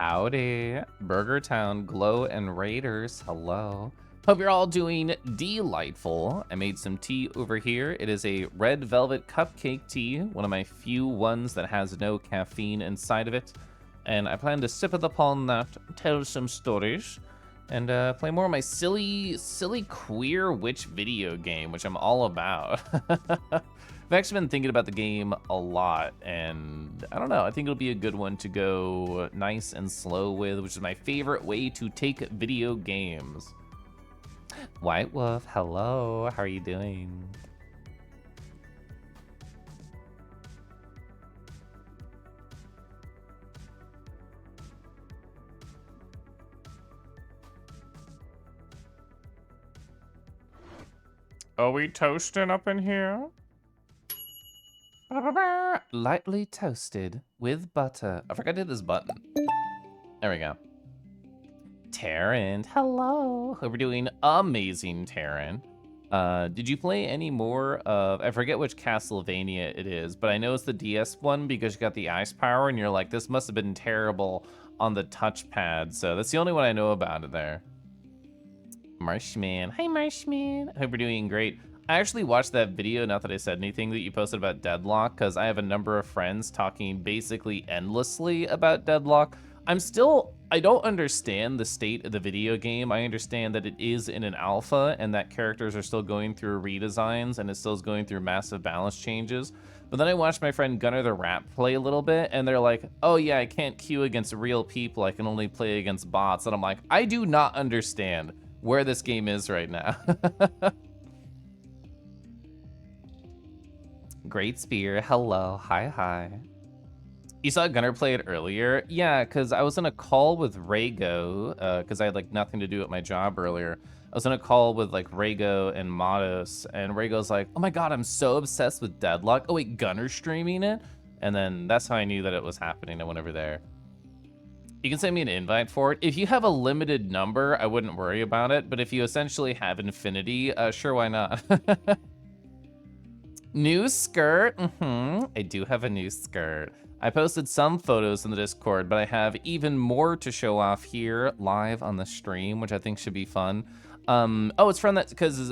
Howdy, Burger Town, Glow, and Raiders. Hello. Hope you're all doing delightful. I made some tea over here. It is a red velvet cupcake tea, one of my few ones that has no caffeine inside of it. And I plan to sip it upon that, tell some stories, and play more of my silly queer witch video game, which I'm all about. I've actually been thinking about the game a lot, and I don't know, I think it'll be a good one to go nice and slow with, which is my favorite way to take video games. White Wolf, hello, how are you doing? Are we toasting up in here? Lightly toasted with butter. I forgot I did this button. There we go. Taryn, hello. Hope we're doing amazing, Taryn. Did you play any more of, I forget which Castlevania it is, but I know it's the DS one because you got the ice power and you're like, this must have been terrible on the touchpad. So that's the only one I know about it there. Marshman, hi Marshman. I hope you're doing great. I actually watched that video, not that I said anything, that you posted about Deadlock, because I have a number of friends talking basically endlessly about Deadlock. I don't understand the state of the video game. I understand that it is in an alpha and that characters are still going through redesigns and it still is going through massive balance changes. But then I watched my friend Gunnar the Rat play a little bit and they're like, oh yeah, I can't queue against real people. I can only play against bots. And I'm like, I do not understand where this game is right now. Great Spear, hello, hi. You saw Gunnar play it earlier? Yeah, because I was in a call with Rego, because I had like nothing to do at my job earlier. I was in a call with like Rego and Matos, and Rego's like, oh my god, I'm so obsessed with Deadlock. Oh wait, Gunnar's streaming it? And then that's how I knew that it was happening. I went over there. You can send me an invite for it. If you have a limited number, I wouldn't worry about it, but if you essentially have infinity, sure, why not? New skirt, I do have a new skirt. I posted some photos in the Discord, but I have even more to show off here live on the stream, which I think should be fun. Oh, it's from that, because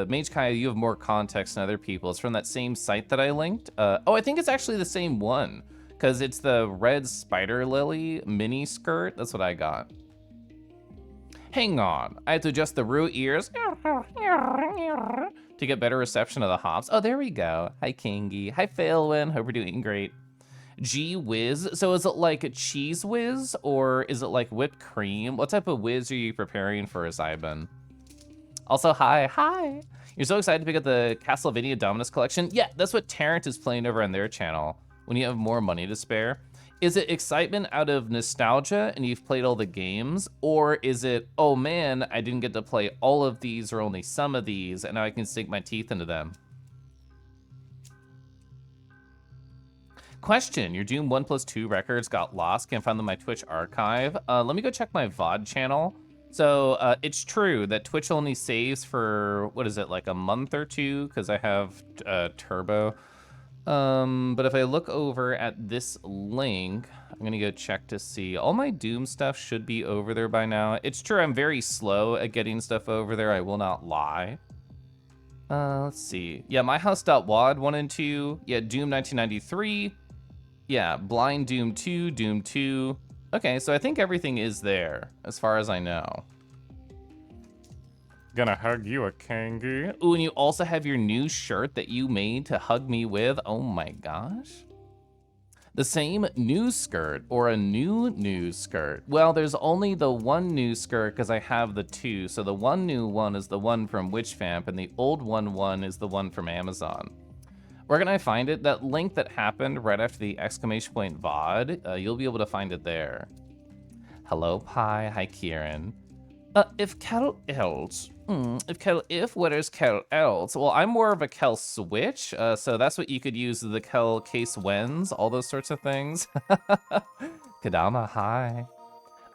Mage Kaya, you have more context than other people. It's from that same site that I linked. Oh, I think it's actually the same one, because it's the red spider lily mini skirt. That's what I got. Hang on, I have to adjust the root ears to get better reception of the hops. Oh, there we go. Hi, Kingy. Hi, Failwin. Hope we're doing great. Gee whiz. So is it like a cheese whiz or is it like whipped cream? What type of whiz are you preparing for, Zybin? Also, hi. You're so excited to pick up the Castlevania Dominus collection? Yeah, that's what Tarrant is playing over on their channel when you have more money to spare. Is it excitement out of nostalgia and you've played all the games? Or is it, oh man, I didn't get to play all of these or only some of these and now I can sink my teeth into them? Question, your Doom 1+2 records got lost, can't find them in my Twitch archive. Let me go check my VOD channel. So it's true that Twitch only saves for, what is it, like a month or two? Because I have Turbo. But if I look over at this link, I'm gonna go check to see. All my Doom stuff should be over there by now. It's true, I'm very slow at getting stuff over there, I will not lie. Let's see. Yeah, myhouse.wad 1 and 2. Yeah, Doom 1993. Yeah, Blind Doom 2, Doom 2. Okay, so I think everything is there, as far as I know. Gonna hug you a kangaroo. Ooh, and you also have your new shirt that you made to hug me with. Oh my gosh. The same new skirt or a new skirt? Well, there's only the one new skirt because I have the two. So the one new one is the one from WitchVamp and the old one is the one from Amazon. Where can I find it? That link that happened right after the exclamation point VOD, you'll be able to find it there. Hello, Pi. Hi, Kieran. If Kel else, what is Kel else? Well, I'm more of a Kel switch, so that's what you could use the Kel case wins, all those sorts of things. Kadama, hi.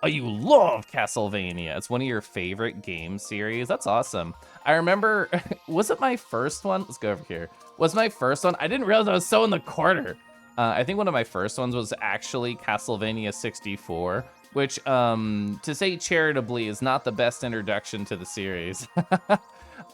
Oh, you love Castlevania. It's one of your favorite game series. That's awesome. I remember, was it my first one? Let's go over here. Was my first one? I didn't realize I was so in the corner. I think one of my first ones was actually Castlevania 64. which, to say charitably, is not the best introduction to the series.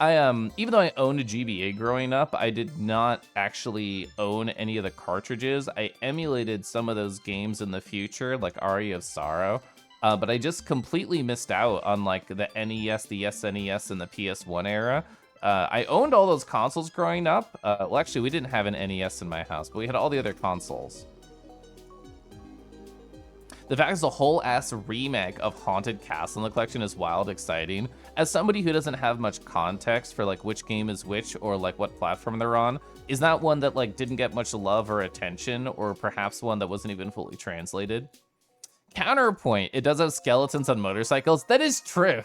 Even though I owned a GBA growing up, I did not actually own any of the cartridges. I emulated some of those games in the future, like Aria of Sorrow, but I just completely missed out on like the NES, the SNES, and the PS1 era. I owned all those consoles growing up. Well, actually, we didn't have an NES in my house, but we had all the other consoles. The fact there's a whole ass remake of Haunted Castle in the collection is wild exciting. As somebody who doesn't have much context for like which game is which or like what platform they're on, is that one that like didn't get much love or attention, or perhaps one that wasn't even fully translated? Counterpoint, it does have skeletons on motorcycles. That is true.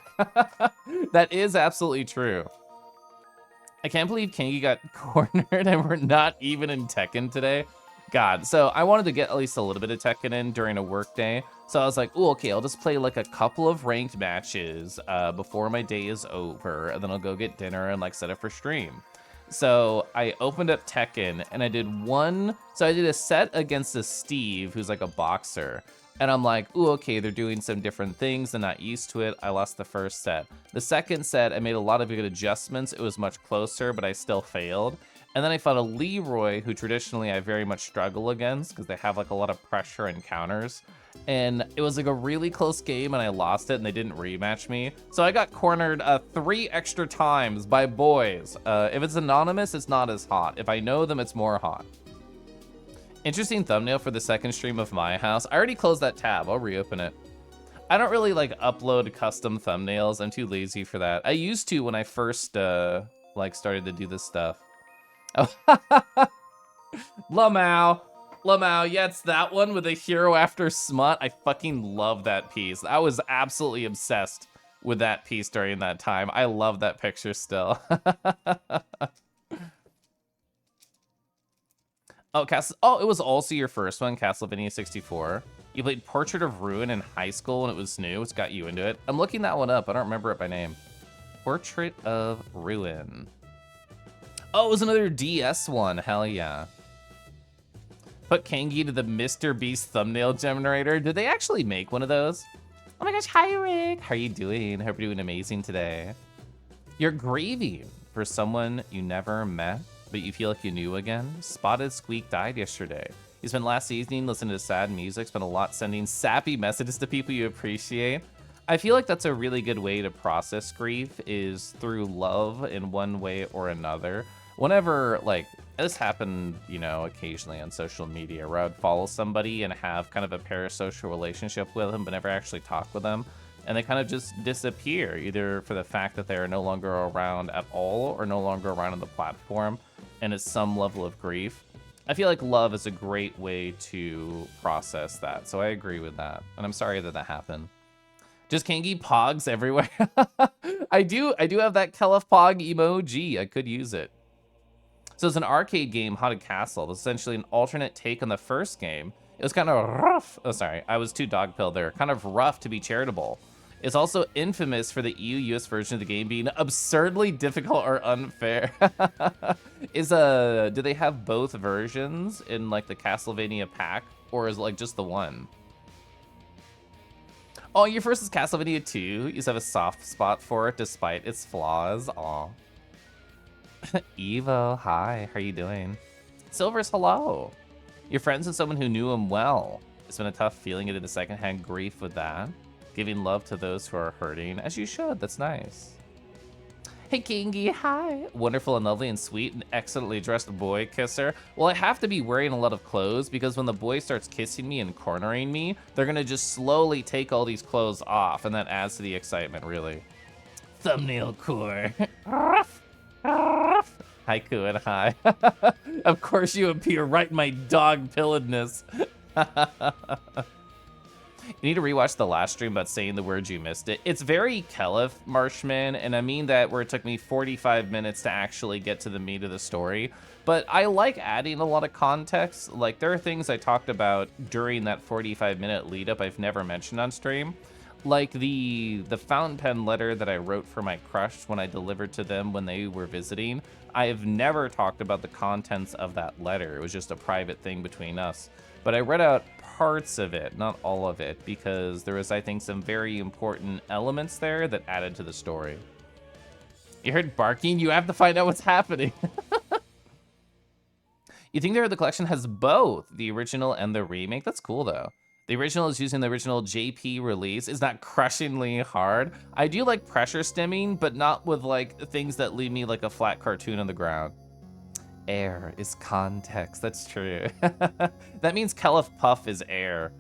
That is absolutely true. I can't believe Kingy got cornered and we're not even in Tekken today. God, so I wanted to get at least a little bit of Tekken in during a work day. So I was like, oh, okay, I'll just play like a couple of ranked matches before my day is over, and then I'll go get dinner and like set it for stream. So I opened up Tekken and I did a set against a Steve, who's like a boxer. And I'm like, ooh, okay, they're doing some different things. I'm not used to it. I lost the first set. The second set, I made a lot of good adjustments. It was much closer, but I still failed. And then I fought a Leroy, who traditionally I very much struggle against because they have like a lot of pressure and counters. And it was like a really close game and I lost it and they didn't rematch me. So I got cornered 3 extra times by boys. If it's anonymous, it's not as hot. If I know them, it's more hot. Interesting thumbnail for the second stream of my house. I already closed that tab. I'll reopen it. I don't really like upload custom thumbnails. I'm too lazy for that. I used to when I first like started to do this stuff. Oh, Lamau. Yeah, it's that one with a hero after smut. I fucking love that piece. I was absolutely obsessed with that piece during that time. I love that picture still. Oh, it was also your first one, Castlevania 64. You played Portrait of Ruin in high school when it was new. It's got you into it. I'm looking that one up. I don't remember it by name. Portrait of Ruin. Oh, it was another DS one. Hell yeah. Put Kangi to the Mr. Beast thumbnail generator. Did they actually make one of those? Oh my gosh, hi Rick. How are you doing? Hope you're doing amazing today. You're grieving for someone you never met, but you feel like you knew again. Spotted Squeak died yesterday. You spent last evening listening to sad music, spent a lot sending sappy messages to people you appreciate. I feel like that's a really good way to process grief, is through love in one way or another. Whenever, like, this happened, you know, occasionally on social media, where I would follow somebody and have kind of a parasocial relationship with them, but never actually talk with them. And they kind of just disappear, either for the fact that they're no longer around at all or no longer around on the platform, and it's some level of grief. I feel like love is a great way to process that, so I agree with that. And I'm sorry that that happened. Just Kangi pogs everywhere. I do have that Kelef pog emoji. I could use it. So it's an arcade game, Haunted Castle. It's essentially an alternate take on the first game. It was kind of rough. Oh, sorry. I was too dog-pilled there. Kind of rough to be charitable. It's also infamous for the EU-US version of the game being absurdly difficult or unfair. Do they have both versions in like the Castlevania pack, or is it like just the one? Oh, your first is Castlevania 2. You just have a soft spot for it despite its flaws. Aw. Evo, hi. How are you doing? Silver's, hello. You're friends with someone who knew him well. It's been a tough feeling into the secondhand grief with that. Giving love to those who are hurting, as you should. That's nice. Hey, Kingy, hi. Wonderful and lovely and sweet and excellently dressed boy kisser. Well, I have to be wearing a lot of clothes because when the boy starts kissing me and cornering me, they're gonna just slowly take all these clothes off, and that adds to the excitement, really. Thumbnail core. Haiku and hi. Of course you appear right in my dog-pilledness. You need to rewatch the last stream about saying the words you missed it. It's very Kelef, Marshman, and I mean that where it took me 45 minutes to actually get to the meat of the story. But I like adding a lot of context. Like, there are things I talked about during that 45-minute lead-up I've never mentioned on stream. Like the fountain pen letter that I wrote for my crush when I delivered to them when they were visiting. I have never talked about the contents of that letter. It was just a private thing between us. But I read out parts of it, not all of it, because there was, I think, some very important elements there that added to the story. You heard barking? You have to find out what's happening. You think the collection has both the original and the remake? That's cool, though. The original is using the original JP release. It's not crushingly hard. I do like pressure stimming, but not with like things that leave me like a flat cartoon on the ground. Air is context. That's true. That means Kelif Puff is air.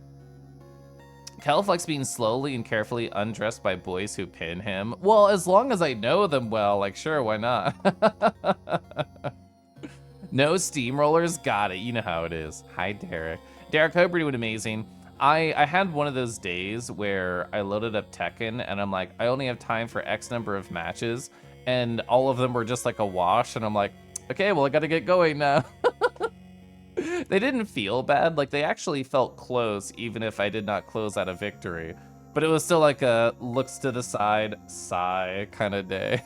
Kelif likes being slowly and carefully undressed by boys who pin him. Well, as long as I know them well, like, sure, why not? No steamrollers? Got it. You know how it is. Hi, Derek. Derek, hope you're doing amazing. I had one of those days where I loaded up Tekken, and I'm like, I only have time for X number of matches, and all of them were just like a wash, and I'm like, okay, well, I gotta get going now. They didn't feel bad. Like, they actually felt close, even if I did not close out a victory. But it was still like a looks to the side, sigh kind of day.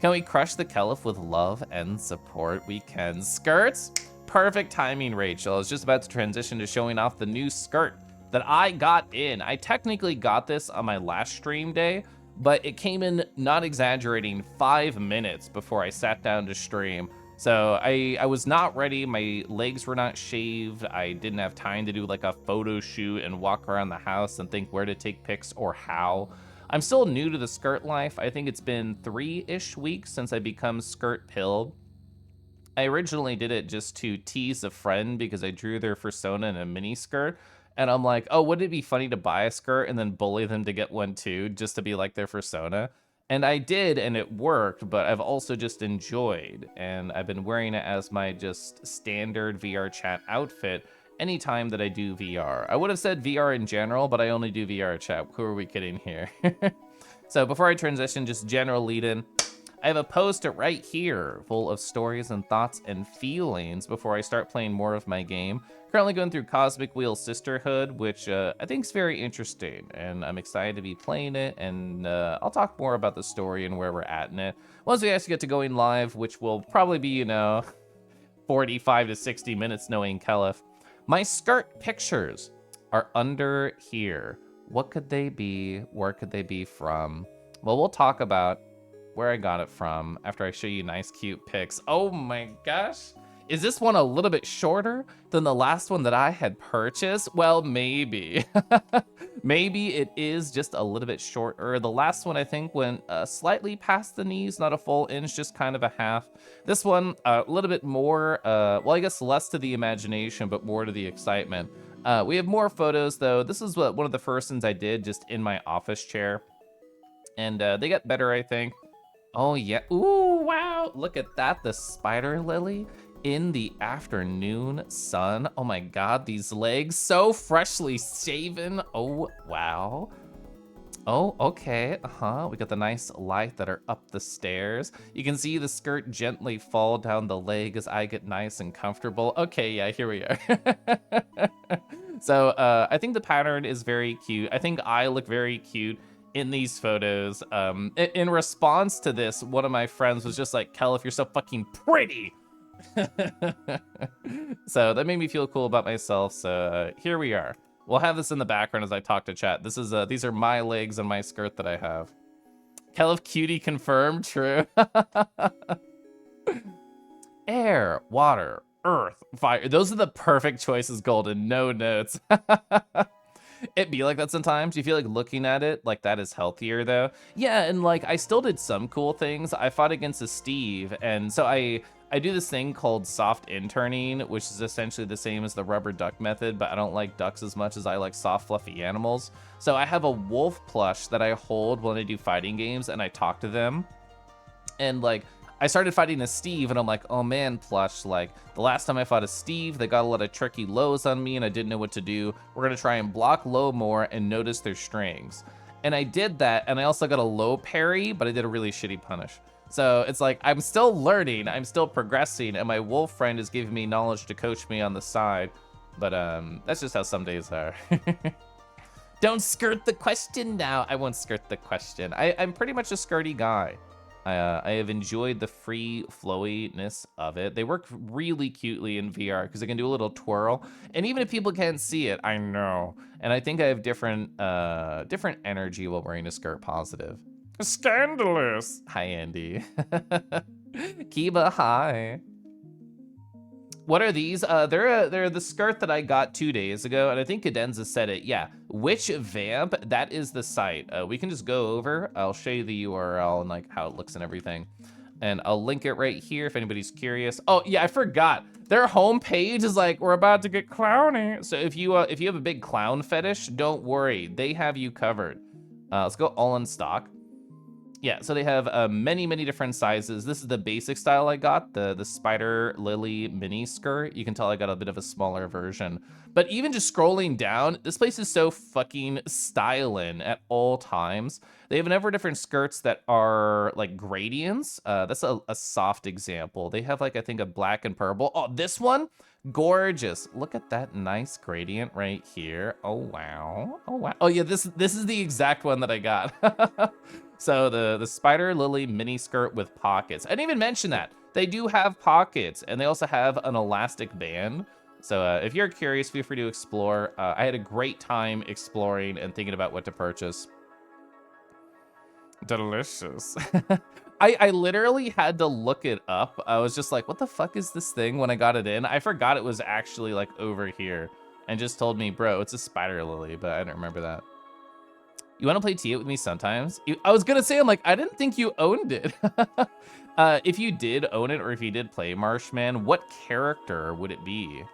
Can we crush the Kelif with love and support? We can. Skirts? Perfect timing, Rachel. I was just about to transition to showing off the new skirt that I got in. I technically got this on my last stream day, but it came in, not exaggerating, 5 minutes before I sat down to stream. So I was not ready. My legs were not shaved. I didn't have time to do like a photo shoot and walk around the house and think where to take pics or how. I'm still new to the skirt life. I think it's been 3-ish weeks since I become skirt pilled. I originally did it just to tease a friend because I drew their persona in a mini skirt. And I'm like, oh, wouldn't it be funny to buy a skirt and then bully them to get one too, just to be like their persona? And I did, and it worked, but I've also just enjoyed. And I've been wearing it as my just standard VR chat outfit anytime that I do VR. I would have said VR in general, but I only do VR chat. Who are we kidding here? So before I transition, just general lead-in. I have a post right here full of stories and thoughts and feelings before I start playing more of my game. Currently going through Cosmic Wheel Sisterhood, which I think is very interesting, and I'm excited to be playing it, and I'll talk more about the story and where we're at in it once we actually get to going live, which will probably be, 45 to 60 minutes knowing Kelif. My skirt pictures are under here. What could they be? Where could they be from? Well, we'll talk about where I got it from after I show you nice, cute pics. Oh my gosh. Is this one a little bit shorter than the last one that I had purchased? Well, maybe. Maybe it is just a little bit shorter. The last one, I think, went slightly past the knees, not a full inch, just kind of a half. This one, a little bit more, well, I guess less to the imagination, but more to the excitement. We have more photos, though. This is one of the first ones I did just in my office chair. And they get better, I think. Oh, yeah. Ooh, wow. Look at that. The spider lily in the afternoon sun. Oh, my God. These legs so freshly shaven. Oh, wow. Oh, okay. We got the nice light that are up the stairs. You can see the skirt gently fall down the leg as I get nice and comfortable. Okay, yeah, here we are. So I think the pattern is very cute. I think I look very cute in these photos. In response to this, one of my friends was just like, Kelif, you're so fucking pretty. So that made me feel cool about myself. So here we are. We'll have this in the background as I talk to chat. This is these are my legs and my skirt that I have. Kelif cutie confirmed, true. Air, water, earth, fire. Those are the perfect choices, Golden. No notes. It be like that sometimes. You feel like looking at it, like that is healthier though. Yeah, and like I still did some cool things. I fought against a Steve, and so I do this thing called soft interning, which is essentially the same as the rubber duck method, but I don't like ducks as much as I like soft, fluffy animals. So I have a wolf plush that I hold when I do fighting games, and I talk to them. And like, I started fighting a Steve, and I'm like, oh man, plush, like, the last time I fought a Steve, they got a lot of tricky lows on me, and I didn't know what to do. We're gonna try and block low more and notice their strings. And I did that, and I also got a low parry, but I did a really shitty punish. So it's like, I'm still learning, I'm still progressing, and my wolf friend is giving me knowledge to coach me on the side. But that's just how some days are. Don't skirt the question now. I won't skirt the question. I'm pretty much a skirty guy. I have enjoyed the free flowiness of it. They work really cutely in VR because I can do a little twirl. And even if people can't see it, I know. And I think I have different energy while wearing a skirt positive. Scandalous. Hi, Andy. Kiba, hi. What are these? They're the skirt that I got 2 days ago, and I think Cadenza said it. Yeah, Witch Vamp, that is the site. We can just go over. I'll show you the URL and like how it looks and everything. And I'll link it right here if anybody's curious. Oh yeah, I forgot. Their homepage is like, we're about to get clowny. So if you have a big clown fetish, don't worry, they have you covered. Let's go all in stock. Yeah, so they have many different sizes. This is the basic style I got, the Spider Lily mini skirt. You can tell I got a bit of a smaller version. But even just scrolling down, this place is so fucking styling at all times. They have a number of different skirts that are like gradients. That's a soft example. They have like, I think, a black and purple. Oh, this one, gorgeous. Look at that nice gradient right here. Oh, wow. Oh, wow. Oh, yeah, this is the exact one that I got. So the Spider Lily mini skirt with pockets. I didn't even mention that. They do have pockets, and they also have an elastic band. So if you're curious, feel free to explore. I had a great time exploring and thinking about what to purchase. Delicious. I literally had to look it up. I was just like, what the fuck is this thing when I got it in? I forgot it was actually like over here and just told me, bro, it's a Spider Lily, but I don't remember that. You want to play T8 with me sometimes? I was going to say, I'm like, I didn't think you owned it. If you did own it, or if you did play Marshman, what character would it be?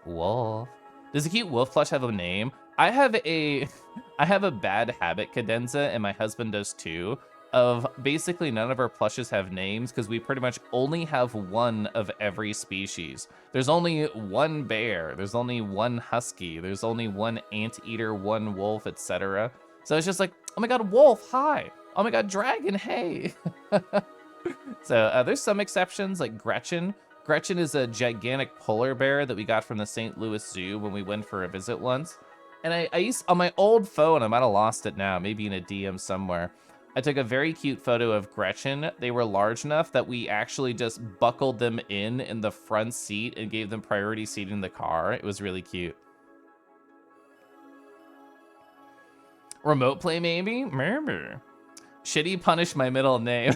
Wolf. Does a cute wolf plush have a name? I have a bad habit, Cadenza, and my husband does too, of basically none of our plushes have names because we pretty much only have one of every species. There's only one bear, there's only one husky, there's only one anteater, one wolf, etc. So it's just like, oh my god, wolf, hi. Oh my god, dragon, hey. So there's some exceptions, like Gretchen. Gretchen is a gigantic polar bear that we got from the St. Louis Zoo when we went for a visit once. And I used, on my old phone, I might have lost it now, maybe in a DM somewhere, I took a very cute photo of Gretchen. They were large enough that we actually just buckled them in the front seat and gave them priority seat in the car. It was really cute. Remote play, maybe? Maybe. Shitty punish my middle name.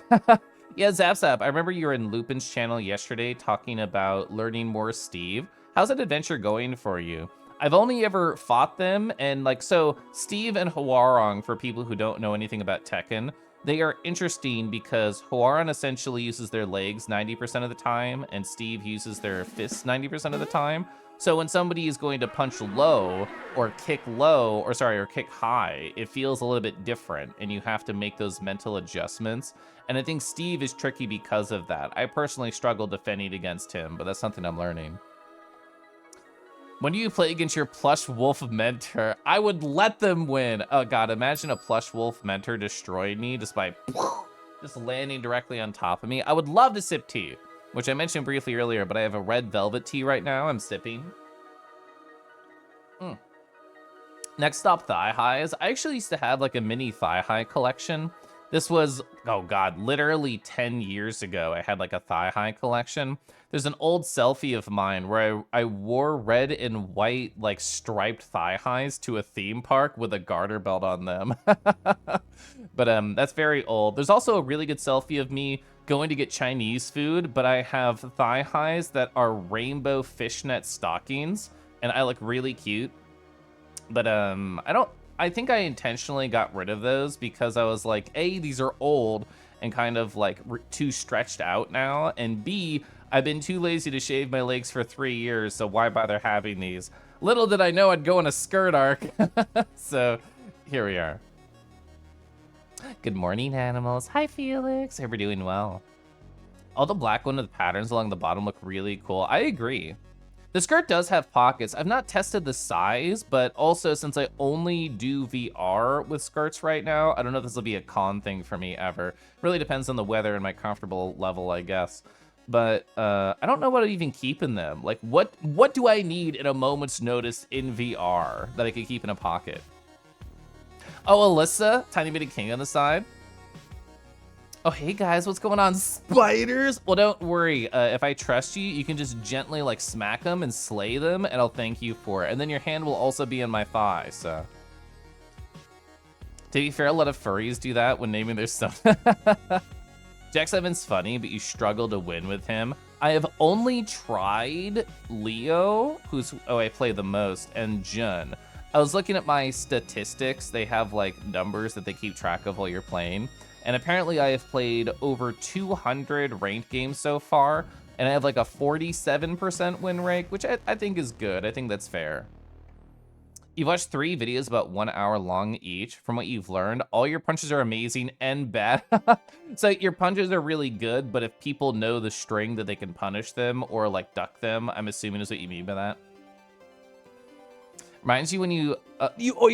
Yeah, Zap, I remember you were in Lupin's channel yesterday talking about learning more Steve. How's that adventure going for you? I've only ever fought them, and like, so Steve and Hwoarang, for people who don't know anything about Tekken, they are interesting because Hwoarang essentially uses their legs 90% of the time, and Steve uses their fists 90% of the time. So when somebody is going to punch low, or kick high, it feels a little bit different, and you have to make those mental adjustments. And I think Steve is tricky because of that. I personally struggle defending against him, but that's something I'm learning. When do you play against your plush wolf mentor? I would let them win. Oh god, imagine a plush wolf mentor destroyed me just by just landing directly on top of me. I would love to sip tea, which I mentioned briefly earlier, but I have a red velvet tea right now I'm sipping. Next stop, thigh highs. I actually used to have like a mini thigh high collection. This was, oh god, literally 10 years ago, I had like a thigh high collection. There's an old selfie of mine where I wore red and white, like striped thigh highs to a theme park with a garter belt on them. But that's very old. There's also a really good selfie of me going to get Chinese food, but I have thigh highs that are rainbow fishnet stockings, and I look really cute. But I think I intentionally got rid of those because I was like, A, these are old and kind of like too stretched out now, and B, I've been too lazy to shave my legs for 3 years, so why bother having these? Little did I know I'd go in a skirt arc. So here we are. Good morning, animals. Hi, Felix. Hope you're doing well. All the black one with patterns along the bottom look really cool. I agree. The skirt does have pockets. I've not tested the size, but also since I only do VR with skirts right now, I don't know if this will be a con thing for me ever. Really depends on the weather and my comfortable level, I guess. But I don't know what I'd even keep in them. Like, what do I need at a moment's notice in VR that I could keep in a pocket? Oh, Alyssa, Tiny Bit of King on the side. Oh, hey guys, what's going on? Spiders? Well, don't worry. If I trust you, you can just gently like smack them and slay them, and I'll thank you for it. And then your hand will also be in my thigh, so. To be fair, a lot of furries do that when naming their son. Jack7's funny, but you struggle to win with him. I have only tried Leo, who's I play the most, and Jun. I was looking at my statistics. They have like numbers that they keep track of while you're playing. And apparently I have played over 200 ranked games so far, and I have like a 47% win rate, which I think is good. I think that's fair. You've watched 3 videos about 1 hour long each. From what you've learned, all your punches are amazing and bad. So your punches are really good, but if people know the string that they can punish them or like duck them, I'm assuming is what you mean by that. Reminds you when you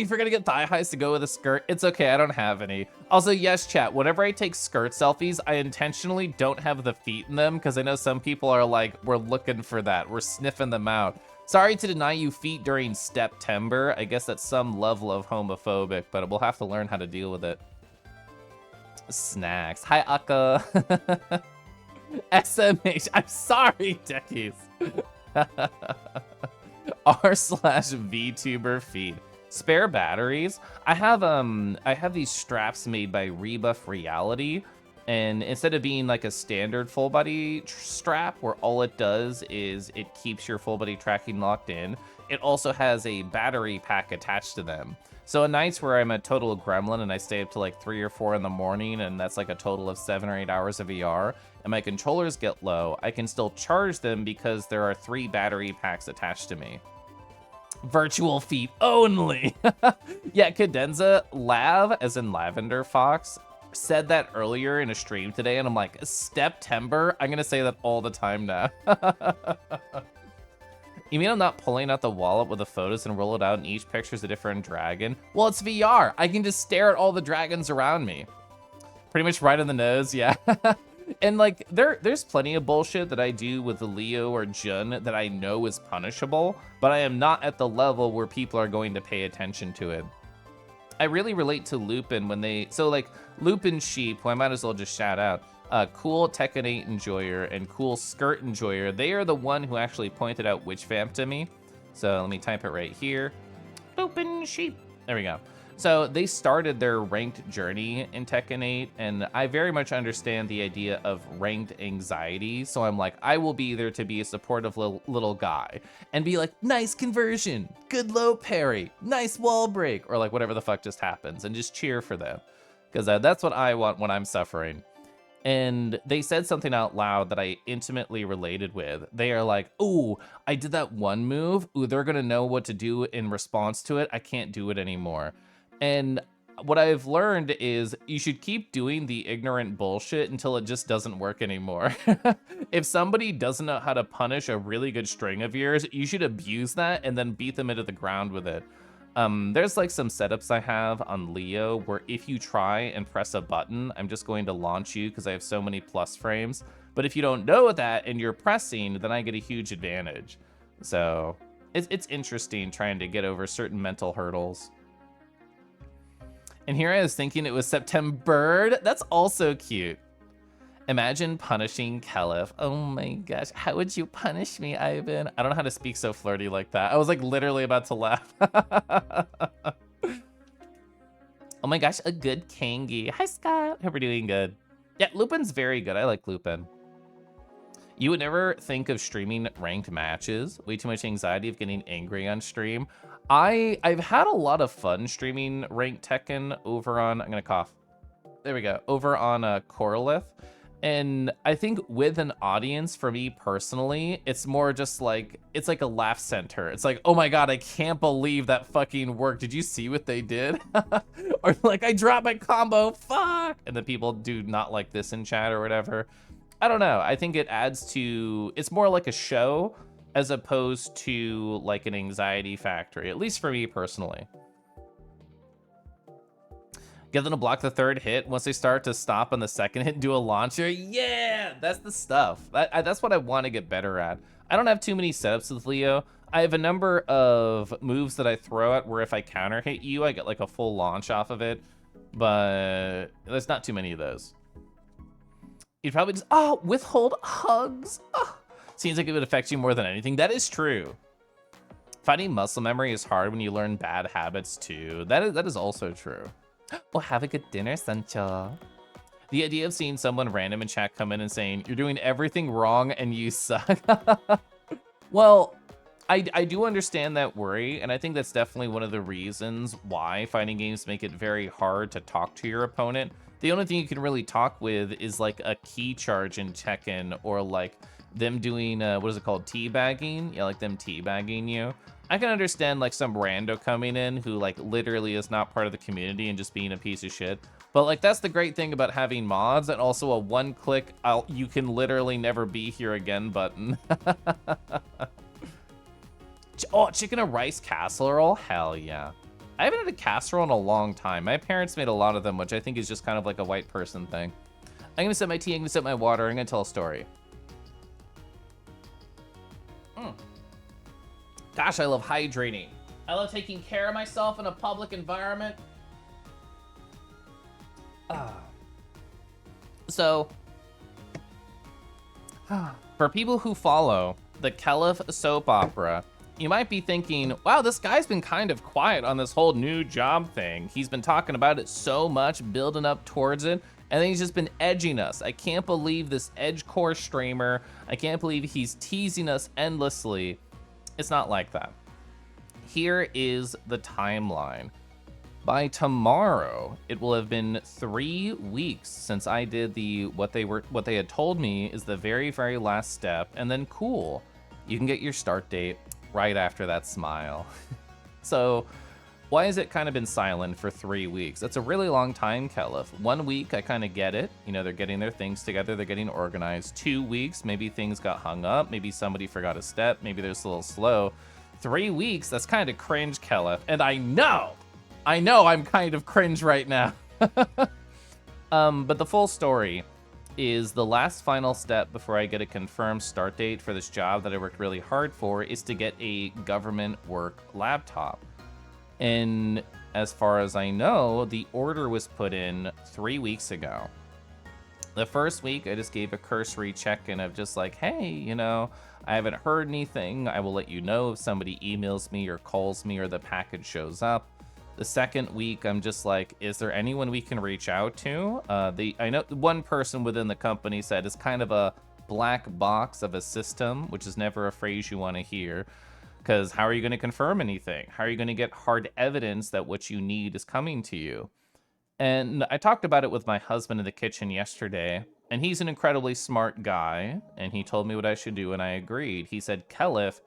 forgot to get thigh highs to go with a skirt. It's okay, I don't have any. Also, yes, chat, whenever I take skirt selfies, I intentionally don't have the feet in them because I know some people are like, we're looking for that. We're sniffing them out. Sorry to deny you feet during September. I guess that's some level of homophobic, but we'll have to learn how to deal with it. Snacks. Hi, Akka. SMH. I'm sorry, Techies. r/VTuber feed. Spare batteries. I have these straps made by Rebuff Reality, and instead of being like a standard full body strap where all it does is it keeps your full body tracking locked in, it also has a battery pack attached to them. So on nights where I'm a total gremlin and I stay up to like 3 or 4 in the morning, and that's like a total of 7 or 8 hours of VR, and my controllers get low, I can still charge them because there are 3 battery packs attached to me. Virtual feet only. Yeah, Cadenza Lav, as in Lavender Fox, said that earlier in a stream today, and I'm like, September? I'm gonna say that all the time now. You mean I'm not pulling out the wallet with the photos and roll it out and each picture's a different dragon? Well, it's VR. I can just stare at all the dragons around me. Pretty much right on the nose, yeah. And like, there's plenty of bullshit that I do with Leo or Jun that I know is punishable, but I am not at the level where people are going to pay attention to it. I really relate to Lupin when they, so like Lupin Sheep, who I might as well just shout out, Cool Tekken 8 Enjoyer and Cool Skirt Enjoyer, they are the one who actually pointed out Witch Vamp to me. So let me type it right here. Lupin Sheep. There we go. So they started their ranked journey in Tekken 8, and I very much understand the idea of ranked anxiety. So I'm like, I will be there to be a supportive little guy and be like, nice conversion, good low parry, nice wall break, or like whatever the fuck just happens, and just cheer for them. Because that's what I want when I'm suffering. And they said something out loud that I intimately related with. They are like, ooh, I did that one move. Ooh, they're going to know what to do in response to it. I can't do it anymore. And what I've learned is you should keep doing the ignorant bullshit until it just doesn't work anymore. If somebody doesn't know how to punish a really good string of yours, you should abuse that and then beat them into the ground with it. There's like some setups I have on Leo where if you try and press a button, I'm just going to launch you because I have so many plus frames. But if you don't know that and you're pressing, then I get a huge advantage. So it's interesting trying to get over certain mental hurdles. And here I was thinking it was September. That's also cute. Imagine punishing Kelif. Oh my gosh, how would you punish me, Ivan? I don't know how to speak so flirty like that. I was like literally about to laugh. Oh my gosh, a good Kangi. Hi, Scott. Hope you're doing good. Yeah, Lupin's very good. I like Lupin. You would never think of streaming ranked matches. Way too much anxiety of getting angry on stream. I've had a lot of fun streaming ranked Tekken over on, I'm gonna cough. There we go, over on Corolith. And I think with an audience, for me personally, it's more just like, it's like a laugh center. It's like, oh my God, I can't believe that fucking worked. Did you see what they did? Or like, I dropped my combo, fuck. And then people do not like this in chat or whatever. I don't know. I think it adds to, it's more like a show as opposed to like an anxiety factory, at least for me personally. Get them to block the third hit once they start to stop on the second hit and do a launcher. Yeah, that's the stuff. That's what I want to get better at. I don't have too many setups with Leo. I have a number of moves that I throw at where if I counter hit you, I get like a full launch off of it. But there's not too many of those. You'd probably just, withhold hugs. Seems like it would affect you more than anything. That is true. Finding muscle memory is hard when you learn bad habits too. That is also true. Well, have a good dinner, Sancho. The idea of seeing someone random in chat come in and saying, you're doing everything wrong and you suck. Well, I do understand that worry, and I think that's definitely one of the reasons why fighting games make it very hard to talk to your opponent. The only thing you can really talk with is like a key charge in Tekken, or like them doing, what is it called, teabagging? Yeah, like them teabagging you. I can understand like some rando coming in who like literally is not part of the community and just being a piece of shit. But like that's the great thing about having mods, and also a one-click, you can literally never be here again button. Oh, chicken and rice casserole? Hell yeah. I haven't had a casserole in a long time. My parents made a lot of them, which I think is just kind of like a white person thing. I'm gonna sip my tea, I'm gonna sip my water, I'm gonna tell a story. Gosh, I love hydrating. I love taking care of myself in a public environment. So, for people who follow the Kelef soap opera, you might be thinking, wow, this guy's been kind of quiet on this whole new job thing. He's been talking about it so much, building up towards it, and then he's just been edging us. I can't believe this edgecore streamer. I can't believe he's teasing us endlessly. It's not like that. Here is the timeline. By tomorrow, it will have been 3 weeks since I did what they had told me is the very, very last step, and then cool, you can get your start date right after that smile. So why has it kind of been silent for 3 weeks? That's a really long time, Kelef. 1 week, I kind of get it. You know, they're getting their things together, they're getting organized. 2 weeks, maybe things got hung up, maybe somebody forgot a step, maybe they're a little slow. 3 weeks, that's kind of cringe, Kelef. And I know I'm kind of cringe right now. But the full story is the last final step before I get a confirmed start date for this job that I worked really hard for is to get a government work laptop. And as far as I know, the order was put in 3 weeks ago. The first week, I just gave a cursory check-in of just like, hey, you know, I haven't heard anything. I will let you know if somebody emails me or calls me or the package shows up. The second week, I'm just like, is there anyone we can reach out to? I know one person within the company said it's kind of a black box of a system, which is never a phrase you want to hear. Because how are you going to confirm anything? How are you going to get hard evidence that what you need is coming to you? And I talked about it with my husband in the kitchen yesterday, and he's an incredibly smart guy, and he told me what I should do, and I agreed. He said, Kelef,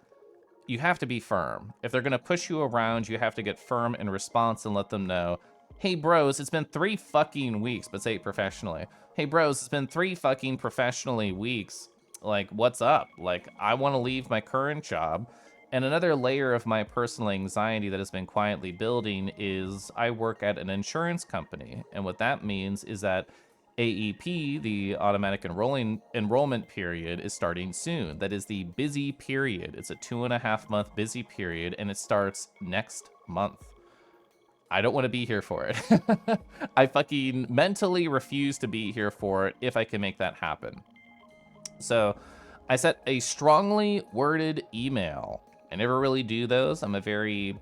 you have to be firm. If they're going to push you around, you have to get firm in response and let them know, hey bros, it's been 3 fucking weeks, but say it professionally. Hey bros, it's been 3 fucking professionally weeks. Like, what's up? Like, I want to leave my current job. And another layer of my personal anxiety that has been quietly building is I work at an insurance company. And what that means is that AEP, the automatic enrollment period, is starting soon. That is the busy period. It's a 2.5 month busy period, and it starts next month. I don't want to be here for it. I fucking mentally refuse to be here for it if I can make that happen. So I sent a strongly worded email. I never really do those. I'm a very,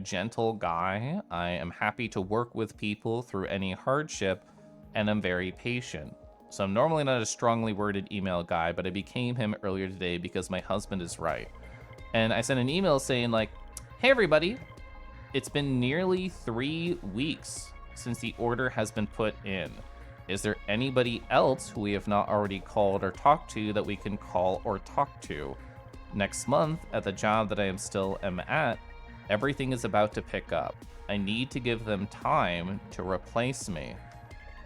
gentle guy. I am happy to work with people through any hardship, and I'm very patient. So I'm normally not a strongly worded email guy, but I became him earlier today because my husband is right. And I sent an email saying like, hey everybody, it's been nearly 3 weeks since the order has been put in. Is there anybody else who we have not already called or talked to that we can call or talk to? Next month, at the job that I still am at, everything is about to pick up. I need to give them time to replace me.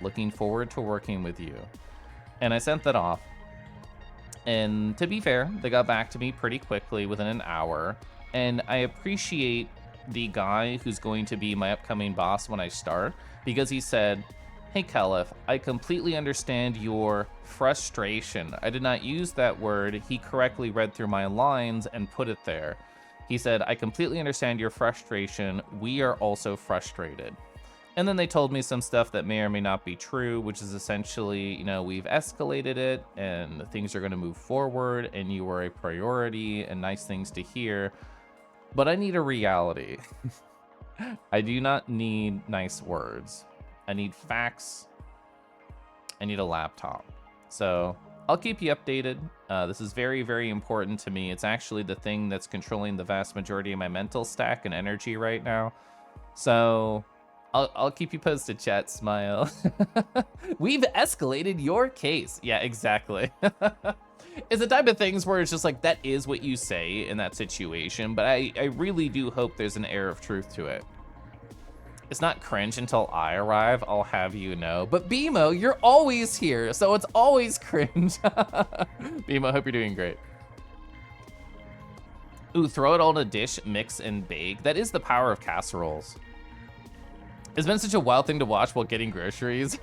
Looking forward to working with you. And I sent that off. And to be fair, they got back to me pretty quickly within an hour. And I appreciate the guy who's going to be my upcoming boss when I start, because he said, hey Kelef, I completely understand your frustration. I did not use that word. He correctly read through my lines and put it there. He said, I completely understand your frustration. We are also frustrated. And then they told me some stuff that may or may not be true, which is essentially, you know, we've escalated it and things are going to move forward and you are a priority and nice things to hear. But I need a reality. I do not need nice words. I need facts. I need a laptop. So I'll keep you updated. This is very, very important to me. It's actually the thing that's controlling the vast majority of my mental stack and energy right now. So I'll keep you posted, chat. Smile. We've escalated your case. Yeah, exactly. It's the type of things where it's just like, that is what you say in that situation, but I really do hope there's an air of truth to it. It's not cringe until I arrive, I'll have you know. But BMO, you're always here, so it's always cringe. BMO, hope you're doing great. Ooh, throw it all in a dish, mix and bake. That is the power of casseroles. It's been such a wild thing to watch while getting groceries.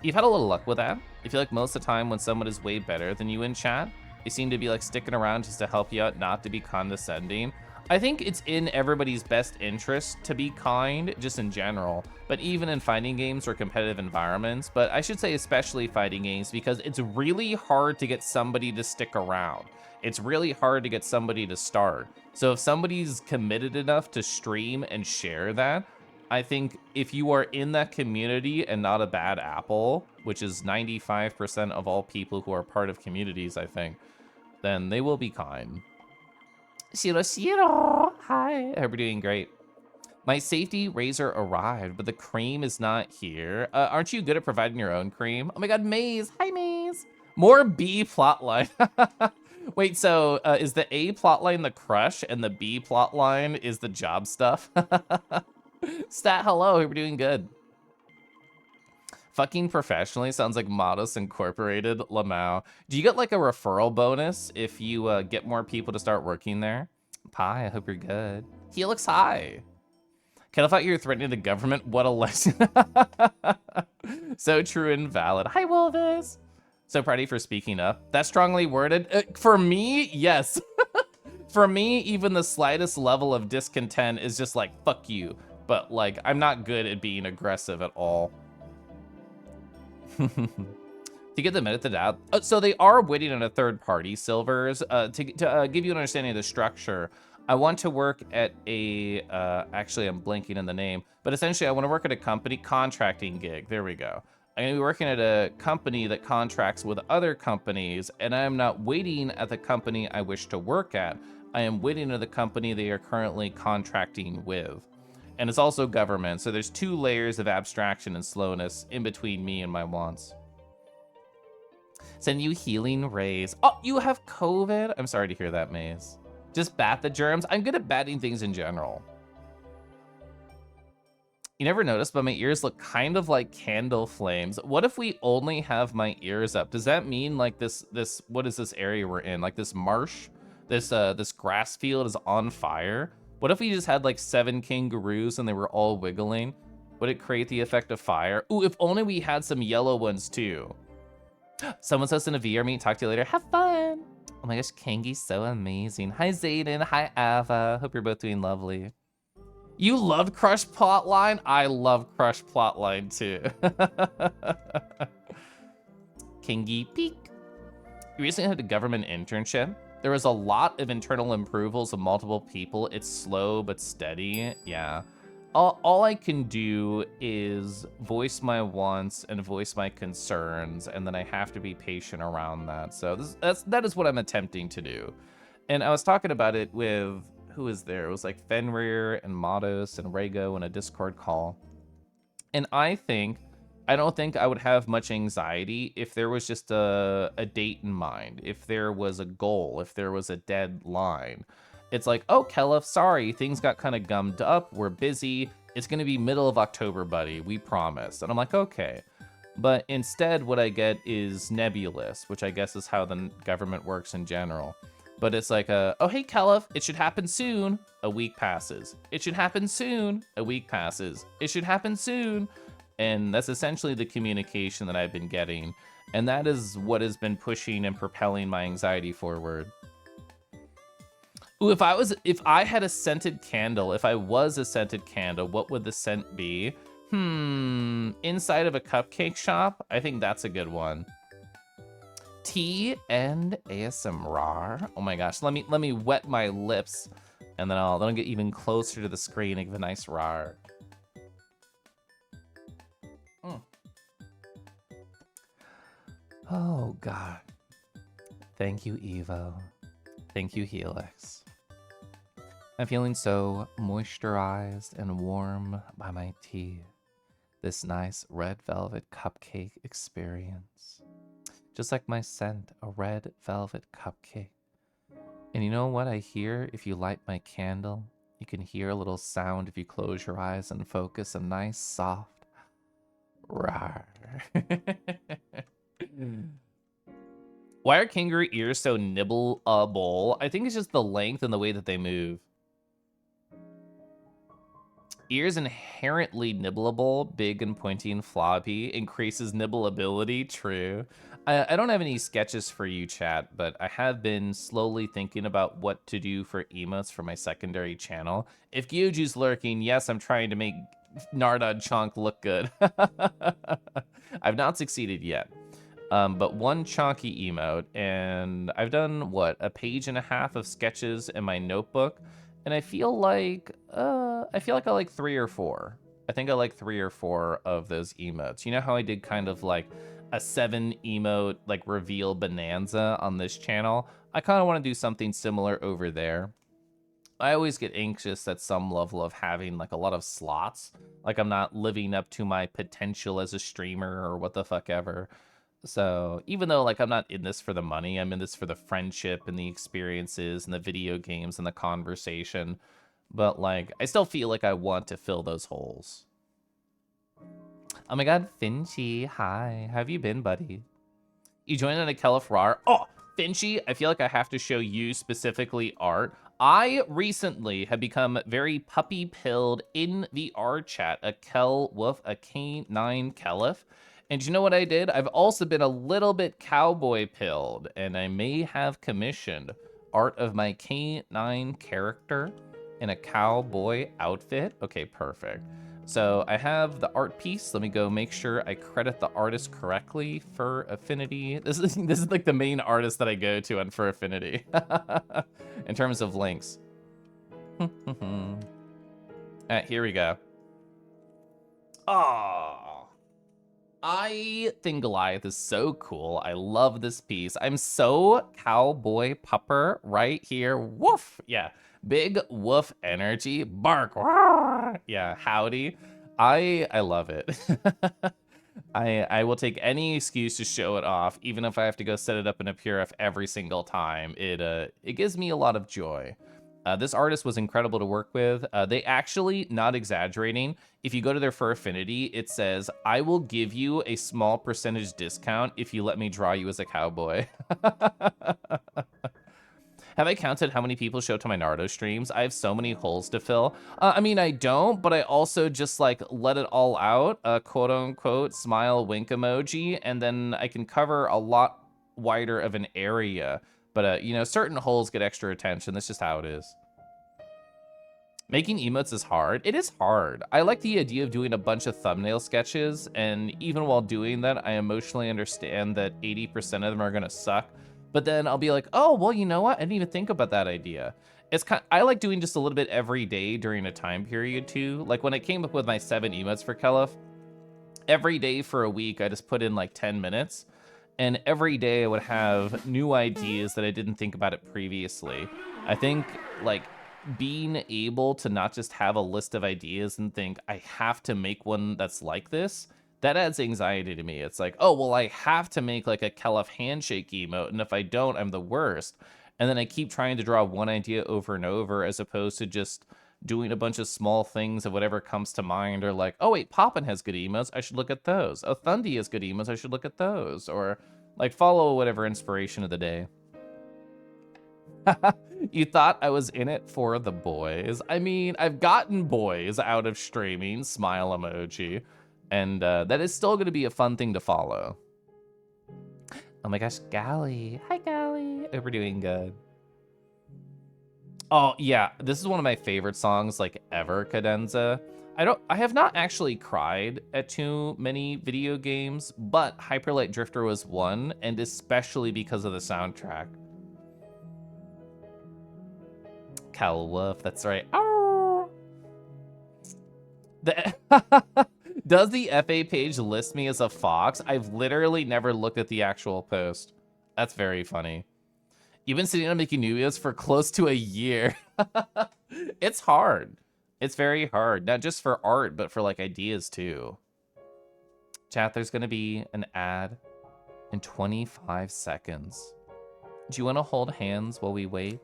You've had a little luck with that. I feel like most of the time when someone is way better than you in chat, they seem to be like sticking around just to help you out, not to be condescending. I think it's in everybody's best interest to be kind, just in general, but even in fighting games or competitive environments, but I should say especially fighting games, because it's really hard to get somebody to stick around. It's really hard to get somebody to start. So if somebody's committed enough to stream and share that, I think if you are in that community and not a bad apple, which is 95% of all people who are part of communities, I think, then they will be kind. Shiro, hi. I hope you're doing great. My safety razor arrived, but the cream is not here. Aren't you good at providing your own cream? Oh my god, Maze. Hi, Maze. More B plotline. Wait, so is the A plotline the crush and the B plotline is the job stuff? Stat, hello, hope you're doing good. Fucking professionally sounds like Modus Incorporated, Lamau. Do you get like a referral bonus if you get more people to start working there? Pie, I hope you're good. Helix, hi. Kind of thought you were threatening the government. What a lesson. So true and valid. Hi, Wolvis. So proud of you for speaking up. That's strongly worded. For me, yes. For me, even the slightest level of discontent is just like, fuck you. But like, I'm not good at being aggressive at all. To get the method out, so they are waiting on a third party, Silvers. To give you an understanding of the structure, I want to work at a, actually I'm blanking in the name, but essentially I want to work at a company contracting gig. There we go. I'm gonna be working at a company that contracts with other companies, and I am not waiting at the company I wish to work at. I am waiting at the company they are currently contracting with. And it's also government, so there's 2 layers of abstraction and slowness in between me and my wants. Send you healing rays. Oh, you have COVID? I'm sorry to hear that, Maze. Just bat the germs. I'm good at batting things in general. You never noticed, but my ears look kind of like candle flames. What if we only have my ears up? Does that mean like this, what is this area we're in? Like this marsh, this grass field is on fire? What if we just had like 7 kangaroos and they were all wiggling? Would it create the effect of fire? Ooh, if only we had some yellow ones too. Someone says in a VR meet, talk to you later. Have fun. Oh my gosh, Kangi's so amazing. Hi, Zayden. Hi, Ava. Hope you're both doing lovely. You loved Crush Plotline? I love Crush Plotline too. Kingy Peak. You recently had a government internship. There was a lot of internal approvals of multiple people. It's slow but steady. Yeah. All I can do is voice my wants and voice my concerns, and then I have to be patient around that. So that is what I'm attempting to do. And I was talking about it with, who was there? It was like Fenrir and Modus and Rego in a Discord call. And I don't think I would have much anxiety if there was just a date in mind, if there was a goal, if there was a deadline. It's like, oh, Kelif, sorry, things got kind of gummed up. We're busy. It's going to be middle of October, buddy. We promised. And I'm like, okay. But instead, what I get is nebulous, which I guess is how the government works in general. But it's like, oh, hey, Kelif, it should happen soon. A week passes. It should happen soon. A week passes. It should happen soon. And that's essentially the communication that I've been getting. And that is what has been pushing and propelling my anxiety forward. Ooh, if I had a scented candle, if I was a scented candle, what would the scent be? Inside of a cupcake shop? I think that's a good one. Tea and ASMR. Oh my gosh, let me wet my lips, and then I'll get even closer to the screen and give a nice rar. Oh god. Thank you, Evo. Thank you, Helix. I'm feeling so moisturized and warm by my tea. This nice red velvet cupcake experience. Just like my scent, a red velvet cupcake. And you know what I hear if you light my candle? You can hear a little sound if you close your eyes and focus, a nice soft rar. Why are kangaroo ears so nibbleable? I think it's just the length and the way that they move. Ears inherently nibbleable, big and pointy and floppy, increases nibblability, true. I don't have any sketches for you, chat, but I have been slowly thinking about what to do for emotes for my secondary channel. If Gyuju's lurking, yes, I'm trying to make Nardod Chonk look good. I've not succeeded yet. But one chonky emote, and I've done, what, a page and a half of sketches in my notebook, and I feel like I like 3 or 4. I think I like 3 or 4 of those emotes. You know how I did kind of like a 7 emote like reveal bonanza on this channel? I kind of want to do something similar over there. I always get anxious at some level of having like a lot of slots, like I'm not living up to my potential as a streamer or what the fuck ever. So even though like I'm not in this for the money, I'm in this for the friendship and the experiences and the video games and the conversation. But like, I still feel like I want to fill those holes. Oh my god, Finchy, hi. How have you been, buddy? You joined on a Kelif Rar. Oh, Finchy, I feel like I have to show you specifically art. I recently have become very puppy-pilled in the art chat, a Kel Wolf, a K9 Kelif. And you know what I did? I've also been a little bit cowboy-pilled, and I may have commissioned art of my K9 character in a cowboy outfit. Okay, perfect. So I have the art piece. Let me go make sure I credit the artist correctly for Affinity. This is like the main artist that I go to on for Affinity in terms of links. Here we go. Oh, I think Goliath is so cool. I love this piece. I'm so cowboy pupper right here. Woof. Yeah. Big woof energy. Bark. Rawr. Yeah. Howdy. I love it. I will take any excuse to show it off, even if I have to go set it up in a PureF every single time. It gives me a lot of joy. This artist was incredible to work with. They actually, not exaggerating, if you go to their Fur Affinity, it says, I will give you a small percentage discount if you let me draw you as a cowboy. Have I counted how many people show to my Naruto streams? I have so many holes to fill. I mean, I don't, but I also just like let it all out, quote unquote, smile wink emoji, and then I can cover a lot wider of an area. But, you know, certain holes get extra attention. That's just how it is. Making emotes is hard. It is hard. I like the idea of doing a bunch of thumbnail sketches, and even while doing that, I emotionally understand that 80% of them are gonna suck. But then I'll be like, oh, well, you know what? I didn't even think about that idea. It's I like doing just a little bit every day during a time period too. Like when I came up with my 7 emotes for Kelif, every day for a week, I just put in like 10 minutes. And every day I would have new ideas that I didn't think about it previously. I think like being able to not just have a list of ideas and think I have to make one that's like this, that adds anxiety to me. It's like, oh, well, I have to make like a Kelif handshake emote, and if I don't, I'm the worst. And then I keep trying to draw one idea over and over as opposed to just doing a bunch of small things of whatever comes to mind, or like, oh wait, Poppin has good emotes, I should look at those. Oh, Thundy has good emotes, I should look at those. Or like follow whatever inspiration of the day. You thought I was in it for the boys? I mean, I've gotten boys out of streaming, smile emoji, and that is still going to be a fun thing to follow. Oh my gosh, Gally. Hi, Gally. Hope we're doing good. Oh, yeah. This is one of my favorite songs, like, ever, Cadenza. I have not actually cried at too many video games, but Hyper Light Drifter was one, and especially because of the soundtrack. Cal Wolf, that's right. Ow! Does the FA page list me as a fox? I've literally never looked at the actual post. That's very funny. You've been sitting on making new videos for close to a year. It's hard. It's very hard. Not just for art, but for like ideas too. Chat, there's gonna be an ad in 25 seconds. Do you want to hold hands while we wait?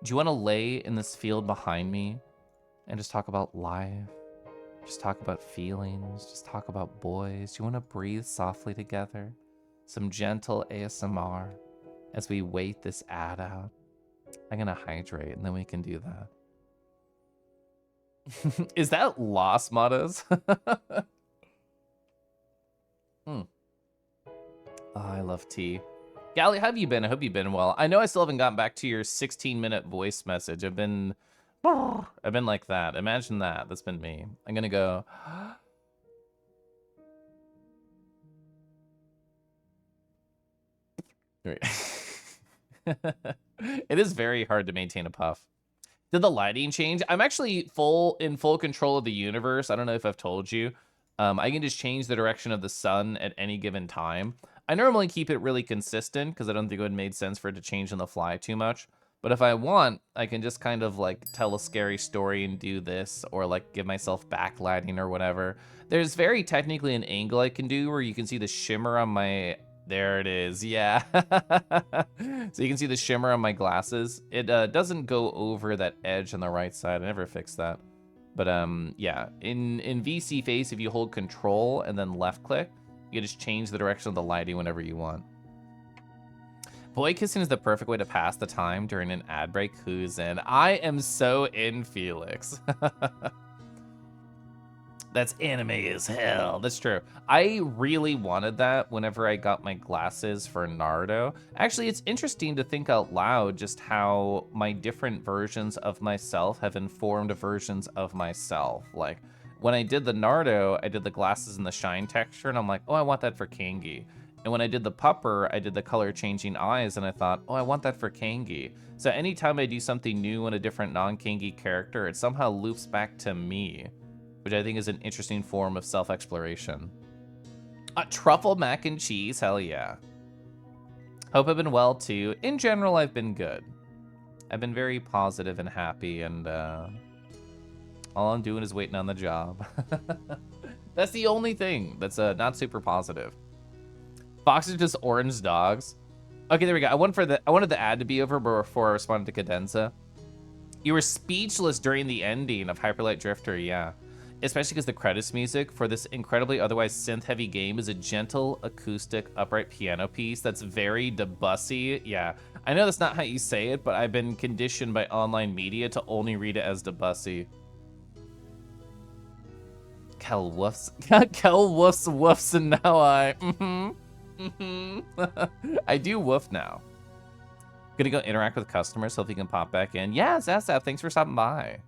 Do you want to lay in this field behind me and just talk about life? Just talk about feelings. Just talk about boys. Do you want to breathe softly together? Some gentle ASMR as we wait this ad out. I'm gonna hydrate and then we can do that. Is that Lost Mottos? Oh, I love tea. Gally, how have you been? I hope you've been well. I know I still haven't gotten back to your 16-minute voice message. I've been like that. Imagine that. That's been me. I'm gonna go. It is very hard to maintain a puff. Did the lighting change? I'm actually in full control of the universe. I don't know if I've told you. I can just change the direction of the sun at any given time. I normally keep it really consistent because I don't think it would make sense for it to change on the fly too much. But if I want, I can just kind of like tell a scary story and do this, or like give myself backlighting or whatever. There's very technically an angle I can do where you can see the shimmer on my... There it is, yeah. So you can see the shimmer on my glasses. It doesn't go over that edge on the right side. I never fixed that. But yeah, in VC Face, if you hold Control and then left click, you can just change the direction of the lighting whenever you want. Boy kissing is the perfect way to pass the time during an ad break. Who's in? I am so in, Felix. That's anime as hell. That's true. I really wanted that whenever I got my glasses for Naruto. Actually, it's interesting to think out loud just how my different versions of myself have informed versions of myself. Like, when I did the Naruto, I did the glasses and the shine texture, and I'm like, oh, I want that for Kangi. And when I did the pupper, I did the color changing eyes, and I thought, oh, I want that for Kangi. So anytime I do something new in a different non-Kangi character, it somehow loops back to me, which I think is an interesting form of self-exploration. Truffle mac and cheese, hell yeah. Hope I've been well too. In general, I've been good. I've been very positive and happy, and all I'm doing is waiting on the job. That's the only thing that's not super positive. Foxes are just orange dogs. Okay, there we go. I wanted the ad to be over before I responded to Cadenza. You were speechless during the ending of Hyper Light Drifter, yeah. Especially because the credits music for this incredibly otherwise synth-heavy game is a gentle, acoustic, upright piano piece that's very Debussy. Yeah, I know that's not how you say it, but I've been conditioned by online media to only read it as Debussy. Kel woofs, woofs, and now I do woof now. Gonna go interact with customers so if he can pop back in. Yeah, Zasap, thanks for stopping by.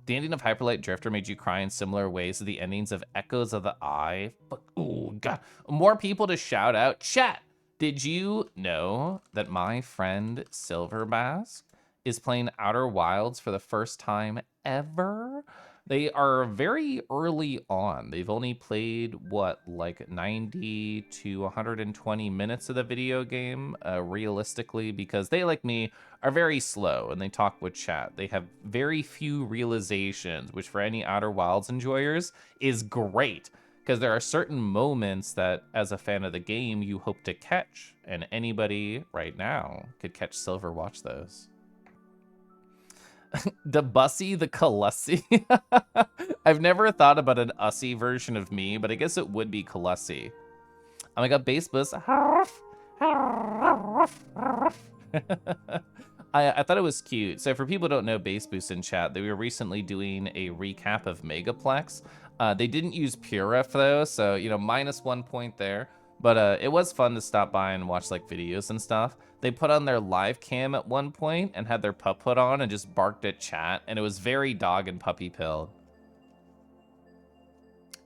The ending of Hyper Light Drifter made you cry in similar ways to the endings of Echoes of the Eye. But, oh, God. More people to shout out. Chat, did you know that my friend Silver Mask is playing Outer Wilds for the first time ever? They are very early on. They've only played, what, like 90 to 120 minutes of the video game, realistically, because they, like me, are very slow and they talk with chat. They have very few realizations, which for any Outer Wilds enjoyers is great, because there are certain moments that, as a fan of the game, you hope to catch, and anybody right now could catch Silver watch those. Debussy the Colossi. I've never thought about an Ussy version of me, but I guess it would be Colossi. Oh my god, bass boost. I thought it was cute. So for people who don't know Bass Boost in chat, they were recently doing a recap of Megaplex. They didn't use Pure Ref though, so, you know, -1 point there. But it was fun to stop by and watch like videos and stuff. They put on their live cam at one point and had their pup put on and just barked at chat, and it was very dog and puppy pilled.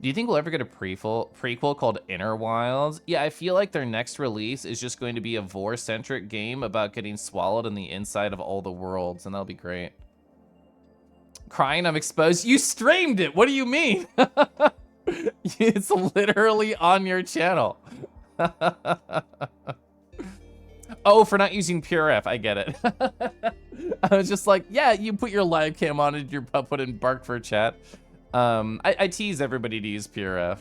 Do you think we'll ever get a prequel called Inner Wilds? Yeah, I feel like their next release is just going to be a vor-centric game about getting swallowed in the inside of all the worlds, and that'll be great. Crying, I'm exposed. You streamed it. What do you mean? It's literally on your channel. Oh, for not using PureF, I get it. I was just like, yeah, you put your live cam on and your pup put in bark for chat. I tease everybody to use PureF.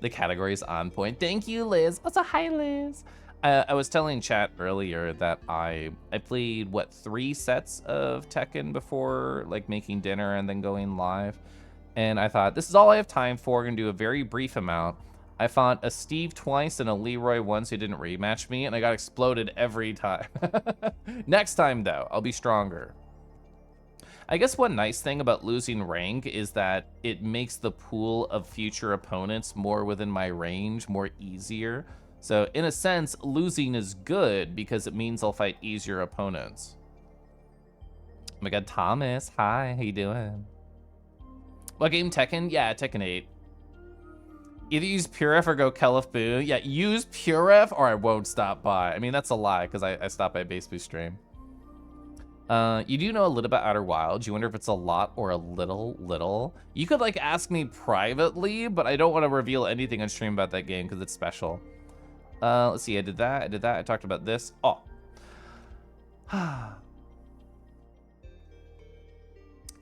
The category's on point. Thank you, Liz. Also, hi, Liz. I was telling chat earlier that I played, what, 3 sets of Tekken before, like, making dinner and then going live. And I thought, this is all I have time for. I'm going to do a very brief amount. I fought a Steve twice and a Leroy once who didn't rematch me, and I got exploded every time. Next time, though, I'll be stronger. I guess one nice thing about losing rank is that it makes the pool of future opponents more within my range, more easier. So in a sense, losing is good because it means I'll fight easier opponents. Oh my god, Thomas, hi, how you doing? What game, Tekken? Yeah, Tekken 8. Either use PureF or go Kelif Boo. Yeah, use PureF or I won't stop by. I mean, that's a lie because I stopped by Base Boost stream. You do know a little about Outer Wilds. You wonder if it's a lot or a little. You could like ask me privately, but I don't want to reveal anything on stream about that game because it's special. Let's see, I did that. I talked about this. Oh.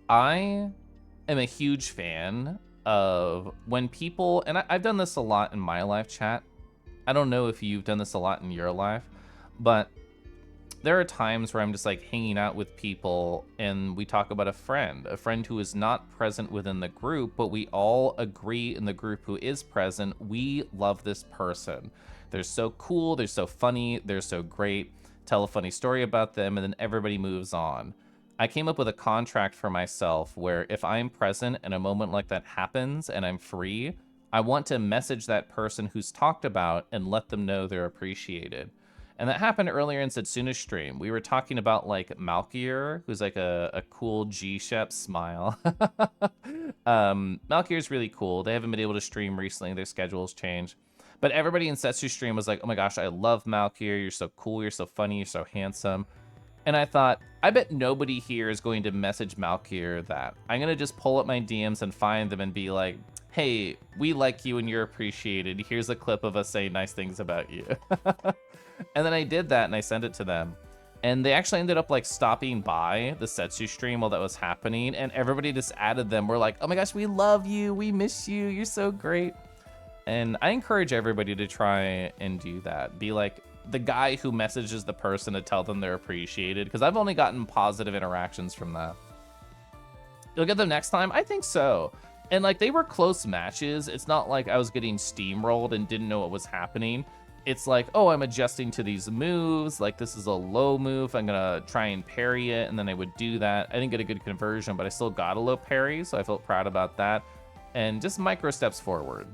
I am a huge fan of when people, and I've done this a lot in my live chat. I don't know if you've done this a lot in your life, but there are times where I'm just like hanging out with people and we talk about a friend who is not present within the group, but we all agree in the group who is present, we love this person. They're so cool, they're so funny, they're so great. Tell a funny story about them and then everybody moves on. I came up with a contract for myself where if I'm present and a moment like that happens and I'm free, I want to message that person who's talked about and let them know they're appreciated. And that happened earlier in Setsuna's stream. We were talking about like Malkier, who's like a cool G-Shep smile. Malkier's really cool. They haven't been able to stream recently. Their schedules changed. But everybody in Setsu's stream was like, oh my gosh, I love Malkier. You're so cool. You're so funny. You're so handsome. And I thought, I bet nobody here is going to message Malkier that. I'm going to just pull up my DMs and find them and be like, hey, we like you and you're appreciated. Here's a clip of us saying nice things about you. And then I did that and I sent it to them. And they actually ended up like stopping by the Setsu stream while that was happening. And everybody just added them. We're like, oh my gosh, we love you. We miss you. You're so great. And I encourage everybody to try and do that. Be like the guy who messages the person to tell them they're appreciated. Because I've only gotten positive interactions from that. You'll get them next time? I think so. And like they were close matches. It's not like I was getting steamrolled and didn't know what was happening. It's like, oh, I'm adjusting to these moves. Like this is a low move. I'm gonna try and parry it. And then I would do that. I didn't get a good conversion, but I still got a low parry. So I felt proud about that. And just micro steps forward.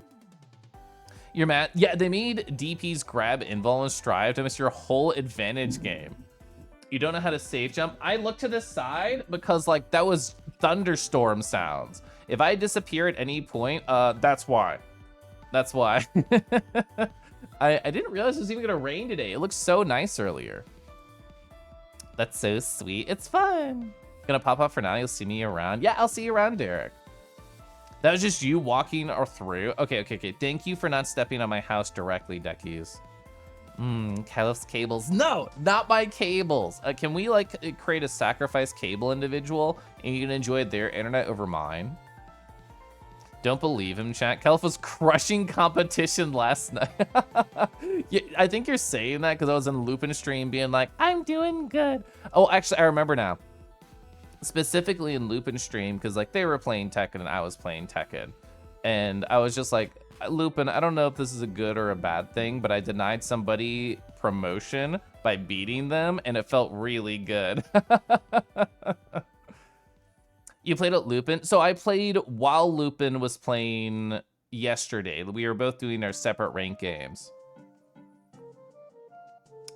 You're mad? Yeah, they made DP's grab, invul, and strive to miss your whole advantage game. You don't know how to safe jump? I looked to the side because like that was thunderstorm sounds. If I disappear at any point, that's why. That's why. I didn't realize it was even gonna rain today. It looked so nice earlier. That's so sweet. It's fun. Gonna pop up for now. You'll see me around. Yeah, I'll see you around, Derek. That was just you walking or through. Okay. Thank you for not stepping on my house directly, Deckies. Calif's cables. No, not my cables. Can we like create a sacrifice cable individual and you can enjoy their internet over mine? Don't believe him, chat. Calif was crushing competition last night. Yeah, I think you're saying that because I was in Lupin stream being like, I'm doing good. Oh, actually, I remember now. Specifically in Lupin stream because like they were playing Tekken and I was playing Tekken. And I was just like, Lupin, I don't know if this is a good or a bad thing, but I denied somebody promotion by beating them and it felt really good. You played at Lupin? So I played while Lupin was playing yesterday. We were both doing our separate rank games.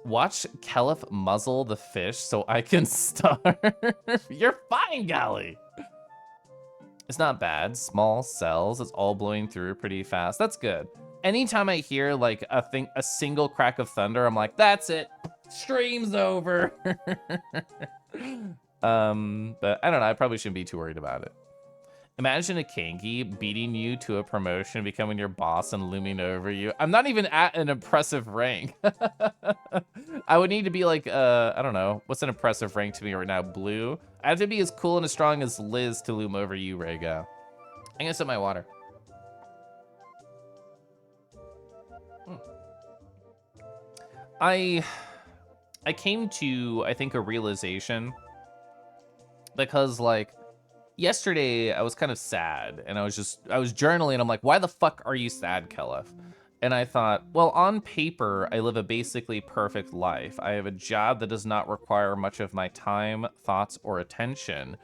Watch Kelif muzzle the fish so I can starve. You're fine, Gally. It's not bad. Small cells. It's all blowing through pretty fast. That's good. Anytime I hear like a single crack of thunder, I'm like, that's it. Stream's over. But I don't know. I probably shouldn't be too worried about it. Imagine a Kangi beating you to a promotion, becoming your boss and looming over you. I'm not even at an impressive rank. I would need to be like, I don't know. What's an impressive rank to me right now? Blue? I have to be as cool and as strong as Liz to loom over you, Rego. I'm gonna sip my water. I came to, I think, a realization because, like, yesterday I was kind of sad and I was journaling. I'm like, why the fuck are you sad, Kelif? And I thought, well, on paper, I live a basically perfect life. I have a job that does not require much of my time, thoughts, or attention.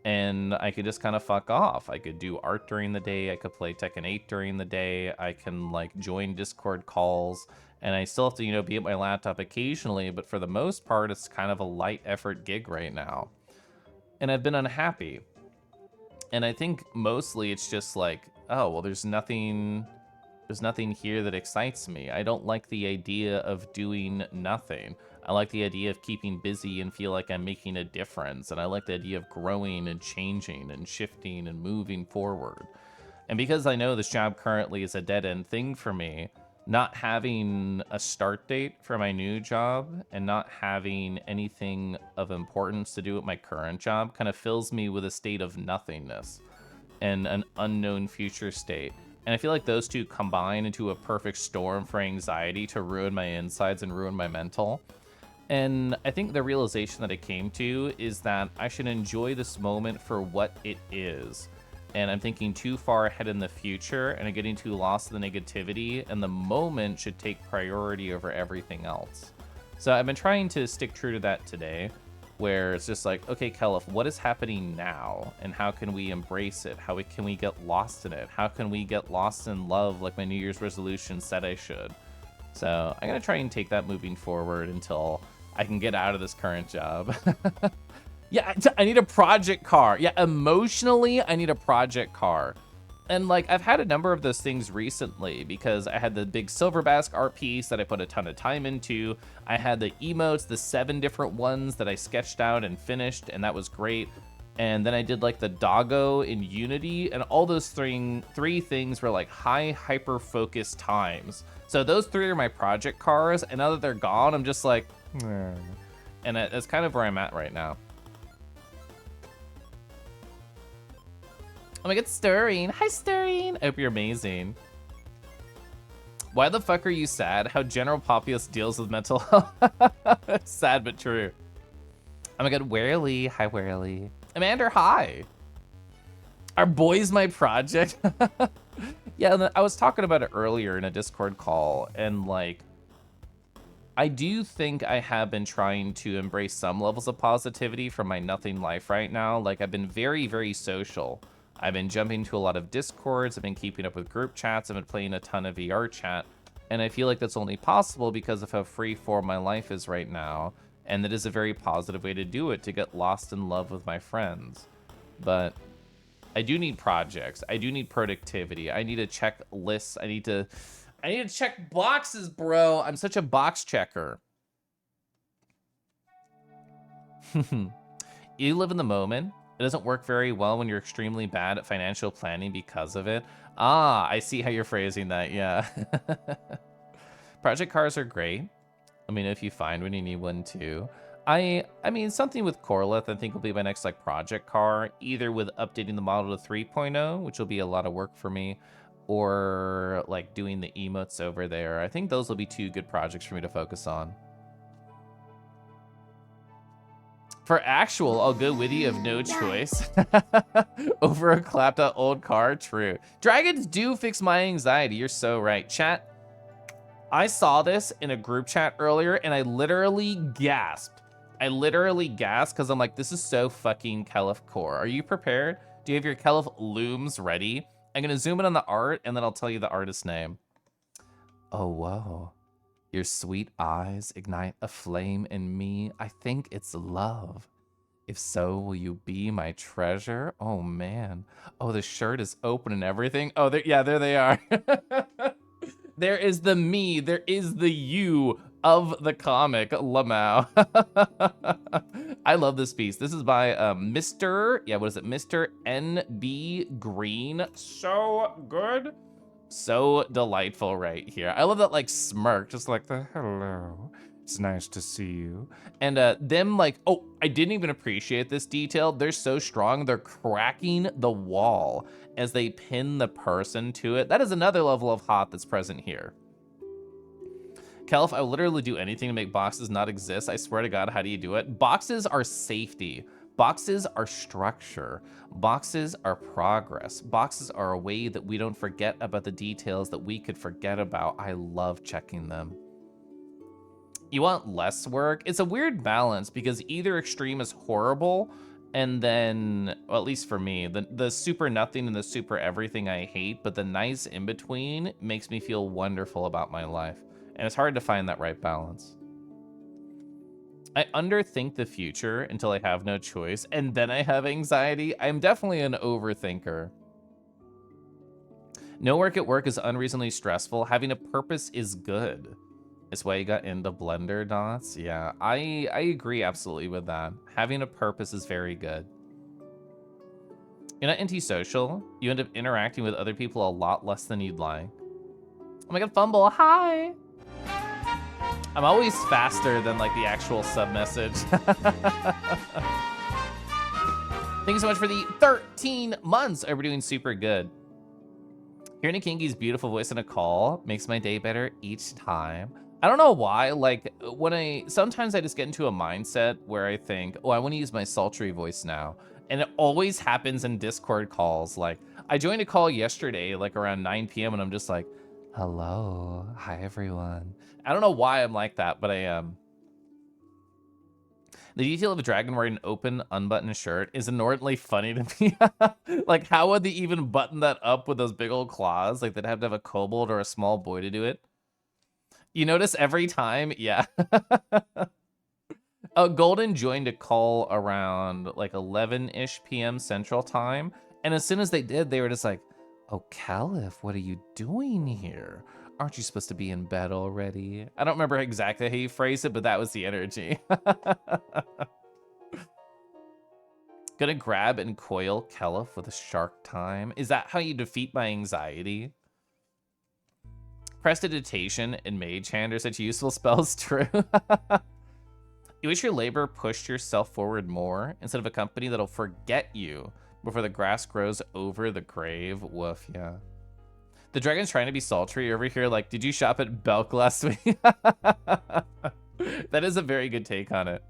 And I could just kind of fuck off. I could do art during the day. I could play Tekken 8 during the day. I can like join Discord calls. And I still have to, you know, be at my laptop occasionally. But for the most part, it's kind of a light effort gig right now. And I've been unhappy. And I think mostly it's just like, oh, well, there's nothing here that excites me. I don't like the idea of doing nothing. I like the idea of keeping busy and feel like I'm making a difference. And I like the idea of growing and changing and shifting and moving forward. And because I know this job currently is a dead-end thing for me, not having a start date for my new job and not having anything of importance to do with my current job kind of fills me with a state of nothingness and an unknown future state. And I feel like those two combine into a perfect storm for anxiety to ruin my insides and ruin my mental. And I think the realization that I came to is that I should enjoy this moment for what it is. And I'm thinking too far ahead in the future and I'm getting too lost in the negativity, and the moment should take priority over everything else. So I've been trying to stick true to that today, where it's just like, okay, Kelif, what is happening now? And how can we embrace it? How can we get lost in it? How can we get lost in love like my New Year's resolution said I should? So I'm going to try and take that moving forward until I can get out of this current job. Yeah, I need a project car. Yeah, emotionally, I need a project car. And like, I've had a number of those things recently because I had the big Silver Bask art piece that I put a ton of time into. I had the emotes, the 7 different ones that I sketched out and finished, and that was great. And then I did like the doggo in Unity, and all those three things were like high hyper focus times. So those 3 are my project cars, and now that they're gone, I'm just like, and that's kind of where I'm at right now. Oh my god, Stirring. Hi, Stirring. I hope you're amazing. Why the fuck are you sad? How General Populus deals with mental health. Sad but true. Oh my god, Warely. Hi, Warely. Amanda, hi. Are boys my project? Yeah, I was talking about it earlier in a Discord call, and like, I do think I have been trying to embrace some levels of positivity from my nothing life right now. Like, I've been very, very social. I've been jumping to a lot of Discords, I've been keeping up with group chats, I've been playing a ton of VR chat, and I feel like that's only possible because of how free-form my life is right now, and that is a very positive way to do it, to get lost in love with my friends. But I do need projects, I do need productivity, I need to check lists, I need to check boxes, bro. I'm such a box checker. You live in the moment. It doesn't work very well when you're extremely bad at financial planning because of it. Ah, I see how you're phrasing that, yeah. Project cars are great. Let me know if you find when you need one too. I mean, something with Corlith I think will be my next like project car, either with updating the model to 3.0, which will be a lot of work for me, or like doing the emotes over there. I think those will be 2 good projects for me to focus on. For actual, I'll go with you of no choice. Over a clapped out old car, true. Dragons do fix my anxiety, you're so right. Chat, I saw this in a group chat earlier and I literally gasped. I literally gasped because I'm like, this is so fucking Kelif core. Are you prepared? Do you have your Kelif looms ready? I'm gonna zoom in on the art, and then I'll tell you the artist's name. Oh, whoa. Your sweet eyes ignite a flame in me. I think it's love. If so, will you be my treasure? Oh, man. Oh, the shirt is open and everything. Oh, yeah, there they are. There is the me. There is the you of the comic, Lamau. I love this piece. This is by Mr. Yeah, what is it? Mr. N.B. Green. So good. So delightful right here. I love that like smirk, just like the hello. It's nice to see you. And them like, oh, I didn't even appreciate this detail. They're so strong, they're cracking the wall as they pin the person to it. That is another level of hot that's present here. Kelf, I will literally do anything to make boxes not exist. I swear to God, how do you do it? Boxes are safety. Boxes are structure. Boxes are progress. Boxes are a way that we don't forget about the details that we could forget about. I love checking them. You want less work? It's a weird balance because either extreme is horrible, and then, well, at least for me, the super nothing and the super everything I hate, but the nice in between makes me feel wonderful about my life. And it's hard to find that right balance. I underthink the future until I have no choice, and then I have anxiety. I'm definitely an overthinker. No work at work is unreasonably stressful. Having a purpose is good. That's why you got into Blender, Dots. Yeah, I agree absolutely with that. Having a purpose is very good. You're not antisocial. You end up interacting with other people a lot less than you'd like. Oh my God, Fumble, hi! I'm always faster than like the actual sub message. Thank you so much for the 13 months. We're doing super good. Hearing a Kingy's beautiful voice in a call makes my day better each time. I don't know why, like sometimes I just get into a mindset where I think, oh, I want to use my sultry voice now. And it always happens in Discord calls. Like I joined a call yesterday, like around 9 p.m. and I'm just like, hello, hi everyone. I don't know why I'm like that, but I am. The detail of a dragon wearing an open, unbuttoned shirt is inordinately funny to me. Like, how would they even button that up with those big old claws? Like, they'd have to have a kobold or a small boy to do it. You notice every time? Yeah. Golden joined a call around like 11-ish p.m. Central Time. And as soon as they did, they were just like, oh, Caliph, what are you doing here? Aren't you supposed to be in bed already? I don't remember exactly how you phrased it, but that was the energy. Gonna grab and coil Caliph with a shark time. Is that how you defeat my anxiety? Prestidigitation and Mage Hand are such useful spells, true. You wish your labor pushed yourself forward more instead of a company that'll forget you before the grass grows over the grave. Woof, yeah. The dragon's trying to be sultry over here. Like, did you shop at Belk last week? That is a very good take on it.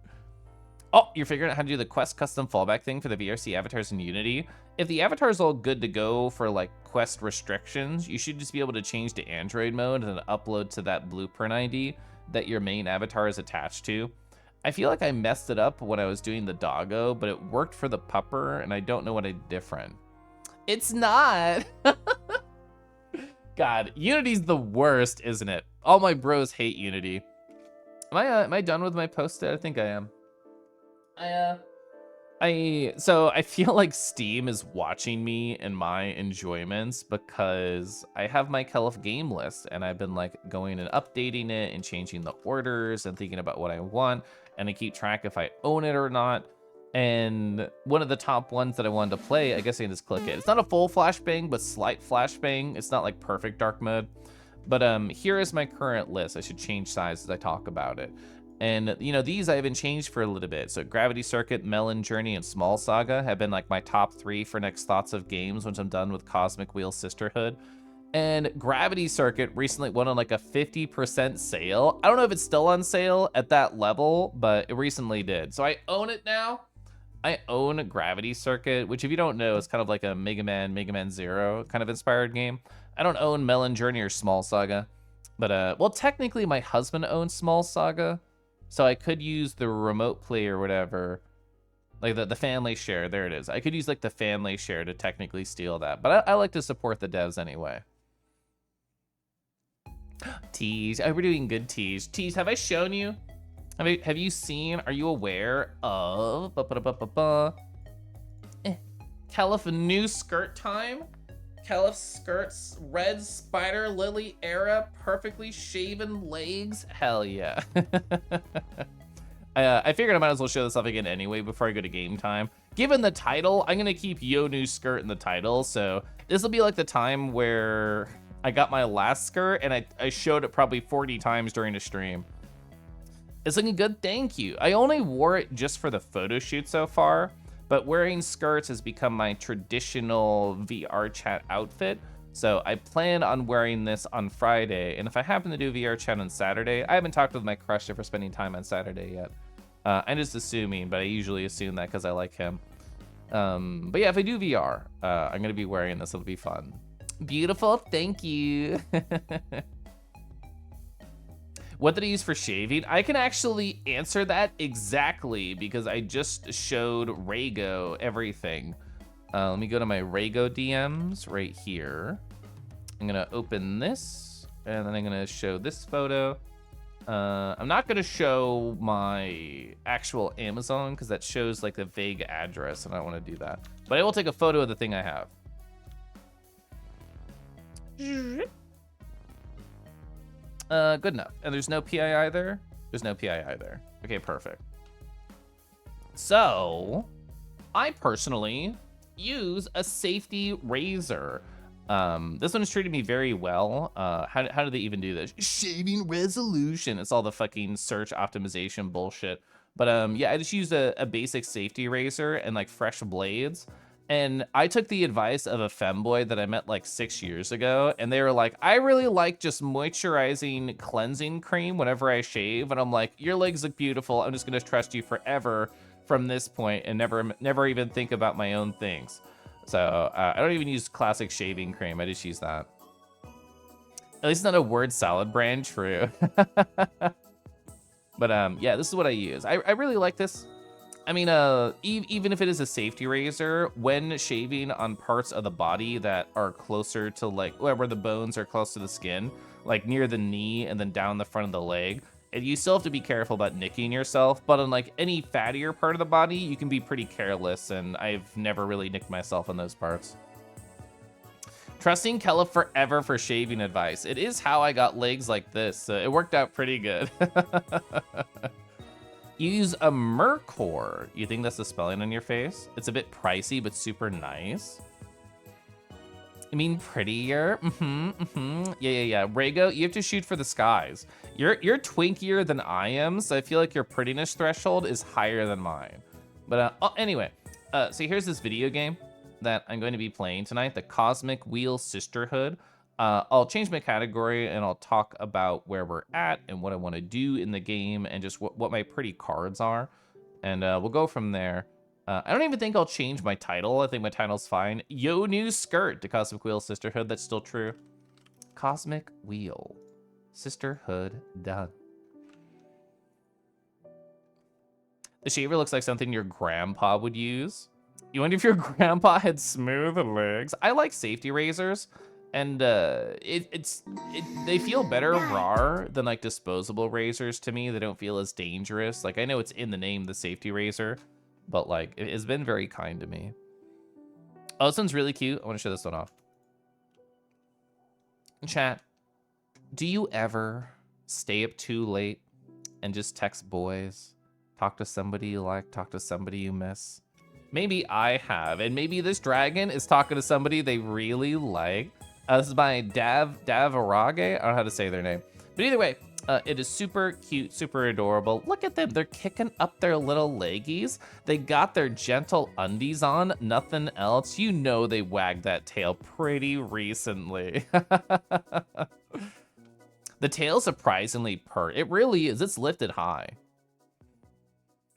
Oh, you're figuring out how to do the quest custom fallback thing for the VRC avatars in Unity. If the avatar's all good to go for like quest restrictions, you should just be able to change to Android mode and then upload to that blueprint ID that your main avatar is attached to. I feel like I messed it up when I was doing the doggo, but it worked for the pupper, and I don't know what I did different. It's not. God, Unity's the worst, isn't it? All my bros hate Unity. Am I done with my post? I think I am. So I feel like Steam is watching me and my enjoyments because I have my Caliph game list and I've been like going and updating it and changing the orders and thinking about what I want, and I keep track if I own it or not. And one of the top ones that I wanted to play, I guess I can just click it. It's not a full flashbang, but slight flashbang. It's not like perfect dark mode. But here is my current list. I should change size as I talk about it. And, you know, these I haven't changed for a little bit. So Gravity Circuit, Melon Journey, and Small Saga have been like my top 3 for next thoughts of games once I'm done with Cosmic Wheel Sisterhood. And Gravity Circuit recently went on like a 50% sale. I don't know if it's still on sale at that level, but it recently did. So I own it now. I own Gravity Circuit, which if you don't know, is kind of like a Mega Man Zero kind of inspired game. I don't own Melon Journey or Small Saga. But, well, technically my husband owns Small Saga. So I could use the remote play or whatever Like the family share, there it is. I could use like the family share to technically steal that, but I like to support the devs anyway. Tease, oh, we're doing good, Tease. Tease, have I shown you? Have you seen, are you aware of, Caliph new skirt time? Caliph skirts, red spider lily era, perfectly shaven legs. Hell yeah. I figured I might as well show this off again anyway before I go to game time. Given the title, I'm gonna keep Yo new skirt in the title, so this will be like the time where I got my last skirt and I showed it probably 40 times during the stream. It's looking good, thank you. I only wore it just for the photo shoot so far, but wearing skirts has become my traditional VR chat outfit. So I plan on wearing this on Friday, and if I happen to do VR chat on Saturday, I haven't talked with my crush for spending time on Saturday yet. I'm just assuming, but I usually assume that because I like him. But yeah, if I do VR, I'm gonna be wearing this, it'll be fun. Beautiful, thank you. What did I use for shaving? I can actually answer that exactly because I just showed Rago everything. Let me go to my Rago DMs right here. I'm gonna open this and then I'm gonna show this photo. I'm not gonna show my actual Amazon because that shows like the vague address and I don't wanna do that. But I will take a photo of the thing I have. Good enough. And there's no PII there? There's no PII there. Okay, perfect. So, I personally use a safety razor. This one has treated me very well. How do they even do this? Shaving resolution. It's all the fucking search optimization bullshit. But yeah, I just used a basic safety razor and like fresh blades. And I took the advice of a femboy that I met like 6 years ago, and they were like, I really like just moisturizing cleansing cream whenever I shave. And I'm like, your legs look beautiful. I'm just gonna trust you forever from this point and never even think about my own things. So I don't even use classic shaving cream. I just use that. At least it's not a word salad brand, true. But yeah, this is what I use. I really like this. I mean, even if it is a safety razor, when shaving on parts of the body that are closer to like where the bones are close to the skin, like near the knee and then down the front of the leg, and you still have to be careful about nicking yourself. But on like any fattier part of the body, you can be pretty careless, and I've never really nicked myself on those parts. Trusting Kella forever for shaving advice. It is how I got legs like this. So it worked out pretty good. Use a Mercor. You think that's the spelling on your face? It's a bit pricey, but super nice. I mean, prettier. Yeah. Rago, you have to shoot for the skies. You're twinkier than I am, so I feel like your prettiness threshold is higher than mine. But anyway, so here's this video game that I'm going to be playing tonight, the Cosmic Wheel Sisterhood. I'll change my category and I'll talk about where we're at and what I want to do in the game and just what my pretty cards are. And we'll go from there. I don't even think I'll change my title. I think my title's fine. Yo, new skirt to Cosmic Wheel Sisterhood. That's still true. Cosmic Wheel Sisterhood done. The shaver looks like something your grandpa would use. You wonder if your grandpa had smooth legs. I like safety razors. And they feel better raw than like disposable razors to me. They don't feel as dangerous. Like I know it's in the name, the safety razor, but like it's been very kind to me. Oh, this one's really cute. I want to show this one off. Chat, do you ever stay up too late and just text boys? Talk to somebody you like, talk to somebody you miss? Maybe I have, and maybe this dragon is talking to somebody they really like. This is by Davarage. I don't know how to say their name. But either way, it is super cute, super adorable. Look at them. They're kicking up their little leggies. They got their gentle undies on, nothing else. You know they wagged that tail pretty recently. The tail's surprisingly pert. It really is. It's lifted high.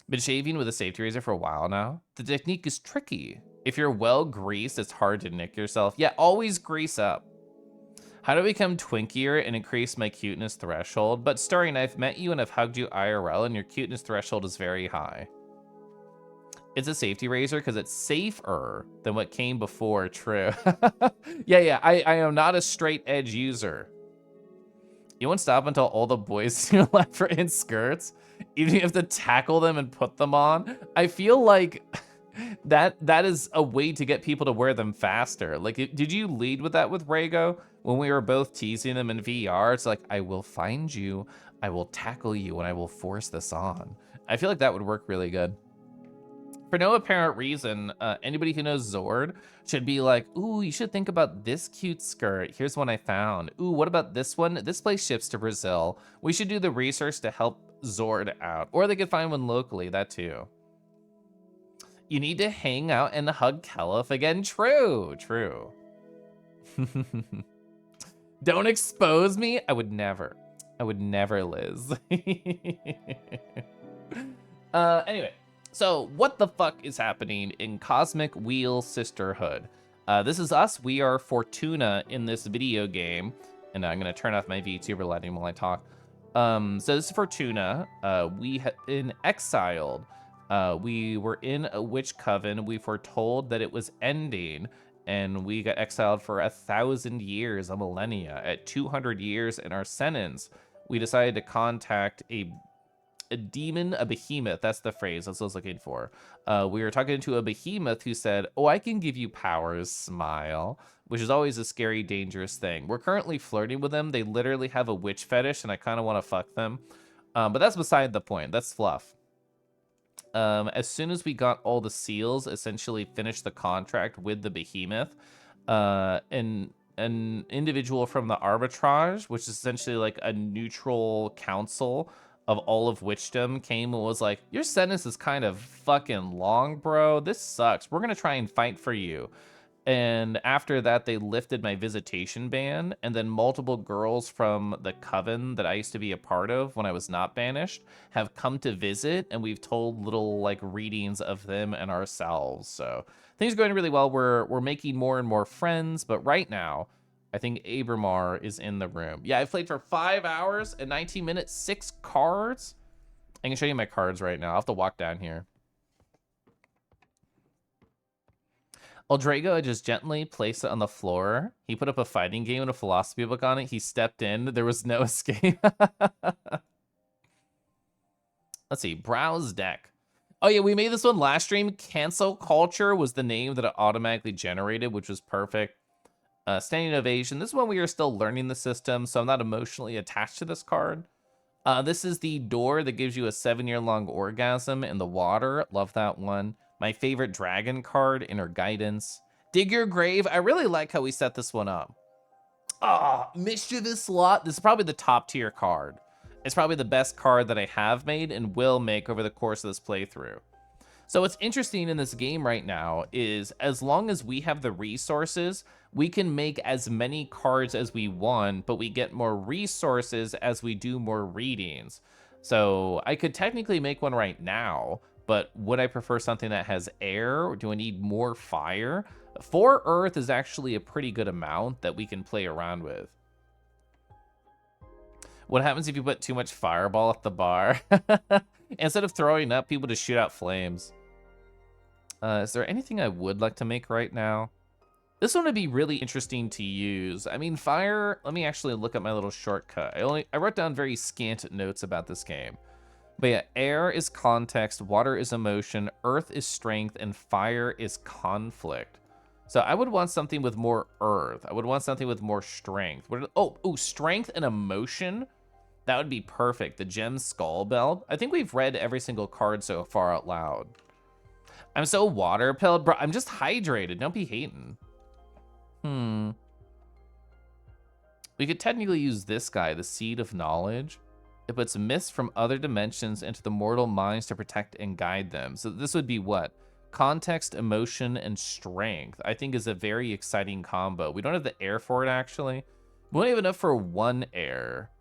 Been shaving with a safety razor for a while now. The technique is tricky. If you're well greased, it's hard to nick yourself. Yeah, always grease up. How do I become twinkier and increase my cuteness threshold? But Starring, I've met you and I've hugged you IRL and your cuteness threshold is very high. It's a safety razor because it's safer than what came before. True. Yeah. I am not a straight edge user. You won't stop until all the boys to your left are in skirts. Even if you have to tackle them and put them on. I feel like that is a way to get people to wear them faster. Like, did you lead with that with Rago when we were both teasing them in VR? It's like, I will find you, I will tackle you, and I will force this on. I feel like that would work really good. For no apparent reason, anybody who knows Zord should be like, ooh, you should think about this cute skirt. Here's one I found. Ooh, what about this one? This place ships to Brazil. We should do the research to help Zord out. Or they could find one locally, that too. You need to hang out and hug Kelif again. True. Don't expose me. I would never, Liz. Anyway. So, what the fuck is happening in Cosmic Wheel Sisterhood? This is us. We are Fortuna in this video game. And I'm going to turn off my VTuber lighting while I talk. So, this is Fortuna. We have been exiled. We were in a witch coven. We were told that it was ending. And we got exiled for 1,000 years, a millennia. At 200 years in our sentence, we decided to contact a demon, a behemoth. That's the phrase that's what I was looking for. We were talking to a behemoth who said, oh, I can give you powers, smile, which is always a scary, dangerous thing. We're currently flirting with them. They literally have a witch fetish, and I kind of want to fuck them. But that's beside the point. That's fluff. As soon as we got all the seals, essentially finished the contract with the behemoth, and an individual from the arbitrage, which is essentially like a neutral council of all of witchdom, came and was like, your sentence is kind of fucking long, bro. This sucks. We're gonna try and fight for you. And after that, they lifted my visitation ban, and then multiple girls from the coven that I used to be a part of when I was not banished have come to visit, and we've told little like readings of them and ourselves. So things are going really well. We're making more and more friends, but right now, I think Abramar is in the room. Yeah, I've played for 5 hours and 19 minutes, 6 cards. I can show you my cards right now. I'll have to walk down here. Eldrago, I just gently placed it on the floor. He put up a fighting game and a philosophy book on it. He stepped in. There was no escape. Let's see. Browse deck. Oh, yeah, we made this one last stream. Cancel Culture was the name that it automatically generated, which was perfect. Standing Ovation. This is when we are still learning the system, so I'm not emotionally attached to this card. This is the door that gives you a 7-year-long orgasm in the water. Love that one. My favorite dragon card, Inner Guidance. Dig Your Grave. I really like how we set this one up. Mischievous Lot. This is probably the top tier card. It's probably the best card that I have made and will make over the course of this playthrough. So what's interesting in this game right now is as long as we have the resources, we can make as many cards as we want, but we get more resources as we do more readings. So I could technically make one right now, but would I prefer something that has air, or do I need more fire? 4 earth is actually a pretty good amount that we can play around with. What happens if you put too much fireball at the bar? Instead of throwing up, people just shoot out flames. Is there anything I would like to make right now? This one would be really interesting to use. I mean, fire, let me actually look at my little shortcut. I wrote down very scant notes about this game. But yeah, air is context, water is emotion, earth is strength, and fire is conflict. So I would want something with more earth. I would want something with more strength. Strength and emotion? That would be perfect. The Gem Skull Belt. I think we've read every single card so far out loud. I'm so water-pilled, bro. I'm just hydrated. Don't be hating. We could technically use this guy, the Seed of Knowledge. It puts myths from other dimensions into the mortal minds to protect and guide them. So this would be what? Context, emotion, and strength. I think is a very exciting combo. We don't have the air for it, actually. We don't have enough for 1 air.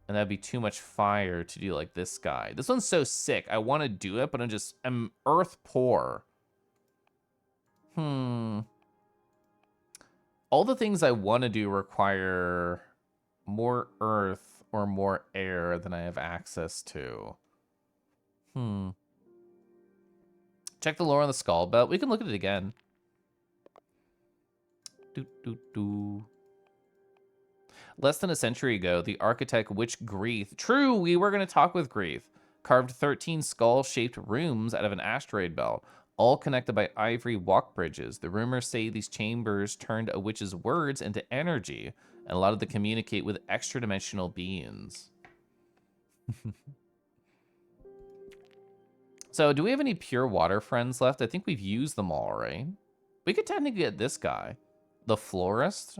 And that'd be too much fire to do like this guy. This one's so sick. I want to do it, but I'm earth poor. All the things I want to do require more earth or more air than I have access to. Check the lore on the skull belt. We can look at it again. Less than a century ago, the architect Witch Greeth, true, we were going to talk with Greeth, carved 13 skull-shaped rooms out of an asteroid belt, all connected by ivory walk bridges. The rumors say these chambers turned a witch's words into energy and allowed it to communicate with extra-dimensional beings. So, do we have any pure water friends left? I think we've used them all, right? We could technically get this guy, the florist.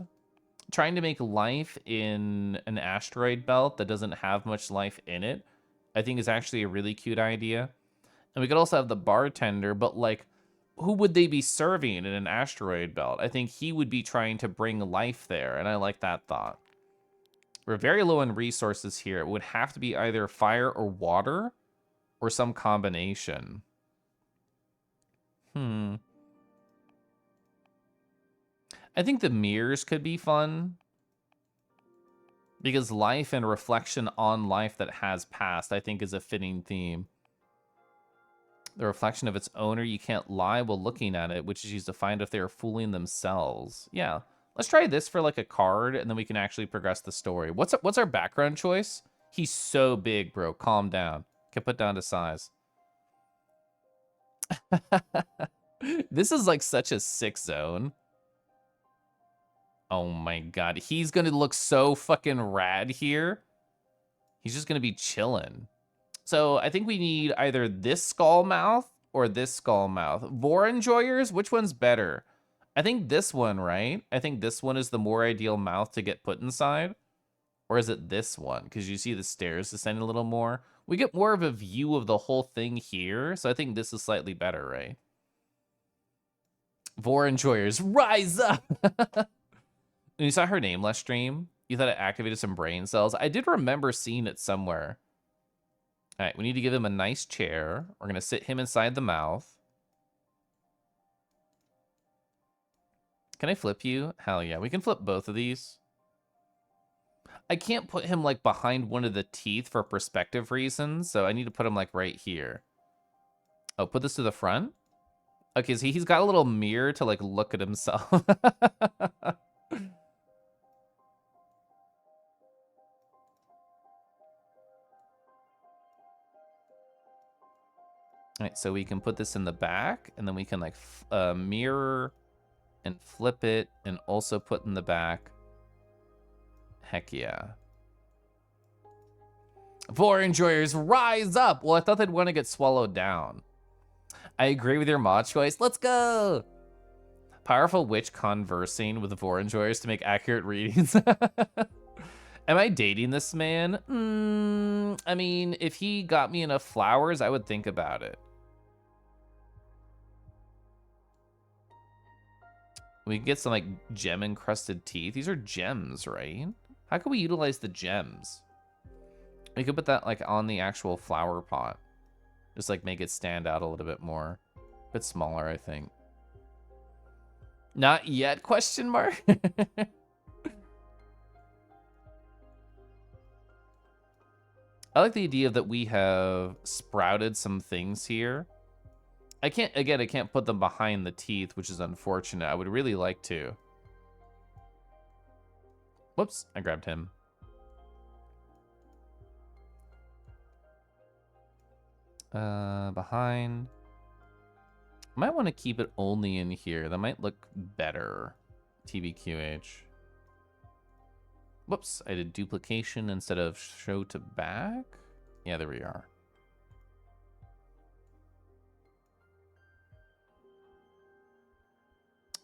Trying to make life in an asteroid belt that doesn't have much life in it, I think is actually a really cute idea. And we could also have the bartender, but like, who would they be serving in an asteroid belt? I think he would be trying to bring life there, and I like that thought. We're very low on resources here. It would have to be either fire or water, or some combination. I think the mirrors could be fun. Because life and reflection on life that has passed, I think, is a fitting theme. The reflection of its owner, you can't lie while looking at it, which is used to find if they are fooling themselves. Yeah, let's try this for like a card, and then we can actually progress the story. What's our background choice? He's so big, bro. Calm down. Can put down to size. This is like such a sick zone. Oh my god, he's gonna look so fucking rad here. He's just gonna be chilling. So I think we need either this skull mouth or this skull mouth. Vor enjoyers, which one's better? I think this one, right? I think this one is the more ideal mouth to get put inside. Or is it this one? Because you see the stairs descending a little more. We get more of a view of the whole thing here. So I think this is slightly better, right? Vor enjoyers, rise up! When you saw her name last stream, you thought it activated some brain cells. I did remember seeing it somewhere. All right, we need to give him a nice chair. We're going to sit him inside the mouth. Can I flip you? Hell yeah, we can flip both of these. I can't put him like behind one of the teeth for perspective reasons, so I need to put him like right here. Oh, put this to the front? Okay, so he's got a little mirror to like look at himself. All right, so we can put this in the back, and then we can like mirror and flip it, and also put in the back. Heck yeah. Vor enjoyers, rise up! Well, I thought they'd want to get swallowed down. I agree with your mod choice. Let's go! Powerful witch conversing with Vor enjoyers to make accurate readings. Am I dating this man? I mean, if he got me enough flowers, I would think about it. We can get some like gem encrusted teeth. These are gems, right? How can we utilize the gems? We could put that like on the actual flower pot. Just like make it stand out a little bit more. A bit smaller, I think. Not yet, question mark? I like the idea that we have sprouted some things here. I can't put them behind the teeth, which is unfortunate. I would really like to. Whoops, I grabbed him. Behind. Might want to keep it only in here. That might look better. TBQH. Whoops, I did duplication instead of show to back. Yeah, there we are.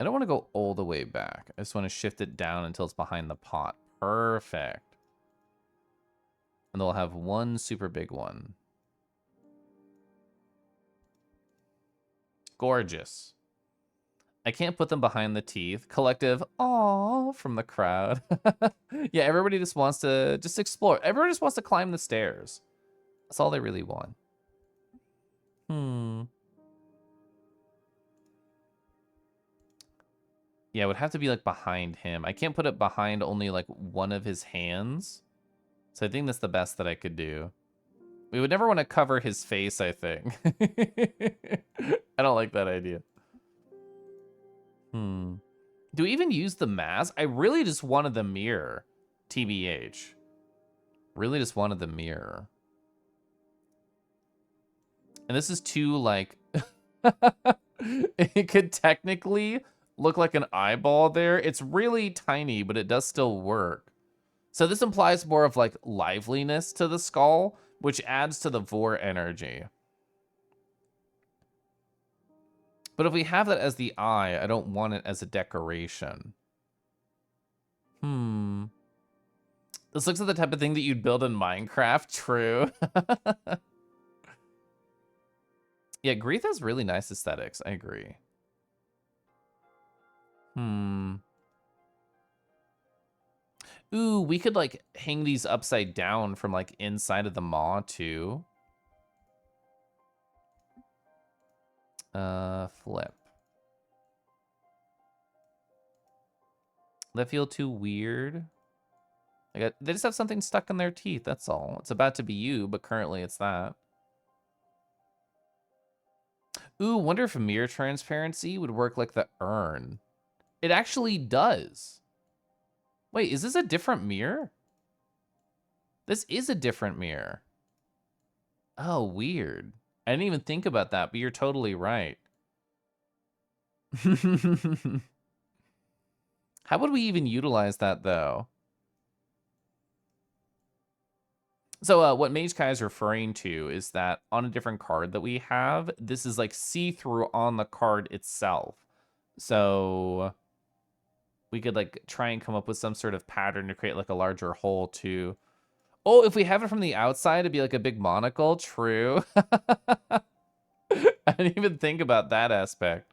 I don't want to go all the way back. I just want to shift it down until it's behind the pot. Perfect. And they'll have one super big one. Gorgeous. I can't put them behind the teeth. Collective, aw, from the crowd. Yeah, everybody just wants to just explore. Everybody just wants to climb the stairs. That's all they really want. Yeah, it would have to be like behind him. I can't put it behind only like one of his hands. So I think that's the best that I could do. We would never want to cover his face, I think. I don't like that idea. Do we even use the mask? I really just wanted the mirror, TBH. Really just wanted the mirror. And this is too, like... It could technically look like an eyeball there. It's really tiny, but it does still work. So this implies more of, like, liveliness to the skull, which adds to the vor energy. But if we have that as the eye, I don't want it as a decoration. This looks like the type of thing that you'd build in Minecraft. True. Yeah, Greeth has really nice aesthetics. I agree. Ooh, we could, like, hang these upside down from, like, inside of the maw, too. Flip. That feel too weird? They just have something stuck in their teeth, that's all. It's about to be you, but currently it's that. Ooh, wonder if mirror transparency would work like the urn. It actually does. Wait, is this a different mirror? This is a different mirror. Oh, weird. I didn't even think about that, but you're totally right. How would we even utilize that, though? So what Mage Kai is referring to is that on a different card that we have, this is like see-through on the card itself. So we could like try and come up with some sort of pattern to create like a larger hole too. Oh, if we have it from the outside, it'd be like a big monocle. True. I didn't even think about that aspect.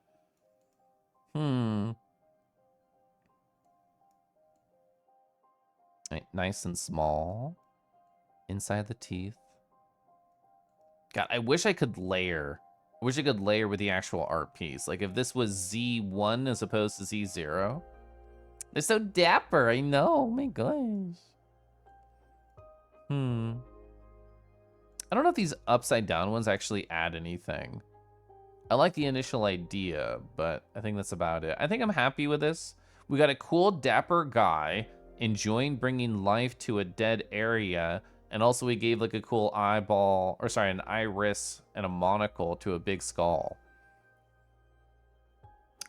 Nice and small. Inside the teeth. God, I wish I could layer. I wish I could layer with the actual art piece. Like if this was Z1 as opposed to Z0. They're so dapper, I know. Oh my gosh. I don't know if these upside down ones actually add anything. I like the initial idea, but I think that's about it. I think I'm happy with this. We got a cool dapper guy enjoying bringing life to a dead area. And also we gave like a cool eyeball, or sorry, an iris and a monocle to a big skull.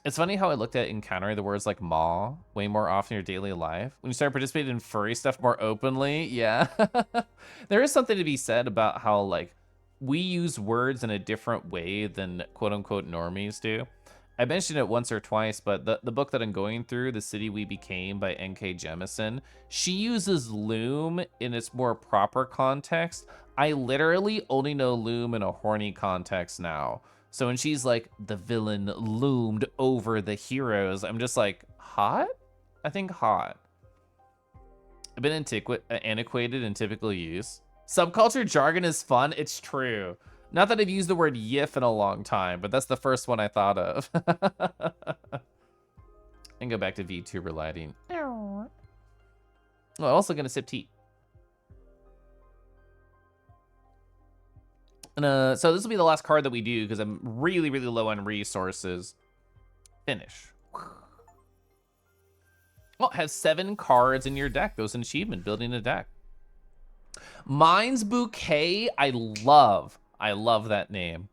It's funny how I looked at encountering the words like maw way more often in your daily life. When you start participating in furry stuff more openly, yeah. There is something to be said about how like we use words in a different way than quote unquote normies do. I mentioned it once or twice, but the book that I'm going through, The City We Became by N.K. Jemisin, she uses loom in its more proper context. I literally only know loom in a horny context now. So when she's like, the villain loomed over the heroes, I'm just like, hot? I think hot. I've been antiquated in typical use. Subculture jargon is fun, it's true. Not that I've used the word yiff in a long time, but that's the first one I thought of. And go back to VTuber lighting. Oh, I'm also gonna sip tea. And so this will be the last card that we do because I'm really, really low on resources. Finish. Well, have 7 cards in your deck. That was an achievement, building a deck. Mind's Bouquet, I love that name.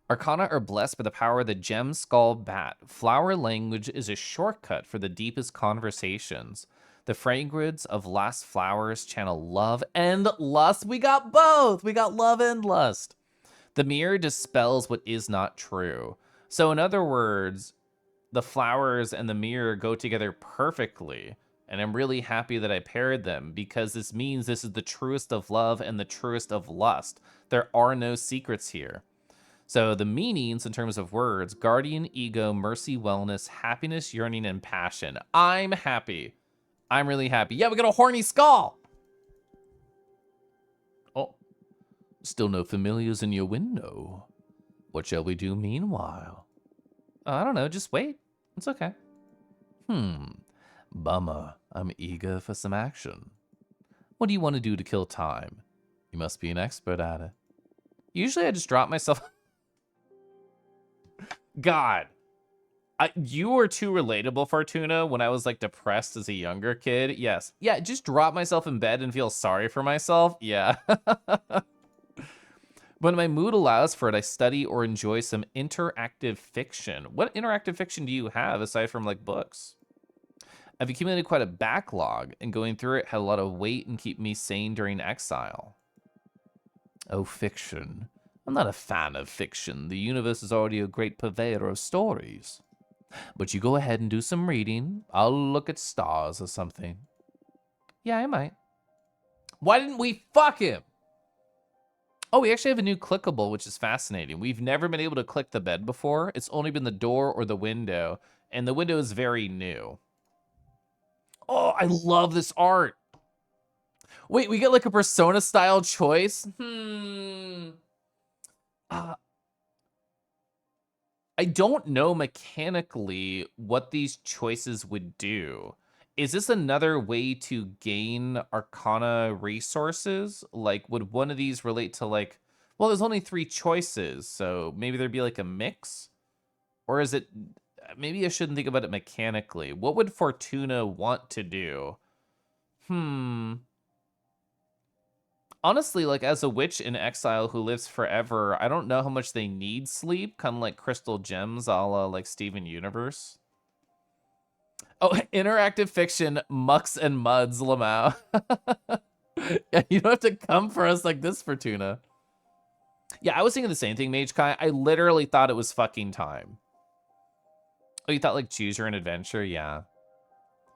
Arcana are blessed by the power of the gem skull bat. Flower language is a shortcut for the deepest conversations. The fragrance of last flowers channel love and lust. We got both. We got love and lust. The mirror dispels what is not true. So in other words, the flowers and the mirror go together perfectly. And I'm really happy that I paired them because this means this is the truest of love and the truest of lust. There are no secrets here. So the meanings in terms of words, guardian, ego, mercy, wellness, happiness, yearning, and passion. I'm happy. I'm really happy. Yeah, we got a horny skull. Oh, still no familiars in your window. What shall we do meanwhile? I don't know, just wait. It's okay. Bummer. I'm eager for some action. What do you want to do to kill time? You must be an expert at it. Usually I just drop myself. God. You were too relatable, Fortuna, when I was like depressed as a younger kid. Yes. Yeah, just drop myself in bed and feel sorry for myself. Yeah. When my mood allows for it, I study or enjoy some interactive fiction. What interactive fiction do you have aside from like books? I've accumulated quite a backlog, and going through it had a lot of weight and keep me sane during exile. Oh, fiction. I'm not a fan of fiction. The universe is already a great purveyor of stories. But you go ahead and do some reading. I'll look at stars or something. Yeah, I might. Why didn't we fuck him? Oh, we actually have a new clickable, which is fascinating. We've never been able to click the bed before. It's only been the door or the window, and the window is very new. Oh, I love this art. Wait, we get like a Persona-style choice? I don't know mechanically what these choices would do. Is this another way to gain Arcana resources? Like, would one of these relate to like, well, there's only 3 choices, so maybe there'd be like a mix? Or is it, maybe I shouldn't think about it mechanically. What would Fortuna want to do? Honestly, like, as a witch in exile who lives forever, I don't know how much they need sleep, kind of like crystal gems a la, like, Steven Universe. Oh, interactive fiction, mucks and muds, Lamau. Yeah, you don't have to come for us like this, Fortuna. Yeah, I was thinking the same thing, Mage Kai. I literally thought it was fucking time. Oh, you thought, like, choose your own adventure? Yeah.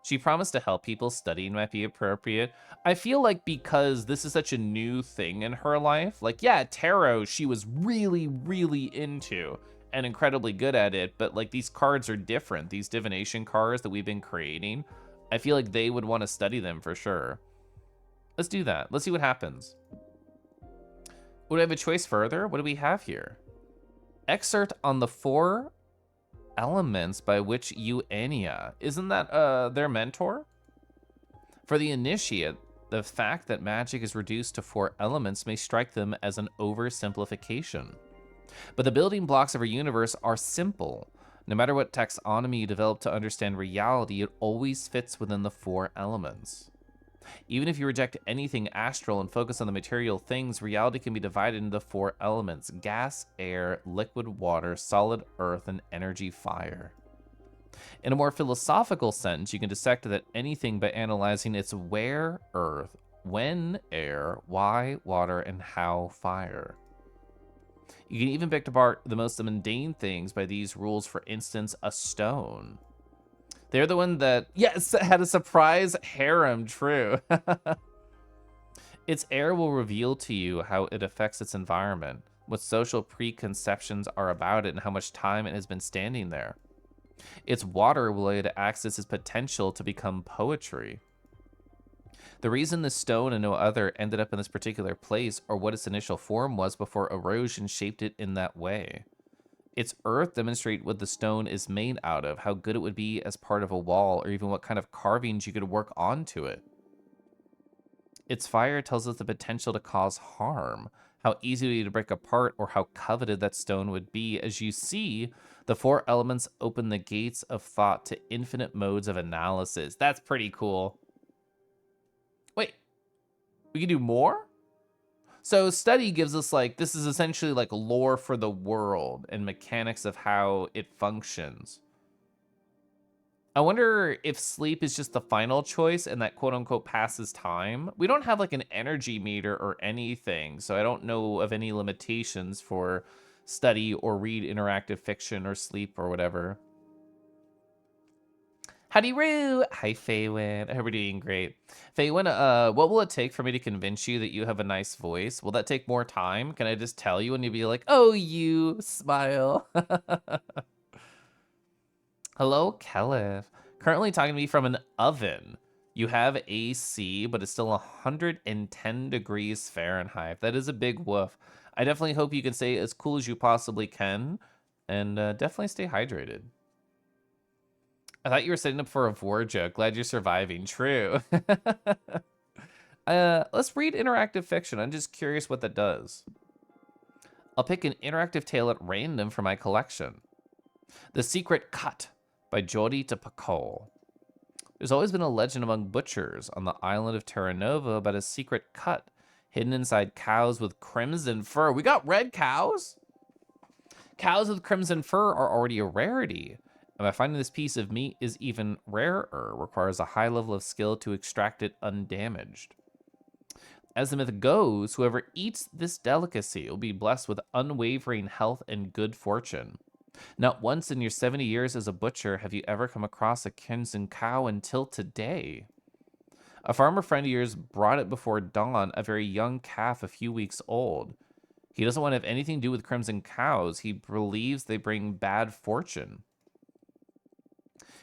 She promised to help people. Studying might be appropriate. I feel like because this is such a new thing in her life, like, yeah, tarot, she was really, really into and incredibly good at it, but like these cards are different. These divination cards that we've been creating, I feel like they would want to study them for sure. Let's do that. Let's see what happens. Would I have a choice further? What do we have here? Excerpt on the 4 elements by which Ania. Isn't that their mentor? For the initiate, the fact that magic is reduced to 4 elements may strike them as an oversimplification. But the building blocks of our universe are simple. No matter what taxonomy you develop to understand reality, it always fits within the 4 elements. Even if you reject anything astral and focus on the material things, reality can be divided into 4 elements: gas, air, liquid water, solid earth, and energy fire. In a more philosophical sense, you can dissect that anything by analyzing its where earth, when air, why water, and how fire. You can even pick apart the most mundane things by these rules. For instance, a stone. They're the one that, yes, had a surprise harem, true. Its air will reveal to you how it affects its environment, what social preconceptions are about it, and how much time it has been standing there. Its water will allow you to access its potential to become poetry. The reason the stone and no other ended up in this particular place, or what its initial form was before erosion shaped it in that way. Its earth demonstrates what the stone is made out of, how good it would be as part of a wall, or even what kind of carvings you could work onto it. Its fire tells us the potential to cause harm, how easy it would be to break apart, or how coveted that stone would be. As you see, the 4 elements open the gates of thought to infinite modes of analysis. That's pretty cool. Wait, we can do more? So study gives us like, this is essentially like lore for the world and mechanics of how it functions. I wonder if sleep is just the final choice and that quote unquote passes time. We don't have like an energy meter or anything, so I don't know of any limitations for study or read interactive fiction or sleep or whatever. Howdy Roo! Hi Faywin. I hope you're doing great. Faywin, what will it take for me to convince you that you have a nice voice? Will that take more time? Can I just tell you and you'll be like, oh, you smile. Hello, Kelif. Currently talking to me from an oven. You have AC, but it's still 110 degrees Fahrenheit. That is a big woof. I definitely hope you can stay as cool as you possibly can, and definitely stay hydrated. I thought you were setting up for a vor joke. Glad you're surviving. True. Let's read interactive fiction. I'm just curious what that does. I'll pick an interactive tale at random for my collection. The Secret Cut by Jodi de Pacol. There's always been a legend among butchers on the island of Terra Nova about a secret cut hidden inside cows with crimson fur. We got red cows? Cows with crimson fur are already a rarity, and by finding this piece of meat is even rarer, requires a high level of skill to extract it undamaged. As the myth goes, whoever eats this delicacy will be blessed with unwavering health and good fortune. Not once in your 70 years as a butcher have you ever come across a crimson cow until today. A farmer friend of yours brought it before dawn, a very young calf a few weeks old. He doesn't want to have anything to do with crimson cows. He believes they bring bad fortune.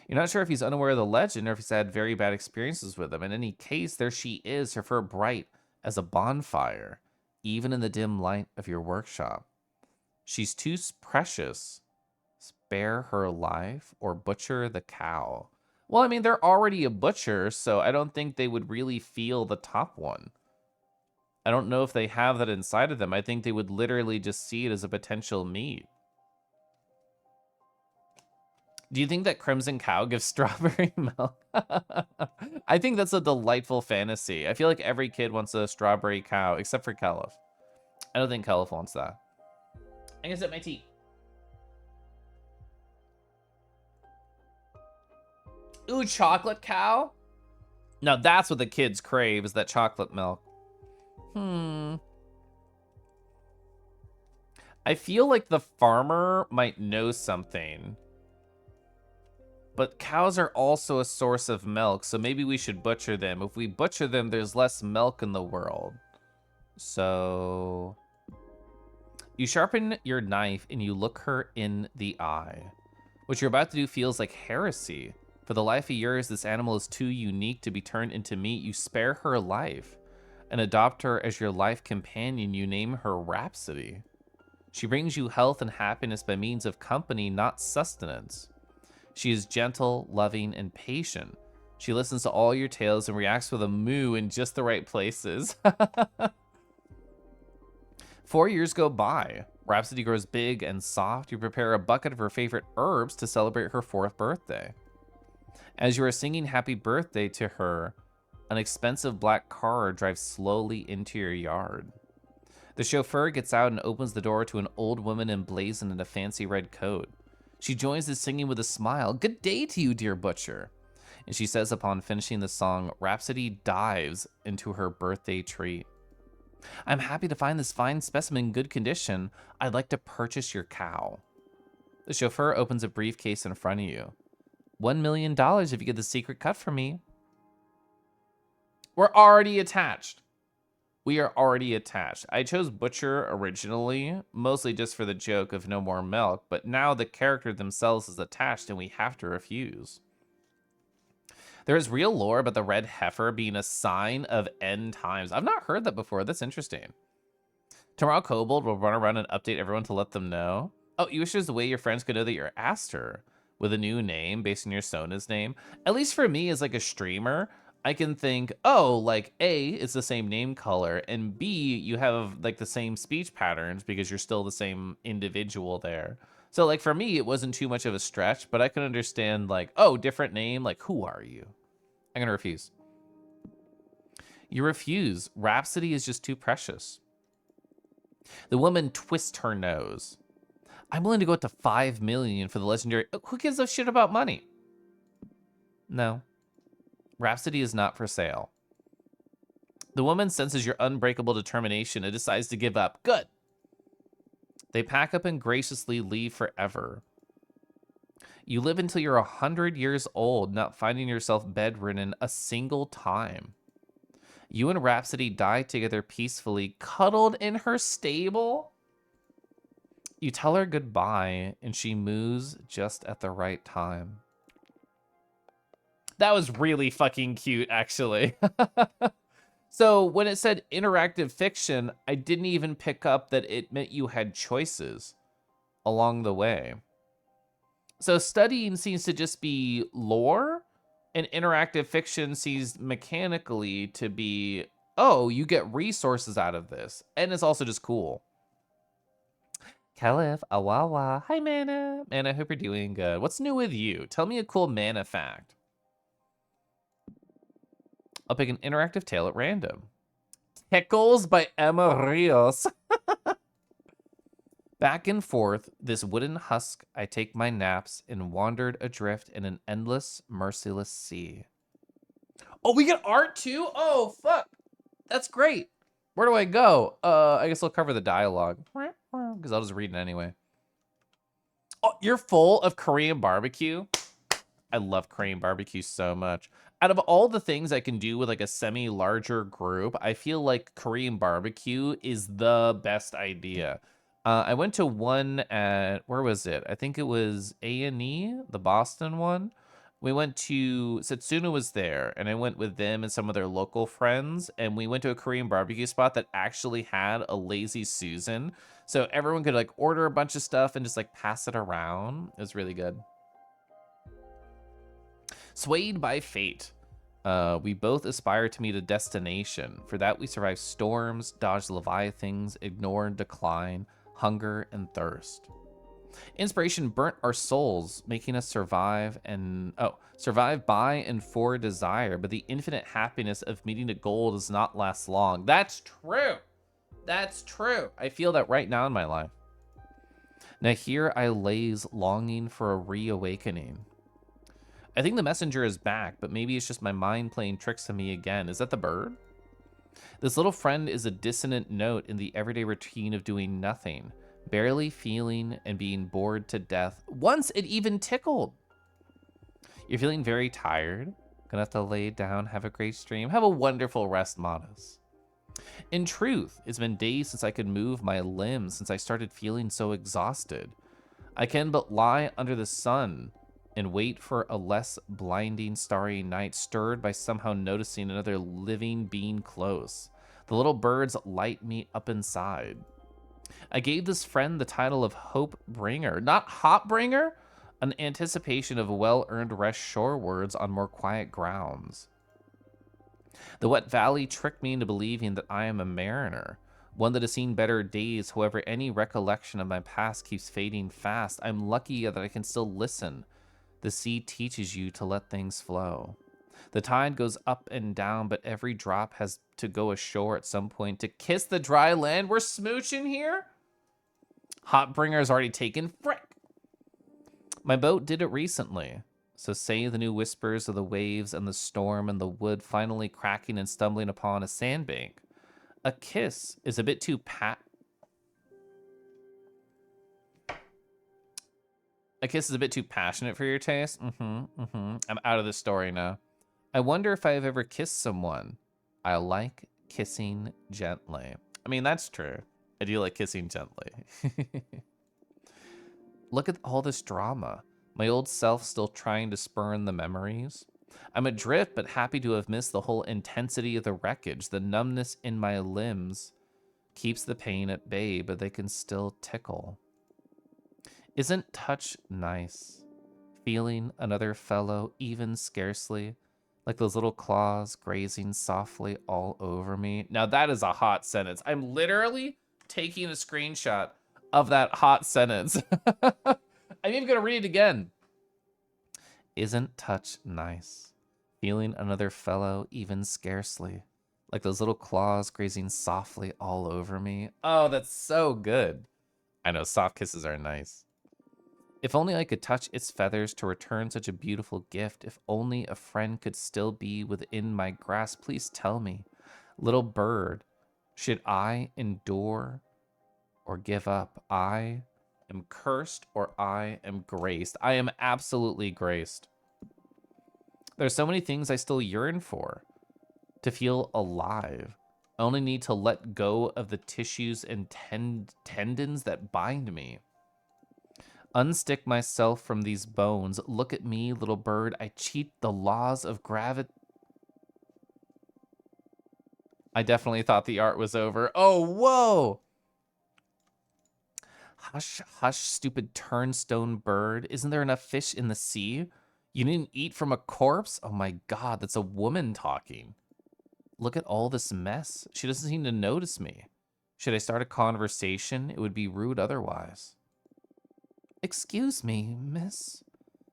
You're not sure if he's unaware of the legend or if he's had very bad experiences with them. In any case, there she is, her fur bright as a bonfire, even in the dim light of your workshop. She's too precious. Spare her life or butcher the cow. Well, I mean, they're already a butcher, so I don't think they would really feel the top one. I don't know if they have that inside of them. I think they would literally just see it as a potential meat. Do you think that Crimson Cow gives strawberry milk? I think that's a delightful fantasy. I feel like every kid wants a strawberry cow, except for Caliph. I don't think Caliph wants that. I'm gonna sip my tea. Ooh, chocolate cow? Now that's what the kids crave, is that chocolate milk. I feel like the farmer might know something. But cows are also a source of milk, so maybe we should butcher them. If we butcher them, there's less milk in the world. So... You sharpen your knife and you look her in the eye. What you're about to do feels like heresy. For the life of yours, this animal is too unique to be turned into meat. You spare her life and adopt her as your life companion. You name her Rhapsody. She brings you health and happiness by means of company, not sustenance. She is gentle, loving, and patient. She listens to all your tales and reacts with a moo in just the right places. 4 years go by. Rhapsody grows big and soft. You prepare a bucket of her favorite herbs to celebrate her 4th birthday. As you are singing happy birthday to her, an expensive black car drives slowly into your yard. The chauffeur gets out and opens the door to an old woman emblazoned in a fancy red coat. She joins the singing with a smile. "Good day to you, dear butcher." And she says upon finishing the song, Rhapsody dives into her birthday treat. "I'm happy to find this fine specimen in good condition. I'd like to purchase your cow." The chauffeur opens a briefcase in front of you. $1 million if you get the secret cut from me. We're already attached. We are already attached. I chose Butcher originally, mostly just for the joke of no more milk, but now the character themselves is attached and we have to refuse. There is real lore about the red heifer being a sign of end times. I've not heard that before. That's interesting. Tomorrow, Kobold will run around and update everyone to let them know. Oh, you wish there's a way your friends could know that you're Aster with a new name based on your Sona's name. At least for me as like a streamer, I can think, oh, like A, it's the same name color, and B, you have like the same speech patterns because you're still the same individual there. So like for me, it wasn't too much of a stretch, but I can understand like, oh, different name, like who are you? I'm gonna refuse. You refuse. Rhapsody is just too precious. The woman twists her nose. I'm willing to go up to $5 million for the legendary. Who gives a shit about money? No. Rhapsody is not for sale. The woman senses your unbreakable determination and decides to give up. Good. They pack up and graciously leave forever. You live until you're 100 years old, not finding yourself bedridden a single time. You and Rhapsody die together peacefully, cuddled in her stable. You tell her goodbye, and she moves just at the right time. That was really fucking cute, actually. So when it said interactive fiction, I didn't even pick up that it meant you had choices along the way. So studying seems to just be lore, and interactive fiction seems mechanically to be, oh, you get resources out of this. And it's also just cool. Caliph, Awawa. Hi, Mana. Mana, I hope you're doing good. What's new with you? Tell me a cool Mana fact. I'll pick an interactive tale at random. Tickles by Emma Rios. Back and forth, this wooden husk, I take my naps and wandered adrift in an endless, merciless sea. Oh, we get art too? Oh, fuck. That's great. Where do I go? I guess I'll cover the dialogue. Because I'll just read it anyway. Oh, you're full of Korean barbecue? I love Korean barbecue so much. Out of all the things I can do with like a semi-larger group, I feel like Korean barbecue is the best idea. I went to one at, where was it? I think it was A&E, the Boston one. We went to, Setsuna was there, and I went with them and some of their local friends, and we went to a Korean barbecue spot that actually had a Lazy Susan. So everyone could like order a bunch of stuff and just like pass it around. It was really good. Swayed by fate, we both aspire to meet a destination. For that, we survive storms, dodge leviathans, ignore decline, hunger, and thirst. Inspiration burnt our souls, making us survive by and for desire. But the infinite happiness of meeting a goal does not last long. That's true. That's true. I feel that right now in my life. Now here I lays longing for a reawakening. I think the messenger is back, but maybe it's just my mind playing tricks on me again. Is that the bird? This little friend is a dissonant note in the everyday routine of doing nothing, barely feeling and being bored to death. Once it even tickled. You're feeling very tired. Gonna have to lay down, have a great stream. Have a wonderful rest, Modest. In truth, it's been days since I could move my limbs, since I started feeling so exhausted. I can but lie under the sun and wait for a less blinding starry night, stirred by somehow noticing another living being close. The little birds light me up inside. I gave this friend the title of Hope Bringer, not Hop Bringer, an anticipation of well-earned rest shorewards on more quiet grounds. The wet valley tricked me into believing that I am a mariner, one that has seen better days. However, any recollection of my past keeps fading fast. I'm lucky that I can still listen. The sea teaches you to let things flow. The tide goes up and down, but every drop has to go ashore at some point to kiss the dry land. We're smooching here? Hot Bringer's already taken. Frick! My boat did it recently. So say the new whispers of the waves and the storm and the wood finally cracking and stumbling upon a sandbank. A kiss is a bit too passionate for your taste. I'm out of the story now. I wonder if I've ever kissed someone. I like kissing gently. I mean, that's true. I do like kissing gently. Look at all this drama. My old self still trying to spurn the memories. I'm adrift, but happy to have missed the whole intensity of the wreckage. The numbness in my limbs keeps the pain at bay, but they can still tickle. Isn't touch nice? Feeling another fellow, even scarcely, like those little claws grazing softly all over me. Now that is a hot sentence. I'm literally taking a screenshot of that hot sentence. I'm even gonna read it again. Isn't touch nice? Feeling another fellow, even scarcely, like those little claws grazing softly all over me. Oh, that's so good. I know, soft kisses are nice. If only I could touch its feathers to return such a beautiful gift. If only a friend could still be within my grasp. Please tell me, little bird, should I endure or give up? I am cursed or I am graced. I am absolutely graced. There's so many things I still yearn for. To feel alive. I only need to let go of the tissues and tendons that bind me. Unstick myself from these bones. Look at me, little bird. I cheat the laws of gravity. I definitely thought the art was over. Oh, whoa. Hush, hush, stupid turnstone bird. Isn't there enough fish in the sea? You didn't eat from a corpse? Oh my God, that's a woman talking. Look at all this mess. She doesn't seem to notice me. Should I start a conversation? It would be rude otherwise. Excuse me, miss.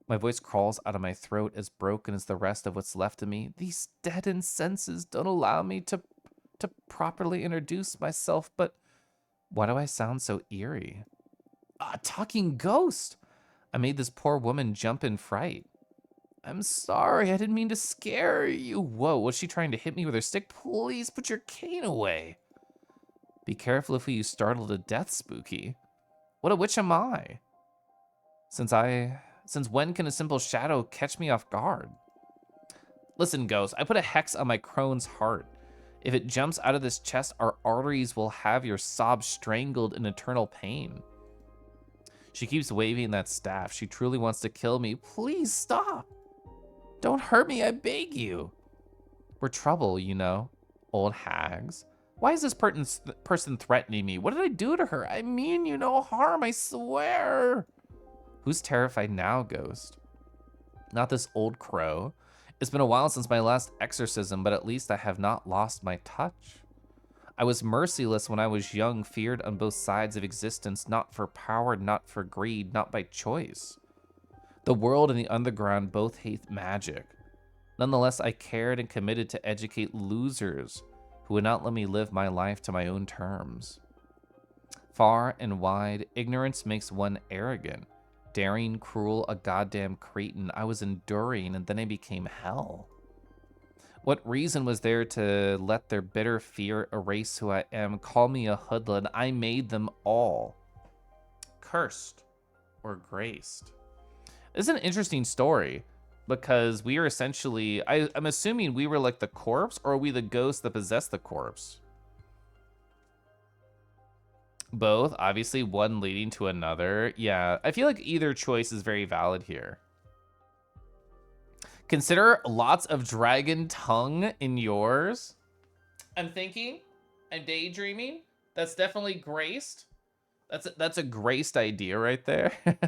My voice crawls out of my throat as broken as the rest of what's left of me. These deadened senses don't allow me to properly introduce myself, but why do I sound so eerie? A talking ghost! I made this poor woman jump in fright. I'm sorry, I didn't mean to scare you. Whoa, was she trying to hit me with her stick? Please put your cane away. Be careful if we use startle to death, Spooky. What a witch am I? Since when can a simple shadow catch me off guard? Listen, ghost, I put a hex on my crone's heart. If it jumps out of this chest, our arteries will have your sobs strangled in eternal pain. She keeps waving that staff. She truly wants to kill me. Please stop. Don't hurt me, I beg you. We're trouble, you know, old hags. Why is this person threatening me? What did I do to her? I mean you no harm, I swear. Who's terrified now, ghost? Not this old crow. It's been a while since my last exorcism, but at least I have not lost my touch. I was merciless when I was young, feared on both sides of existence, not for power, not for greed, not by choice. The world and the underground both hate magic. Nonetheless, I cared and committed to educate losers who would not let me live my life to my own terms. Far and wide, ignorance makes one arrogant. Daring, cruel, a goddamn cretin. I was enduring, and then I became hell. What reason was there to let their bitter fear erase who I am? Call me a hoodlum. I made them all. Cursed or graced. This is an interesting story because we are essentially, I'm assuming we were like the corpse, or are we the ghost that possessed the corpse? Both, obviously, one leading to another. Yeah, I feel like either choice is very valid here. Consider lots of dragon tongue in yours. I'm thinking, I'm daydreaming. That's definitely graced. That's a graced idea right there. I'm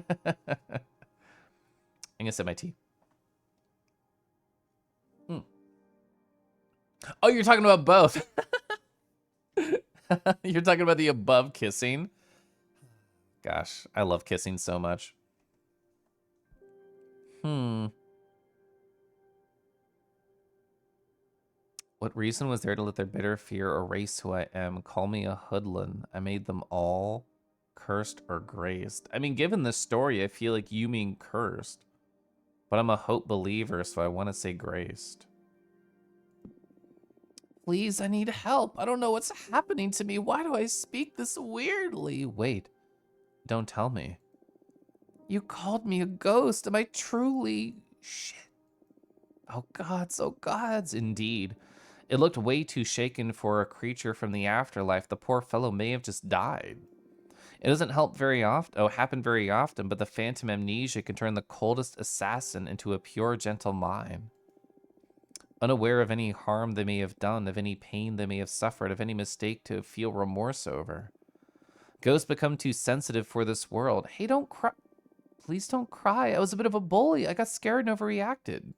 gonna sip my tea. Oh, you're talking about both. You're talking about the above kissing. Gosh, I love kissing so much. What reason was there to let their bitter fear erase who I am? Call me a hoodlum. I made them all cursed or graced. I mean, given this story, I feel like you mean cursed. But I'm a hope believer, so I want to say graced. Please, I need help. I don't know what's happening to me. Why do I speak this weirdly? Wait, don't tell me. You called me a ghost. Am I truly... Shit. Oh gods, indeed. It looked way too shaken for a creature from the afterlife. The poor fellow may have just died. It doesn't help very often, happen very often, but the phantom amnesia can turn the coldest assassin into a pure, gentle mind. Unaware of any harm they may have done, of any pain they may have suffered, of any mistake to feel remorse over. Ghosts become too sensitive for this world. Hey, don't cry. Please don't cry. I was a bit of a bully. I got scared and overreacted.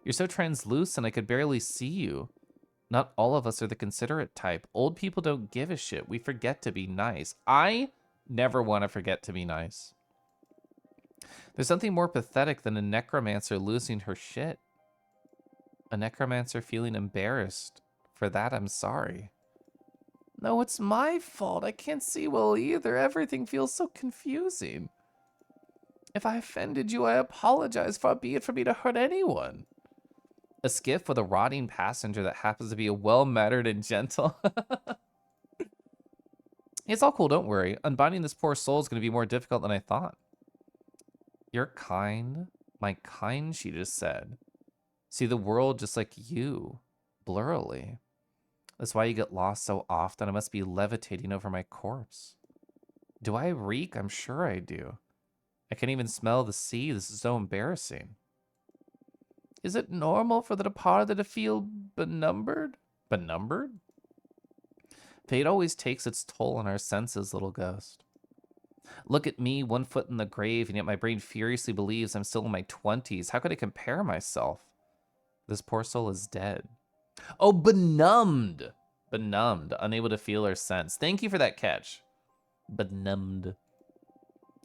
You're so translucent, I could barely see you. Not all of us are the considerate type. Old people don't give a shit. We forget to be nice. I never want to forget to be nice. There's something more pathetic than a necromancer losing her shit. A necromancer feeling embarrassed. For that, I'm sorry. No, it's my fault. I can't see well either. Everything feels so confusing. If I offended you, I apologize. Far be it for me to hurt anyone. A skiff with a rotting passenger that happens to be a well-mannered and gentle. It's all cool, don't worry. Unbinding this poor soul is going to be more difficult than I thought. You're kind. My kind, she just said. See the world just like you, blurrily. That's why you get lost so often. I must be levitating over my corpse. Do I reek? I'm sure I do. I can't even smell the sea. This is so embarrassing. Is it normal for the departed to feel benumbered? Benumbered? Fate always takes its toll on our senses, little ghost. Look at me, 1 foot in the grave, and yet my brain furiously believes I'm still in my 20s. How could I compare myself? This poor soul is dead. Oh, benumbed. Benumbed, unable to feel or sense. Thank you for that catch. Benumbed.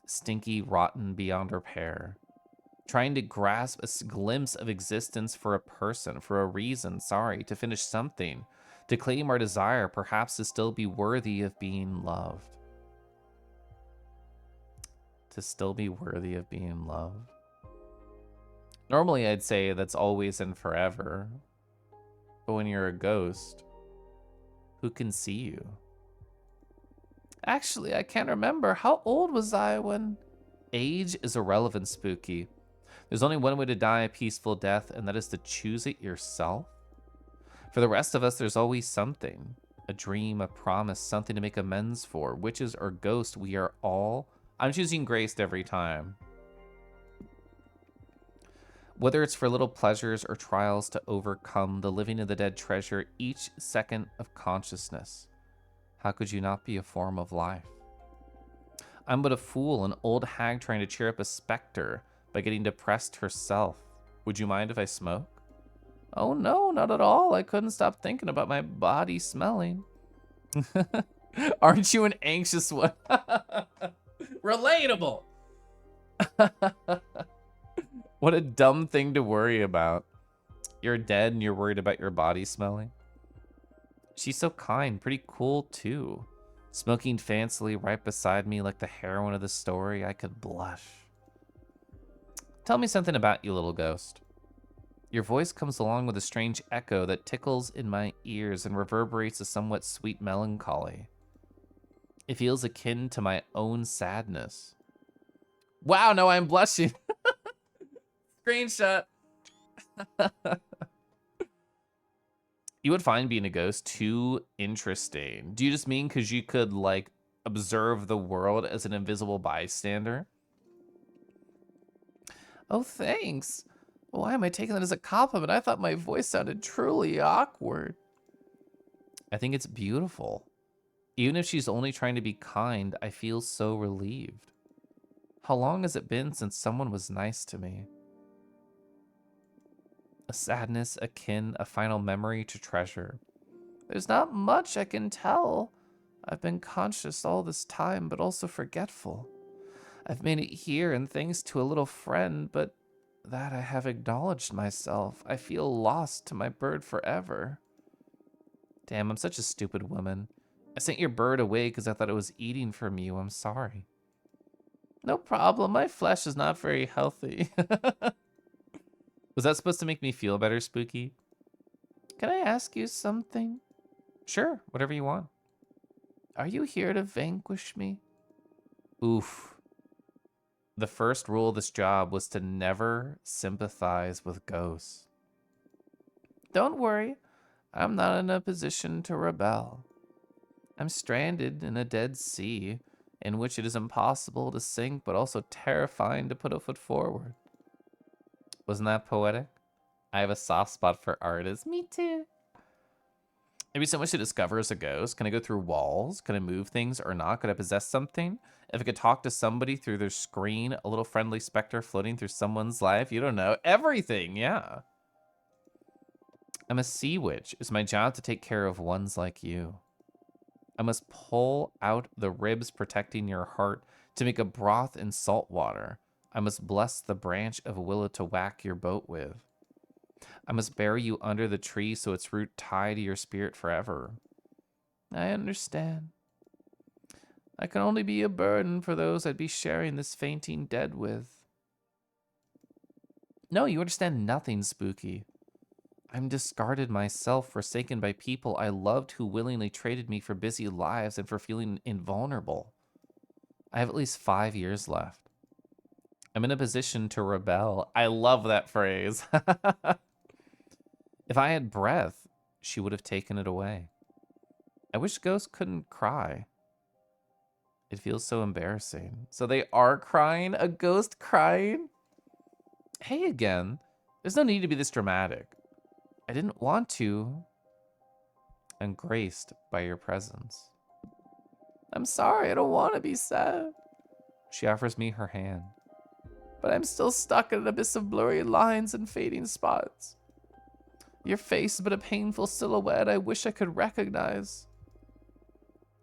Stinky, rotten beyond repair. Trying to grasp a glimpse of existence for a person, for a reason, sorry, to finish something, to claim our desire, perhaps to still be worthy of being loved. To still be worthy of being loved. Normally I'd say that's always and forever, but when you're a ghost, who can see you? Actually, I can't remember. How old was I when... Age is irrelevant, Spooky. There's only one way to die a peaceful death, and that is to choose it yourself. For the rest of us, there's always something. A dream, a promise, something to make amends for. Witches or ghosts, we are all... I'm choosing Graced every time. Whether it's for little pleasures or trials to overcome, the living and the dead treasure each second of consciousness. How could you not be a form of life? I'm but a fool, an old hag trying to cheer up a specter by getting depressed herself. Would you mind if I smoke? Oh no, not at all. I couldn't stop thinking about my body smelling. Aren't you an anxious one? Relatable. What a dumb thing to worry about. You're dead and you're worried about your body smelling. She's so kind, pretty cool too. Smoking fancily right beside me like the heroine of the story, I could blush. Tell me something about you, little ghost. Your voice comes along with a strange echo that tickles in my ears and reverberates a somewhat sweet melancholy. It feels akin to my own sadness. Wow, no, I'm blushing. Screenshot. You would find being a ghost too interesting. Do you just mean because you could, like, observe the world as an invisible bystander? Oh, thanks. Why am I taking that as a compliment? I thought my voice sounded truly awkward. I think it's beautiful. Even if she's only trying to be kind, I feel so relieved. How long has it been since someone was nice to me? A sadness akin, a final memory to treasure. There's not much I can tell. I've been conscious all this time, but also forgetful. I've made it here, and thanks to a little friend, but that I have acknowledged myself. I feel lost to my bird forever. Damn, I'm such a stupid woman. I sent your bird away because I thought it was eating from you. I'm sorry. No problem. My flesh is not very healthy. Was that supposed to make me feel better, Spooky? Can I ask you something? Sure, whatever you want. Are you here to vanquish me? Oof. The first rule of this job was to never sympathize with ghosts. Don't worry. I'm not in a position to rebel. I'm stranded in a dead sea in which it is impossible to sink, but also terrifying to put a foot forward. Wasn't that poetic? I have a soft spot for artists. Me too. Maybe so much to discover as a ghost. Can I go through walls? Can I move things or not? Could I possess something? If I could talk to somebody through their screen, a little friendly specter floating through someone's life, you don't know. Everything, yeah. I'm a sea witch. It's my job to take care of ones like you. I must pull out the ribs protecting your heart to make a broth in salt water. I must bless the branch of willow to whack your boat with. I must bury you under the tree so its root tie to your spirit forever. I understand. I can only be a burden for those I'd be sharing this fainting dead with. No, you understand nothing, Spooky. I'm discarded myself, forsaken by people I loved who willingly traded me for busy lives and for feeling invulnerable. I have at least 5 years left. I'm in a position to rebel. I love that phrase. If I had breath, she would have taken it away. I wish ghosts couldn't cry. It feels so embarrassing. So they are crying? A ghost crying? Hey again. There's no need to be this dramatic. I didn't want to. I'm graced by your presence. I'm sorry, I don't want to be sad. She offers me her hand. But I'm still stuck in an abyss of blurry lines and fading spots. Your face but a painful silhouette I wish I could recognize.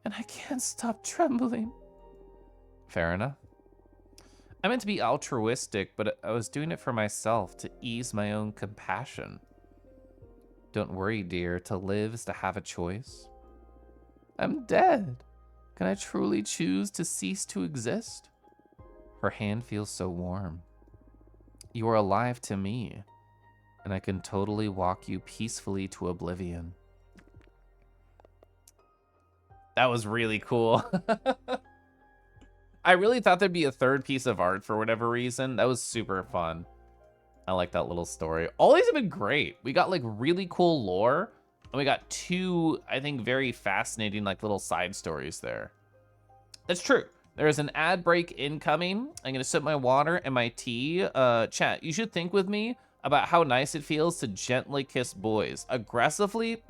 And I can't stop trembling. Fair enough. I meant to be altruistic, but I was doing it for myself to ease my own compassion. Don't worry, dear. To live is to have a choice. I'm dead. Can I truly choose to cease to exist? Her hand feels so warm. You are alive to me, and I can totally walk you peacefully to oblivion. That was really cool. I really thought there'd be a third piece of art for whatever reason. That was super fun. I like that little story. All these have been great. We got like really cool lore, and we got two, I think, very fascinating like little side stories there. That's true. There is an ad break incoming. I'm gonna sip my water and my tea. Chat, you should think with me about how nice it feels to gently kiss boys. Aggressively,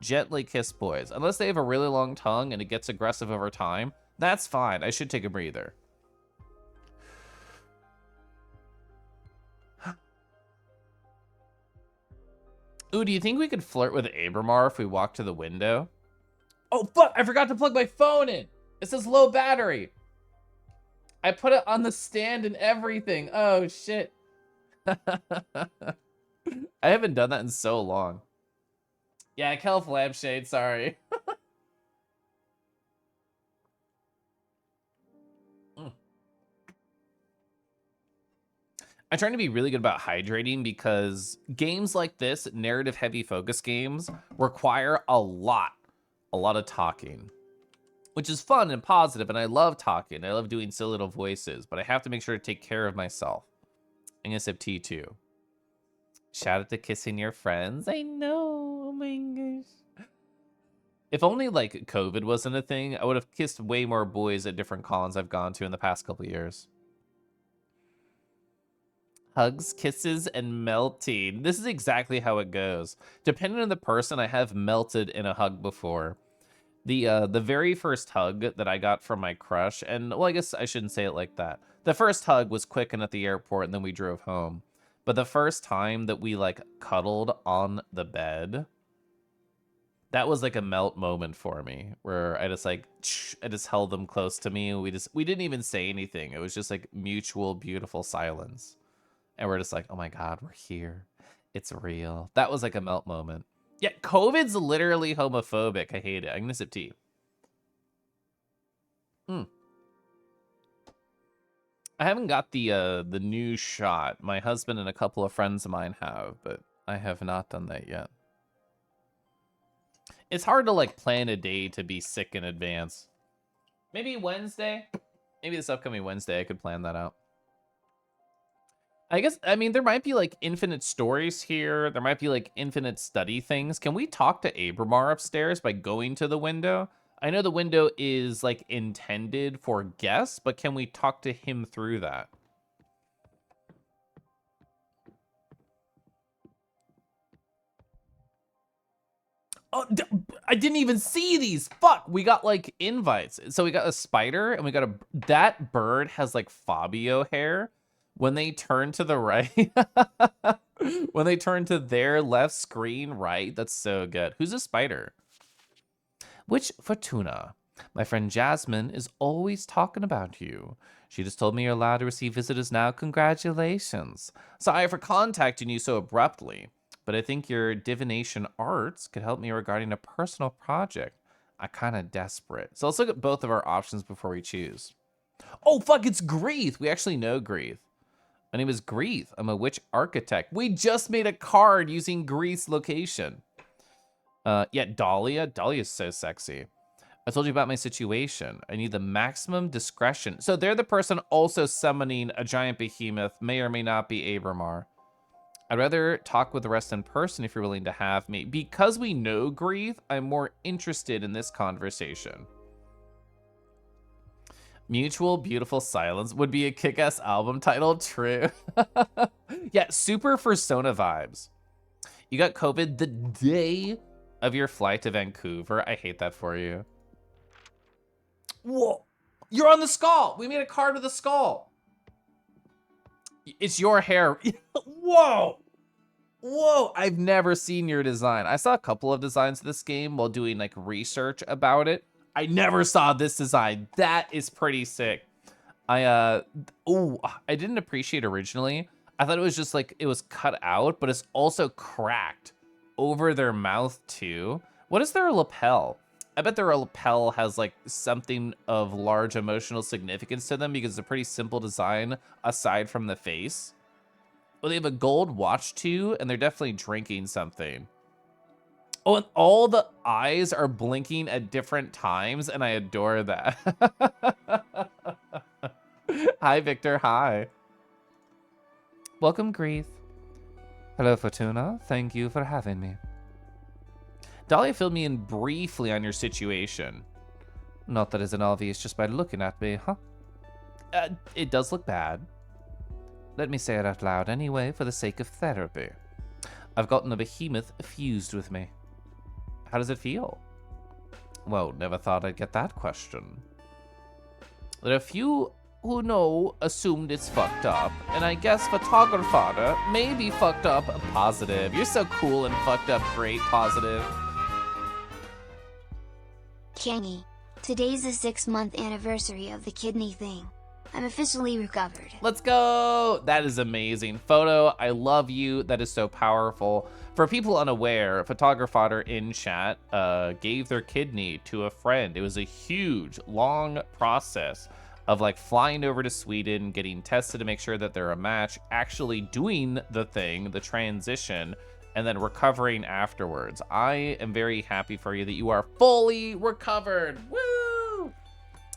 gently kiss boys. Unless they have a really long tongue and it gets aggressive over time, that's fine. I should take a breather. Ooh, do you think we could flirt with Abramar if we walk to the window? Oh, fuck, I forgot to plug my phone in. It says low battery. I put it on the stand and everything. Oh, shit. I haven't done that in so long. Yeah, Kelf Lampshade, sorry. I'm trying to be really good about hydrating because games like this, narrative heavy focus games, require a lot of talking, which is fun and positive, and I love talking. I love doing silly little voices, but I have to make sure to take care of myself. I'm gonna sip tea too. Shout out to kissing your friends. I know, oh my gosh. If only like COVID wasn't a thing, I would have kissed way more boys at different cons I've gone to in the past couple years. Hugs, kisses, and melting. This is exactly how it goes. Depending on the person, I have melted in a hug before. The very first hug that I got from my crush, and well, I guess I shouldn't say it like that. The first hug was quick and at the airport, and then we drove home. But the first time that we like cuddled on the bed, that was like a melt moment for me, where I just held them close to me. We didn't even say anything. It was just like mutual beautiful silence. And we're just like, oh my God, we're here. It's real. That was like a melt moment. Yeah, COVID's literally homophobic. I hate it. I'm gonna sip tea. I haven't got the new shot. My husband and a couple of friends of mine have, but I have not done that yet. It's hard to like plan a day to be sick in advance. Maybe Wednesday. Maybe this upcoming Wednesday I could plan that out. I guess, I mean, there might be like infinite stories here. There might be like infinite study things. Can we talk to Abramar upstairs by going to the window? I know the window is like intended for guests, but can we talk to him through that? Oh, I didn't even see these. Fuck, we got like invites. So we got a spider and we got that bird has like Fabio hair. When they turn to the right, when they turn to their left screen right, that's so good. Who's a spider? Which Fortuna? My friend Jasmine is always talking about you. She just told me you're allowed to receive visitors now. Congratulations. Sorry for contacting you so abruptly, but I think your divination arts could help me regarding a personal project. I'm kind of desperate. So let's look at both of our options before we choose. Oh, fuck, it's Greeth. We actually know Greeth. My name is Greeth. I'm a witch architect. We just made a card using Greeth's location. Yeah, Dahlia. Dahlia's so sexy. I told you about my situation. I need the maximum discretion. So they're the person also summoning a giant behemoth. May or may not be Abramar. I'd rather talk with the rest in person if you're willing to have me. Because we know Greeth, I'm more interested in this conversation. Mutual Beautiful Silence would be a kick-ass album title. True. Yeah, super Persona vibes. You got COVID the day of your flight to Vancouver. I hate that for you. Whoa. You're on the skull. We made a card with a skull. It's your hair. Whoa. Whoa, I've never seen your design. I saw a couple of designs of this game while doing like research about it. I never saw this design. That is pretty sick. I didn't appreciate originally. I thought it was just like it was cut out, but it's also cracked over their mouth too. What is their lapel? I bet their lapel has like something of large emotional significance to them because it's a pretty simple design aside from the face. Well, they have a gold watch too, and they're definitely drinking something. Oh, and all the eyes are blinking at different times, and I adore that. Hi, Victor. Hi. Welcome, Greeth. Hello, Fortuna. Thank you for having me. Dahlia filled me in briefly on your situation. Not that isn't obvious just by looking at me, huh? It does look bad. Let me say it out loud anyway, for the sake of therapy. I've gotten a behemoth fused with me. How does it feel? Well, never thought I'd get that question. There are a few who know assumed it's fucked up, and I guess photographer may be fucked up positive. You're so cool and fucked up great positive. Kenny, today's the 6-month anniversary of the kidney thing. I'm officially recovered. Let's go! That is amazing. Photo, I love you. That is so powerful. For people unaware, photographer in chat gave their kidney to a friend. It was a huge, long process of like flying over to Sweden, getting tested to make sure that they're a match, actually doing the thing, the transition, and then recovering afterwards. I am very happy for you that you are fully recovered. Woo!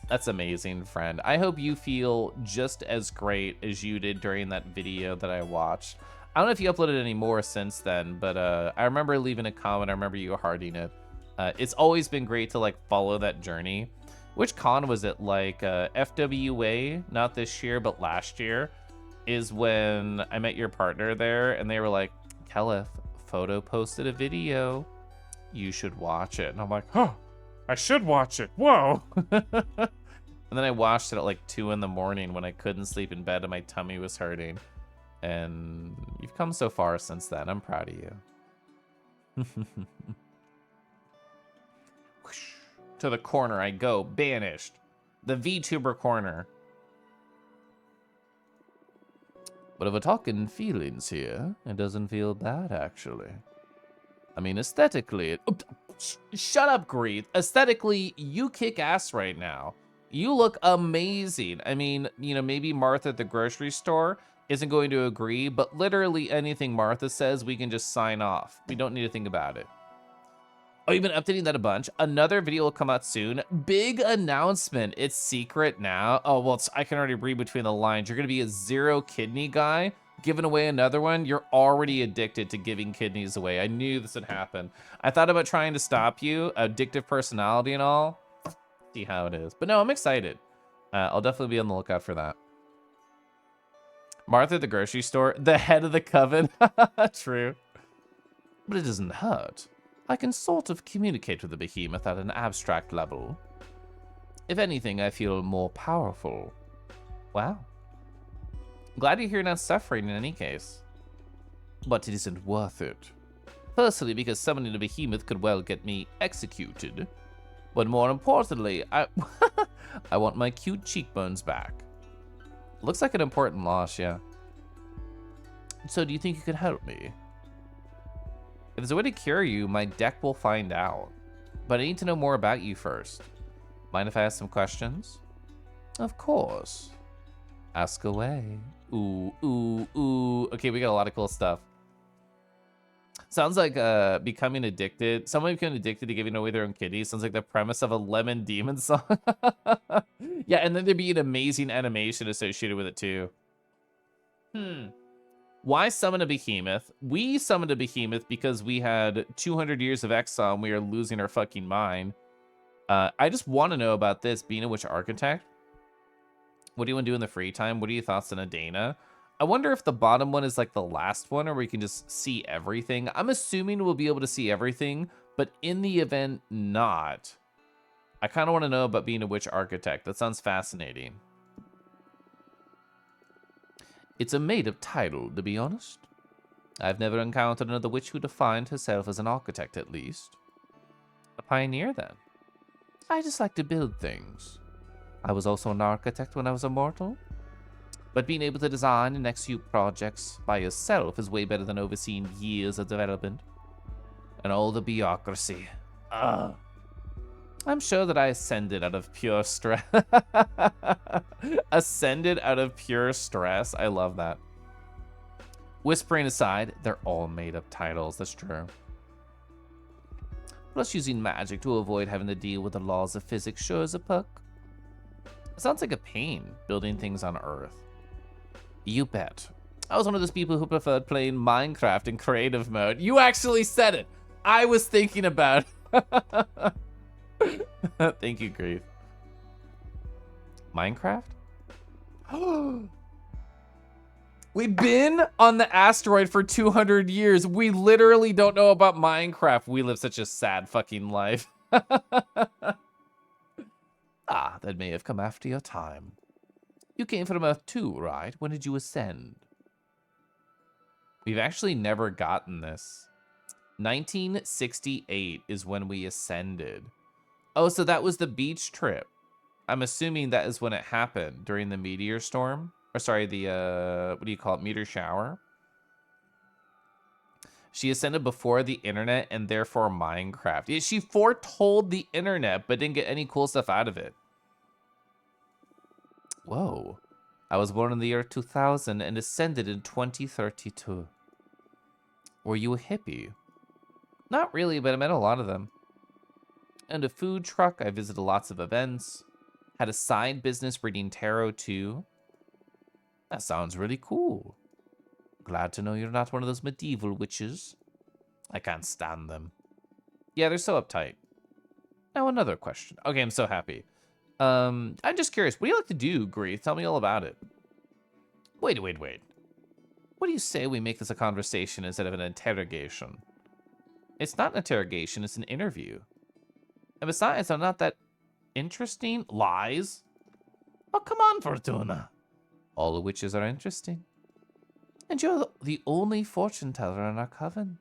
That's amazing, friend. I hope you feel just as great as you did during that video that I watched. I don't know if you uploaded any more since then, but I remember leaving a comment. I remember you hearting it. It's always been great to like follow that journey. Which con was it? Like FWA, not this year, but last year, is when I met your partner there, and they were like, Kelif, Photo posted a video. You should watch it. And I'm like, huh, I should watch it. Whoa. And then I watched it at like 2 in the morning when I couldn't sleep in bed and my tummy was hurting. And you've come so far since then. I'm proud of you. To the corner I go, banished. The VTuber corner. But if we're talking feelings here, it doesn't feel bad, actually. I mean, aesthetically... Shut up, Greeth. Aesthetically, you kick ass right now. You look amazing. I mean, you know, maybe Martha at the grocery store isn't going to agree, but literally anything Martha says, we can just sign off. We don't need to think about it. Oh, you've been updating that a bunch. Another video will come out soon. Big announcement. It's secret now. Oh, well, I can already read between the lines. You're going to be a 0 kidney guy, giving away another one. You're already addicted to giving kidneys away. I knew this would happen. I thought about trying to stop you, addictive personality and all. See how it is. But no, I'm excited. I'll definitely be on the lookout for that. Martha at the grocery store, the head of the coven. True. But it doesn't hurt. I can sort of communicate with the behemoth at an abstract level. If anything, I feel more powerful. Wow. Glad to hear you're not suffering in any case. But it isn't worth it. Firstly, because summoning a behemoth could well get me executed. But more importantly, I want my cute cheekbones back. Looks like an important loss, yeah. So do you think you could help me? If there's a way to cure you, my deck will find out. But I need to know more about you first. Mind if I ask some questions? Of course. Ask away. Ooh, ooh, ooh. Okay, we got a lot of cool stuff. Sounds like becoming addicted. Someone becoming addicted to giving away their own kidneys. Sounds like the premise of a Lemon Demon song. Yeah, and then there'd be an amazing animation associated with it too. Why summon a behemoth? We summoned a behemoth because we had 200 years of exile and we are losing our fucking mind. I just want to know about this, being a witch architect. What do you want to do in the free time? What are your thoughts on Adana? I wonder if the bottom one is like the last one or we can just see everything. I'm assuming we'll be able to see everything, but in the event not, I kind of want to know about being a witch architect. That sounds fascinating. It's a made-up title, to be honest. I've never encountered another witch who defined herself as an architect, at least. A pioneer, then. I just like to build things. I was also an architect when I was a mortal. But being able to design and execute projects by yourself is way better than overseeing years of development. And all the bureaucracy. Ugh. I'm sure that I ascended out of pure stress. Ascended out of pure stress. I love that. Whispering aside, they're all made-up titles. That's true. Plus, using magic to avoid having to deal with the laws of physics sure is a perk. It sounds like a pain, building things on Earth. You bet. I was one of those people who preferred playing Minecraft in creative mode. You actually said it. I was thinking about it. Thank you, Grief. Minecraft? We've been on the asteroid for 200 years. We literally don't know about Minecraft. We live such a sad fucking life. Ah, that may have come after your time. You came from Earth too, right? When did you ascend? We've actually never gotten this. 1968 is when we ascended. Oh, so that was the beach trip. I'm assuming that is when it happened, during the meteor storm. Or sorry, the, what do you call it, meteor shower? She ascended before the internet and therefore Minecraft. Yeah, she foretold the internet, but didn't get any cool stuff out of it. Whoa. I was born in the year 2000 and ascended in 2032. Were you a hippie? Not really, but I met a lot of them. And a food truck. I visited lots of events. Had a side business reading tarot too. That sounds really cool. Glad to know you're not one of those medieval witches. I can't stand them. Yeah, they're so uptight. Now another question. Okay, I'm so happy. I'm just curious. What do you like to do, Grief? Tell me all about it. Wait. What do you say we make this a conversation instead of an interrogation? It's not an interrogation, it's an interview. And besides, I'm not that interesting. Lies? Oh, come on, Fortuna. All the witches are interesting. And you're the only fortune teller in our coven.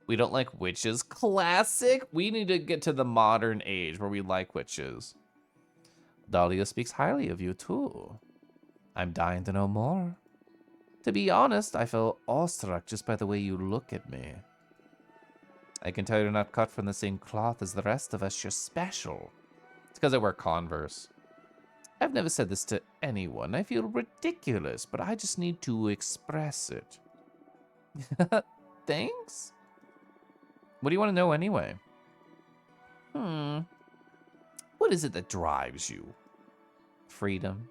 We don't like witches. Classic. We need to get to the modern age where we like witches. Dahlia speaks highly of you, too. I'm dying to know more. To be honest, I feel awestruck just by the way you look at me. I can tell you're not cut from the same cloth as the rest of us. You're special. It's because I wear Converse. I've never said this to anyone. I feel ridiculous, but I just need to express it. Thanks? What do you want to know anyway? What is it that drives you? Freedom.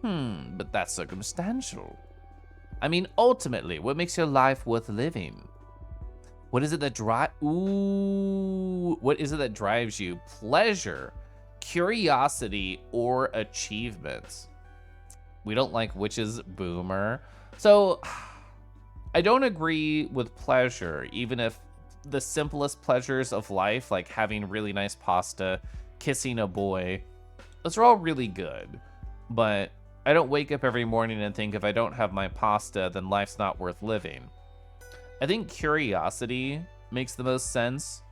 But that's circumstantial. I mean, ultimately, what makes your life worth living? What is it that what is it that drives you? Pleasure, curiosity, or achievements? We don't like witches, boomer. So, I don't agree with pleasure, even if the simplest pleasures of life, like having really nice pasta, kissing a boy, those are all really good. But I don't wake up every morning and think if I don't have my pasta, then life's not worth living. I think curiosity makes the most sense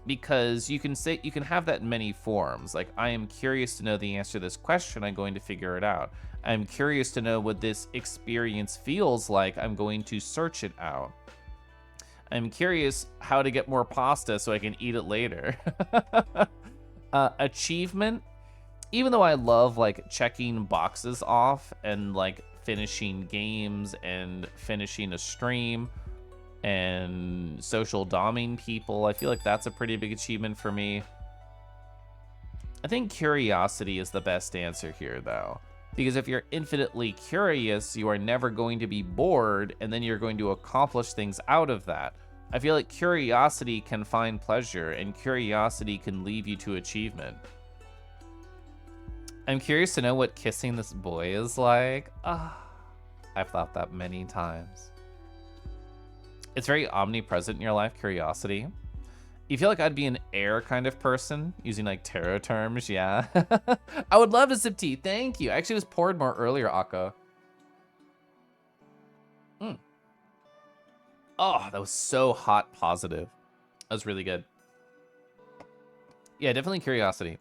because you can have that in many forms. Like, I am curious to know the answer to this question, I'm going to figure it out. I'm curious to know what this experience feels like, I'm going to search it out. I'm curious how to get more pasta so I can eat it later. Achievement, even though I love like checking boxes off and like finishing games and finishing a stream and social doming people, I feel like that's a pretty big achievement for me. I think curiosity is the best answer here though, because if you're infinitely curious, you are never going to be bored, and then you're going to accomplish things out of that. I feel like curiosity can find pleasure, and curiosity can lead you to achievement. I'm curious to know what kissing this boy is like. I've thought that many times. It's very omnipresent in your life, curiosity. You feel like I'd be an air kind of person, using like tarot terms, yeah. I would love to sip tea, thank you. I actually just poured more earlier, Akka. Oh, that was so hot positive. That was really good. Yeah, definitely curiosity.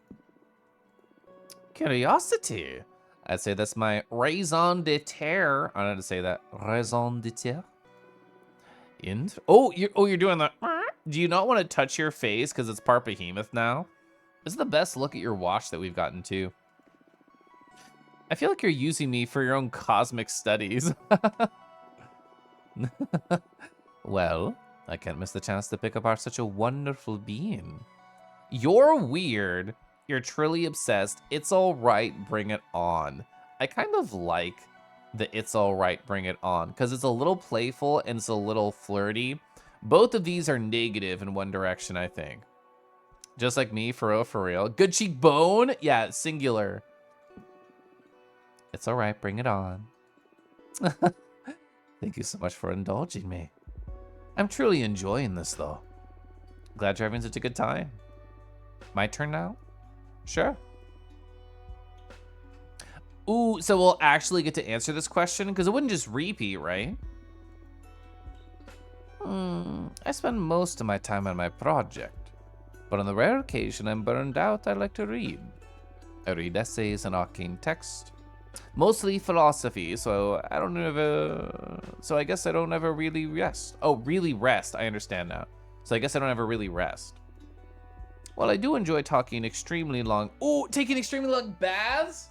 Curiosity. I'd say that's my raison d'etre. I don't know how to say that. Raison d'etre. You're doing that. Do you not want to touch your face because it's part behemoth now? This is the best look at your watch that we've gotten to. I feel like you're using me for your own cosmic studies. Well, I can't miss the chance to pick apart such a wonderful being. You're weird. You're truly obsessed. It's all right, bring it on. I kind of like the it's all right, bring it on, because it's a little playful and it's a little flirty. Both of these are negative in one direction, I think. Just like me, for real, for real. Good cheekbone? Yeah, singular. It's all right, bring it on. Thank you so much for indulging me. I'm truly enjoying this, though. Glad you're having such a good time. My turn now? Sure. Ooh, so we'll actually get to answer this question? Because it wouldn't just repeat, right? I spend most of my time on my project. But on the rare occasion I'm burned out, I like to read. I read essays and arcane text. Mostly philosophy, so I guess I don't ever really rest. Oh, really rest, I understand now. So I guess I don't ever really rest. Well, I do enjoy taking extremely long baths?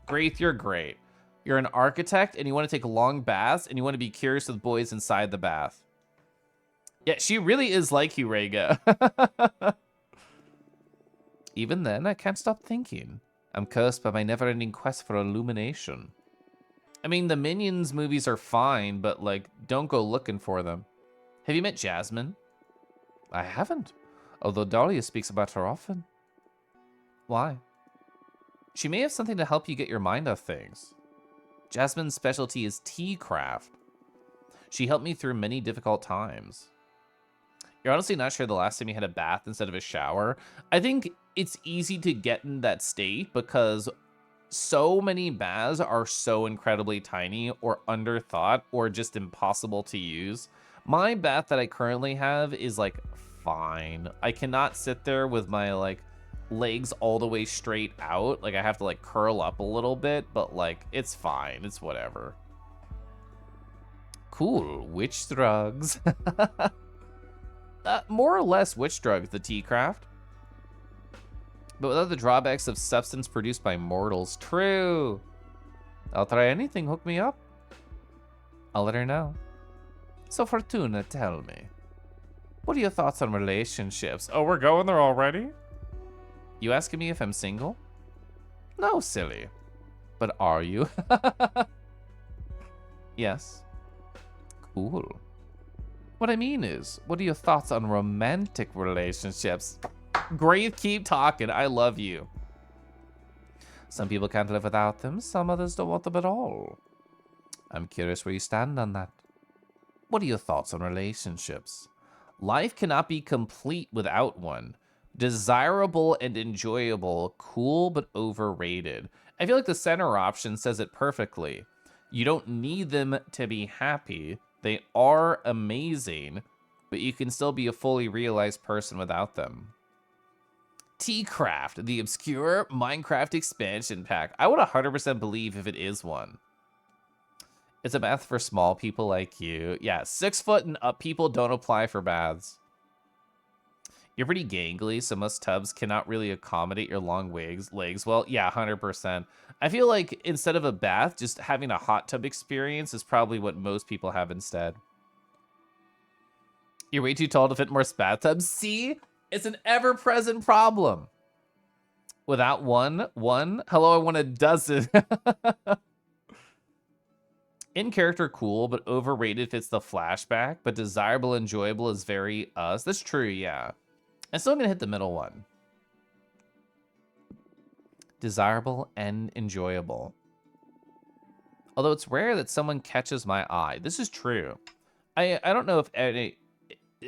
Graith, you're great. You're an architect and you want to take long baths and you want to be curious with boys inside the bath. Yeah, she really is like you, Rhaegar. Even then, I can't stop thinking. I'm cursed by my never-ending quest for illumination. I mean, the Minions movies are fine, but, like, don't go looking for them. Have you met Jasmine? I haven't, although Dahlia speaks about her often. Why? She may have something to help you get your mind off things. Jasmine's specialty is tea craft. She helped me through many difficult times. You're honestly not sure the last time you had a bath instead of a shower? I think it's easy to get in that state because so many baths are so incredibly tiny or underthought or just impossible to use. My bath that I currently have is like fine. I cannot sit there with my like legs all the way straight out. Like I have to like curl up a little bit, but like it's fine. It's whatever. Cool. Witch drugs. More or less witch drugs, the tea craft. But without the drawbacks of substance produced by mortals. True. I'll try anything, hook me up. I'll let her know. So Fortuna, tell me. What are your thoughts on relationships? Oh, we're going there already? You asking me if I'm single? No, silly. But are you? Yes. Cool. What I mean is, what are your thoughts on romantic relationships? Great, keep talking. I love you. Some people can't live without them. Some others don't want them at all. I'm curious where you stand on that. What are your thoughts on relationships? Life cannot be complete without one. Desirable and enjoyable, cool but overrated. I feel like the center option says it perfectly. You don't need them to be happy. They are amazing, but you can still be a fully realized person without them. Tea-Craft, the obscure Minecraft expansion pack. I would 100% believe if it is one. It's a bath for small people like you. Yeah, 6 foot and up people don't apply for baths. You're pretty gangly, so most tubs cannot really accommodate your long legs. Well, yeah, 100%. I feel like instead of a bath, just having a hot tub experience is probably what most people have instead. You're way too tall to fit more bathtubs. See? It's an ever-present problem. Without one, hello, I want a dozen. In character, cool, but overrated fits the flashback, but desirable, enjoyable is very us. That's true, yeah. I'm still gonna hit the middle one. Desirable and enjoyable. Although it's rare that someone catches my eye. This is true. I don't know if any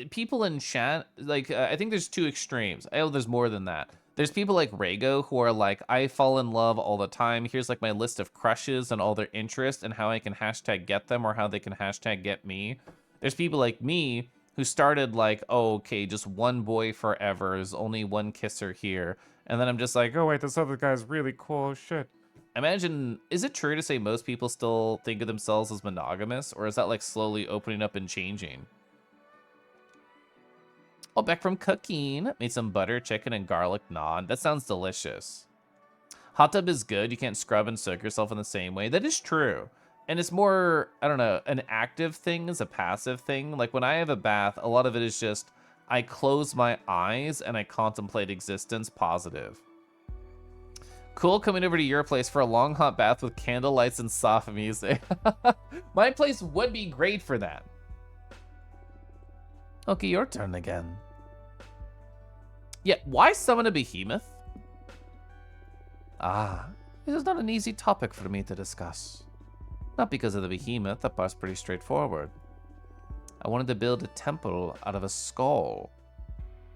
people in chat, like, I think there's 2 extremes. I know there's more than that. There's people like Rego who are like, I fall in love all the time. Here's like my list of crushes and all their interests and how I can hashtag get them or how they can hashtag get me. There's people like me who started like, oh, okay, just one boy forever. There's only one kisser here. And then I'm just like, oh, wait, this other guy's really cool. Shit. Imagine, is it true to say most people still think of themselves as monogamous? Or is that like slowly opening up and changing? Oh, back from cooking. Made some butter, chicken, and garlic naan. That sounds delicious. Hot tub is good. You can't scrub and soak yourself in the same way. That is true. And it's more, I don't know, an active thing is a passive thing. Like when I have a bath, a lot of it is just, I close my eyes and I contemplate existence positive. Cool coming over to your place for a long hot bath with candle lights and soft music. My place would be great for that. Okay, your turn again. Yeah, why summon a behemoth? Ah, this is not an easy topic for me to discuss. Not because of the behemoth, that part's pretty straightforward. I wanted to build a temple out of a skull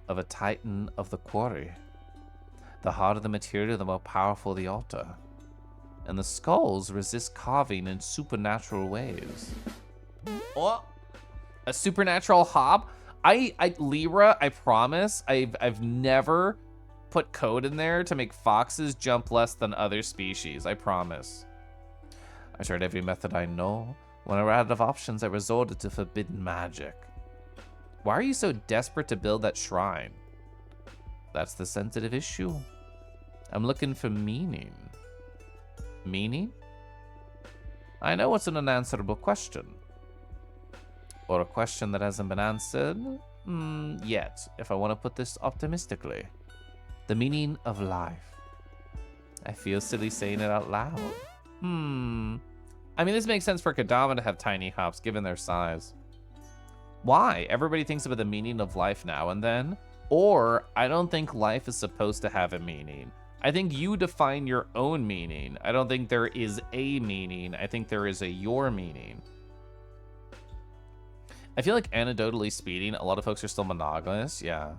of a titan of the quarry. The harder the material, the more powerful the altar. And the skulls resist carving in supernatural ways. Oh, a supernatural hob? Lyra, I promise, I've never put code in there to make foxes jump less than other species. I promise. I tried every method I know. When I ran out of options, I resorted to forbidden magic. Why are you so desperate to build that shrine? That's the sensitive issue. I'm looking for meaning. Meaning? I know it's an unanswerable question. Or a question that hasn't been answered yet, if I want to put this optimistically. The meaning of life. I feel silly saying it out loud. I mean, this makes sense for Kodama to have tiny hops, given their size. Why? Everybody thinks about the meaning of life now and then. Or, I don't think life is supposed to have a meaning. I think you define your own meaning. I don't think there is a meaning. I think there is a your meaning. I feel like anecdotally speaking, a lot of folks are still monogamous. Yeah.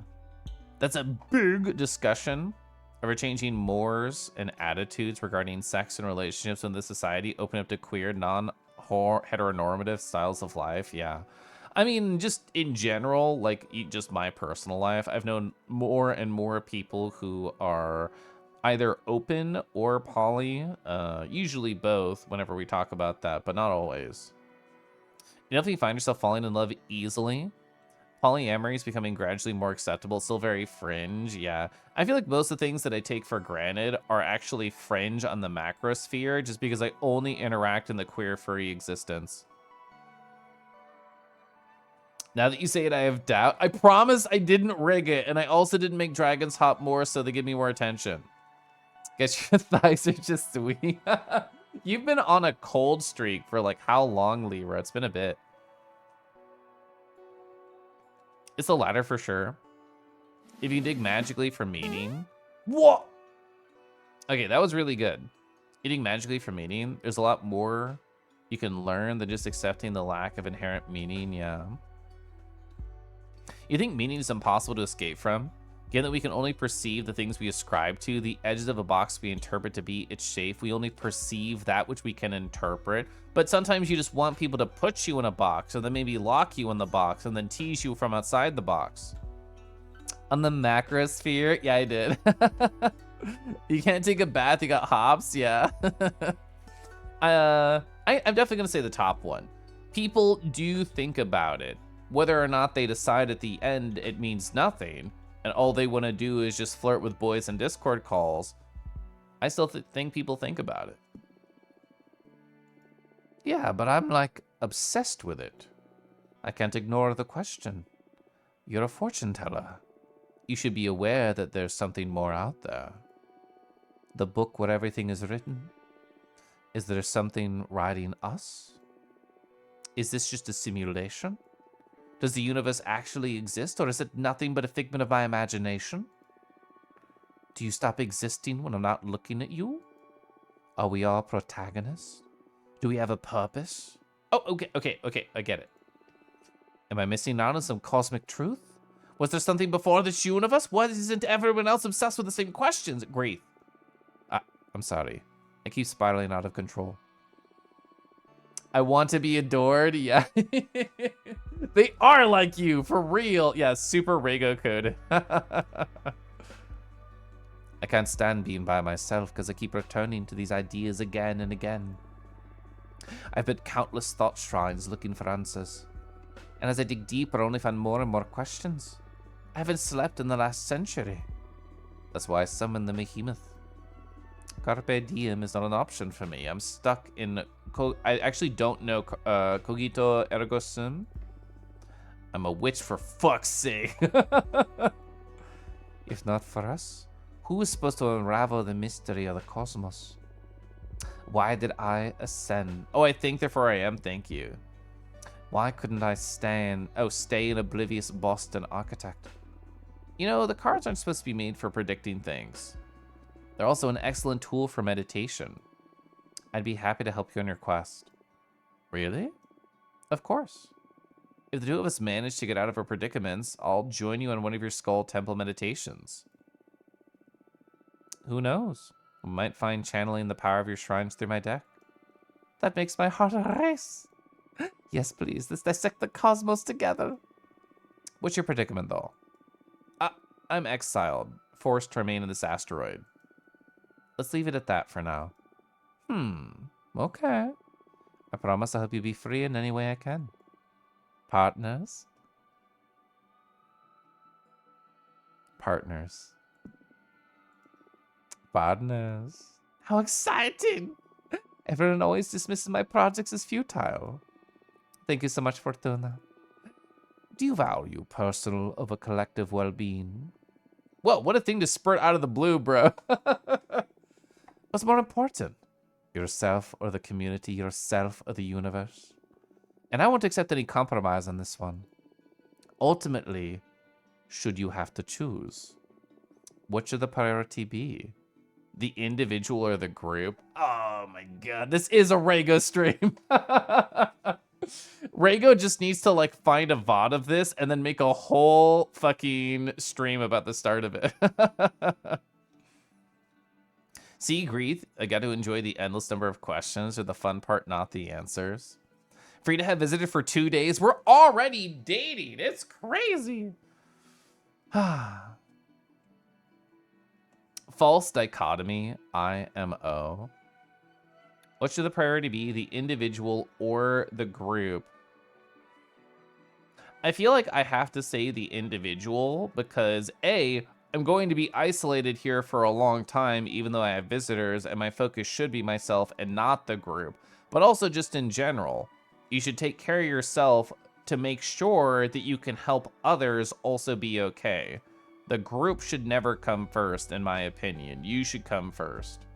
That's a big discussion. Ever-changing mores and attitudes regarding sex and relationships in this society open up to queer, non-heteronormative styles of life. Yeah. I mean, just in general, like just my personal life, I've known more and more people who are either open or poly, usually both whenever we talk about that, but not always. You know, if you find yourself falling in love easily, polyamory is becoming gradually more acceptable. It's still very fringe, yeah. I feel like most of the things that I take for granted are actually fringe on the macrosphere just because I only interact in the queer furry existence. Now that you say it, I have doubt. I promise I didn't rig it, and I also didn't make dragons hop more so they give me more attention. Guess your thighs are just sweet. You've been on a cold streak for like how long, Lyra? It's been a bit. It's the latter for sure. If you dig magically for meaning. What? Okay, that was really good. Eating magically for meaning, there's a lot more you can learn than just accepting the lack of inherent meaning, yeah. You think meaning is impossible to escape from? Given that we can only perceive the things we ascribe to, the edges of a box we interpret to be its shape, we only perceive that which we can interpret. But sometimes you just want people to put you in a box, or then maybe lock you in the box, and then tease you from outside the box. On the macrosphere? Yeah, I did. You can't take a bath, you got hops? Yeah. I'm definitely gonna say the top one. People do think about it. Whether or not they decide at the end it means nothing, and all they want to do is just flirt with boys in Discord calls, I still think people think about it. Yeah, but I'm like obsessed with it. I can't ignore the question. You're a fortune teller. You should be aware that there's something more out there. The book where everything is written. Is there something writing us? Is this just a simulation? Does the universe actually exist, or is it nothing but a figment of my imagination? Do you stop existing when I'm not looking at you? Are we all protagonists? Do we have a purpose? Oh, okay, I get it. Am I missing out on some cosmic truth? Was there something before this universe? Why isn't everyone else obsessed with the same questions? Grief. I'm sorry. I keep spiraling out of control. I want to be adored. Yeah. They are like you, for real. Yeah, super Rego code. I can't stand being by myself because I keep returning to these ideas again and again. I've been countless thought shrines looking for answers. And as I dig deeper, I only find more and more questions. I haven't slept in the last century. That's why I summoned the behemoth. Carpe diem is not an option for me. I'm stuck in... I actually don't know cogito ergo sum. I'm a witch for fuck's sake. If not for us, who is supposed to unravel the mystery of the cosmos? Why did I ascend? Oh, I think, therefore I am. Thank you. Why couldn't I stay an oblivious Boston architect? You know, the cards aren't supposed to be made for predicting things. They're also an excellent tool for meditation. I'd be happy to help you on your quest. Really? Of course. If the two of us manage to get out of our predicaments, I'll join you on one of your Skull Temple meditations. Who knows? We might find channeling the power of your shrines through my deck. That makes my heart race. Yes, please. Let's dissect the cosmos together. What's your predicament, though? I'm exiled, forced to remain in this asteroid. Let's leave it at that for now. Okay. I promise I'll help you be free in any way I can. Partners? Partners. Partners. How exciting! Everyone always dismisses my projects as futile. Thank you so much, Fortuna. Do you value personal over collective well-being? Whoa, what a thing to spurt out of the blue, bro. What's more important? Yourself or the community, yourself or the universe? And I won't accept any compromise on this one. Ultimately, should you have to choose, what should the priority be? The individual or the group? Oh my god, this is a Rego stream. Rego just needs to like find a VOD of this and then make a whole fucking stream about the start of it. See, Greeth, I got to enjoy the endless number of questions or the fun part, not the answers. Free to have visited for 2 days. We're already dating. It's crazy. False dichotomy, IMO. What should the priority be, the individual or the group? I feel like I have to say the individual because A, I'm going to be isolated here for a long time, even though I have visitors, and my focus should be myself and not the group. But also just in general, you should take care of yourself to make sure that you can help others also be okay. The group should never come first, in my opinion. You should come first.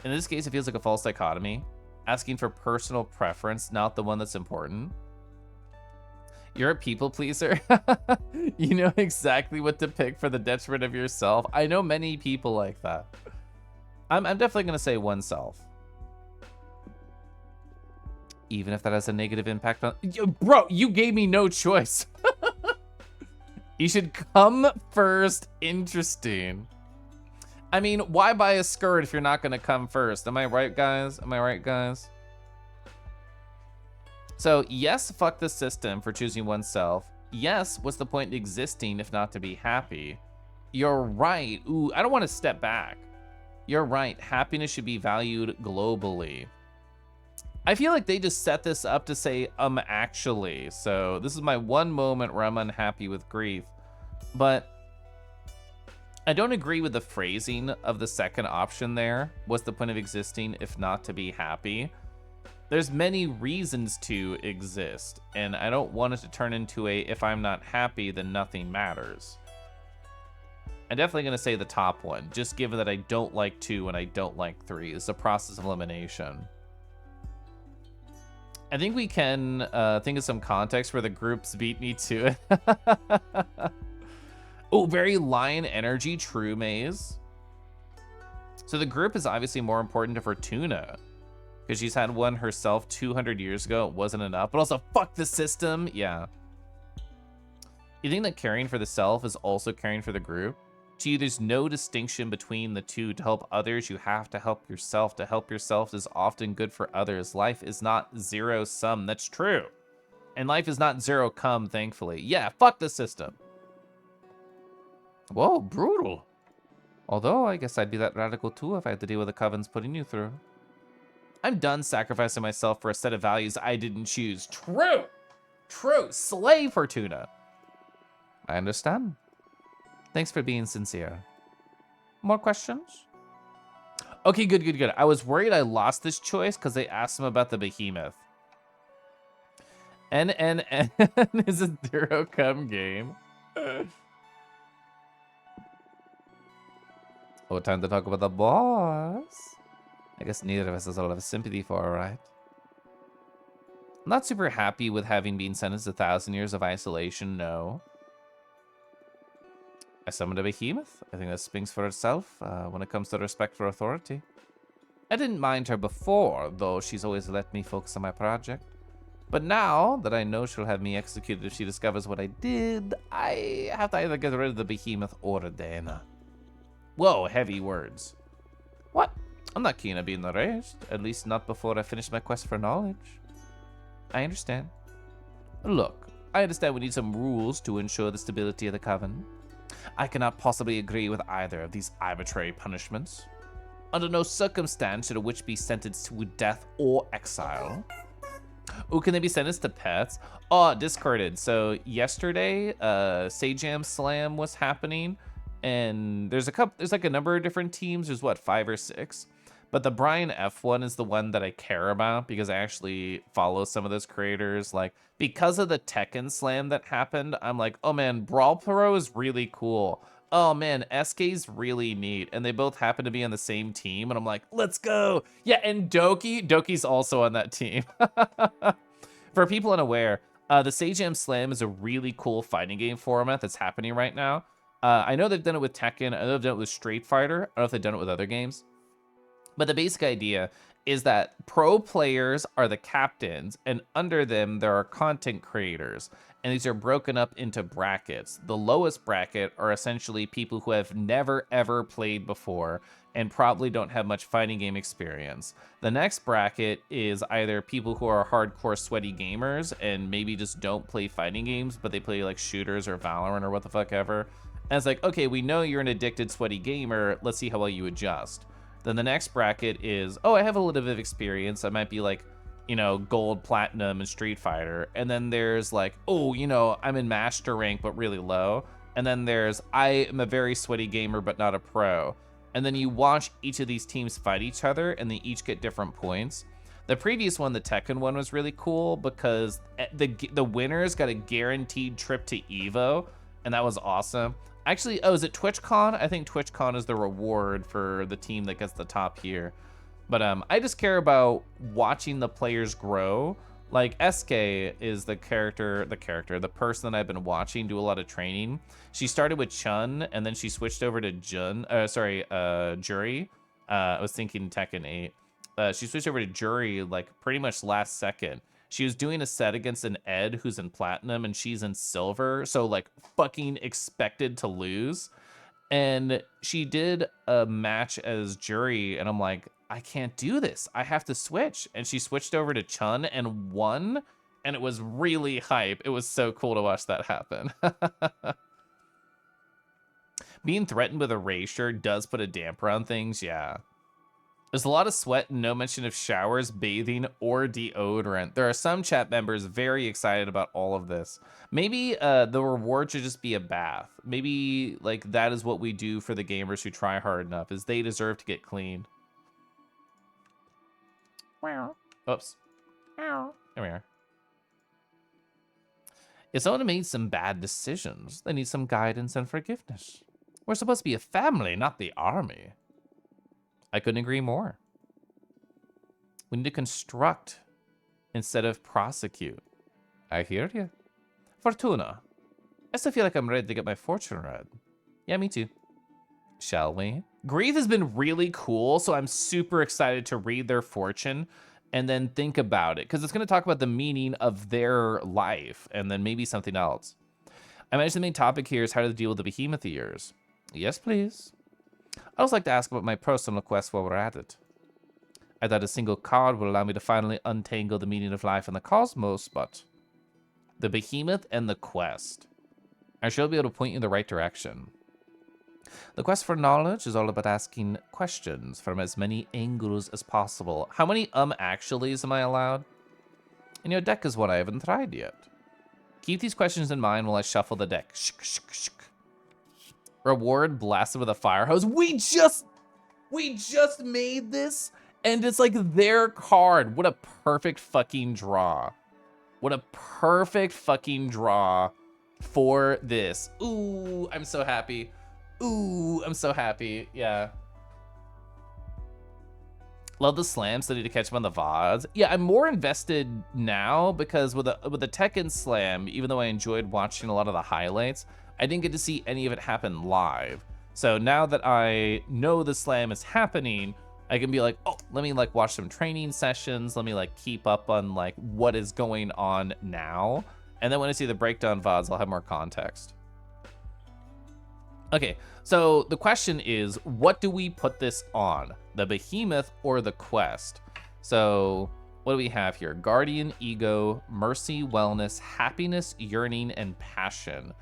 In this case, it feels like a false dichotomy. Asking for personal preference, not the one that's important. You're a people pleaser. You know exactly what to pick for the detriment of yourself. I know many people like that. I'm definitely going to say oneself. Even if that has a negative impact on... Bro, you gave me no choice. You should come first. Interesting. I mean, why buy a skirt if you're not going to come first? Am I right, guys? Am I right, guys? So, yes, fuck the system for choosing oneself. Yes, what's the point in existing if not to be happy? You're right. Ooh, I don't want to step back. You're right. Happiness should be valued globally. I feel like they just set this up to say, actually. So, this is my one moment where I'm unhappy with grief. But I don't agree with the phrasing of the second option there. What's the point of existing if not to be happy? There's many reasons to exist, and I don't want it to turn into a, if I'm not happy, then nothing matters. I'm definitely going to say the top one, just given that I don't like 2 and I don't like 3. It's a process of elimination. I think we can think of some context where the groups beat me to it. Oh, very lion energy, true maze. So the group is obviously more important to Fortuna, because she's had one herself 200 years ago. It wasn't enough, but also fuck the system. Yeah. You think that caring for the self is also caring for the group? To you, there's no distinction between the two. To help others, you have to help yourself. To help yourself is often good for others. Life is not zero sum. That's true. And life is not zero cum, thankfully. Yeah, fuck the system. Whoa, brutal. Although, I guess I'd be that radical too if I had to deal with the covens putting you through. I'm done sacrificing myself for a set of values I didn't choose. True. True. Slay, Fortuna. I understand. Thanks for being sincere. More questions? Okay, good, good, good. I was worried I lost this choice because they asked him about the behemoth. NNN is a zero cum game. Oh, time to talk about the boss. I guess neither of us has a lot of sympathy for her, right? I'm not super happy with having been sentenced to 1,000 years of isolation, no. I summoned a behemoth. I think that speaks for itself when it comes to respect for authority. I didn't mind her before, though she's always let me focus on my project. But now that I know she'll have me executed if she discovers what I did, I have to either get rid of the behemoth or Dana. Whoa, heavy words. What? I'm not keen on being erased, at least not before I finish my quest for knowledge. I understand. Look, I understand we need some rules to ensure the stability of the Coven. I cannot possibly agree with either of these arbitrary punishments. Under no circumstance should a witch be sentenced to death or exile. Oh, can they be sentenced to pets? Oh, discarded. So yesterday, Sajam Slam was happening, and there's like a number of different teams. There's what, 5 or 6? But the Brian F one is the one that I care about because I actually follow some of those creators. Like, because of the Tekken Slam that happened, I'm like, oh man, Brawl Pro is really cool. Oh man, SK's really neat. And they both happen to be on the same team. And I'm like, let's go. Yeah, and Doki's also on that team. For people unaware, the Sajam Slam is a really cool fighting game format that's happening right now. I know they've done it with Tekken. I know they've done it with Street Fighter. I don't know if they've done it with other games. But the basic idea is that pro players are the captains, and under them there are content creators, and these are broken up into brackets. The lowest bracket are essentially people who have never ever played before and probably don't have much fighting game experience. The next bracket is either people who are hardcore sweaty gamers and maybe just don't play fighting games, but they play like shooters or Valorant or what the fuck ever. And it's like, okay, we know you're an addicted sweaty gamer, let's see how well you adjust. Then the next bracket is, oh, I have a little bit of experience. I might be like, you know, gold, platinum, and Street Fighter. And then there's like, oh, you know, I'm in master rank, but really low. And then there's, I am a very sweaty gamer, but not a pro. And then you watch each of these teams fight each other, and they each get different points. The previous one, the Tekken one, was really cool because the winners got a guaranteed trip to EVO, and that was awesome. Actually, oh, is it TwitchCon? I think TwitchCon is the reward for the team that gets the top here. But I just care about watching the players grow. Like SK is the person that I've been watching do a lot of training. She started with Chun, and then she switched over to Juri. I was thinking Tekken 8. She switched over to Juri like pretty much last second. She was doing a set against an Ed who's in platinum and she's in silver, so like fucking expected to lose. And she did a match as Juri, and I'm like, I can't do this. I have to switch. And she switched over to Chun and won, and it was really hype. It was so cool to watch that happen. Being threatened with erasure does put a damper on things, yeah. There's a lot of sweat and no mention of showers, bathing, or deodorant. There are some chat members very excited about all of this. Maybe the reward should just be a bath. Maybe like that is what we do for the gamers who try hard enough, is they deserve to get clean. Oops. There we are. If someone made some bad decisions, they need some guidance and forgiveness. We're supposed to be a family, not the army. I couldn't agree more. We need to construct instead of prosecute. I hear you. Fortuna, I still feel like I'm ready to get my fortune read. Yeah, me too. Shall we? Grief has been really cool, so I'm super excited to read their fortune and then think about it, because it's going to talk about the meaning of their life and then maybe something else. I mentioned the main topic here is how to deal with the behemoth ears. Yes, please. I'd also like to ask about my personal quest while we're at it. I thought a single card would allow me to finally untangle the meaning of life and the cosmos, but the behemoth and the quest. I shall be able to point you in the right direction. The quest for knowledge is all about asking questions from as many angles as possible. How many actuallys am I allowed? And your deck is one I haven't tried yet. Keep these questions in mind while I shuffle the deck. Shk, shk, shk. Reward blasted with a fire hose. We just made this, and it's like their card. What a perfect fucking draw. What a perfect fucking draw for this. Ooh, I'm so happy. Ooh, I'm so happy. Yeah. Love the slams, so I need to catch them on the VODs. Yeah, I'm more invested now because with the Tekken slam, even though I enjoyed watching a lot of the highlights, I didn't get to see any of it happen live. So now that I know the slam is happening, I can be like, oh, let me like watch some training sessions. Let me like keep up on like what is going on now. And then when I see the breakdown VODs, I'll have more context. Okay, so the question is, what do we put this on? The behemoth or the quest? So what do we have here? Guardian, ego, mercy, wellness, happiness, yearning, and passion.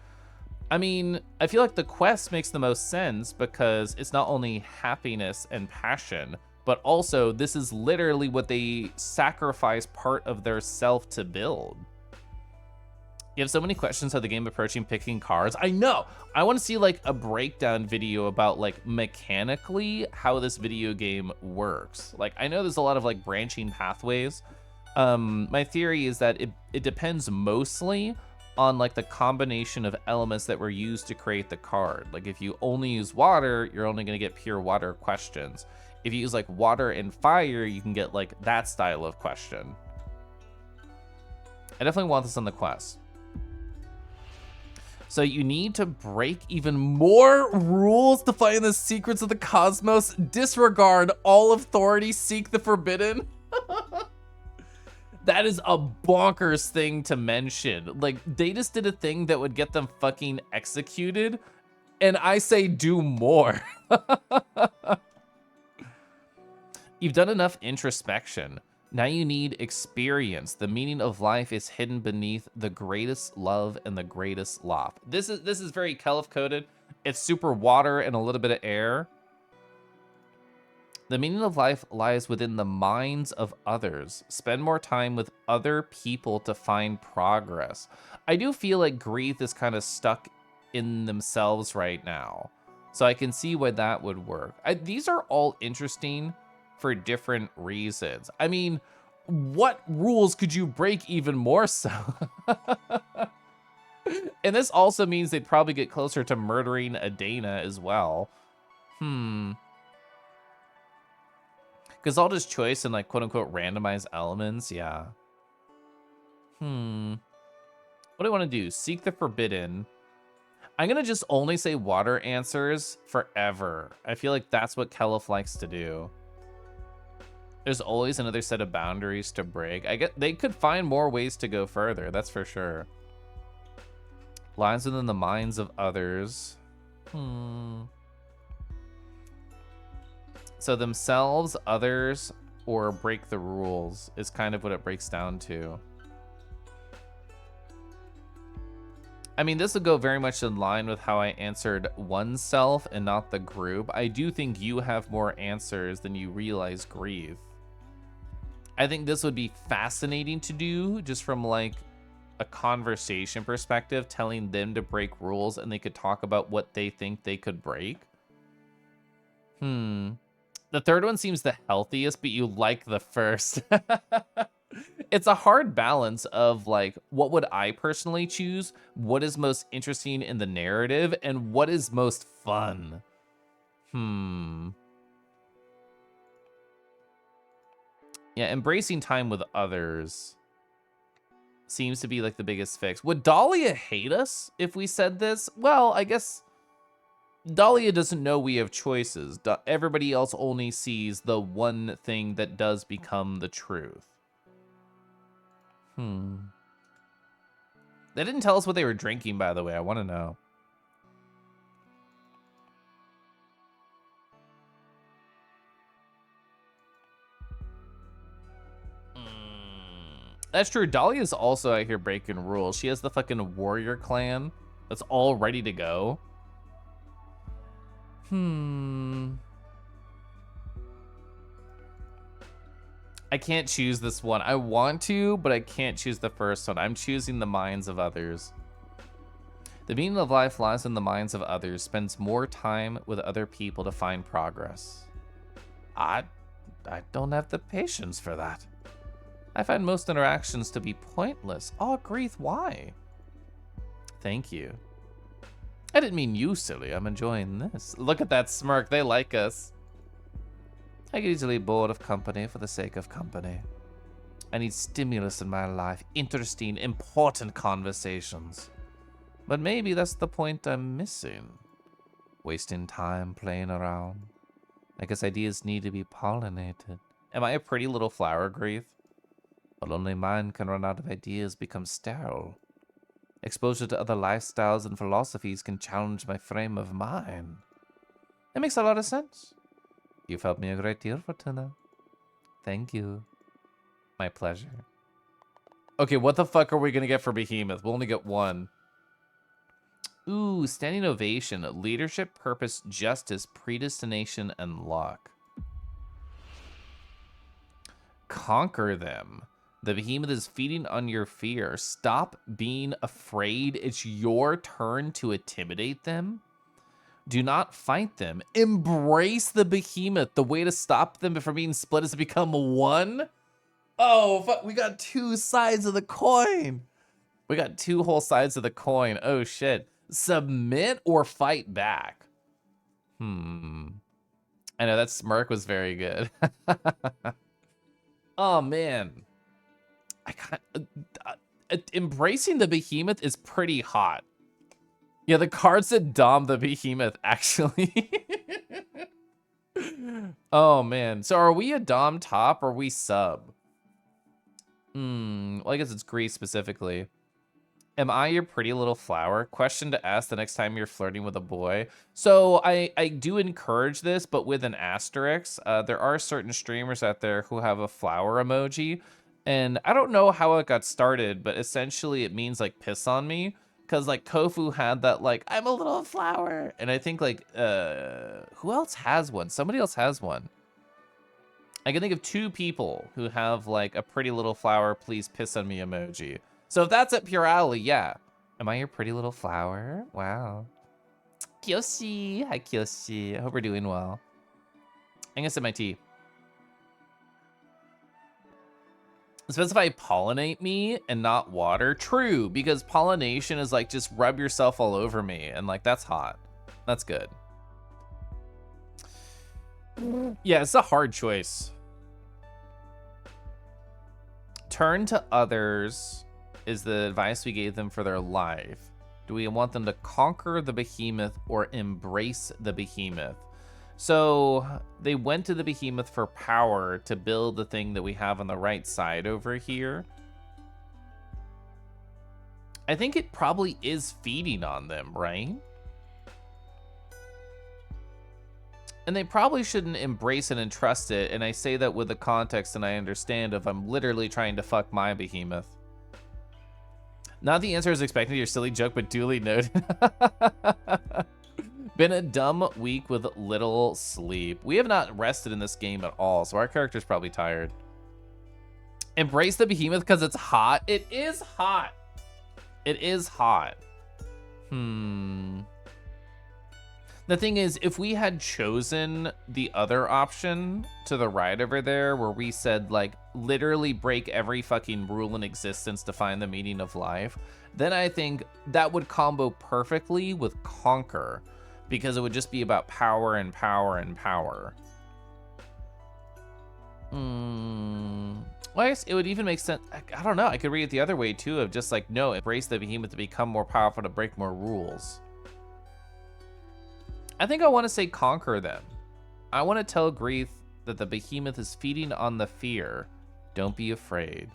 I mean, I feel like the quest makes the most sense because it's not only happiness and passion, but also this is literally what they sacrifice part of their self to build. You have so many questions how the game approaching picking cards. I know. I want to see like a breakdown video about like mechanically how this video game works. Like I know there's a lot of like branching pathways. My theory is that it depends mostly on like the combination of elements that were used to create the card. Like if you only use water, you're only going to get pure water questions. If you use like water and fire, you can get like that style of question. I definitely want this on the quest. So you need to break even more rules to find the secrets of the cosmos, disregard all authority, seek the forbidden. That is a bonkers thing to mention. Like, they just did a thing that would get them fucking executed, and I say do more. You've done enough introspection. Now you need experience. The meaning of life is hidden beneath the greatest love and the greatest love. This is very Kelif coded. It's super water and a little bit of air. The meaning of life lies within the minds of others. Spend more time with other people to find progress. I do feel like Grief is kind of stuck in themselves right now. So I can see why that would work. These are all interesting for different reasons. I mean, what rules could you break even more so? And this also means they'd probably get closer to murdering Adana as well. Because all this choice and like quote unquote randomized elements, yeah. What do I want to do? Seek the forbidden. I'm gonna just only say water answers forever. I feel like that's what Kelif likes to do. There's always another set of boundaries to break. I get they could find more ways to go further, that's for sure. Lies within the minds of others. So themselves, others, or break the rules is kind of what it breaks down to. I mean, this would go very much in line with how I answered oneself and not the group. I do think you have more answers than you realize, Grieve. I think this would be fascinating to do just from like a conversation perspective, telling them to break rules and they could talk about what they think they could break. The third one seems the healthiest, but you like the first. It's a hard balance of like, what would I personally choose? What is most interesting in the narrative? And what is most fun? Yeah, embracing time with others seems to be like the biggest fix. Would Dahlia hate us if we said this? Well, I guess Dahlia doesn't know we have choices. Everybody else only sees the one thing that does become the truth. They didn't tell us what they were drinking, by the way. I want to know. That's true. Dahlia's also out here breaking rules. She has the fucking warrior clan that's all ready to go. I can't choose this one. I want to, but I can't choose the first one. I'm choosing the minds of others. The meaning of life lies in the minds of others, spends more time with other people to find progress. I don't have the patience for that. I find most interactions to be pointless. Oh, Grief, why? Thank you. I didn't mean you, silly. I'm enjoying this. Look at that smirk. They like us. I get easily bored of company for the sake of company. I need stimulus in my life, interesting, important conversations. But maybe that's the point I'm missing. Wasting time playing around. I guess ideas need to be pollinated. Am I a pretty little flower, Grief? But only mine can run out of ideas, become sterile. Exposure to other lifestyles and philosophies can challenge my frame of mind. It makes a lot of sense. You've helped me a great deal, Fortuna. Thank you. My pleasure. Okay, what the fuck are we gonna get for Behemoth? We'll only get one. Ooh, standing ovation. Leadership, purpose, justice, predestination, and luck. Conquer them. The Behemoth is feeding on your fear. Stop being afraid. It's your turn to intimidate them. Do not fight them. Embrace the Behemoth. The way to stop them from being split is to become one. Oh, fuck. We got two sides of the coin. We got two whole sides of the coin. Oh, shit. Submit or fight back? I know that smirk was very good. Oh, man. I can't... embracing the Behemoth is pretty hot. Yeah, the cards that dom the Behemoth, actually. Oh, man. So are we a dom top or we sub? Well, I guess it's Greece specifically. Am I your pretty little flower? Question to ask the next time you're flirting with a boy. So I do encourage this, but with an asterisk. There are certain streamers out there who have a flower emoji. And I don't know how it got started, but essentially it means like piss on me. Because like Kofu had that like, I'm a little flower. And I think like, who else has one? Somebody else has one. I can think of two people who have like a pretty little flower, please piss on me emoji. So if that's at Pure Alley, yeah. Am I your pretty little flower? Wow. Kyoshi. Hi, Kyoshi. I hope we're doing well. I'm gonna sip my tea. Specify pollinate me and not water. True, because pollination is like just rub yourself all over me. And like, that's hot. That's good. Yeah, it's a hard choice. Turn to others is the advice we gave them for their life. Do we want them to conquer the Behemoth or embrace the Behemoth? So they went to the Behemoth for power to build the thing that we have on the right side over here. I think it probably is feeding on them, right? And they probably shouldn't embrace it and trust it. And I say that with the context and I understand if I'm literally trying to fuck my Behemoth. Not the answer is expected, your silly joke, but duly noted. Been a dumb week with little sleep. We have not rested in this game at all, so our character's probably tired. Embrace the Behemoth because it's hot. It is hot. It is hot. The thing is, if we had chosen the other option to the right over there, where we said, like, literally break every fucking rule in existence to find the meaning of life, then I think that would combo perfectly with Conquer, because it would just be about power and power and power. Well, I guess it would even make sense. I don't know. I could read it the other way, too, of just like, no, embrace the Behemoth to become more powerful, to break more rules. I think I want to say conquer them. I want to tell Grief that the Behemoth is feeding on the fear. Don't be afraid.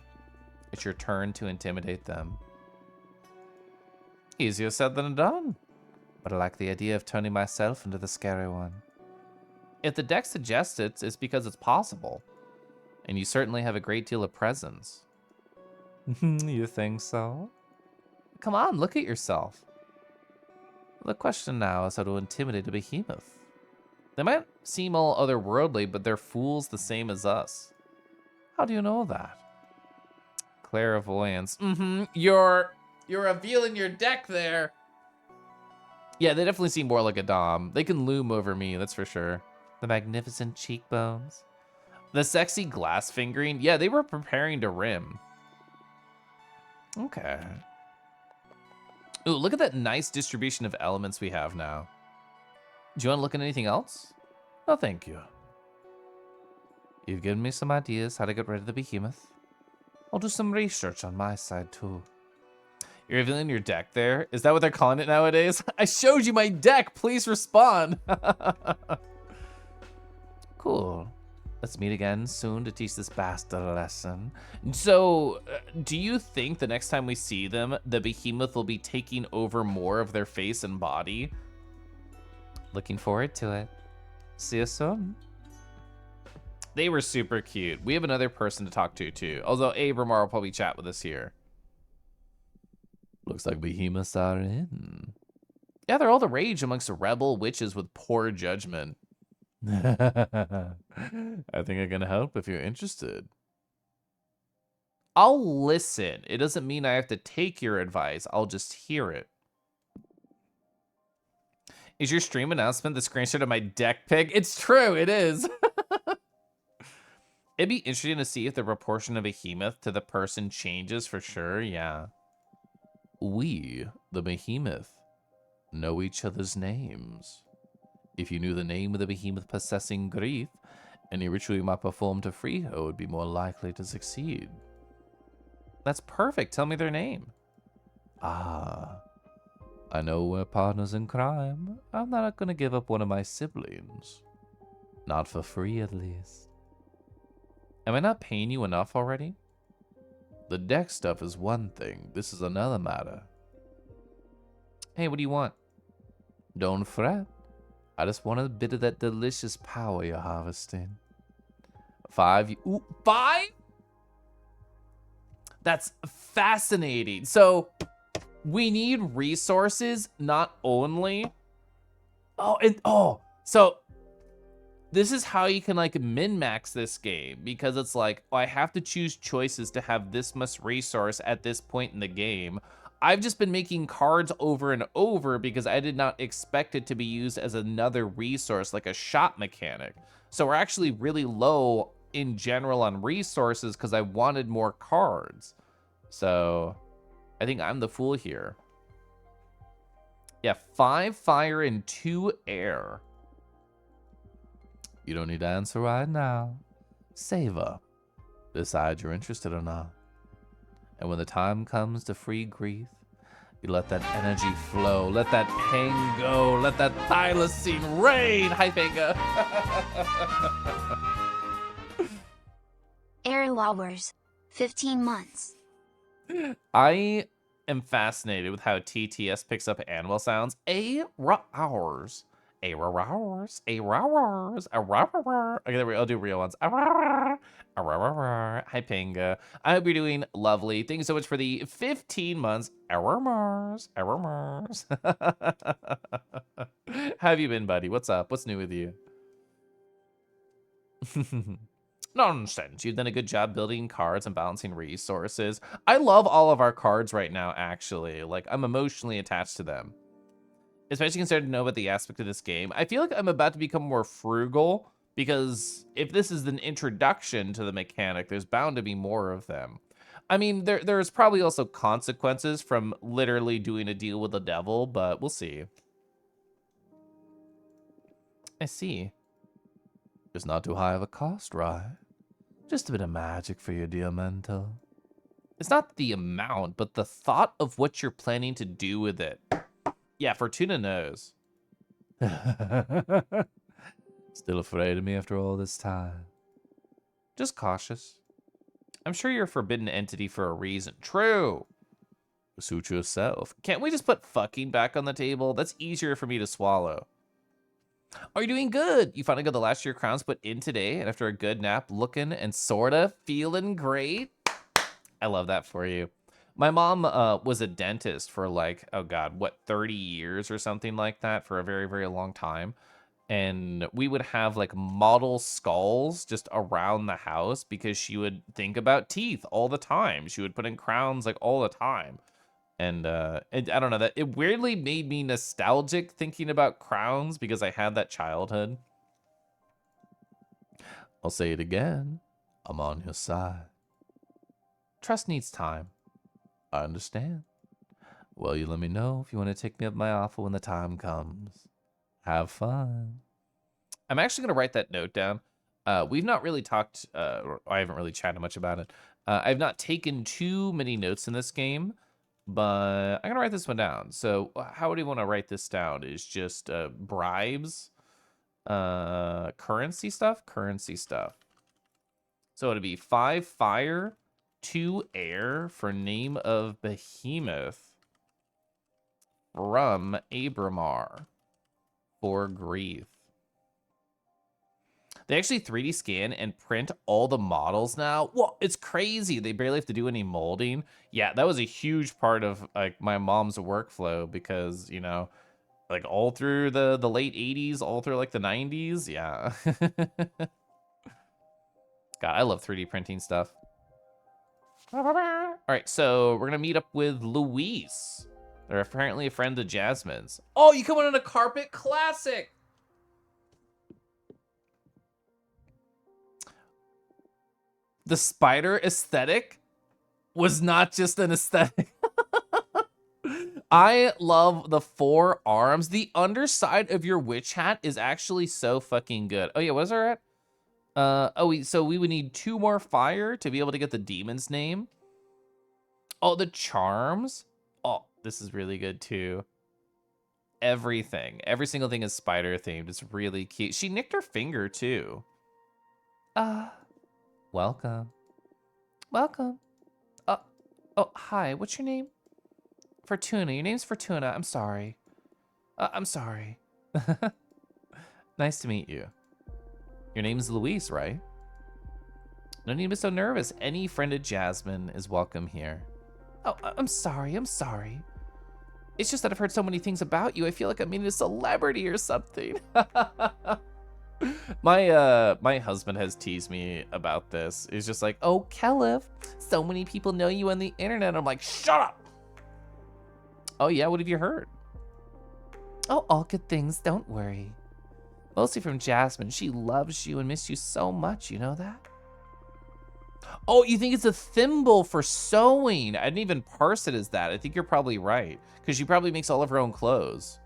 It's your turn to intimidate them. Easier said than done. But I like the idea of turning myself into the scary one. If the deck suggests it, it's because it's possible. And you certainly have a great deal of presence. You think so? Come on, look at yourself. The question now is how to intimidate a behemoth. They might seem all otherworldly, but they're fools the same as us. How do you know that? Clairvoyance. You're revealing your deck there. Yeah, they definitely seem more like a dom. They can loom over me, that's for sure. The magnificent cheekbones. The sexy glass fingering. Yeah, they were preparing to rim. Okay. Ooh, look at that nice distribution of elements we have now. Do you want to look at anything else? No, thank you. You've given me some ideas how to get rid of the behemoth. I'll do some research on my side, too. You're revealing your deck there? Is that what they're calling it nowadays? I showed you my deck. Please respond. Cool. Let's meet again soon to teach this bastard a lesson. So, do you think the next time we see them, the behemoth will be taking over more of their face and body? Looking forward to it. See you soon. They were super cute. We have another person to talk to, too. Although Abramar will probably chat with us here. Looks like behemoths are in. Yeah, they're all the rage amongst the rebel witches with poor judgment. I think I can help if you're interested. I'll listen. It doesn't mean I have to take your advice. I'll just hear it. Is your stream announcement the screenshot of my deck pic? It's true, it is. It'd be interesting to see if the proportion of behemoth to the person changes for sure, yeah. We, the behemoth, know each other's names. If you knew the name of the behemoth possessing grief, any ritual you might perform to free her would be more likely to succeed. That's perfect. Tell me their name. Ah, I know we're partners in crime. I'm not going to give up one of my siblings. Not for free, at least. Am I not paying you enough already? The deck stuff is one thing. This is another matter. Hey, what do you want? Don't fret. I just want a bit of that delicious power you're harvesting. 5. Ooh, 5? That's fascinating. So we need resources, not only. So this is how you can like min-max this game, because it's like, oh, I have to choose choices to have this much resource at this point in the game. I've just been making cards over and over because I did not expect it to be used as another resource, like a shop mechanic. So we're actually really low in general on resources because I wanted more cards. So I think I'm the fool here. Yeah, 5 fire and 2 air. You don't need to answer right now. Save up. Decide you're interested or not. And when the time comes to free grief, you let that energy flow. Let that pain go. Let that thylacine rain. Hi, Fanga. Air hours. 15 months. I am fascinated with how TTS picks up animal sounds. A-hours. A-hours. A-hours. Okay, there we go. I'll do real ones. Hi, Panga. I hope you're doing lovely. Thank you so much for the 15 months. How have you been, buddy? What's up? What's new with you? Nonsense. You've done a good job building cards and balancing resources. I love all of our cards right now, actually. Like, I'm emotionally attached to them. Especially considering to know about the aspect of this game. I feel like I'm about to become more frugal, because if this is an introduction to the mechanic, there's bound to be more of them. I mean, there's probably also consequences from literally doing a deal with the devil, but we'll see. I see. It's not too high of a cost, right? Just a bit of magic for your dear mental. It's not the amount, but the thought of what you're planning to do with it. Yeah, Fortuna knows. Still afraid of me after all this time? Just cautious. I'm sure you're a forbidden entity for a reason. True. Suit yourself. Can't we just put fucking back on the table? That's easier for me to swallow. Are you doing good? You finally got the last of your crowns put in today, and after a good nap, looking and sorta feeling great? I love that for you. My mom was a dentist for like, oh God, what, 30 years or something like that for a very, very long time. And we would have like model skulls just around the house because she would think about teeth all the time. She would put in crowns like all the time. And I don't know, that it weirdly made me nostalgic thinking about crowns because I had that childhood. I'll say it again. I'm on your side. Trust needs time. I understand. Well, you let me know if you want to take me up my offer when the time comes. Have fun. I'm actually going to write that note down. We've not really talked, or I haven't really chatted much about it. I've not taken too many notes in this game, but I'm going to write this one down. So how do you want to write this down? Is just bribes, currency stuff? Currency stuff. So it'd be 5 fire, 2 air for name of behemoth from Abramar for grief. They actually 3D scan and print all the models now. Well, it's crazy. They barely have to do any molding. Yeah, that was a huge part of like my mom's workflow because, you know, like all through the late 80s, all through like the 90s. Yeah. God, I love 3D printing stuff. All right, so we're going to meet up with Luis. They're apparently a friend of Jasmine's. Oh, you coming on a carpet? Classic. The spider aesthetic was not just an aesthetic. I love the 4 arms. The underside of your witch hat is actually so fucking good. Oh yeah, what is our at? So we would need 2 more fire to be able to get the demon's name. Oh, the charms. Oh, this is really good too. Everything. Every single thing is spider themed. It's really cute. She nicked her finger too. Welcome. Welcome. Oh, hi. What's your name? Fortuna. Your name's Fortuna. I'm sorry. I'm sorry. Nice to meet you. Your name's Luis, right? No need to be so nervous. Any friend of Jasmine is welcome here. Oh, I'm sorry. I'm sorry. It's just that I've heard so many things about you. I feel like I'm meeting a celebrity or something. My husband has teased me about this. He's just like, oh, Kelif, so many people know you on the internet. I'm like, shut up. Oh yeah, what have you heard? Oh, all good things, don't worry. Mostly from Jasmine. She loves you and missed you so much, you know that? Oh, you think it's a thimble for sewing? I didn't even parse it as that. I think you're probably right, because she probably makes all of her own clothes.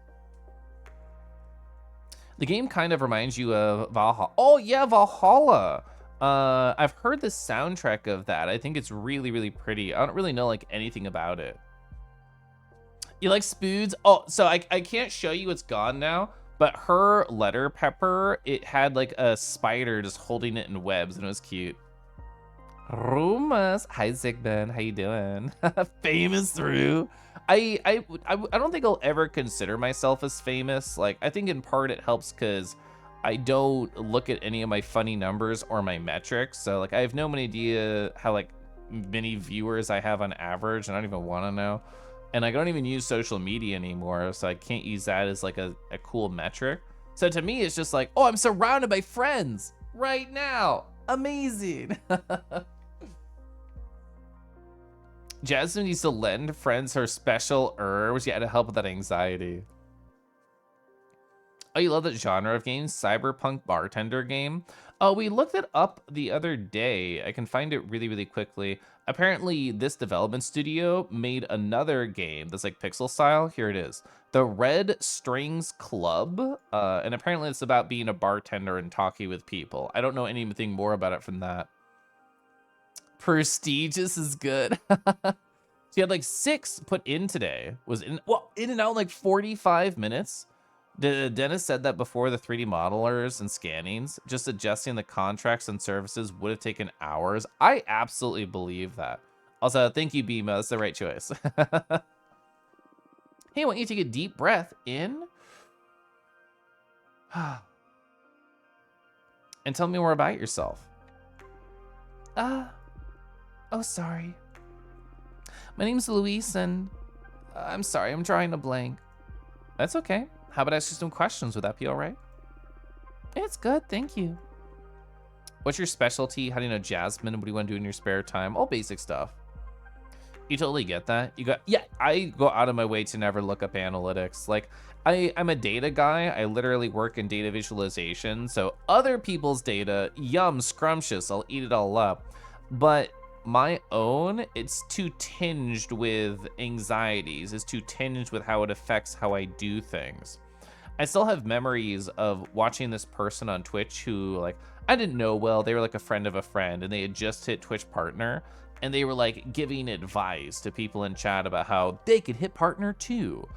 The game kind of reminds you of Valhalla. Oh yeah, Valhalla. I've heard the soundtrack of that. I think it's really, really pretty. I don't really know like anything about it. You like Spoods? Oh, so I can't show you, it's gone now, but her letter pepper, it had like a spider just holding it in webs and it was cute. Rumas. Hi, Zigben. How you doing? Famous through. I don't think I'll ever consider myself as famous. Like, I think in part it helps because I don't look at any of my funny numbers or my metrics. So, like, I have no idea how, like, many viewers I have on average. And I don't even want to know. And I don't even use social media anymore, so I can't use that as like a cool metric. So to me, it's just like, oh, I'm surrounded by friends right now. Amazing. Jasmine needs to lend friends her special herbs, yeah, to help with that anxiety. Oh, you love that genre of games? Cyberpunk bartender game? Oh, we looked it up the other day. I can find it really, really quickly. Apparently, this development studio made another game that's like pixel style. Here it is. The Red Strings Club. And apparently it's about being a bartender and talking with people. I don't know anything more about it from that. Prestigious is good. She had like 6 put in today. Was in and out in like 45 minutes. Dennis said that before the 3D modelers and scannings, just adjusting the contracts and services would have taken hours. I absolutely believe that. Also, thank you, Bima. That's the right choice. Hey, I want you to take a deep breath in. And tell me more about yourself. Oh, sorry. My name's Luis, and I'm sorry, I'm drawing a blank. That's okay. How about I ask you some questions? Would that be all right? It's good, thank you. What's your specialty? How do you know Jasmine? What do you want to do in your spare time? All basic stuff. You totally get that. Yeah, I go out of my way to never look up analytics. Like, I'm a data guy. I literally work in data visualization. So other people's data, yum, scrumptious. I'll eat it all up. But my own, it's too tinged with anxieties. It's too tinged with how it affects how I do things. I still have memories of watching this person on Twitch who, like, I didn't know well. They were like a friend of a friend, and they had just hit Twitch partner, and they were like giving advice to people in chat about how they could hit partner too.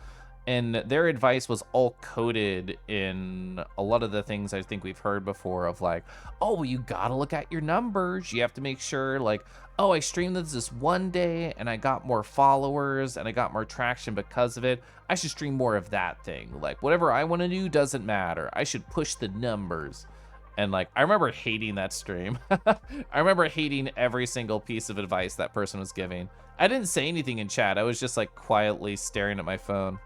And their advice was all coded in a lot of the things I think we've heard before of like, oh, well, you gotta look at your numbers. You have to make sure, like, oh, I streamed this one day and I got more followers and I got more traction because of it. I should stream more of that thing. Like, whatever I want to do doesn't matter. I should push the numbers. And like, I remember hating that stream. I remember hating every single piece of advice that person was giving. I didn't say anything in chat. I was just like quietly staring at my phone.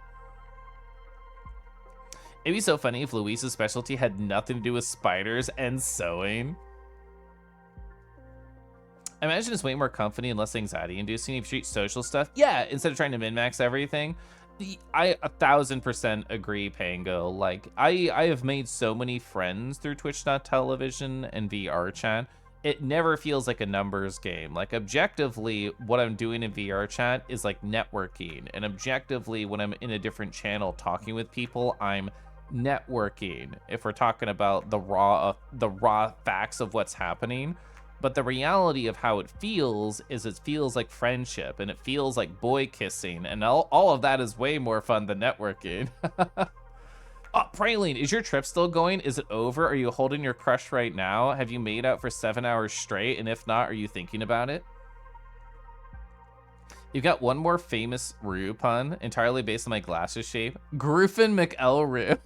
It'd be so funny if Luis's specialty had nothing to do with spiders and sewing. I imagine it's way more comfy and less anxiety inducing if you treat social stuff. Yeah, instead of trying to min-max everything. I 1000% agree, Pango. Like, I have made so many friends through Twitch.television and VR chat. It never feels like a numbers game. Like, objectively, what I'm doing in VR chat is like networking. And objectively, when I'm in a different channel talking with people, I'm networking. If we're talking about the raw facts of what's happening. But the reality of how it feels is it feels like friendship, and it feels like boy kissing, and all of that is way more fun than networking. Oh, Praline, is your trip still going? Is it over? Are you holding your crush right now? Have you made out for 7 hours straight? And if not, are you thinking about it? You've got one more famous Rue pun, entirely based on my glasses shape. Griffin McElrue.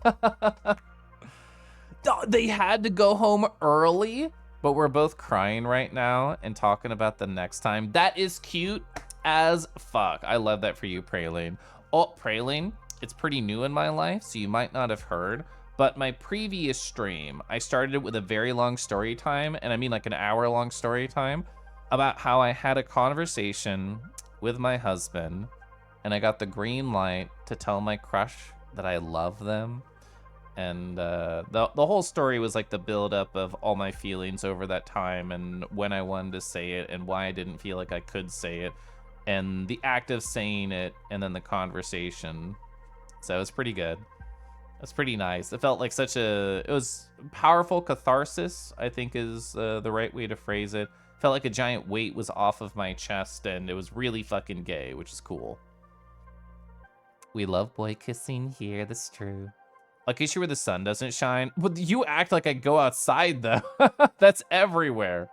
They had to go home early, but we're both crying right now and talking about the next time. That is cute as fuck. I love that for you, Praline. Oh, Praline, it's pretty new in my life, so you might not have heard, but my previous stream, I started it with a very long story time, and I mean like an hour-long story time, about how I had a conversation with my husband, and I got the green light to tell my crush that I love them. And the whole story was like the buildup of all my feelings over that time and when I wanted to say it and why I didn't feel like I could say it and the act of saying it and then the conversation. So it was pretty good. It's pretty nice. It felt like it was powerful catharsis, I think is the right way to phrase it. Felt like a giant weight was off of my chest and it was really fucking gay, which is cool. We love boy kissing here, that's true. Like, issue where the sun doesn't shine. But you act like I go outside, though. That's everywhere.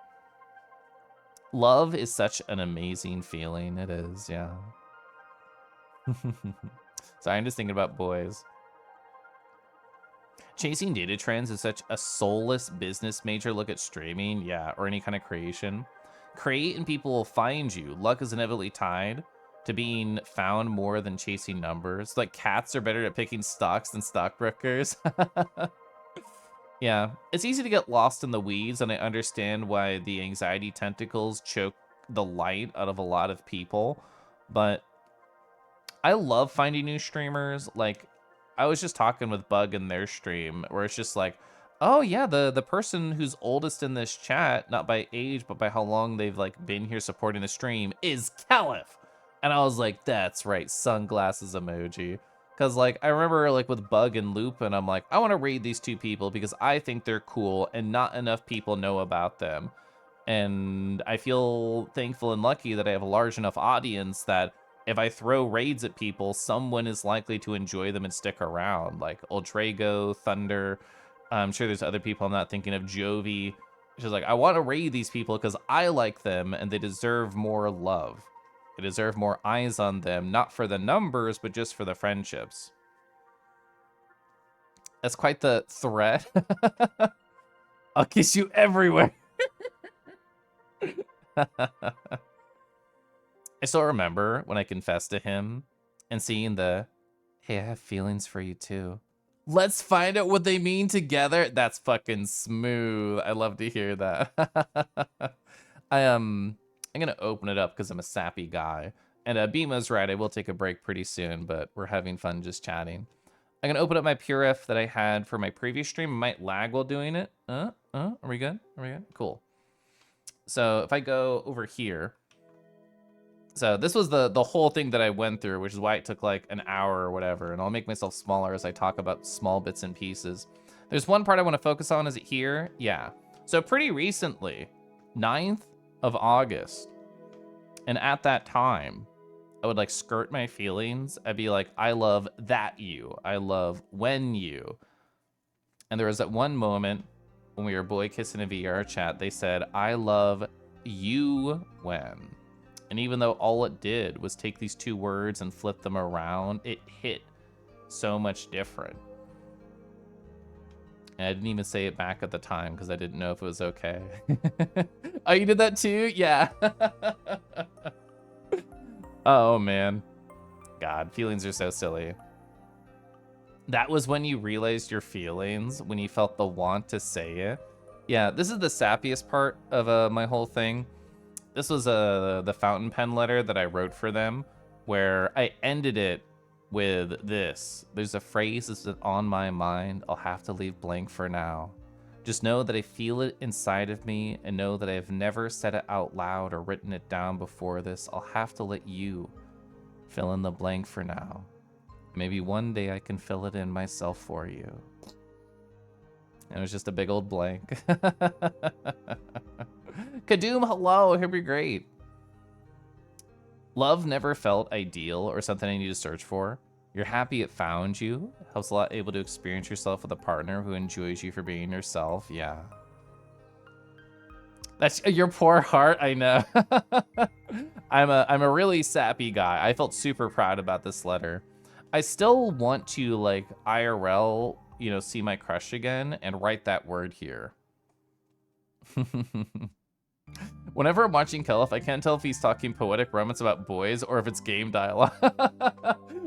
Love is such an amazing feeling. It is, yeah. Sorry, I'm just thinking about boys. Chasing data trends is such a soulless business major look at streaming, yeah, or any kind of creation. Create and people will find you. Luck is inevitably tied to being found more than chasing numbers. Like, cats are better at picking stocks than stockbrokers. Yeah, it's easy to get lost in the weeds, and I understand why the anxiety tentacles choke the light out of a lot of people, but I love finding new streamers. Like, I was just talking with Bug in their stream, where it's just like, oh yeah, the person who's oldest in this chat, not by age, but by how long they've like been here supporting the stream, is Caliph. And I was like, that's right, sunglasses emoji. Because, like, I remember, like, with Bug and Loop, and I'm like, I want to raid these two people because I think they're cool and not enough people know about them. And I feel thankful and lucky that I have a large enough audience that if I throw raids at people, someone is likely to enjoy them and stick around. Like, Ultrago, Thunder, I'm sure there's other people I'm not thinking of, Jovi. She's like, I want to raid these people because I like them and they deserve more love. They deserve more eyes on them, not for the numbers, but just for the friendships. That's quite the threat. I'll kiss you everywhere. I still remember when I confessed to him and seeing the, hey, I have feelings for you too. Let's find out what they mean together. That's fucking smooth. I love to hear that. I'm gonna open it up because I'm a sappy guy. And Bima's right, I will take a break pretty soon, but we're having fun just chatting. I'm gonna open up my Purif that I had for my previous stream. I might lag while doing it. Are we good? Are we good? Cool. So if I go over here, so this was the whole thing that I went through, which is why it took like an hour or whatever. And I'll make myself smaller as I talk about small bits and pieces. There's one part I want to focus on. Is it here? Yeah. So pretty recently, 9th of August. And at that time, I would like skirt my feelings. I'd be like, I love that you. I love when you. And there was that one moment when we were boy kissing a VR chat, they said, I love you when. And even though all it did was take these two words and flip them around, it hit so much different. And I didn't even say it back at the time because I didn't know if it was okay. Oh, you did that too? Yeah. Oh, man. God, feelings are so silly. That was when you realized your feelings, when you felt the want to say it. Yeah, this is the sappiest part of my whole thing. This was the fountain pen letter that I wrote for them, where I ended it with this. There's a phrase that's on my mind. I'll have to leave blank for now. Just know that I feel it inside of me and know that I have never said it out loud or written it down before this. I'll have to let you fill in the blank for now. Maybe one day I can fill it in myself for you. And it was just a big old blank. Kadoom, hello, hope you're great. Love never felt ideal or something I need to search for. You're happy it found you. Helps a lot able to experience yourself with a partner who enjoys you for being yourself. Yeah. That's your poor heart, I know. I'm a really sappy guy. I felt super proud about this letter. I still want to like IRL, you know, see my crush again and write that word here. Whenever I'm watching Kelf, I can't tell if he's talking poetic romance about boys or if it's game dialogue.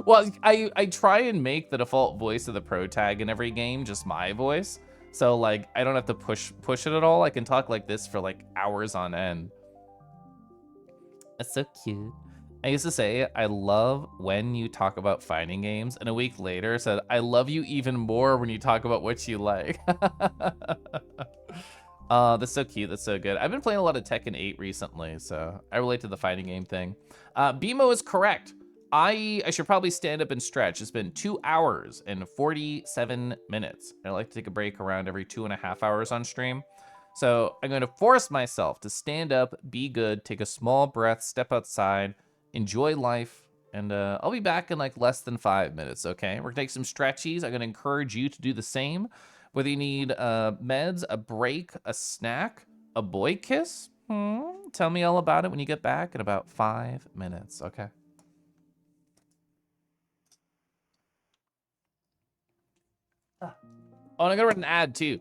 Well, I try and make the default voice of the pro tag in every game just my voice. So like I don't have to push it at all. I can talk like this for like hours on end. That's so cute. I used to say, I love when you talk about fighting games, and a week later said, I love you even more when you talk about what you like. That's so cute. That's so good. I've been playing a lot of Tekken 8 recently, so I relate to the fighting game thing. BMO is correct. I should probably stand up and stretch. It's been 2 hours and 47 minutes. I like to take a break around every 2.5 hours on stream. So I'm going to force myself to stand up, be good, take a small breath, step outside, enjoy life, and I'll be back in like less than 5 minutes, okay? We're gonna take some stretchies. I'm gonna encourage you to do the same. Whether you need meds, a break, a snack, a boy kiss, tell me all about it when you get back in about 5 minutes, okay? Oh, and I gotta run an ad too.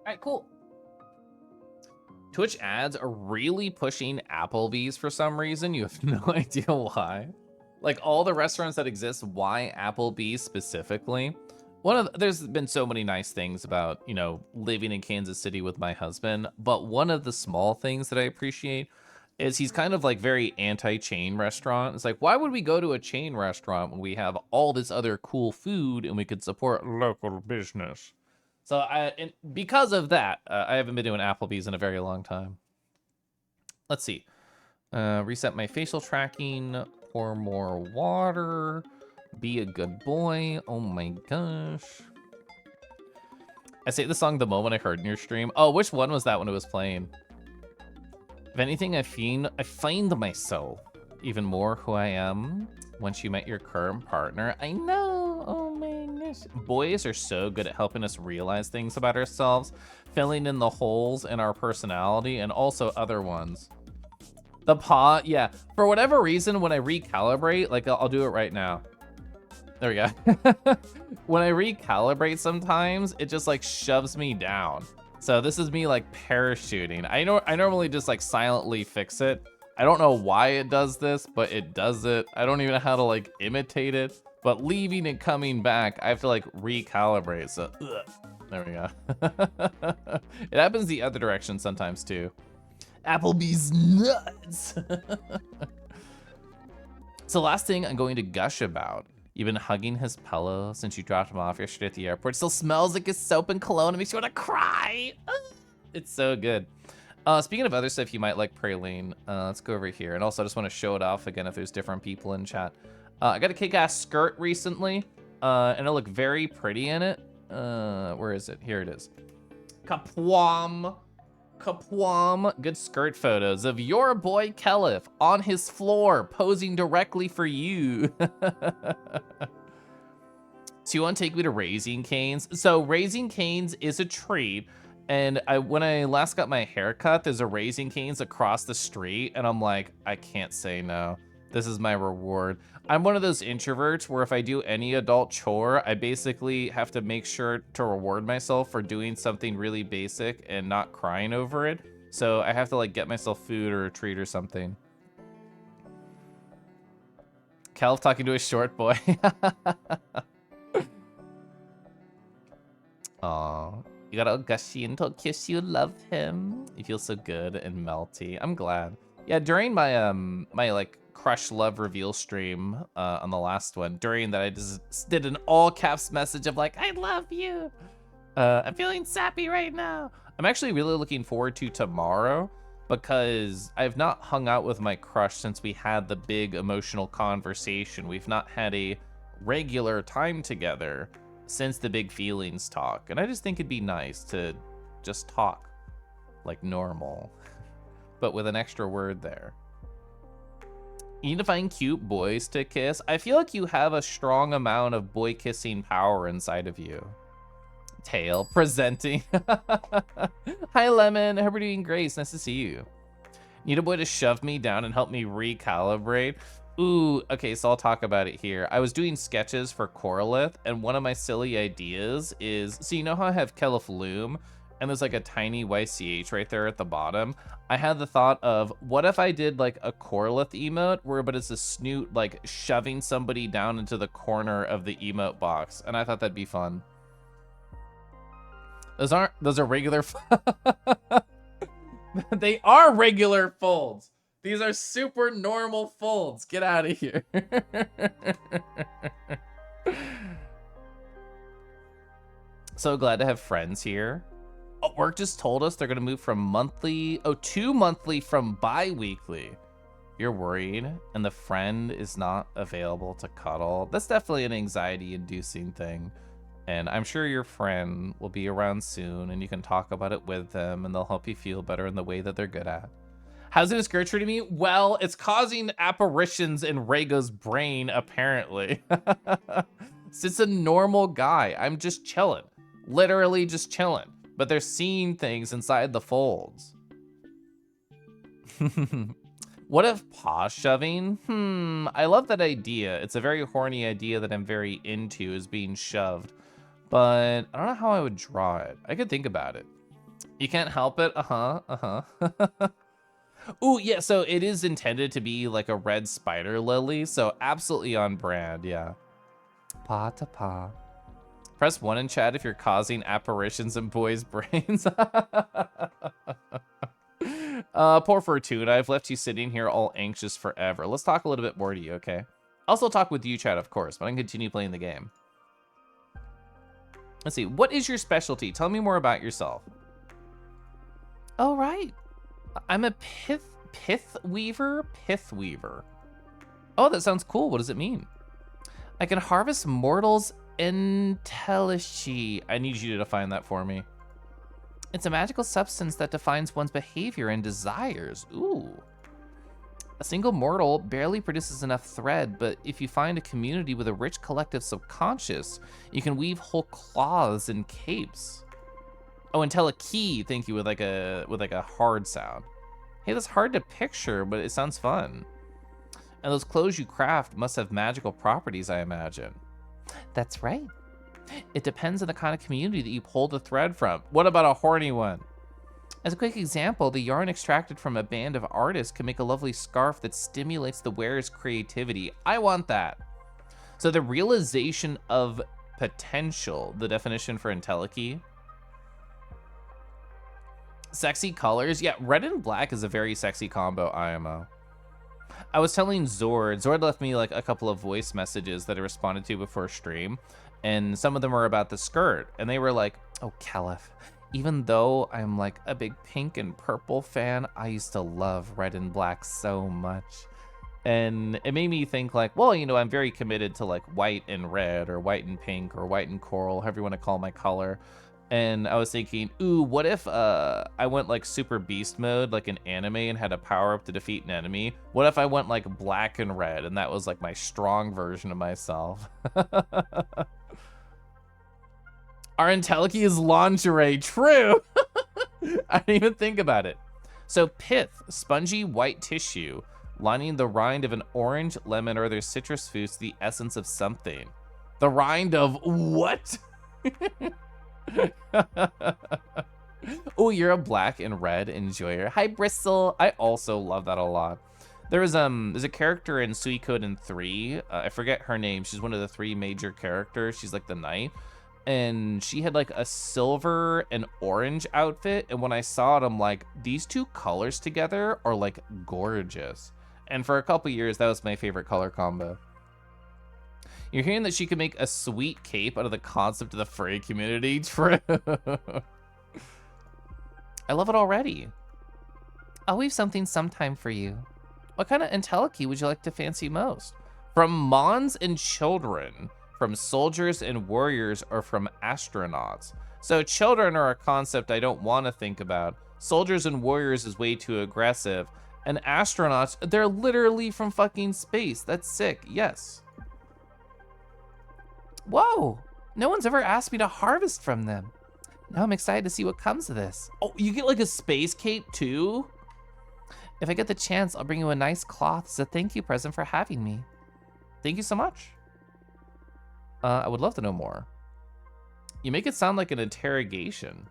right, cool. Twitch ads are really pushing Applebee's for some reason. You have no idea why. Like all the restaurants that exist, why Applebee's specifically? There's been so many nice things about, you know, living in Kansas City with my husband, but one of the small things that I appreciate is he's kind of like very anti-chain restaurant. It's like, why would we go to a chain restaurant when we have all this other cool food and we could support local business? So because of that, I haven't been doing Applebee's in a very long time. Let's see. Reset my facial tracking, pour more water, be a good boy. Oh my gosh. I say the song the moment I heard in your stream. Oh, which one was that when it was playing? If anything, I find myself even more who I am once you met your current partner. I know. Oh my gosh. Boys are so good at helping us realize things about ourselves, filling in the holes in our personality and also other ones. The paw, yeah. For whatever reason, when I recalibrate, like I'll do it right now. There we go. When I recalibrate sometimes, it just like shoves me down. So this is me like parachuting. I normally just like silently fix it. I don't know why it does this, but it does it. I don't even know how to like imitate it, but leaving and coming back, I have to like recalibrate. So there we go. It happens the other direction sometimes too. Applebee's nuts. So last thing I'm going to gush about. You've been hugging his pillow since you dropped him off yesterday at the airport. Still smells like his soap and cologne. It makes you want to cry. It's so good. Speaking of other stuff you might like, Praline, let's go over here. And also I just want to show it off again if there's different people in chat. I got a kick-ass skirt recently, and I look very pretty in it. Where is it? Here it is. Kapwam. Good skirt photos of your boy Kelif on his floor posing directly for you. So you want to take me to Raising Cane's? So Raising Cane's is a treat, and when I last got my haircut, there's a Raising Cane's across the street, and I'm like, I can't say no. This is my reward. I'm one of those introverts where if I do any adult chore, I basically have to make sure to reward myself for doing something really basic and not crying over it. So I have to like get myself food or a treat or something. Calv talking to a short boy. Aw, you got all gushy and he'll kiss you, love him. You feel so good and melty. I'm glad. Yeah, during my my like crush love reveal stream on the last one, during that I just did an all caps message of like, I love you. I'm feeling sappy right now. I'm actually really looking forward to tomorrow because I've not hung out with my crush since we had the big emotional conversation. We've not had a regular time together since the big feelings talk. And I just think it'd be nice to just talk like normal, but with an extra word there. You need to find cute boys to kiss. I feel like you have a strong amount of boy kissing power inside of you. Tail presenting. Hi, Lemon. How are you doing, Grace? Nice to see you. Need a boy to shove me down and help me recalibrate. Ooh, okay, so I'll talk about it here. I was doing sketches for Corlith, and one of my silly ideas is, so you know how I have Kelif Loom, and there's like a tiny YCH right there at the bottom? I had the thought of, what if I did like a Corlith emote, but it's a snoot like shoving somebody down into the corner of the emote box, and I thought that'd be fun. Those are regular, they are regular folds. These are super normal folds. Get out of here. So glad to have friends here. Oh, work just told us they're gonna move from monthly, to monthly from bi-weekly. You're worried and the friend is not available to cuddle. That's definitely an anxiety-inducing thing. And I'm sure your friend will be around soon and you can talk about it with them and they'll help you feel better in the way that they're good at. How's this skirt treating me? Well, it's causing apparitions in Rhaego's brain, apparently. It's a normal guy. I'm just chilling. Literally just chilling. But they're seeing things inside the folds. What if paw shoving? I love that idea. It's a very horny idea that I'm very into, is being shoved. But I don't know how I would draw it. I could think about it. You can't help it. Ooh, yeah, so it is intended to be like a red spider lily, so absolutely on brand, yeah. Pa to pa. Press 1 in chat if you're causing apparitions in boys' brains. Poor Fortuna, I've left you sitting here all anxious forever. Let's talk a little bit more to you, okay? I'll still talk with you, chat, of course, but I can continue playing the game. Let's see, what is your specialty? Tell me more about yourself. Oh, right. I'm a pith weaver? Pith weaver. Oh, that sounds cool. What does it mean? I can harvest mortals' intelligence. I need you to define that for me. It's a magical substance that defines one's behavior and desires. Ooh. A single mortal barely produces enough thread, but if you find a community with a rich collective subconscious, you can weave whole cloths and capes. Oh, and tell a key, thank you, with like a hard sound. Hey, that's hard to picture, but it sounds fun. And those clothes you craft must have magical properties, I imagine. That's right. It depends on the kind of community that you pull the thread from. What about a horny one? As a quick example, the yarn extracted from a band of artists can make a lovely scarf that stimulates the wearer's creativity. I want that. So the realization of potential, the definition for Entelechy. Sexy colors. Yeah, red and black is a very sexy combo, IMO. I was telling Zord. Zord left me like a couple of voice messages that I responded to before stream. And some of them were about the skirt. And they were like, oh, Caliph, even though I'm like a big pink and purple fan, I used to love red and black so much. And it made me think like, well, you know, I'm very committed to like white and red or white and pink or white and coral, however you want to call my color. And I was thinking, ooh, what if I went like super beast mode, like an anime, and had a power up to defeat an enemy? What if I went like black and red and that was like my strong version of myself? Our Entelechy is lingerie, true. I didn't even think about it. So pith, spongy white tissue, lining the rind of an orange, lemon, or other citrus fruits, the essence of something. The rind of what? Oh, you're a black and red enjoyer. Hi, Bristle. I also love that a lot. There's a character in Suikoden 3. I forget her name. She's one of the 3 major characters. She's like the knight. And she had like a silver and orange outfit. And when I saw it, I'm like, these 2 colors together are like gorgeous. And for a couple years, that was my favorite color combo. You're hearing that she could make a sweet cape out of the concept of the furry community? True. I love it already. I'll weave something sometime for you. What kind of Entelechy would you like to fancy most? From Mons and children, from soldiers and warriors, or from astronauts? So children are a concept I don't want to think about. Soldiers and warriors is way too aggressive. And astronauts, they're literally from fucking space. That's sick, yes. Whoa, no one's ever asked me to harvest from them. Now I'm excited to see what comes of this. Oh, you get like a space cape too? If I get the chance, I'll bring you a nice cloth as a thank you present for having me. Thank you so much. I would love to know more. You make it sound like an interrogation.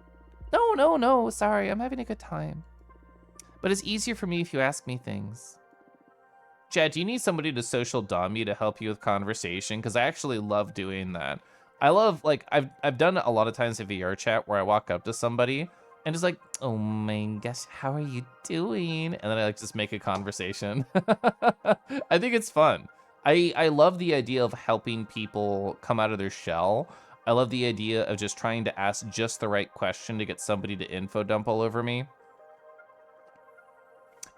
No, sorry, I'm having a good time. But it's easier for me if you ask me things. Chad, do you need somebody to social dom you to help you with conversation? Because I actually love doing that. I love, like, I've done it a lot of times in VR chat where I walk up to somebody and just like, oh my gosh, how are you doing? And then I like just make a conversation. I think it's fun. I love the idea of helping people come out of their shell. I love the idea of just trying to ask just the right question to get somebody to info dump all over me.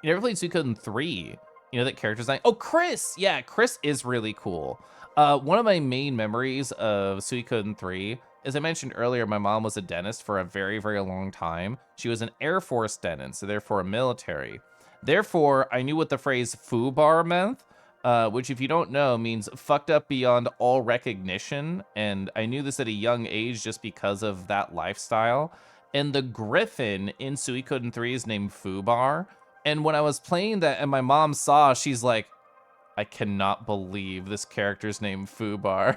You never played Suikoden 3. You know that character design? Oh, Chris! Yeah, Chris is really cool. One of my main memories of Suikoden 3, as I mentioned earlier, my mom was a dentist for a very, very long time. She was an Air Force dentist, so therefore a military. Therefore, I knew what the phrase FUBAR meant, which if you don't know means fucked up beyond all recognition. And I knew this at a young age just because of that lifestyle. And the Griffin in Suikoden 3 is named FUBAR. And when I was playing that and my mom saw, she's like, I cannot believe this character's named FUBAR.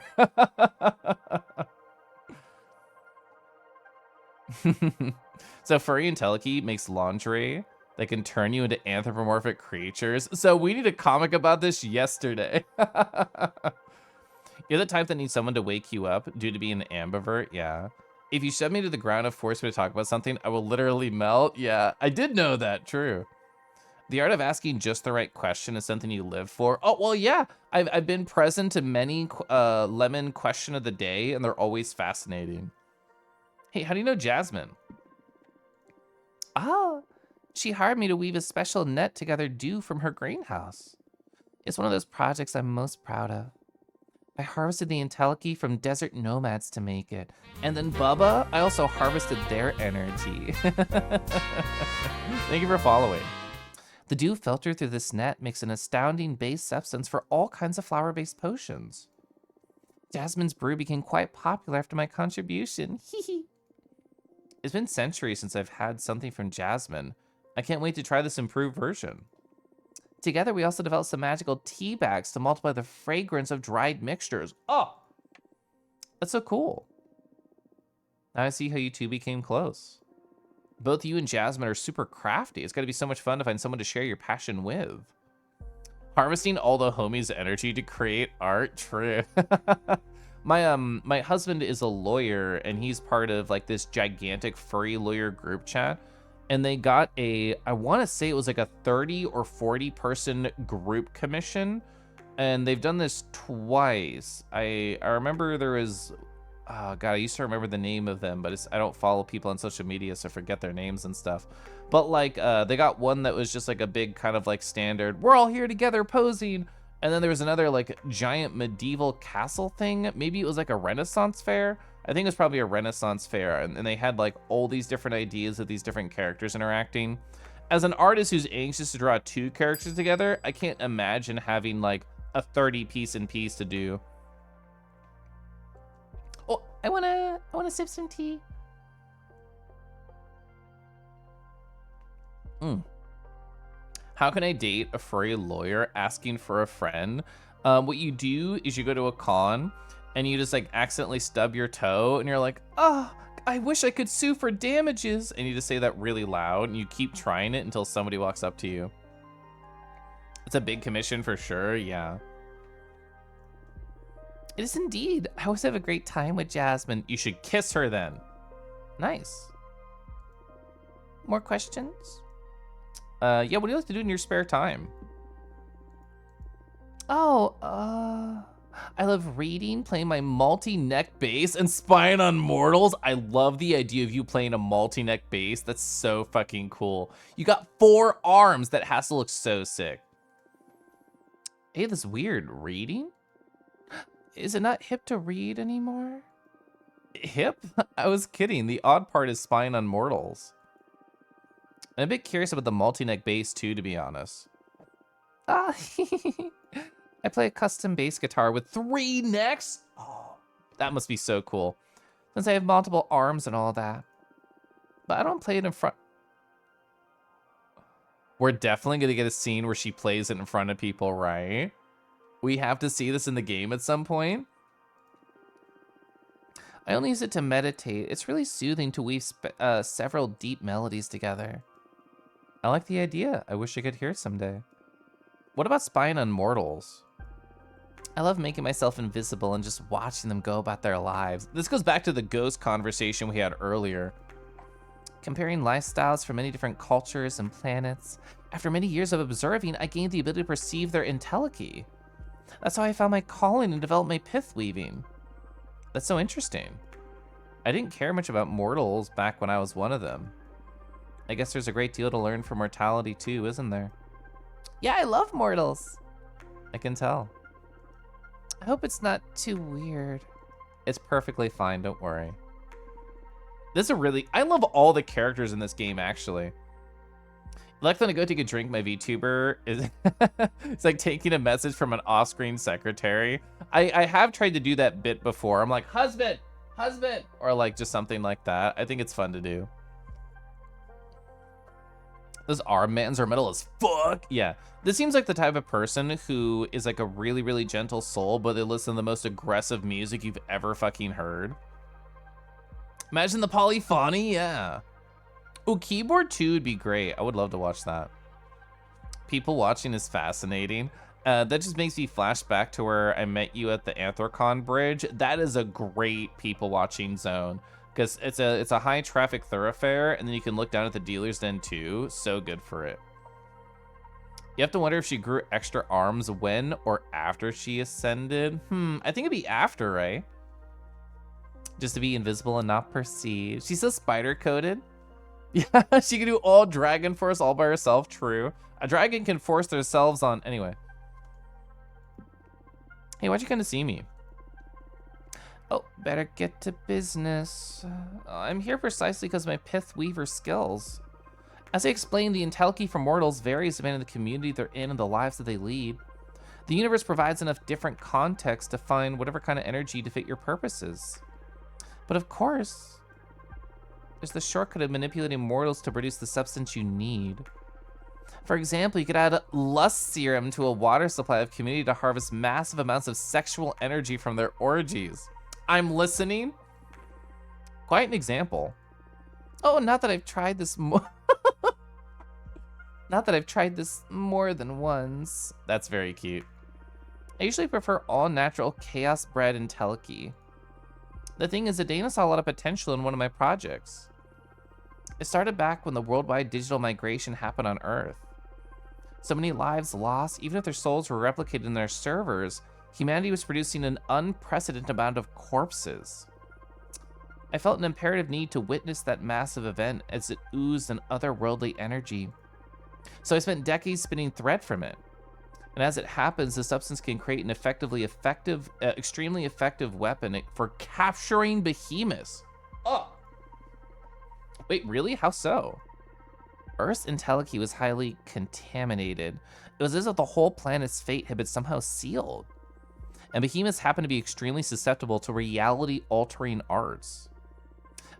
So Furry and Teleki makes lingerie that can turn you into anthropomorphic creatures. So we need a comic about this yesterday. You're the type that needs someone to wake you up due to being an ambivert, yeah. If you shove me to the ground and force me to talk about something, I will literally melt. Yeah, I did know that, true. The art of asking just the right question is something you live for. Oh, well, yeah. I've been present to many lemon question of the day, and they're always fascinating. Hey, how do you know Jasmine? Oh, she hired me to weave a special net to gather dew from her greenhouse. It's one of those projects I'm most proud of. I harvested the entelechy from desert nomads to make it. And then Bubba, I also harvested their energy. Thank you for following. The dew filtered through this net makes an astounding base substance for all kinds of flower-based potions. Jasmine's brew became quite popular after my contribution. It's been centuries since I've had something from Jasmine. I can't wait to try this improved version. Together, we also developed some magical tea bags to multiply the fragrance of dried mixtures. Oh, that's so cool. Now I see how you two became close. Both you and Jasmine are super crafty. It's got to be so much fun to find someone to share your passion with. Harvesting all the homies' energy to create art, true. My husband is a lawyer, and he's part of like this gigantic furry lawyer group chat. And they got I want to say it was like a 30 or 40 person group commission. And they've done this twice. I remember there was, oh God, I used to remember the name of them, but I don't follow people on social media, so I forget their names and stuff. But like, they got one that was just like a big kind of like standard, we're all here together posing. And then there was another like giant medieval castle thing. Maybe it was like a Renaissance fair. I think it was probably a Renaissance fair, and they had like all these different ideas of these different characters interacting. As an artist who's anxious to draw two characters together, I can't imagine having like a 30 piece to do. Oh, I wanna sip some tea. How can I date a furry lawyer asking for a friend? What you do is you go to a con and you just like accidentally stub your toe and you're like, oh, I wish I could sue for damages. And you just say that really loud and you keep trying it until somebody walks up to you. It's a big commission for sure, yeah. It is indeed. I always have a great time with Jasmine. You should kiss her then. Nice. More questions? Yeah, what do you like to do in your spare time? Oh, I love reading, playing my multi-neck bass, and spying on mortals. I love the idea of you playing a multi-neck bass. That's so fucking cool. You got 4 arms. That has to look so sick. Hey, this weird reading? Is it not hip to read anymore? Hip? I was kidding. The odd part is spying on mortals. I'm a bit curious about the multi-neck bass too, to be honest. Ah, I play a custom bass guitar with 3 necks. Oh, that must be so cool. Since I have multiple arms and all that. But I don't play it in front. We're definitely gonna get a scene where she plays it in front of people, right? We have to see this in the game at some point. I only use it to meditate. It's really soothing to weave several deep melodies together. I like the idea. I wish I could hear it someday. What about spying on mortals? I love making myself invisible and just watching them go about their lives. This goes back to the ghost conversation we had earlier. Comparing lifestyles from many different cultures and planets. After many years of observing, I gained the ability to perceive their entelechy. That's how I found my calling and developed my pith weaving. That's so interesting. I didn't care much about mortals back when I was one of them. I guess there's a great deal to learn from mortality too, isn't there? Yeah, I love mortals. I can tell. I hope it's not too weird. It's perfectly fine, don't worry. This is I love all the characters in this game, actually. Like when I go take a drink, my VTuber is it's like taking a message from an off-screen secretary. I have tried to do that bit before. I'm like, husband, husband, or like just something like that. I think it's fun to do. Those arm mans are metal as fuck. Yeah, this seems like the type of person who is like a really, really gentle soul, but they listen to the most aggressive music you've ever fucking heard. Imagine the polyphony, yeah. Oh, keyboard 2 would be great. I would love to watch that. People watching is fascinating. That just makes me flash back to where I met you at the Anthrocon Bridge. That is a great people watching zone because it's a high traffic thoroughfare, and then you can look down at the dealer's den too. So good for it. You have to wonder if she grew extra arms when or after she ascended. I think it'd be after, right? Just to be invisible and not perceived. She's still spider coated. Yeah, she can do all dragon force all by herself. True. A dragon can force themselves on. Anyway. Hey, why'd you come to see me? Oh, better get to business. I'm here precisely because of my Pith Weaver skills. As I explained, the Entelki for mortals varies depending on the community they're in and the lives that they lead. The universe provides enough different contexts to find whatever kind of energy to fit your purposes. But of course, there's the shortcut of manipulating mortals to produce the substance you need. For example, you could add lust serum to a water supply of community to harvest massive amounts of sexual energy from their orgies. I'm listening. Quite an example. Oh, not that I've tried this more. Not that I've tried this more than once. That's very cute. I usually prefer all natural chaos bred Entelki. The thing is, Adana saw a lot of potential in one of my projects. It started back when the worldwide digital migration happened on Earth. So many lives lost, even if their souls were replicated in their servers, humanity was producing an unprecedented amount of corpses. I felt an imperative need to witness that massive event as it oozed an otherworldly energy. So I spent decades spinning thread from it. And as it happens, the substance can create an extremely effective weapon for capturing behemoths. Oh! Wait, really? How so? Earth's Entelki was highly contaminated. It was as if the whole planet's fate had been somehow sealed. And behemoths happen to be extremely susceptible to reality-altering arts.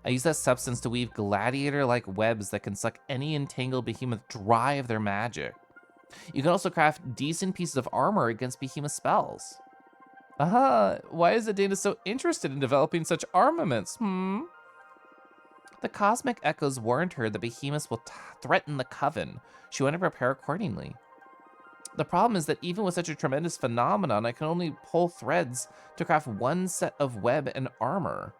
I use that substance to weave gladiator-like webs that can suck any entangled behemoth dry of their magic. You can also craft decent pieces of armor against behemoth spells. Aha, why is Adana so interested in developing such armaments, The cosmic echoes warned her that behemoths will threaten the coven. She wanted to prepare accordingly. The problem is that even with such a tremendous phenomenon, I can only pull threads to craft one set of web and armor.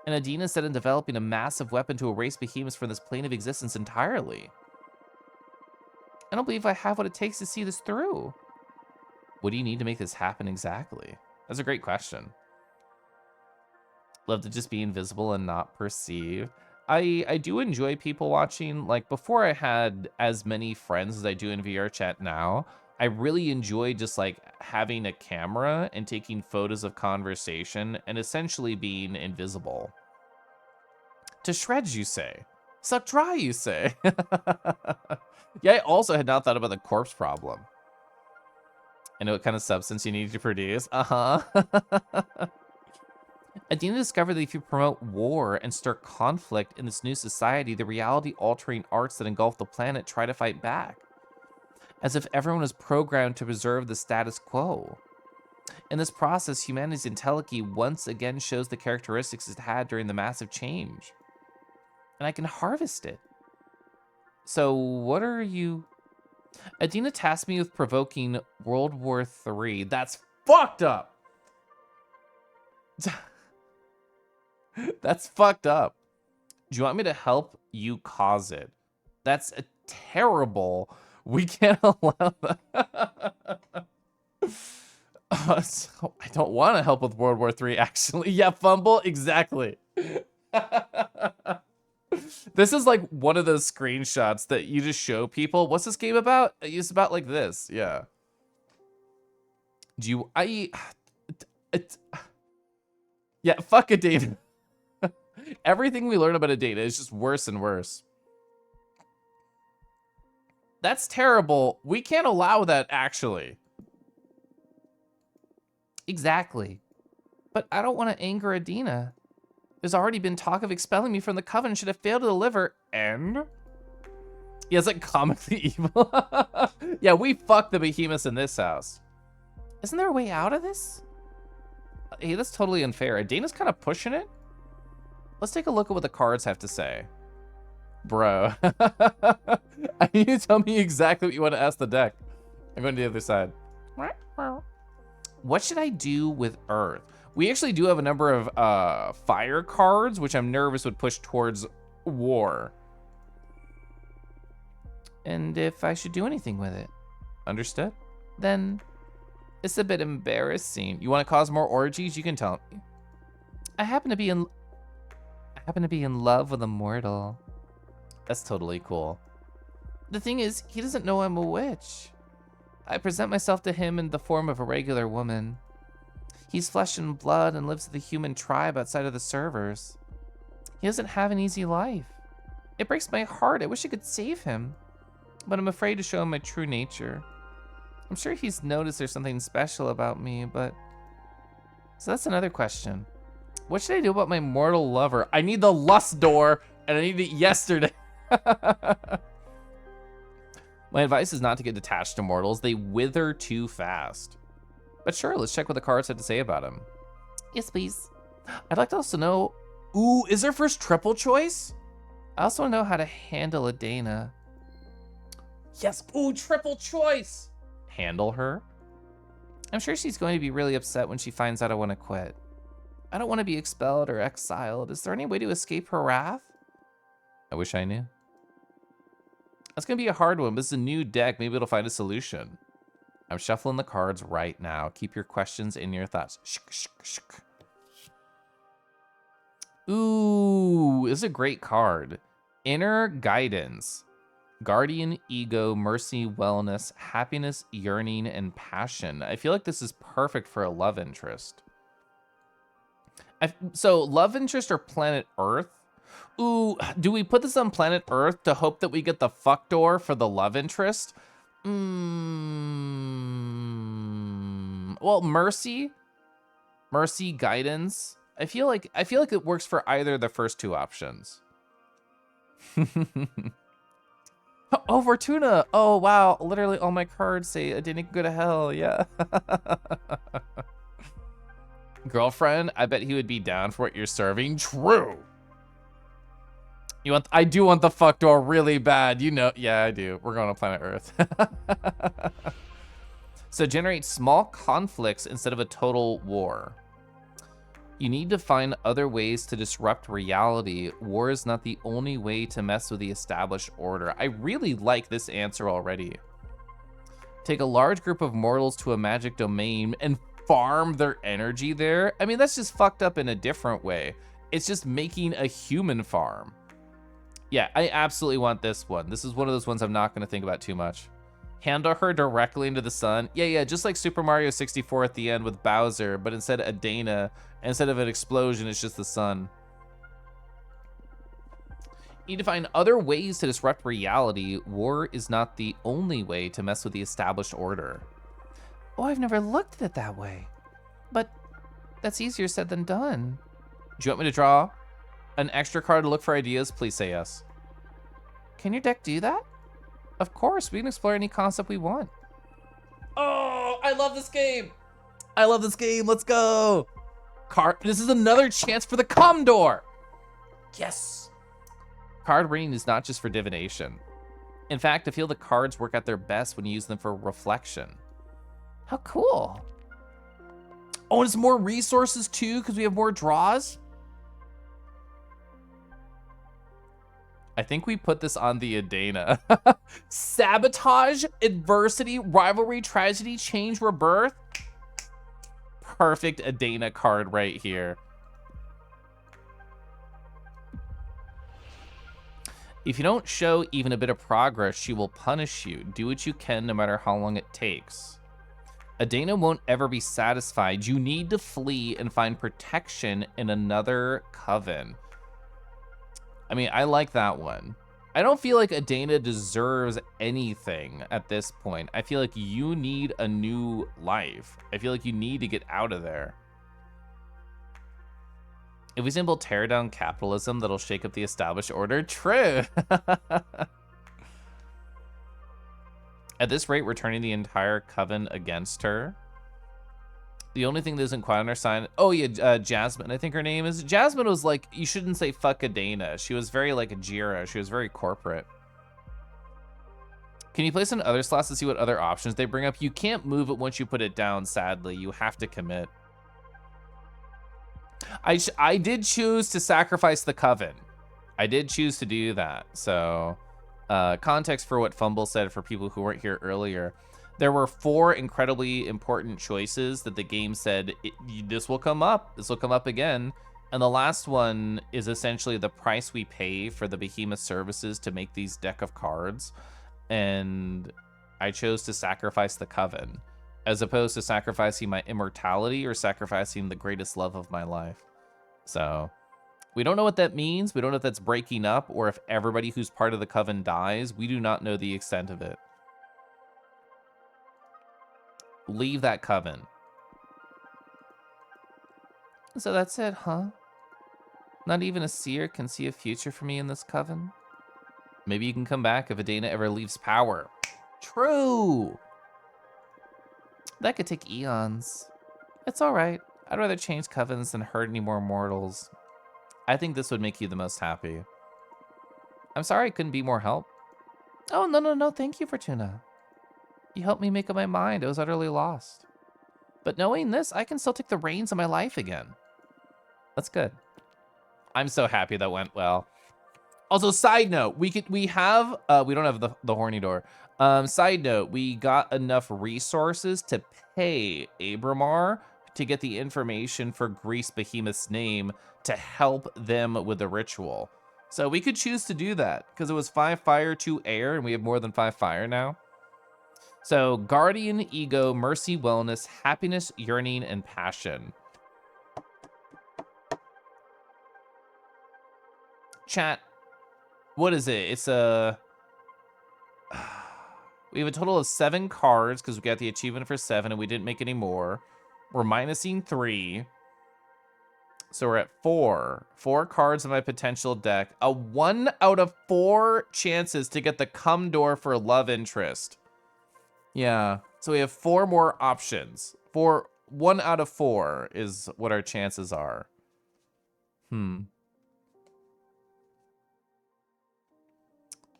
And Adina set in developing a massive weapon to erase behemoths from this plane of existence entirely. I don't believe I have what it takes to see this through. What do you need to make this happen exactly? That's a great question. Love to just be invisible and not perceived. I do enjoy people watching. Like, before I had as many friends as I do in VR chat now, I really enjoy just like having a camera and taking photos of conversation and essentially being invisible. To shreds, you say? Suck dry, you say? Yeah, I also had not thought about the corpse problem. I know what kind of substance you need to produce. Adina discovered that if you promote war and stir conflict in this new society, the reality-altering arts that engulf the planet try to fight back. As if everyone is programmed to preserve the status quo. In this process, humanity's Entelki once again shows the characteristics it had during the massive change. And I can harvest it. So what are you... Adina tasked me with provoking World War III. That's fucked up! That's fucked up. Do you want me to help you cause it? That's a terrible... We can't allow that. So I don't want to help with World War III, actually. Yeah, fumble, exactly. This is like one of those screenshots that you just show people. What's this game about? It's about like this, yeah. Do you... Yeah, fuck a data. Everything we learn about a data is just worse and worse. That's terrible. We can't allow that, actually. Exactly. But I don't want to anger Adina. There's already been talk of expelling me from the coven should have failed to deliver, and... Yeah, it's like comically evil. Yeah, we fucked the behemoths in this house. Isn't there a way out of this? Hey, that's totally unfair. Adina's kind of pushing it. Let's take a look at what the cards have to say. Bro. I need you to tell me exactly what you want to ask the deck. I'm going to the other side. What should I do with Earth? We actually do have a number of fire cards, which I'm nervous would push towards war. And if I should do anything with it. Understood? Then it's a bit embarrassing. You want to cause more orgies? You can tell me. I happen to be in love with a mortal. That's totally cool. The thing is, he doesn't know I'm a witch. I present myself to him in the form of a regular woman. He's flesh and blood and lives with the human tribe outside of the servers. He doesn't have an easy life. It breaks my heart. I wish I could save him, but I'm afraid to show him my true nature. I'm sure he's noticed there's something special about me, but... So that's another question. What should I do about my mortal lover? I need the lust door, and I need it yesterday. My advice is not to get attached to mortals. They wither too fast. But sure, let's check what the cards have to say about him. Yes, please. I'd like to also know... Ooh, is there first triple choice? I also want to know how to handle Adana. Yes, ooh, triple choice. Handle her? I'm sure she's going to be really upset when she finds out I want to quit. I don't want to be expelled or exiled. Is there any way to escape her wrath? I wish I knew. That's going to be a hard one, but it's a new deck. Maybe it'll find a solution. I'm shuffling the cards right now. Keep your questions in your thoughts. Ooh, this is a great card. Inner Guidance. Guardian, Ego, Mercy, Wellness, Happiness, Yearning, and Passion. I feel like this is perfect for a love interest. So, love interest or planet Earth? Ooh, do we put this on planet Earth to hope that we get the fuck door for the love interest? Well, Mercy, Guidance. I feel like it works for either of the first two options. Oh, Fortuna. Oh, wow. Literally all my cards say I didn't go to hell. Yeah. Girlfriend, I bet he would be down for what you're serving. True. I do want the fuck door really bad. You know, yeah, I do. We're going to planet Earth. So generate small conflicts instead of a total war. You need to find other ways to disrupt reality. War is not the only way to mess with the established order. I really like this answer already. Take a large group of mortals to a magic domain and farm their energy there. I mean, that's just fucked up in a different way. It's just making a human farm. Yeah, I absolutely want this one. This is one of those ones I'm not going to think about too much. Handle her directly into the sun. Yeah, just like Super Mario 64 at the end with Bowser, but instead of Adana, instead of an explosion, it's just the sun. You need to find other ways to disrupt reality. War is not the only way to mess with the established order. Oh, I've never looked at it that way. But that's easier said than done. Do you want me to draw an extra card to look for ideas? Please say yes. Can your deck do that? Of course, we can explore any concept we want. Oh, I love this game. I love this game. Let's go. This is another chance for the com door. Yes. Card reading is not just for divination. In fact, I feel the cards work at their best when you use them for reflection. How cool. Oh, and it's more resources too because we have more draws. I think we put this on the Adana. Sabotage, adversity, rivalry, tragedy, change, rebirth. Perfect Adana card right here. If you don't show even a bit of progress, she will punish you. Do what you can no matter how long it takes. Adana won't ever be satisfied. You need to flee and find protection in another coven. I mean, I like that one. I don't feel like Adana deserves anything at this point. I feel like you need a new life. I feel like you need to get out of there. If we simply tear down capitalism, that'll shake up the established order. True. At this rate, we're turning the entire coven against her. The only thing that isn't quite on her side. Oh yeah, Jasmine, I think her name is. Jasmine was like, you shouldn't say fuck a Dana. She was very like a Jira. She was very corporate. Can you place in other slots to see what other options they bring up? You can't move it once you put it down, sadly. You have to commit. I did choose to sacrifice the Coven. I did choose to do that. So, context for what Fumble said for people who weren't here earlier. There were 4 incredibly important choices that the game said, this will come up. This will come up again. And the last one is essentially the price we pay for the behemoth services to make these deck of cards. And I chose to sacrifice the Coven, as opposed to sacrificing my immortality or sacrificing the greatest love of my life. So we don't know what that means. We don't know if that's breaking up or if everybody who's part of the Coven dies. We do not know the extent of it. Leave that Coven. So that's it, huh? Not even a seer can see a future for me in this Coven? Maybe you can come back if Adana ever leaves power. True! That could take eons. It's all right. I'd rather change Covens than hurt any more mortals. I think this would make you the most happy. I'm sorry I couldn't be more help. Oh, no. Thank you, Fortuna. You helped me make up my mind. I was utterly lost. But knowing this, I can still take the reins of my life again. That's good. I'm so happy that went well. Also, side note, we don't have the horny door. Side note, we got enough resources to pay Abramar to get the information for Grease Behemoth's name to help them with the ritual. So we could choose to do that because it was 5 fire, 2 air, and we have more than 5 fire now. So Guardian, Ego, Mercy, Wellness, Happiness, Yearning, and Passion. Chat. What is it? It's a... We have a total of 7 cards because we got the achievement for 7 and we didn't make any more. We're minusing 3. So we're at 4. 4 cards in my potential deck. A 1 out of 4 chances to get the come door for love interest. Yeah. So we have 4 more options. 1 out of 4 is what our chances are. The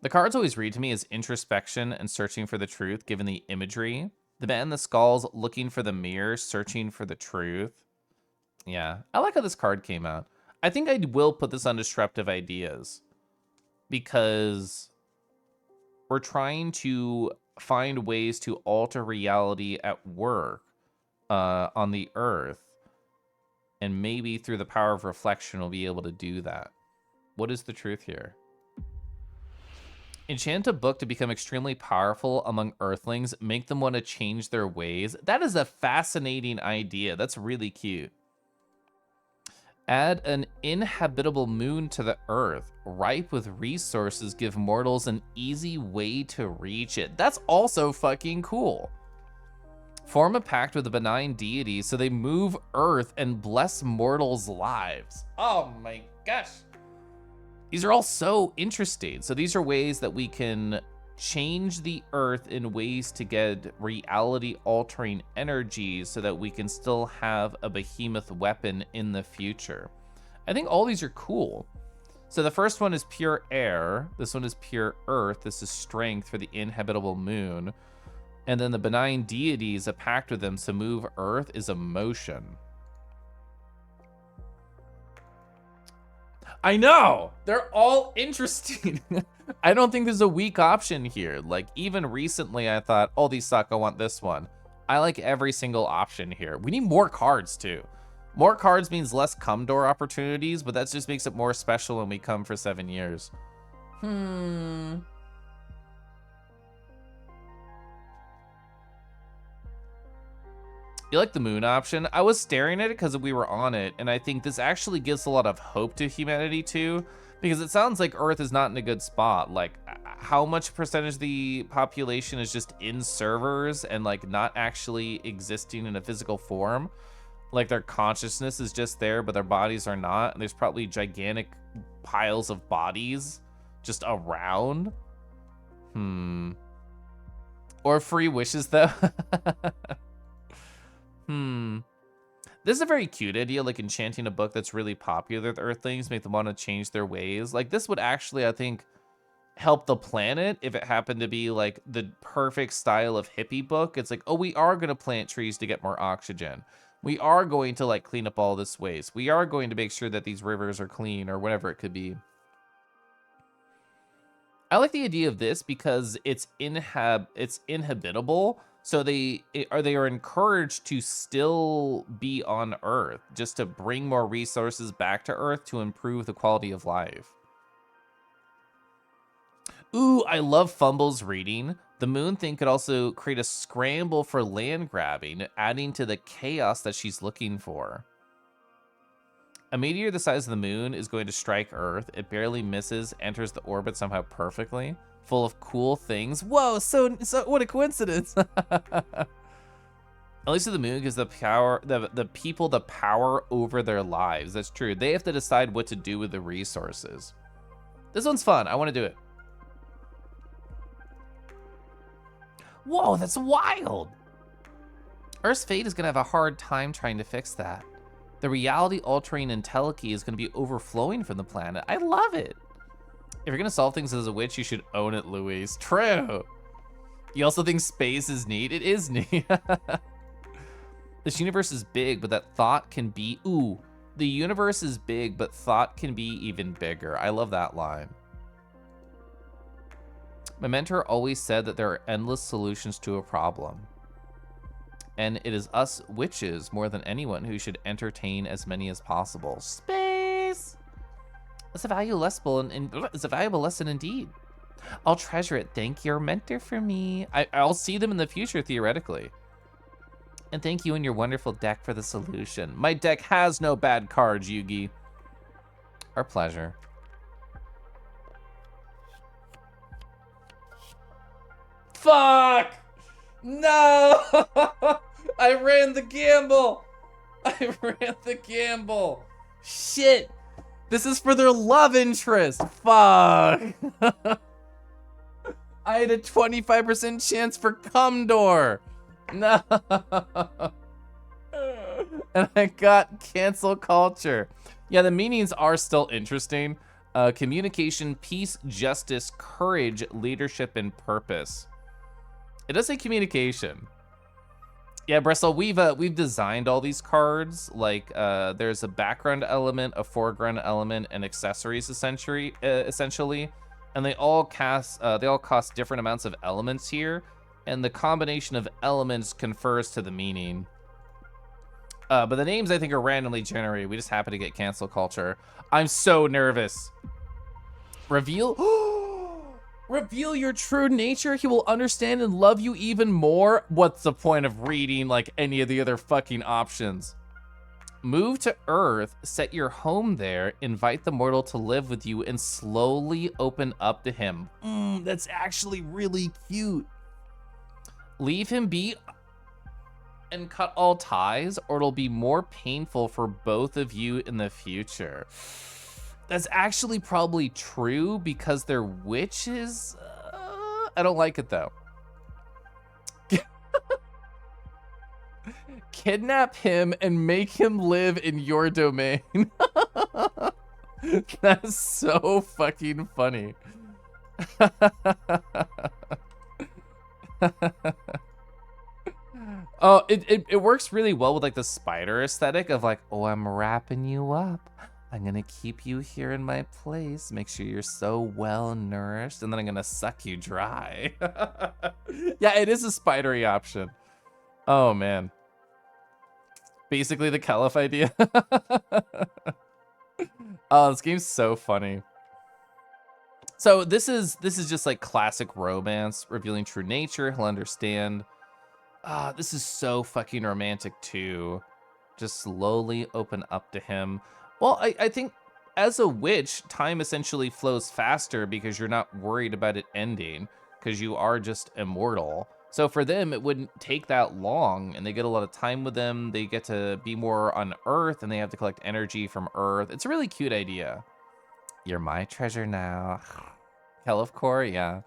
cards always read to me as introspection and searching for the truth, given the imagery. The man in the skulls looking for the mirror, searching for the truth. Yeah, I like how this card came out. I think I will put this on Disruptive Ideas because we're trying to find ways to alter reality at work on the Earth. And maybe through the power of reflection, we'll be able to do that. What is the truth here? Enchant a book to become extremely powerful among Earthlings. Make them want to change their ways. That is a fascinating idea. That's really cute. Add an inhabitable moon to the Earth. Ripe with resources, give mortals an easy way to reach it. That's also fucking cool. Form a pact with a benign deity so they move Earth and bless mortals' lives. Oh my gosh. These are all so interesting. So these are ways that we can change the Earth in ways to get reality-altering energies so that we can still have a behemoth weapon in the future. I think all these are cool. So the first one is pure air. This one is pure earth. This is strength for the inhabitable moon. And then the benign deities, a pact with them to move Earth, is emotion. I know! They're all interesting. I don't think there's a weak option here. Like, even recently I thought, oh, these suck, I want this one. I like every single option here. We need more cards, too. More cards means less come door opportunities, but that just makes it more special when we come for 7 years. You like the moon option? I was staring at it because we were on it, and I think this actually gives a lot of hope to humanity too, because it sounds like Earth is not in a good spot. Like, how much percentage of the population is just in servers and like not actually existing in a physical form? Like their consciousness is just there, but their bodies are not, and there's probably gigantic piles of bodies just around. Or free wishes though. This is a very cute idea, like enchanting a book that's really popular with Earthlings, make them want to change their ways. Like this would actually, I think, help the planet if it happened to be like the perfect style of hippie book. It's like, oh, we are going to plant trees to get more oxygen. We are going to like clean up all this waste. We are going to make sure that these rivers are clean or whatever it could be. I like the idea of this because it's inhabitable. So they are encouraged to still be on Earth, just to bring more resources back to Earth to improve the quality of life. Ooh, I love Fumble's reading. The moon thing could also create a scramble for land grabbing, adding to the chaos that she's looking for. A meteor the size of the moon is going to strike Earth. It barely misses, enters the orbit somehow perfectly, full of cool things. Whoa, so what a coincidence. At least the moon gives the people the power over their lives. That's true. They have to decide what to do with the resources. This one's fun. I want to do it. Whoa, that's wild. Earth's fate is going to have a hard time trying to fix that. The reality-altering entelechy is going to be overflowing from the planet. I love it. If you're going to solve things as a witch, you should own it, Louise. True. You also think space is neat? It is neat. This universe is big, but that thought can be... Ooh, the universe is big, but thought can be even bigger. I love that line. My mentor always said that there are endless solutions to a problem. And it is us witches more than anyone who should entertain as many as possible. Space! It's a valuable lesson indeed. I'll treasure it. Thank your mentor for me. I'll see them in the future, theoretically. And thank you and your wonderful deck for the solution. My deck has no bad cards, Yugi. Our pleasure. Fuck! No! I ran the gamble! I ran the gamble! Shit! This is for their love interest! Fuck! I had a 25% chance for Cumdor! No! And I got cancel culture. Yeah, the meanings are still interesting. Communication, peace, justice, courage, leadership, and purpose. It does say communication. Yeah, Bristle, we've designed all these cards. Like, there's a background element, a foreground element, and accessories essentially, and they all cost different amounts of elements here, and the combination of elements confers to the meaning. But the names I think are randomly generated. We just happen to get cancel culture. I'm so nervous. Reveal. Reveal your true nature, he will understand and love you even more. What's the point of reading like any of the other fucking options? Move to Earth, set your home there, invite the mortal to live with you, and slowly open up to him. That's actually really cute. Leave him be and cut all ties, or it'll be more painful for both of you in the future. That's actually probably true because they're witches. I don't like it though. Kidnap him and make him live in your domain. That's so fucking funny. Oh, it works really well with like the spider aesthetic of like, oh, I'm wrapping you up. I'm gonna keep you here in my place, make sure you're so well nourished, and then I'm gonna suck you dry. Yeah, it is a spidery option. Oh man. Basically the Caliph idea. Oh, this game's so funny. So this is just like classic romance, revealing true nature, he'll understand. This is so fucking romantic too. Just slowly open up to him. Well, I think as a witch, time essentially flows faster because you're not worried about it ending because you are just immortal. So for them, it wouldn't take that long and they get a lot of time with them. They get to be more on Earth and they have to collect energy from Earth. It's a really cute idea. You're my treasure now. Hell of Core, yeah.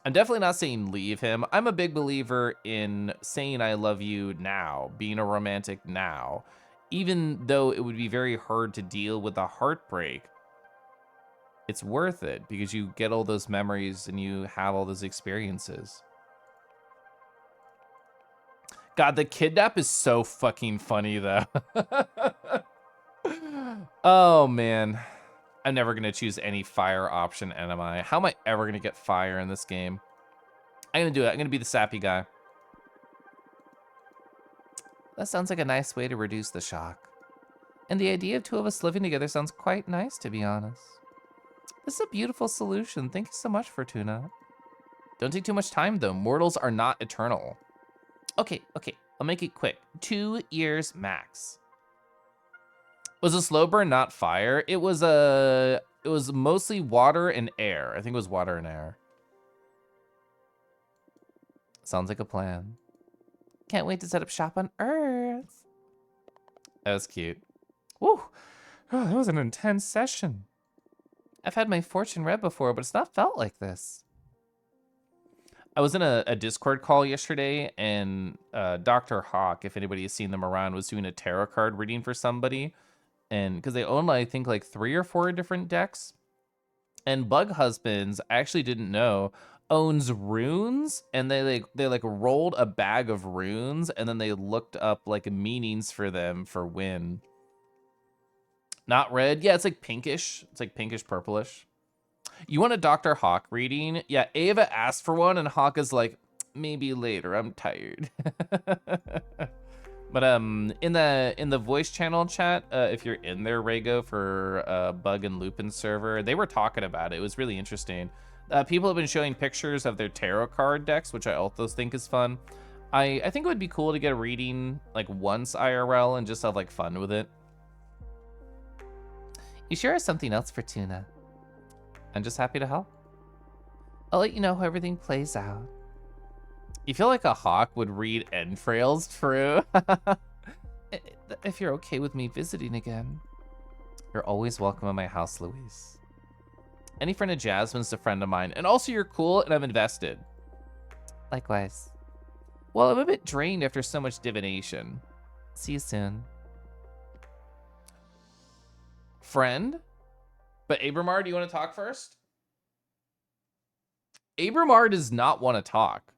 I'm definitely not saying leave him. I'm a big believer in saying I love you now, being a romantic now, even though it would be very hard to deal with the heartbreak. It's worth it because you get all those memories and you have all those experiences. God, the kidnap is so fucking funny though. Oh man. I'm never gonna choose any fire option, am I? How am I ever gonna get fire in this game? I'm gonna do it. I'm gonna be the sappy guy. That sounds like a nice way to reduce the shock. And the idea of two of us living together sounds quite nice, to be honest. This is a beautiful solution. Thank you so much, Fortuna. Don't take too much time, though. Mortals are not eternal. Okay. I'll make it quick. 2 years max. Was a slow burn not fire? It was mostly water and air. I think it was water and air. Sounds like a plan. Can't wait to set up shop on Earth. That was cute. Woo! Oh, that was an intense session. I've had my fortune read before, but it's not felt like this. I was in a Discord call yesterday, and Dr. Hawk, if anybody has seen them around, was doing a tarot card reading for somebody. And because they own, I think, like 3 or 4 different decks. And Bug Husbands, I actually didn't know, owns runes, and they rolled a bag of runes, and then they looked up like meanings for them for win. Not red. Yeah, it's like pinkish. It's like pinkish purplish. You want a Dr. Hawk reading? Yeah, Ava asked for one, and Hawk is like, maybe later. I'm tired. But in the voice channel chat, if you're in there, Rego, for Bug and Lupin server, they were talking about it. It was really interesting. People have been showing pictures of their tarot card decks, which I also think is fun. I think it would be cool to get a reading like once IRL and just have like fun with it. You sure has something else for Tuna? I'm just happy to help. I'll let you know how everything plays out. You feel like a hawk would read entrails true? If you're okay with me visiting again. You're always welcome at my house, Louise. Any friend of Jasmine's a friend of mine. And also you're cool and I'm invested. Likewise. Well, I'm a bit drained after so much divination. See you soon. Friend? But Abramar, do you want to talk first? Abramar does not want to talk.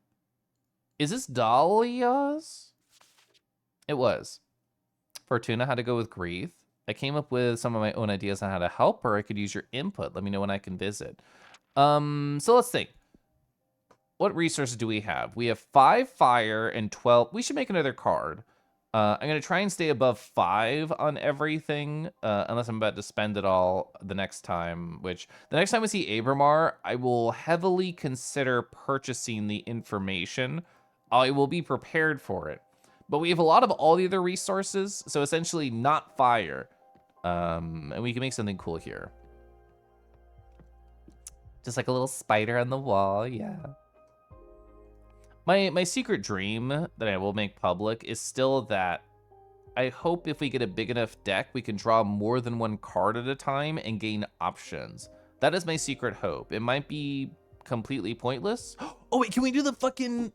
Is this Dahlia's? It was. Fortuna had to go with Grief. I came up with some of my own ideas on how to help her. I could use your input. Let me know when I can visit. So let's think. What resources do we have? We have 5 fire and 12. We should make another card. I'm going to try and stay above 5 on everything, unless I'm about to spend it all the next time, which the next time we see Abramar, I will heavily consider purchasing the information. I will be prepared for it. But we have a lot of all the other resources, so essentially not fire. And we can make something cool here. Just like a little spider on the wall, yeah. My secret dream that I will make public is still that I hope if we get a big enough deck, we can draw more than 1 card at a time and gain options. That is my secret hope. It might be completely pointless. Oh wait, can we do the biker?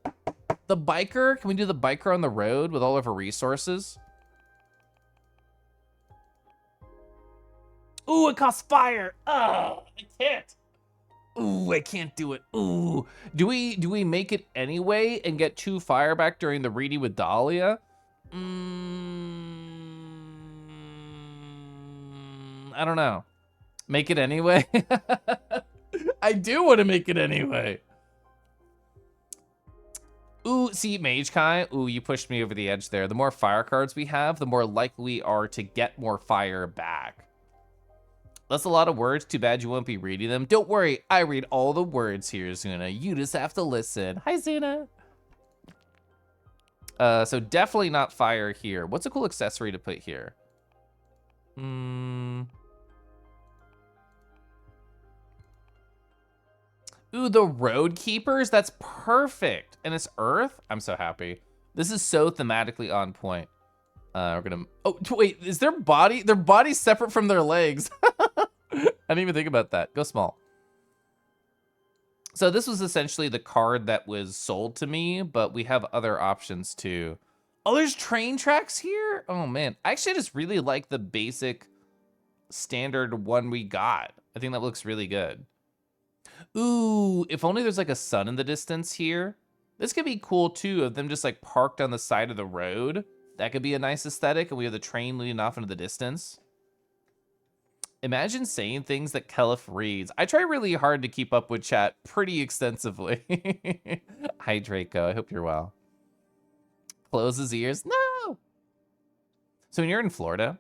Can we do the biker on the road with all of her resources? Ooh, it costs fire. Oh, I can't. Ooh, I can't do it. Ooh. Do we make it anyway and get 2 fire back during the reading with Dahlia? I don't know. Make it anyway? I do want to make it anyway. Ooh, see, Mage Kai. Ooh, you pushed me over the edge there. The more fire cards we have, the more likely we are to get more fire back. That's a lot of words. Too bad you won't be reading them. Don't worry, I read all the words here, Zuna. You just have to listen. Hi, Zuna. So definitely not fire here. What's a cool accessory to put here? Ooh, the Road Keepers. That's perfect. And it's Earth. I'm so happy. This is so thematically on point. We're gonna. Oh wait, is their body? Their body's separate from their legs. I didn't even think about that. Go small. So this was essentially the card that was sold to me, but we have other options too. Oh, there's train tracks here? Oh man, I actually just really like the basic standard one we got. I think that looks really good. Ooh, if only there's like a sun in the distance here. This could be cool too, of them just like parked on the side of the road. That could be a nice aesthetic, and we have the train leading off into the distance. Imagine saying things that Kelif reads. I try really hard to keep up with chat pretty extensively. Hi, Draco. I hope you're well. Close his ears. No! So when you're in Florida,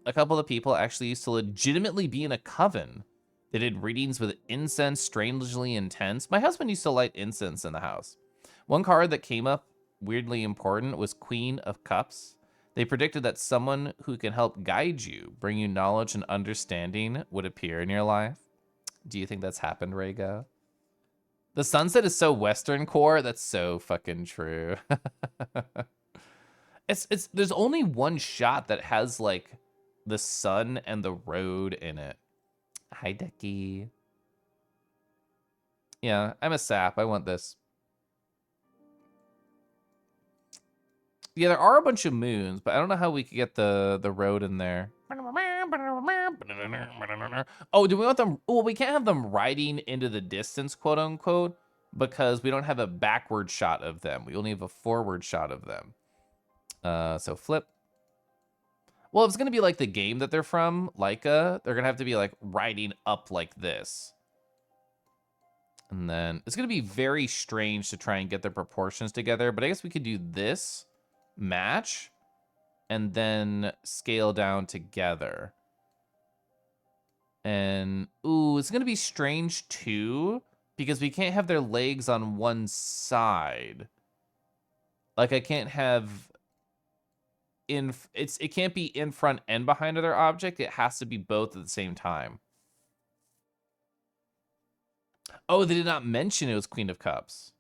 a couple of people actually used to legitimately be in a coven. They did readings with incense, strangely intense. My husband used to light incense in the house. One card that came up weirdly important was Queen of Cups. They predicted that someone who can help guide you, bring you knowledge and understanding would appear in your life. Do you think that's happened, Rhaego? The sunset is so Western core. That's so fucking true. It's there's only one shot that has like the sun and the road in it. Hi, Decky. Yeah, I'm a sap. I want this. Yeah, there are a bunch of moons, but I don't know how we could get the road in there. Oh, do we want them? Well, we can't have them riding into the distance, quote unquote, because we don't have a backward shot of them. We only have a forward shot of them. So flip. Well, if it's gonna be like the game that they're from, Leica, they're gonna have to be like riding up like this. And then it's gonna be very strange to try and get their proportions together, but I guess we could do this match and then scale down together. And ooh, it's gonna be strange too, because we can't have their legs on one side. Like I can't have it can't be in front and behind other object. It has to be both at the same time. Oh, they did not mention it was Queen of Cups.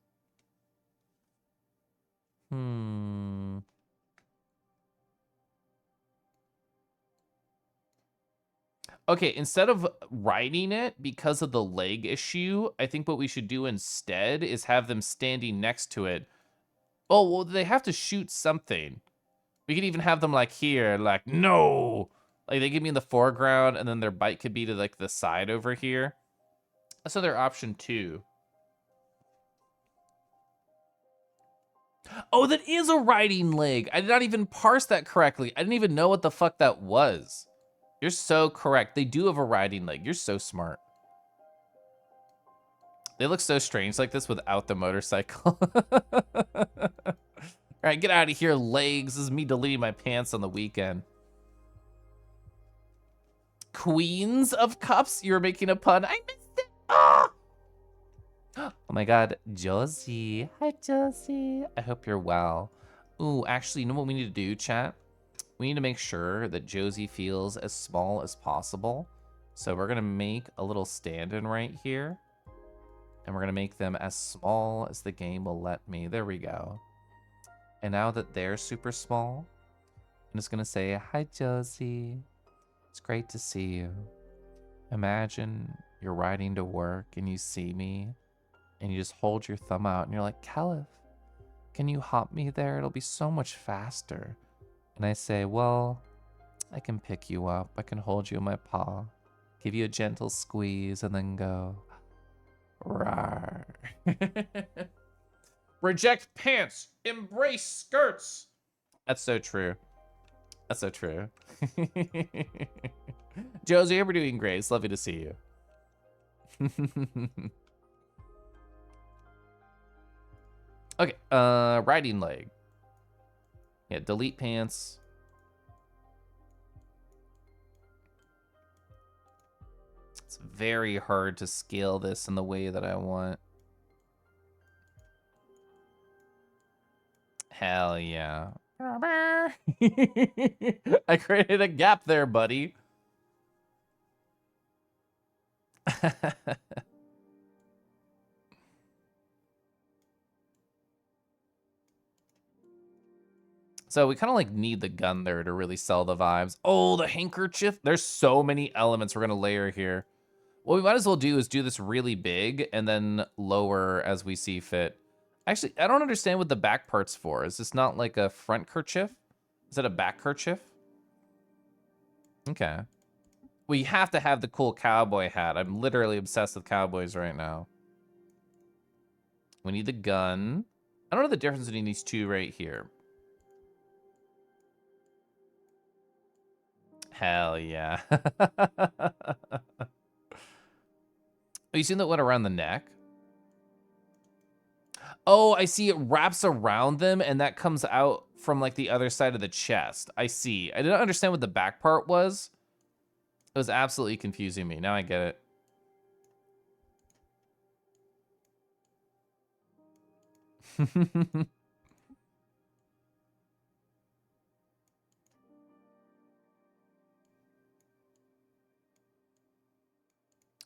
Okay, instead of riding it because of the leg issue, I think what we should do instead is have them standing next to it. Oh, well, they have to shoot something. We could even have them like here, like, no. Like they could be in the foreground and then their bite could be to like the side over here. That's another option too. Oh, that is a riding leg. I did not even parse that correctly. I didn't even know what the fuck that was. You're so correct. They do have a riding leg. You're so smart. They look so strange like this without the motorcycle. All right, get out of here, legs. This is me deleting my pants on the weekend. Queens of Cups? You were making a pun. I missed it. Ah! Oh my God, Josie. Hi, Josie. I hope you're well. Ooh, actually, you know what we need to do, chat? We need to make sure that Josie feels as small as possible. So we're gonna make a little stand-in right here. And we're gonna make them as small as the game will let me. There we go. And now that they're super small, I'm just gonna say, hi, Josie. It's great to see you. Imagine you're riding to work and you see me and you just hold your thumb out and you're like, Kelif, can you hop me there? It'll be so much faster. And I say, well, I can pick you up. I can hold you in my paw, give you a gentle squeeze, and then go, rawr. Reject pants, embrace skirts. That's so true. That's so true. Josie, you're doing great. It's lovely to see you. Okay, riding leg. Yeah, delete pants. It's very hard to scale this in the way that I want. Hell yeah. I created a gap there, buddy. So we kind of like need the gun there to really sell the vibes. Oh, the handkerchief. There's so many elements we're going to layer here. What we might as well do is do this really big and then lower as we see fit. Actually, I don't understand what the back part's for. Is this not like a front kerchief? Is that a back kerchief? Okay. We have to have the cool cowboy hat. I'm literally obsessed with cowboys right now. We need the gun. I don't know the difference between these two right here. Hell yeah. Oh, you seen that one around the neck? Oh, I see it wraps around them and that comes out from like the other side of the chest. I see. I didn't understand what the back part was. It was absolutely confusing me. Now I get it.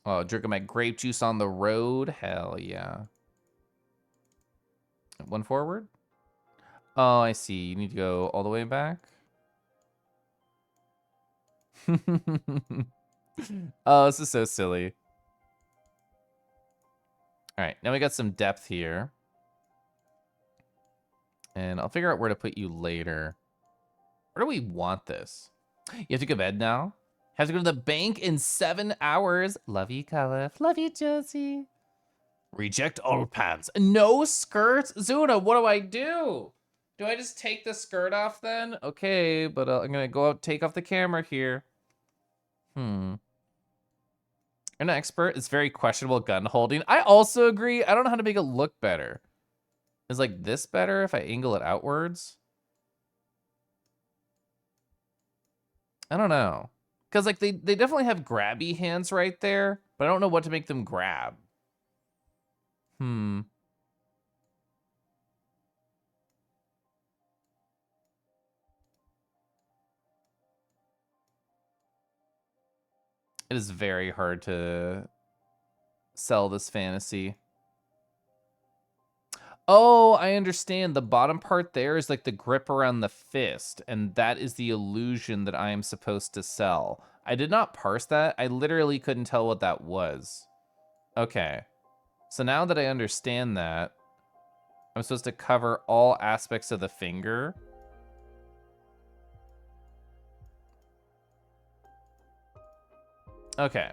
Oh, drinking my grape juice on the road. Hell yeah. One forward. Oh, I see. You need to go all the way back. Oh, this is so silly. All right, now we got some depth here. And I'll figure out where to put you later. Where do we want this? You have to go to bed now? Have to go to the bank in 7 hours. Love you, Caliph. Love you, Josie. Reject all pants. No skirts? Zuna, what do I do? Do I just take the skirt off then? Okay, but I'm gonna go out, take off the camera here. An expert. It's very questionable gun holding. I also agree. I don't know how to make it look better. Is like this better if I angle it outwards? I don't know. Because like they definitely have grabby hands right there, but I don't know what to make them grab. It is very hard to sell this fantasy. Oh, I understand. The bottom part there is like the grip around the fist, and that is the illusion that I am supposed to sell. I did not parse that. I literally couldn't tell what that was. Okay. So now that I understand that, I'm supposed to cover all aspects of the finger. Okay.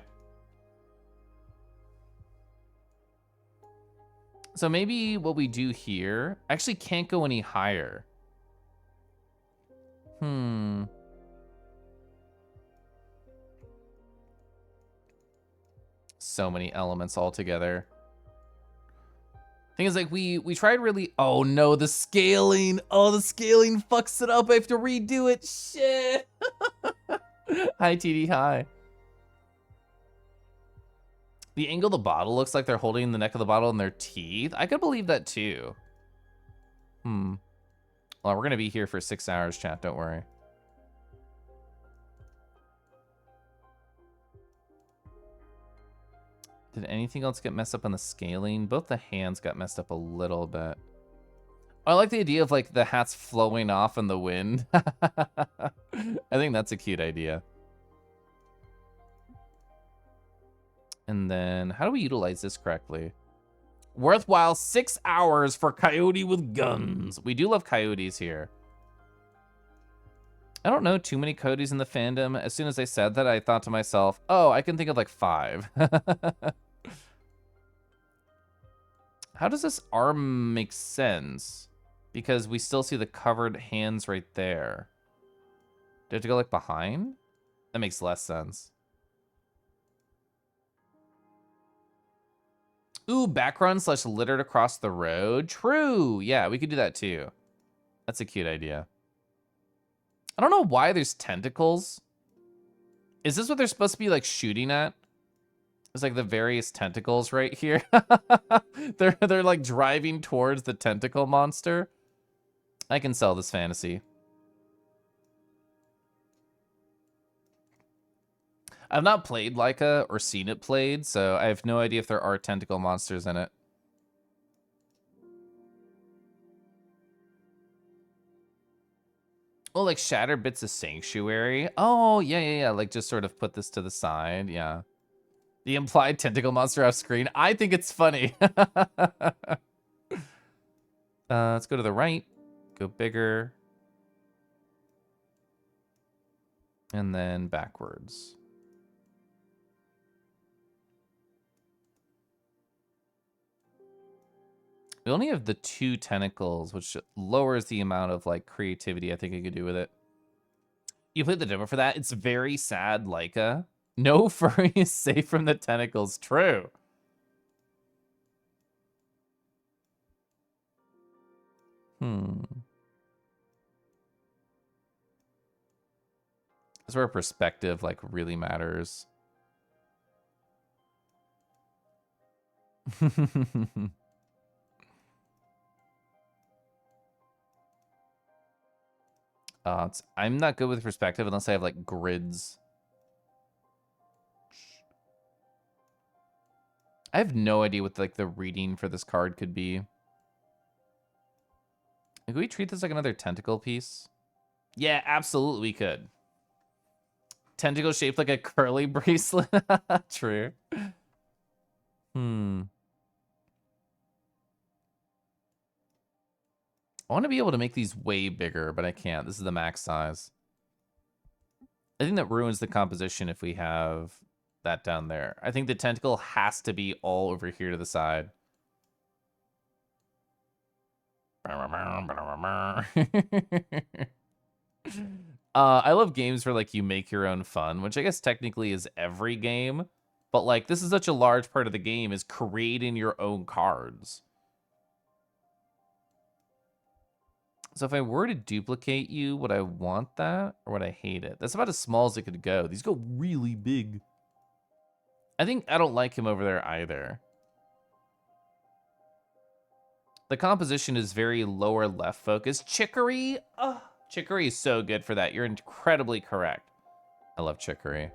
So maybe what we do here, I actually can't go any higher. So many elements all together. Thing is, like, we tried really, oh no, the scaling. Oh, the scaling fucks it up. I have to redo it. Shit. Hi, TD, hi. The angle of the bottle looks like they're holding the neck of the bottle in their teeth. I could believe that too. Well, we're gonna be here for 6 hours, chat, don't worry. Did anything else get messed up on the scaling? Both the hands got messed up a little bit. I like the idea of like the hats flowing off in the wind. I think that's a cute idea. And then how do we utilize this correctly? Worthwhile 6 hours for coyote with guns. We do love coyotes here. I don't know too many coyotes in the fandom. As soon as I said that, I thought to myself, oh, I can think of like 5. How does this arm make sense? Because we still see the covered hands right there. Do I have to go like behind? That makes less sense. Ooh, background / littered across the road. True. Yeah, we could do that too. That's a cute idea. I don't know why there's tentacles. Is this what they're supposed to be like shooting at? It's like the various tentacles right here. they're like driving towards the tentacle monster. I can sell this fantasy. I've not played Leica or seen it played, so I have no idea if there are tentacle monsters in it. Oh, like shattered bits of sanctuary. Oh, yeah. Like just sort of put this to the side, yeah. The implied tentacle monster off screen. I think it's funny. Let's go to the right. Go bigger. And then backwards. We only have the 2 tentacles, which lowers the amount of like creativity I think I could do with it. You played the demo for that? It's very sad, Leica. No furry is safe from the tentacles. True. That's where perspective like really matters. I'm not good with perspective unless I have like grids. I have no idea what like the reading for this card could be. Could we treat this like another tentacle piece? Yeah, absolutely we could. Tentacle shaped like a curly bracelet. True. I want to be able to make these way bigger, but I can't. This is the max size. I think that ruins the composition if we have that down there. I think the tentacle has to be all over here to the side. I love games where like you make your own fun, which I guess technically is every game. But like this is such a large part of the game is creating your own cards. So if I were to duplicate you, would I want that or would I hate it? That's about as small as it could go. These go really big. I think I don't like him over there either. The composition is very lower left focused. Chicory? Oh, Chicory is so good for that. You're incredibly correct. I love Chicory.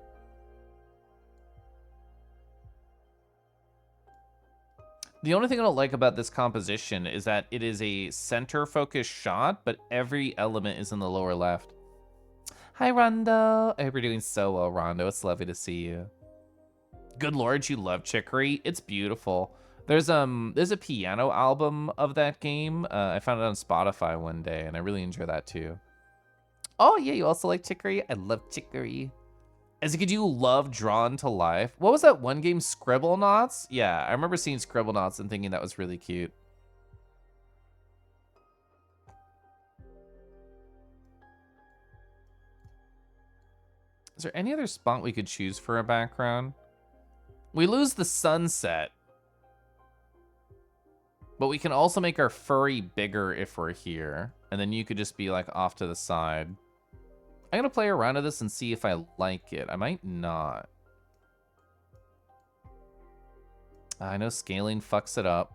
The only thing I don't like about this composition is that it is a center focused shot, but every element is in the lower left. Hi, Rondo. I hope you're doing so well, Rondo. It's lovely to see you. Good Lord, you love Chicory. It's beautiful. There's a piano album of that game. I found it on Spotify one day, and I really enjoy that too. Oh yeah, you also like Chicory? I love Chicory. As a kid, you love Drawn to Life. What was that one game, Scribble Knots? Yeah, I remember seeing Scribble Knots and thinking that was really cute. Is there any other spot we could choose for a background? We lose the sunset. But we can also make our furry bigger if we're here. And then you could just be like off to the side. I'm gonna play around with this and see if I like it. I might not. I know scaling fucks it up.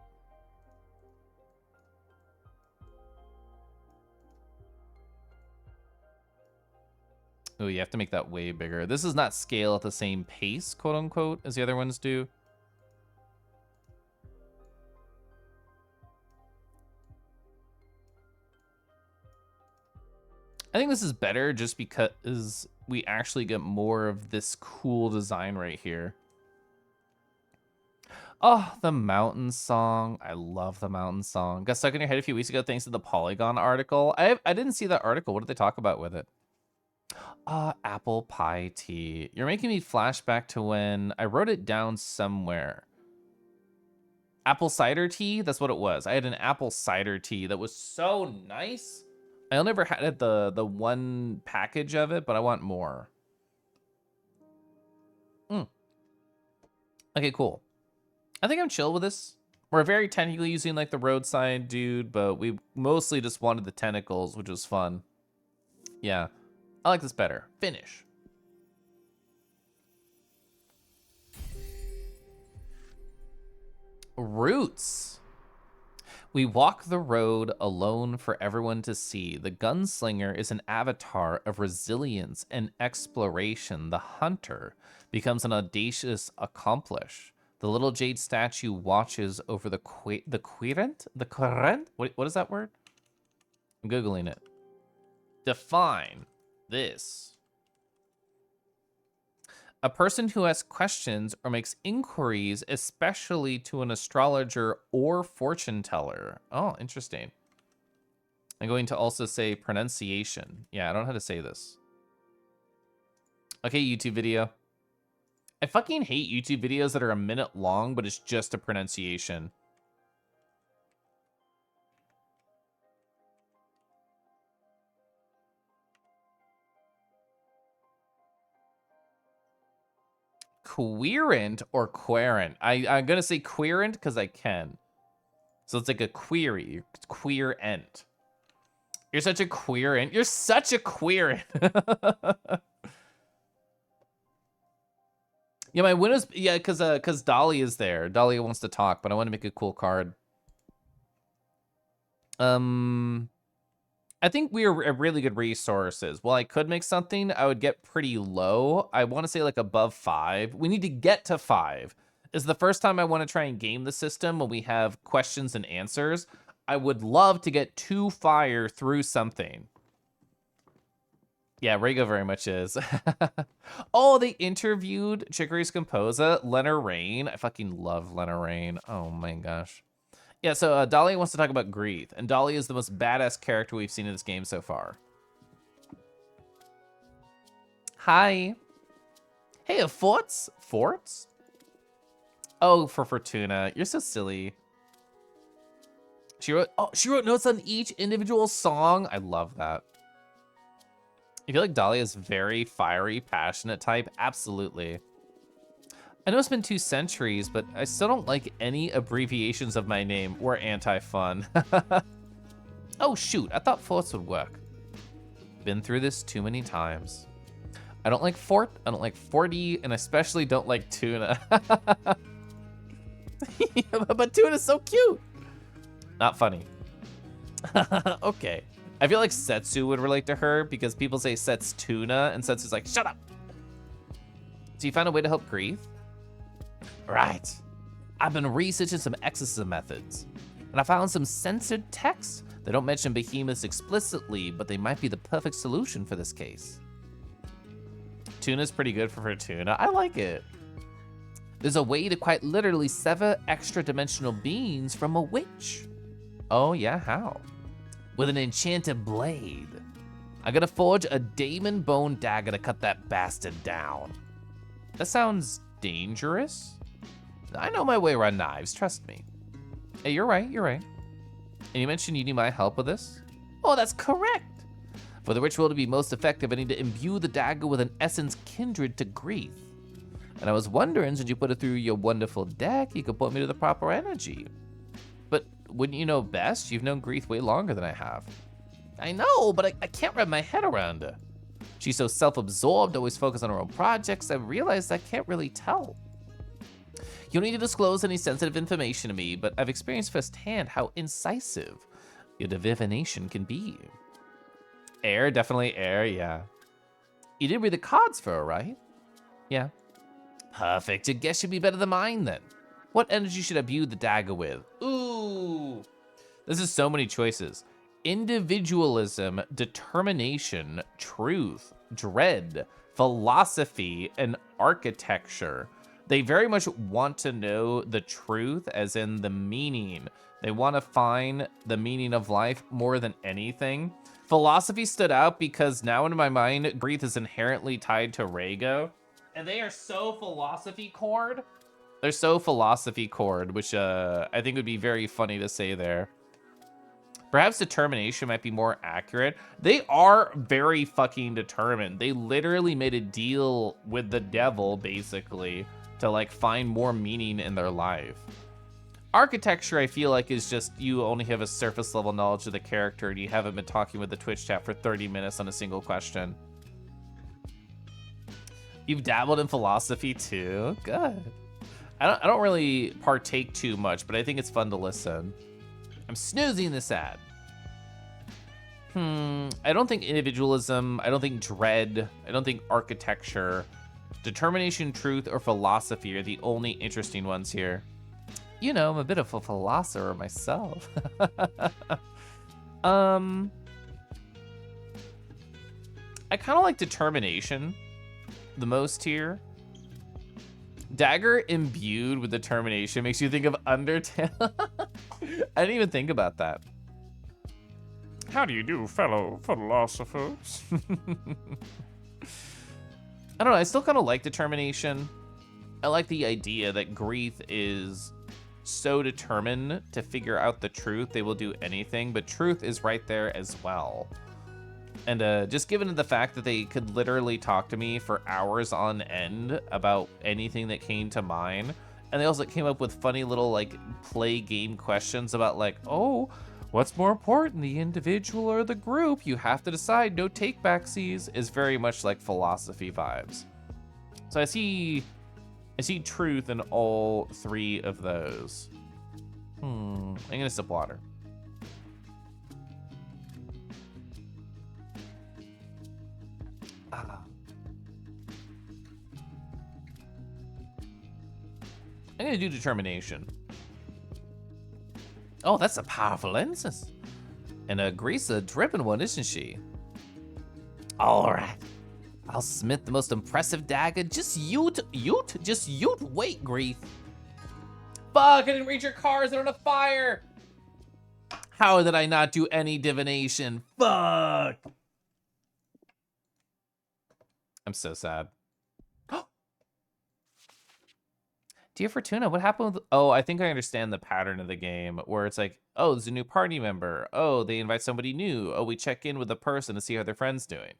Oh, you have to make that way bigger. This does not scale at the same pace, quote unquote, as the other ones do. I think this is better just because we actually get more of this cool design right here. Oh, the mountain song. I love the mountain song. Got stuck in your head a few weeks ago thanks to the Polygon article. I didn't see that article. What did they talk about with it? Apple pie tea. You're making me flashback to when I wrote it down somewhere. Apple cider tea? That's what it was. I had an apple cider tea that was so nice. I never had it the one package of it, but I want more. Okay, cool. I think I'm chill with this. We're very technically using like the roadside dude, but we mostly just wanted the tentacles, which was fun. Yeah, I like this better. Finish. Roots. We walk the road alone for everyone to see. The gunslinger is an avatar of resilience and exploration. The hunter becomes an audacious accomplice. The little jade statue watches over the querent? The querent? What is that word? I'm Googling it. Define this. A person who asks questions or makes inquiries, especially to an astrologer or fortune teller. Oh, interesting. I'm going to also say pronunciation. Yeah, I don't know how to say this. Okay, YouTube video. I fucking hate YouTube videos that are a minute long, but it's just a pronunciation. Querent or querent? I'm gonna say querent because I can. So it's like a query. Querent. You're such a querent. You're such a querent. Yeah, my Windows. Yeah, because Dolly is there. Dolly wants to talk, but I want to make a cool card. I think we are a really good resources. While I could make something, I would get pretty low. I want to say like above 5. We need to get to 5. It's the first time I want to try and game the system when we have questions and answers. I would love to get 2 fire through something. Yeah, Rego very much is. Oh, they interviewed Chicory's composer, Lena Rain. I fucking love Lena Rain. Oh my gosh. Yeah, so Dolly wants to talk about Greeth, and Dolly is the most badass character we've seen in this game so far. Hi. Hey, a Forts? Forts? Oh, for Fortuna. You're so silly. She wrote notes on each individual song. I love that. I feel like Dolly is very fiery, passionate type. Absolutely. I know it's been 2 centuries, but I still don't like any abbreviations of my name. We're anti-fun. Oh, shoot. I thought forts would work. Been through this too many times. I don't like fort, I don't like 40, and I especially don't like tuna. Yeah, but tuna's so cute. Not funny. Okay. I feel like Setsu would relate to her because people say Set's tuna, and Setsu's like, shut up. So you found a way to help Greeth? Right. I've been researching some exorcism methods, and I found some censored texts. They don't mention behemoths explicitly, but they might be the perfect solution for this case. Tuna's pretty good for Fortuna. I like it. There's a way to quite literally sever extra-dimensional beings from a witch. Oh yeah, how? With an enchanted blade. I'm gonna forge a Damon Bone dagger to cut that bastard down. That sounds dangerous. I know my way around knives, trust me. Hey, you're right, you're right. And you mentioned you need my help with this? Oh, that's correct. For the ritual to be most effective, I need to imbue the dagger with an essence kindred to Greeth. And I was wondering, since you put it through your wonderful deck, you could put me to the proper energy. But wouldn't you know best? You've known Greeth way longer than I have. I know, but I can't wrap my head around her. She's so self-absorbed, always focused on her own projects, I realized I can't really tell. You don't need to disclose any sensitive information to me, but I've experienced firsthand how incisive your divination can be. Air, definitely air, yeah. You did read the cards for her, right? Yeah. Perfect, your guess should be better than mine then. What energy should I imbue the dagger with? Ooh, this is so many choices. Individualism, determination, truth, dread, philosophy, and architecture. They very much want to know the truth, as in the meaning. They want to find the meaning of life more than anything. Philosophy stood out because now in my mind, Greeth is inherently tied to Rhaego. And they are so philosophy cord. They're so philosophy cord, which I think would be very funny to say there. Perhaps determination might be more accurate. They are very fucking determined. They literally made a deal with the devil, basically, to like find more meaning in their life. Architecture, I feel like, is just you only have a surface level knowledge of the character and you haven't been talking with the Twitch chat for 30 minutes on a single question. You've dabbled in philosophy too? Good. I don't really partake too much, but I think it's fun to listen. I'm snoozing this ad. I don't think individualism, I don't think dread, I don't think architecture, determination, truth, or philosophy are the only interesting ones here. You know, I'm a bit of a philosopher myself. I kind of like determination the most here. Dagger imbued with determination makes you think of Undertale. I didn't even think about that. How do you do, fellow philosophers? I don't know, I still kind of like determination. I like the idea that Grief is so determined to figure out the truth, they will do anything, but truth is right there as well. And just given the fact that they could literally talk to me for hours on end about anything that came to mind, and they also came up with funny little like play game questions about like, oh, what's more important, the individual or the group? You have to decide, no take backsies, is very much like philosophy vibes. So I see truth in all three of those. I'm gonna sip water. I'm gonna do determination. Oh, that's a powerful lenses. And Grease a dripping one, isn't she? All right. I'll smith the most impressive dagger. Just yoot. Wait, Grief. Fuck, I didn't reach your cars. They're on a fire. How did I not do any divination? Fuck. I'm so sad. Dear Fortuna, what happened with... Oh, I think I understand the pattern of the game where it's like, oh, there's a new party member. Oh, they invite somebody new. Oh, we check in with the person to see how their friend's doing.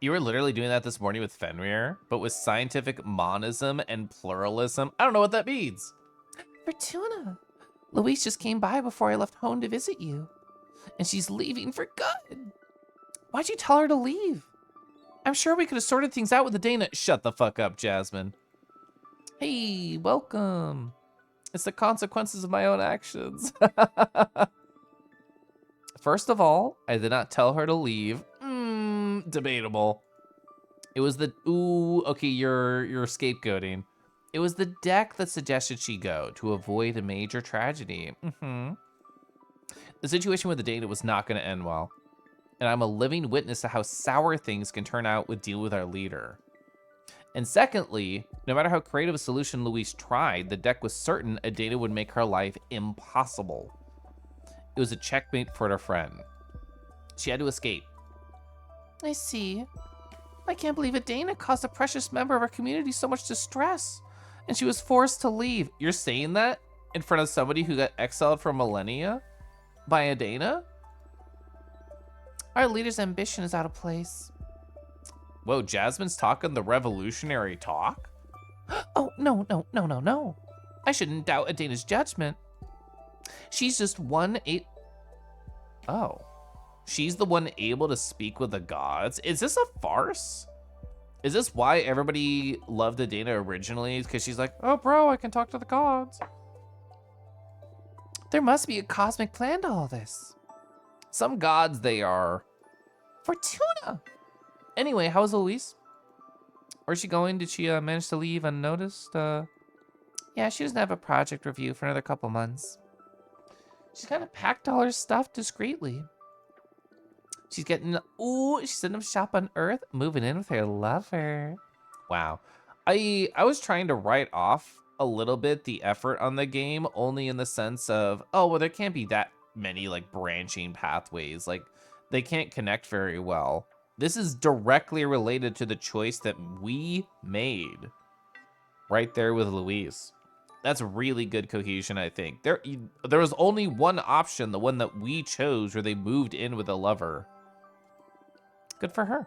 You were literally doing that this morning with Fenrir, but with scientific monism and pluralism. I don't know what that means. Fortuna, Louise just came by before I left home to visit you, and she's leaving for good. Why'd you tell her to leave? I'm sure we could have sorted things out with the Dana. Shut the fuck up, Jasmine. Hey, welcome. It's the consequences of my own actions. First of all, I did not tell her to leave. Debatable. It was the, ooh, okay, you're scapegoating. It was the deck that suggested she go to avoid a major tragedy. The situation with the Dana was not gonna end well. And I'm a living witness to how sour things can turn out with deal with our leader. And secondly, no matter how creative a solution Louise tried, the deck was certain Adana would make her life impossible. It was a checkmate for her friend. She had to escape. I see. I can't believe Adana caused a precious member of our community so much distress, and she was forced to leave. You're saying that in front of somebody who got exiled for millennia by Adana? Our leader's ambition is out of place. Whoa, Jasmine's talking the revolutionary talk? Oh, no. I shouldn't doubt Adana's judgment. She's just Oh. She's the one able to speak with the gods? Is this a farce? Is this why everybody loved Adana originally? Because she's like, oh, bro, I can talk to the gods. There must be a cosmic plan to all this. Some gods they are. Fortuna! Anyway, how's Elise? Where's she going? Did she manage to leave unnoticed? Yeah, she doesn't have a project review for another couple months. She's kind of packed all her stuff discreetly. She's getting, ooh, she's setting up shop on Earth, moving in with her lover. Wow. I was trying to write off a little bit the effort on the game, only in the sense of, oh, well, there can't be that many like branching pathways. Like, they can't connect very well. This is directly related to the choice that we made right there with Louise. That's really good cohesion, I think. There was only one option, the one that we chose, where they moved in with a lover. Good for her.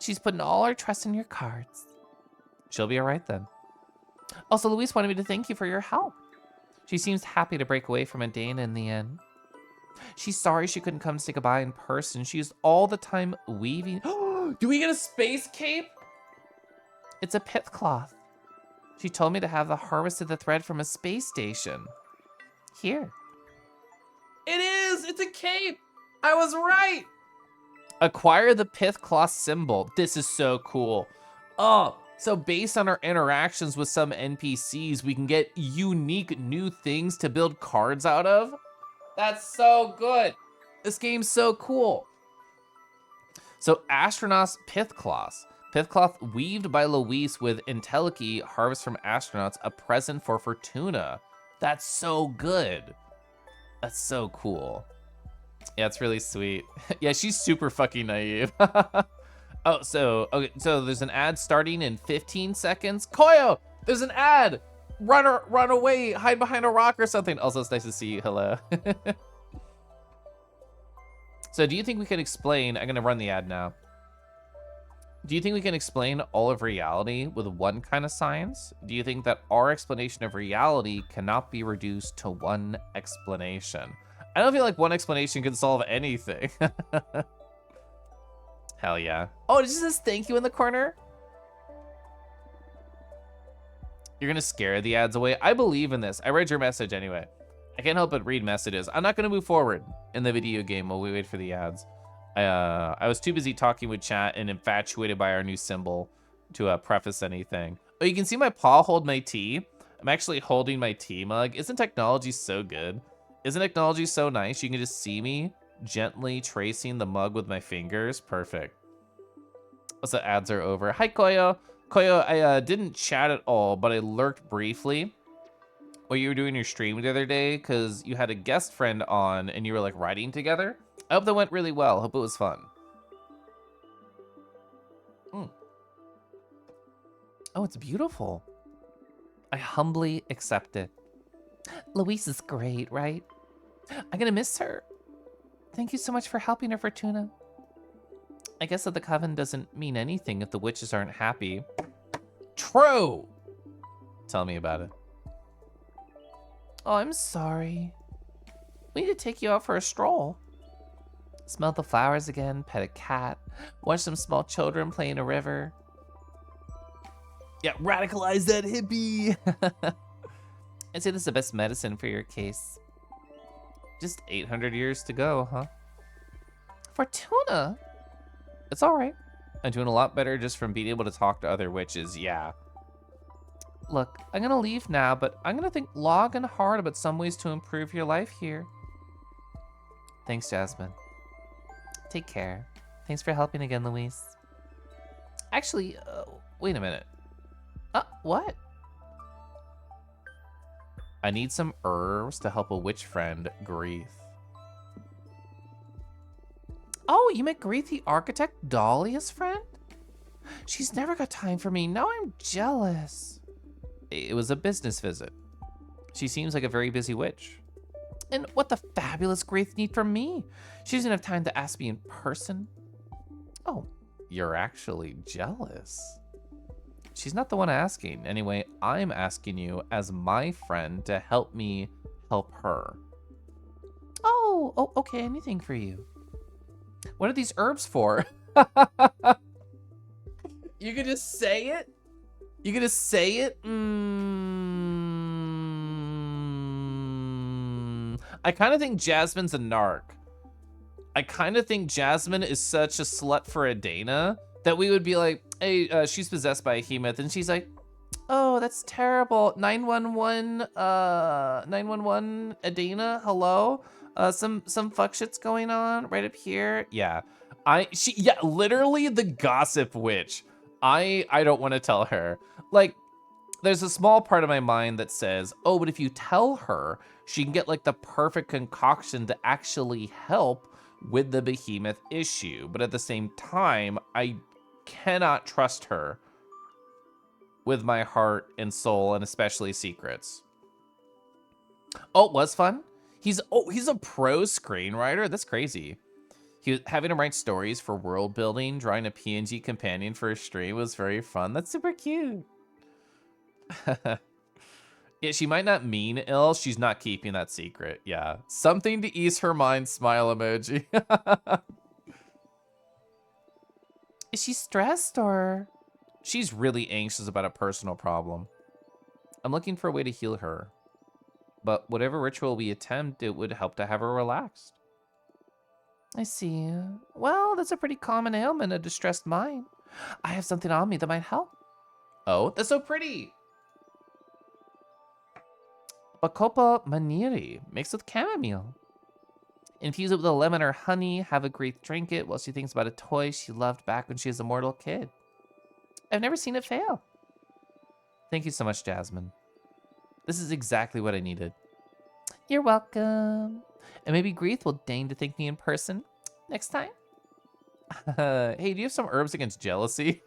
She's putting all her trust in your cards. She'll be all right then. Also, Louise wanted me to thank you for your help. She seems happy to break away from Adana in the end. She's sorry she couldn't come say goodbye in person. She used all the time weaving. Do we get a space cape? It's a pith cloth. She told me to have harvested the thread from a space station. Here. It is! It's a cape! I was right! Acquire the pith cloth symbol. This is so cool. Oh, so based on our interactions with some NPCs, we can get unique new things to build cards out of. That's so good. This game's so cool. So Astronaut's Pith Cloth. Pith cloth weaved by Luis with Entelechy, harvest from astronauts, a present for Fortuna. That's so good. That's so cool. Yeah, it's really sweet. Yeah, she's super fucking naive. Oh, so, okay, so there's an ad starting in 15 seconds. Koyo, there's an ad. Run away, hide behind a rock or something. Also, it's nice to see you, hello. So do you think we can explain, I'm gonna run the ad now. Do you think we can explain all of reality with one kind of science? Do you think that our explanation of reality cannot be reduced to one explanation? I don't feel like one explanation can solve anything. Hell yeah. Oh, it just says thank you in the corner? You're gonna scare the ads away? I believe in this. I read your message anyway. I can't help but read messages. I'm not gonna move forward in the video game while we wait for the ads. I was too busy talking with chat and infatuated by our new symbol to preface anything. Oh, you can see my paw hold my tea. I'm actually holding my tea mug. Isn't technology so good? Isn't technology so nice? You can just see me gently tracing the mug with my fingers. Perfect. So the ads are over. Hi, Koyo. Koyo, I didn't chat at all, but I lurked briefly while you were doing your stream the other day because you had a guest friend on and you were like writing together. I hope that went really well. Hope it was fun. Oh, it's beautiful. I humbly accept it. Luis is great, right? I'm gonna miss her. Thank you so much for helping her, Fortuna. I guess that the coven doesn't mean anything if the witches aren't happy. True! Tell me about it. Oh, I'm sorry. We need to take you out for a stroll. Smell the flowers again, pet a cat, watch some small children play in a river. Yeah, radicalize that hippie. I'd say this is the best medicine for your case. Just 800 years to go, huh? Fortuna? It's all right. I'm doing a lot better just from being able to talk to other witches, yeah. Look, I'm gonna leave now, but I'm gonna think long and hard about some ways to improve your life here. Thanks, Jasmine. Take care. Thanks for helping again, Luis. Actually, wait a minute. What? I need some herbs to help a witch friend, Greeth. Oh, you met Greeth the architect, Dahlia's friend? She's never got time for me. Now I'm jealous. It was a business visit. She seems like a very busy witch. And what the fabulous Greeth need from me? She doesn't have time to ask me in person. Oh, you're actually jealous. She's not the one asking. Anyway, I'm asking you as my friend to help me help her. Oh, okay, anything for you. What are these herbs for? You could just say it? You could just say it? I kind of think Jasmine's a narc. I kind of think Jasmine is such a slut for Adana that we would be like, hey, she's possessed by a hemoth, and she's like, oh, that's terrible. 911, 911, Adana, hello? Some fuck shit's going on right up here. Yeah, yeah, literally the gossip witch. I don't want to tell her. Like, there's a small part of my mind that says, oh, but if you tell her, she can get like the perfect concoction to actually help with the behemoth issue. But at the same time, I cannot trust her with my heart and soul, and especially secrets. Oh, it was fun. He's a pro screenwriter. That's crazy. He was having to write stories for world building, drawing a PNG companion for a stream was very fun. That's super cute. Yeah, she might not mean ill. She's not keeping that secret. Yeah, something to ease her mind. Smile emoji. Is she stressed or? She's really anxious about a personal problem. I'm looking for a way to heal her. But whatever ritual we attempt, it would help to have her relaxed. I see. Well, that's a pretty common ailment, a distressed mind. I have something on me that might help. Oh, that's so pretty. Bacopa maniri, mixed with chamomile. Infuse it with a lemon or honey, have a Greeth drink it while she thinks about a toy she loved back when she was a mortal kid. I've never seen it fail. Thank you so much, Jasmine. This is exactly what I needed. You're welcome. And maybe Greeth will deign to thank me in person next time. Hey, do you have some herbs against jealousy?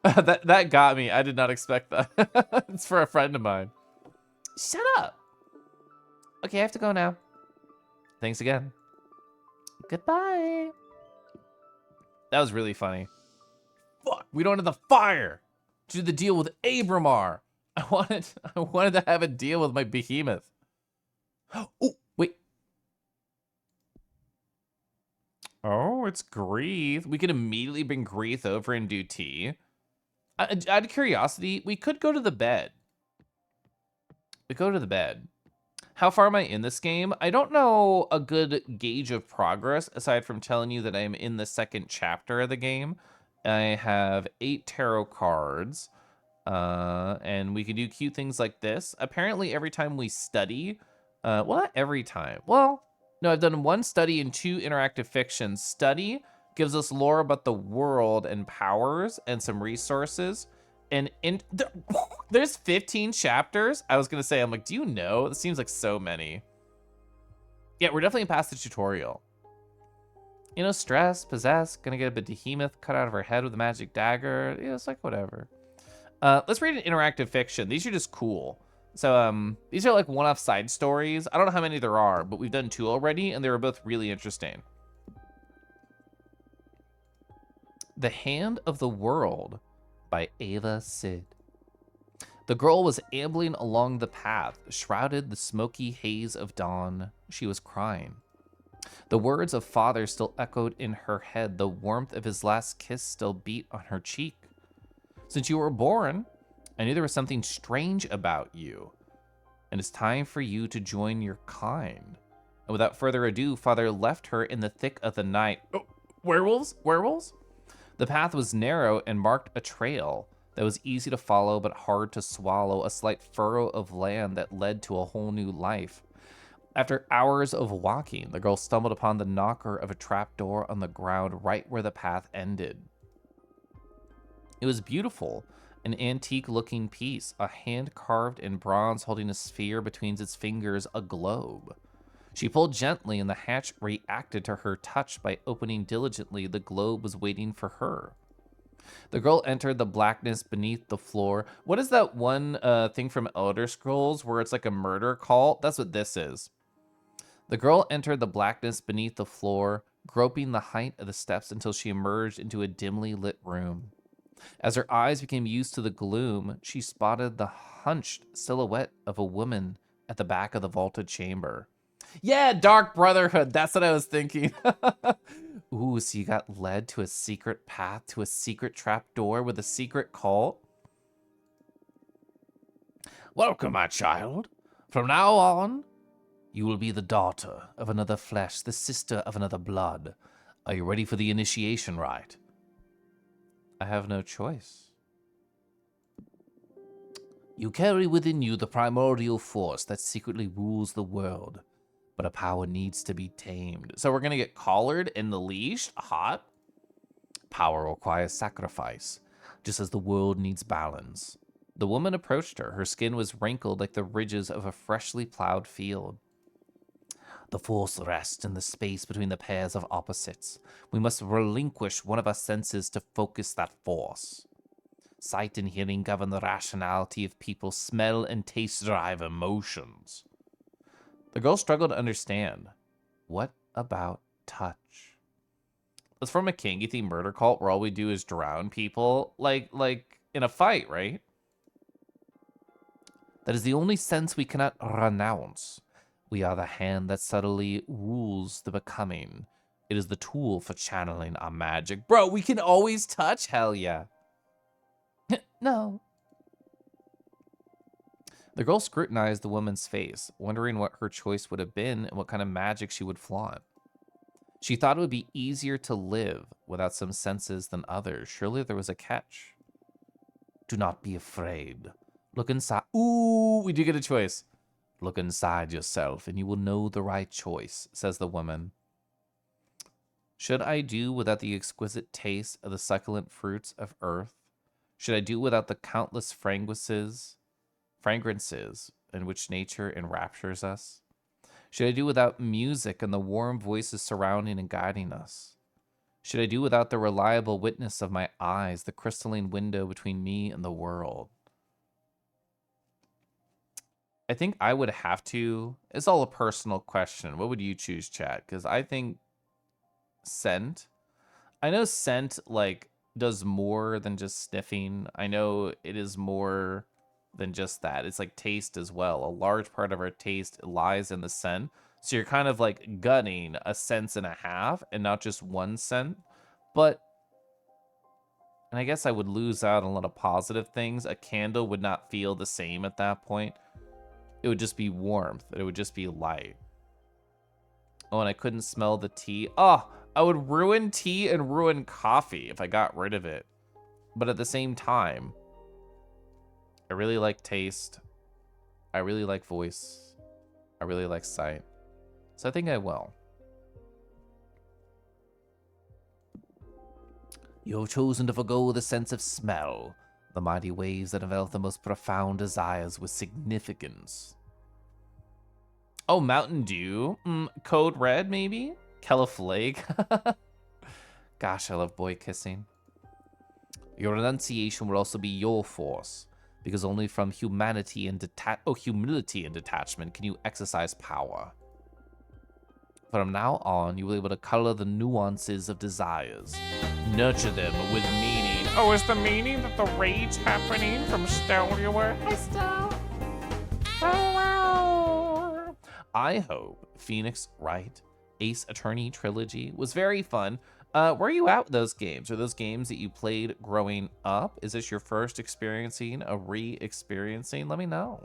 That got me. I did not expect that. It's for a friend of mine. Shut up. Okay, I have to go now. Thanks again. Goodbye. That was really funny. Fuck, we don't have the fire to do the deal with Abramar. I wanted to have a deal with my behemoth. Oh, wait. Oh, it's Greeth. We can immediately bring Greeth over and do tea. Out of curiosity, we could go to the bed. We go to the bed. How far am I in this game? I don't know a good gauge of progress, aside from telling you that I'm in the second chapter of the game. I have 8 tarot cards, and we can do cute things like this. Apparently, every time we study, well, not every time. Well, no, I've done 1 study and 2 interactive fiction. Study gives us lore about the world and powers and some resources. And there's 15 chapters. I was gonna say, I'm like, do you know? It seems like so many. Yeah, we're definitely past the tutorial. You know, stress, possess, gonna get a behemoth cut out of her head with a magic dagger. Yeah, it's like whatever. Let's read an interactive fiction. These are just cool. So these are like one-off side stories. I don't know how many there are, but we've done 2 already, and they were both really interesting. The Hand of the World by Ava Sid. The girl was ambling along the path, shrouded the smoky haze of dawn. She was crying. The words of father still echoed in her head. The warmth of his last kiss still beat on her cheek. Since you were born, I knew there was something strange about you, and it's time for you to join your kind. And without further ado, father left her in the thick of the night. Oh, werewolves? Werewolves? The path was narrow and marked a trail that was easy to follow but hard to swallow, a slight furrow of land that led to a whole new life. After hours of walking, the girl stumbled upon the knocker of a trapdoor on the ground right where the path ended. It was beautiful, an antique-looking piece, a hand carved in bronze holding a sphere between its fingers, a globe. She pulled gently, and the hatch reacted to her touch by opening diligently. The globe was waiting for her. The girl entered the blackness beneath the floor. What is that one thing from Elder Scrolls where it's like a murder cult? That's what this is. The girl entered the blackness beneath the floor, groping the height of the steps until she emerged into a dimly lit room. As her eyes became used to the gloom, she spotted the hunched silhouette of a woman at the back of the vaulted chamber. Yeah, Dark Brotherhood. That's what I was thinking. Ooh, so you got led to a secret path, to a secret trapdoor with a secret cult? Welcome, my child. From now on, you will be the daughter of another flesh, the sister of another blood. Are you ready for the initiation rite? I have no choice. You carry within you the primordial force that secretly rules the world. But a power needs to be tamed. So we're going to get collared and leashed? Hot? Power requires sacrifice, just as the world needs balance. The woman approached her. Her skin was wrinkled like the ridges of a freshly plowed field. The force rests in the space between the pairs of opposites. We must relinquish one of our senses to focus that force. Sight and hearing govern the rationality of people. Smell and taste drive emotions. The girl struggled to understand. What about touch? It's from a Kangithy murder cult where all we do is drown people, like in a fight, right? That is the only sense we cannot renounce. We are the hand that subtly rules the becoming. It is the tool for channeling our magic. Bro, we can always touch? Hell yeah. No. The girl scrutinized the woman's face, wondering what her choice would have been and what kind of magic she would flaunt. She thought it would be easier to live without some senses than others. Surely there was a catch. Do not be afraid. Look inside. Ooh, we do get a choice. Look inside yourself and you will know the right choice, says the woman. Should I do without the exquisite taste of the succulent fruits of earth? Should I do without the countless fragrances in which nature enraptures us? Should I do without music and the warm voices surrounding and guiding us? Should I do without the reliable witness of my eyes, the crystalline window between me and the world? I think I would have to. It's all a personal question. What would you choose, chat? Because I think scent. I know scent, like, does more than just sniffing. I know it is more than just that. It's like taste as well. A large part of our taste lies in the scent. So you're kind of like gunning a sense and a half and not just one scent. But, and I guess I would lose out on a lot of positive things. A candle would not feel the same at that point. It would just be warmth. It would just be light. Oh, and I couldn't smell the tea. Oh, I would ruin tea and ruin coffee if I got rid of it. But at the same time, I really like taste. I really like voice. I really like sight. So I think I will. You have chosen to forgo the sense of smell, the mighty waves that envelop the most profound desires with significance. Oh, Mountain Dew? Code Red, maybe? Flake. Gosh, I love boy kissing. Your renunciation will also be your force, because only from humility and detachment can you exercise power. From now on, you will be able to color the nuances of desires, nurture them with meaning. Oh, is the meaning that the rage happening from Stellar? Hi, Stell. Hello. I hope Phoenix Wright Ace Attorney trilogy was very fun. Where are you at with those games? Are those games that you played growing up? Is this your first experiencing, a re-experiencing? Let me know.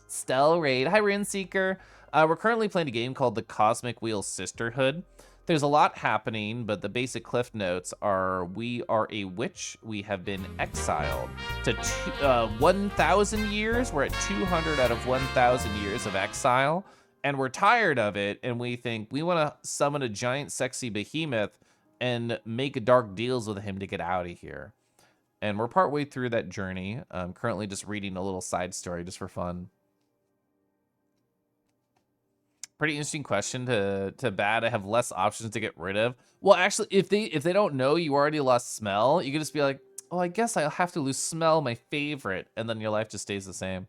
Stell Raid. Hi, Runeseeker. We're currently playing a game called the Cosmic Wheel Sisterhood. There's a lot happening, but the basic cliff notes are we are a witch. We have been exiled to 1,000 years. We're at 200 out of 1,000 years of exile, and we're tired of it, and we think we want to summon a giant sexy behemoth and make dark deals with him to get out of here. And we're partway through that journey. I'm currently just reading a little side story just for fun. Pretty interesting question to bat. I have less options to get rid of. Well, actually, if they don't know you already lost smell, you can just be like, oh, I guess I'll have to lose smell, my favorite, and then your life just stays the same.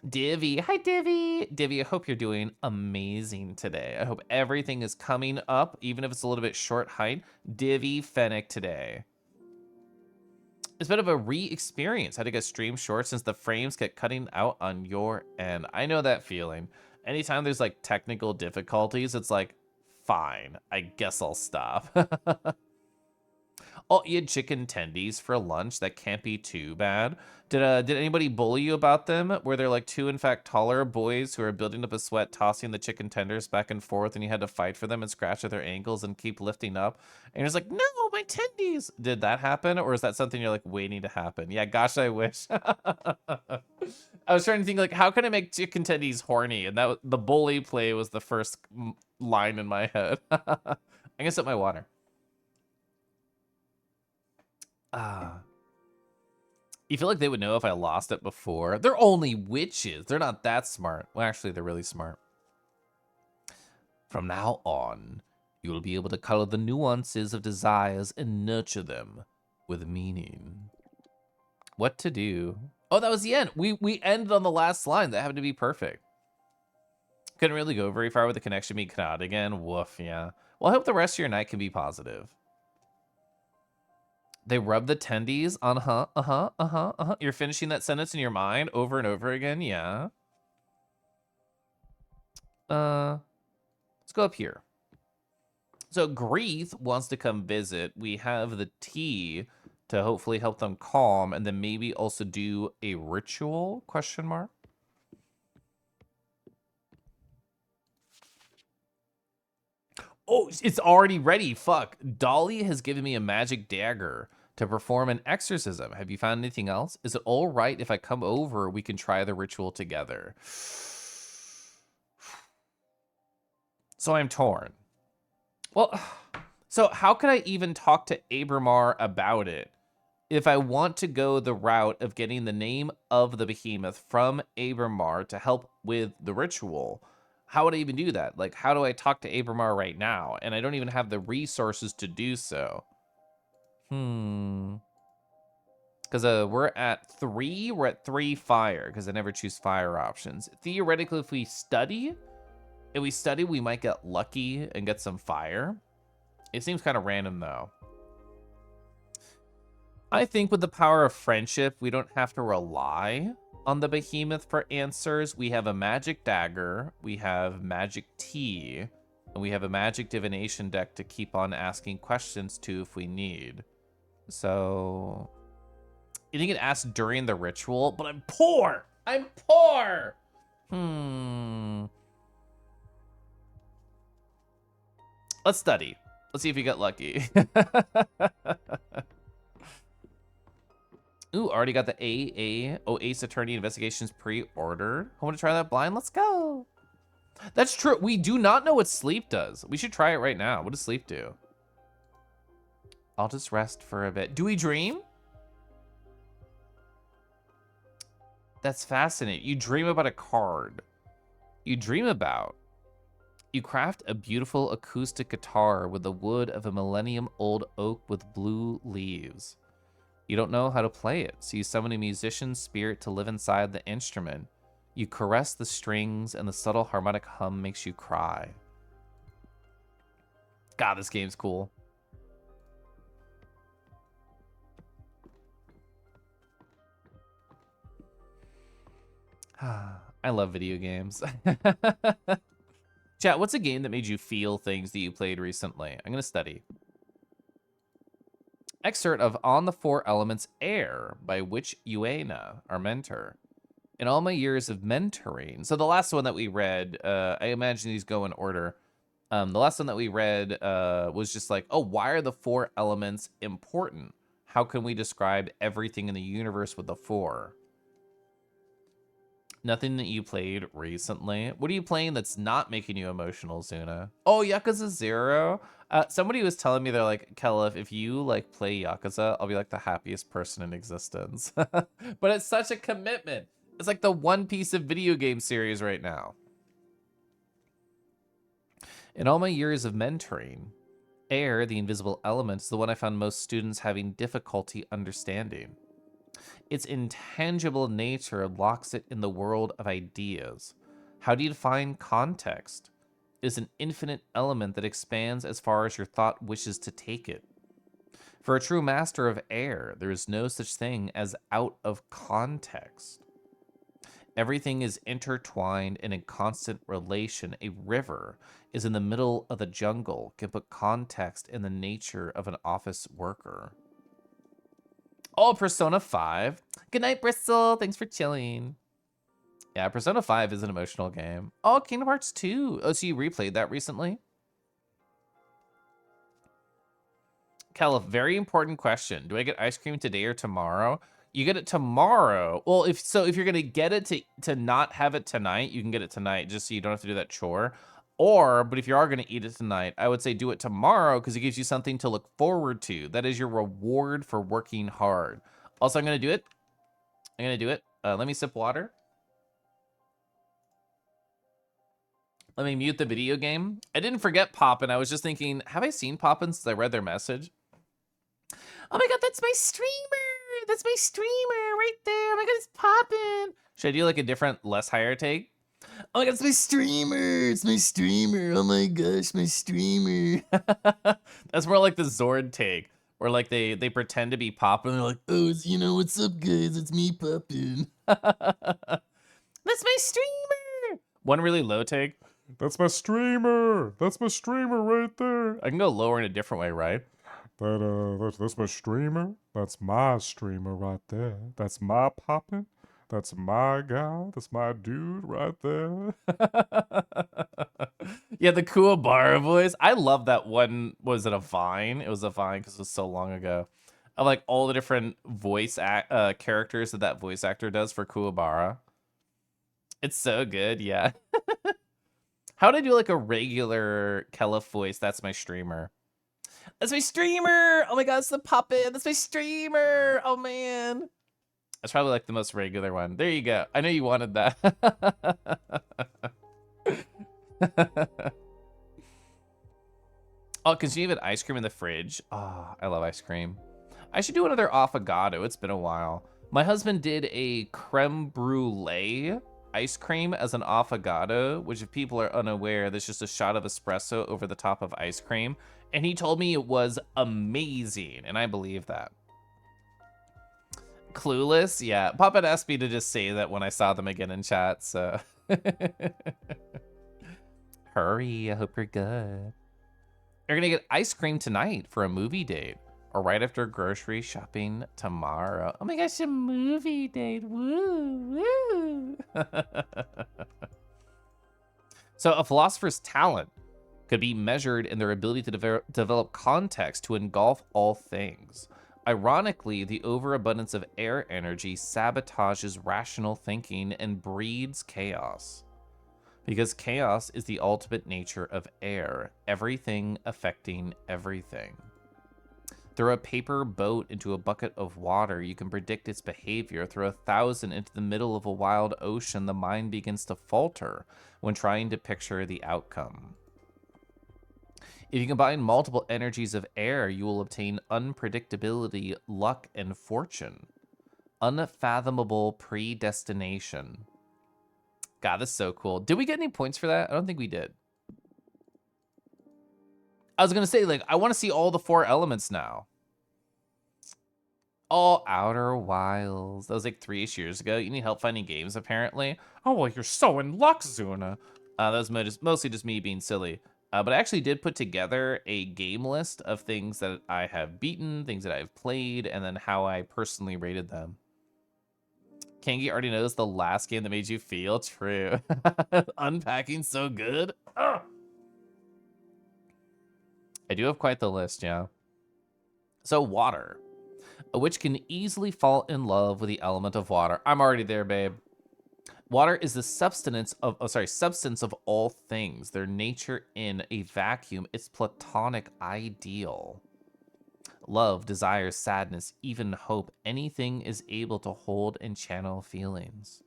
Divvy, hi Divvy. Divvy, I hope you're doing amazing today. I hope everything is coming up, even if it's a little bit short height. Divvy Fennec today. It's a bit of a re-experience. Had to get stream short since the frames kept cutting out on your end. I know that feeling. Anytime there's like technical difficulties, it's like, fine, I guess I'll stop. Oh, you had chicken tendies for lunch. That can't be too bad. Did anybody bully you about them? Were there like two, in fact, taller boys who are building up a sweat, tossing the chicken tenders back and forth, and you had to fight for them and scratch at their ankles and keep lifting up? And you're just like, no, my tendies. Did that happen, or is that something you're like waiting to happen? Yeah, gosh, I wish. I was trying to think like, how can I make chicken tendies horny? And that the bully play was the first line in my head. I'm gonna sip my water. You feel like they would know if I lost it before. They're only witches. They're not that smart. Well, actually, they're really smart. From now on, you will be able to color the nuances of desires and nurture them with meaning. What to do? Oh, that was the end. We ended on the last line. That happened to be perfect. Couldn't really go very far with the connection being cut out again. Woof, yeah. Well, I hope the rest of your night can be positive. They rub the tendies on You're finishing that sentence in your mind over and over again, yeah. Let's go up here. So Grief wants to come visit. We have the tea to hopefully help them calm, and then maybe also do a ritual, question mark. Oh, it's already ready. Fuck. Dolly has given me a magic dagger to perform an exorcism. Have you found anything else? Is it all right if I come over? We can try the ritual together. So I'm torn. Well, so how could I even talk to Abramar about it if I want to go the route of getting the name of the behemoth from Abramar to help with the ritual? How would I even do that? Like, how do I talk to Abramar right now? And I don't even have the resources to do so. Because we're at 3. We're at 3 fire, because I never choose fire options. Theoretically, if we study, we might get lucky and get some fire. It seems kind of random, though. I think with the power of friendship, we don't have to rely on the behemoth for answers. We have a magic dagger, we have magic tea, and we have a magic divination deck to keep on asking questions to if we need. So you think it asks during the ritual, but I'm poor. I'm poor. Let's study. Let's see if we get lucky. Ooh, already got the Ace Attorney Investigations pre-ordered. I want to try that blind. Let's go. That's true. We do not know what sleep does. We should try it right now. What does sleep do? I'll just rest for a bit. Do we dream? That's fascinating. You dream about a card. You dream about. You craft a beautiful acoustic guitar with the wood of a millennium-old oak with blue leaves. You don't know how to play it, so you summon a musician's spirit to live inside the instrument. You caress the strings, and the subtle harmonic hum makes you cry. God, this game's cool. I love video games. Chat, what's a game that made you feel things that you played recently? I'm going to study. Excerpt of On the Four Elements Air by Witch Uena, our mentor. In all my years of mentoring, so the last one that we read, I imagine these go in order. The last one that we read was just like, oh, why are the 4 elements important? How can we describe everything in the universe with the 4? Nothing that you played recently. What are you playing that's not making you emotional, Zuna? Oh, Yakuza 0. Somebody was telling me, they're like, Kelif, if you like play Yakuza, I'll be like the happiest person in existence. But it's such a commitment. It's like the one piece of video game series right now. In all my years of mentoring, air, the invisible element, is the one I found most students having difficulty understanding. Its intangible nature locks it in the world of ideas. How do you define context? It is an infinite element that expands as far as your thought wishes to take it. For a true master of air, there is no such thing as out of context. Everything is intertwined and in constant relation. A river is in the middle of the jungle, can put context in the nature of an office worker. Oh, Persona 5. Good night, Bristol. Thanks for chilling. Yeah, Persona 5 is an emotional game. Oh, Kingdom Hearts 2. Oh, so you replayed that recently? Kelif, very important question. Do I get ice cream today or tomorrow? You get it tomorrow. Well, if you're gonna get it to not have it tonight, you can get it tonight just so you don't have to do that chore. But if you are gonna eat it tonight, I would say do it tomorrow because it gives you something to look forward to. That is your reward for working hard. Also, I'm gonna do it. Let me sip water. Let me mute the video game. I didn't forget Poppin. I was just thinking, have I seen Poppin since I read their message? Oh my god, that's my streamer! That's my streamer right there. Oh my god, it's Poppin. Should I do like a different, less higher take? Oh my god, it's my streamer! It's my streamer! Oh my gosh, my streamer! That's more like the Zord take, where like they pretend to be Poppin. They're like, oh, what's up, guys? It's me, Poppin. That's my streamer! One really low take. That's my streamer! That's my streamer right there! I can go lower in a different way, right? That's my streamer. That's my streamer right there. That's my Poppin. That's my guy. That's my dude right there. Yeah, the Kuwabara voice. I love that one. Was it a Vine? It was a Vine because it was so long ago. I like all the different voice characters that voice actor does for Kuwabara. It's so good, yeah. How would I do like a regular Kelif voice? That's my streamer. That's my streamer! Oh my god, it's the puppet. That's my streamer! Oh man. That's probably like the most regular one. There you go. I know you wanted that. Oh, because you have ice cream in the fridge. Oh, I love ice cream. I should do another affogato. It's been a while. My husband did a creme brulee ice cream as an affogato, which if people are unaware, that's just a shot of espresso over the top of ice cream. And he told me it was amazing, and I believe that. Clueless? Yeah, Papa asked me to just say that when I saw them again in chat, so. Hurry, I hope you're good. You're gonna get ice cream tonight for a movie date, or right after grocery shopping tomorrow. Oh my gosh, a movie date, woo, woo. So a philosopher's talent could be measured in their ability to develop context to engulf all things. Ironically, the overabundance of air energy sabotages rational thinking and breeds chaos. Because chaos is the ultimate nature of air, everything affecting everything. Throw a paper boat into a bucket of water, you can predict its behavior. Throw 1,000 into the middle of a wild ocean, the mind begins to falter when trying to picture the outcome. If you combine multiple energies of air, you will obtain unpredictability, luck, and fortune. Unfathomable predestination. God, that's so cool. Did we get any points for that? I don't think we did. I was gonna say, like, I want to see all the 4 elements now. All Outer Wilds. That was like 3-ish years ago. You need help finding games, apparently. Oh, well, you're so in luck, Zuna. That was mostly just me being silly. But I actually did put together a game list of things that I have beaten, things that I've played, and then how I personally rated them. Kangi already knows the last game that made you feel true. Unpacking so good. Ugh. I do have quite the list, yeah. So water, which can easily fall in love with the element of water. I'm already there, babe. Water is the substance of all things. Their nature in a vacuum, its platonic ideal. Love, desire, sadness, even hope, anything is able to hold and channel feelings.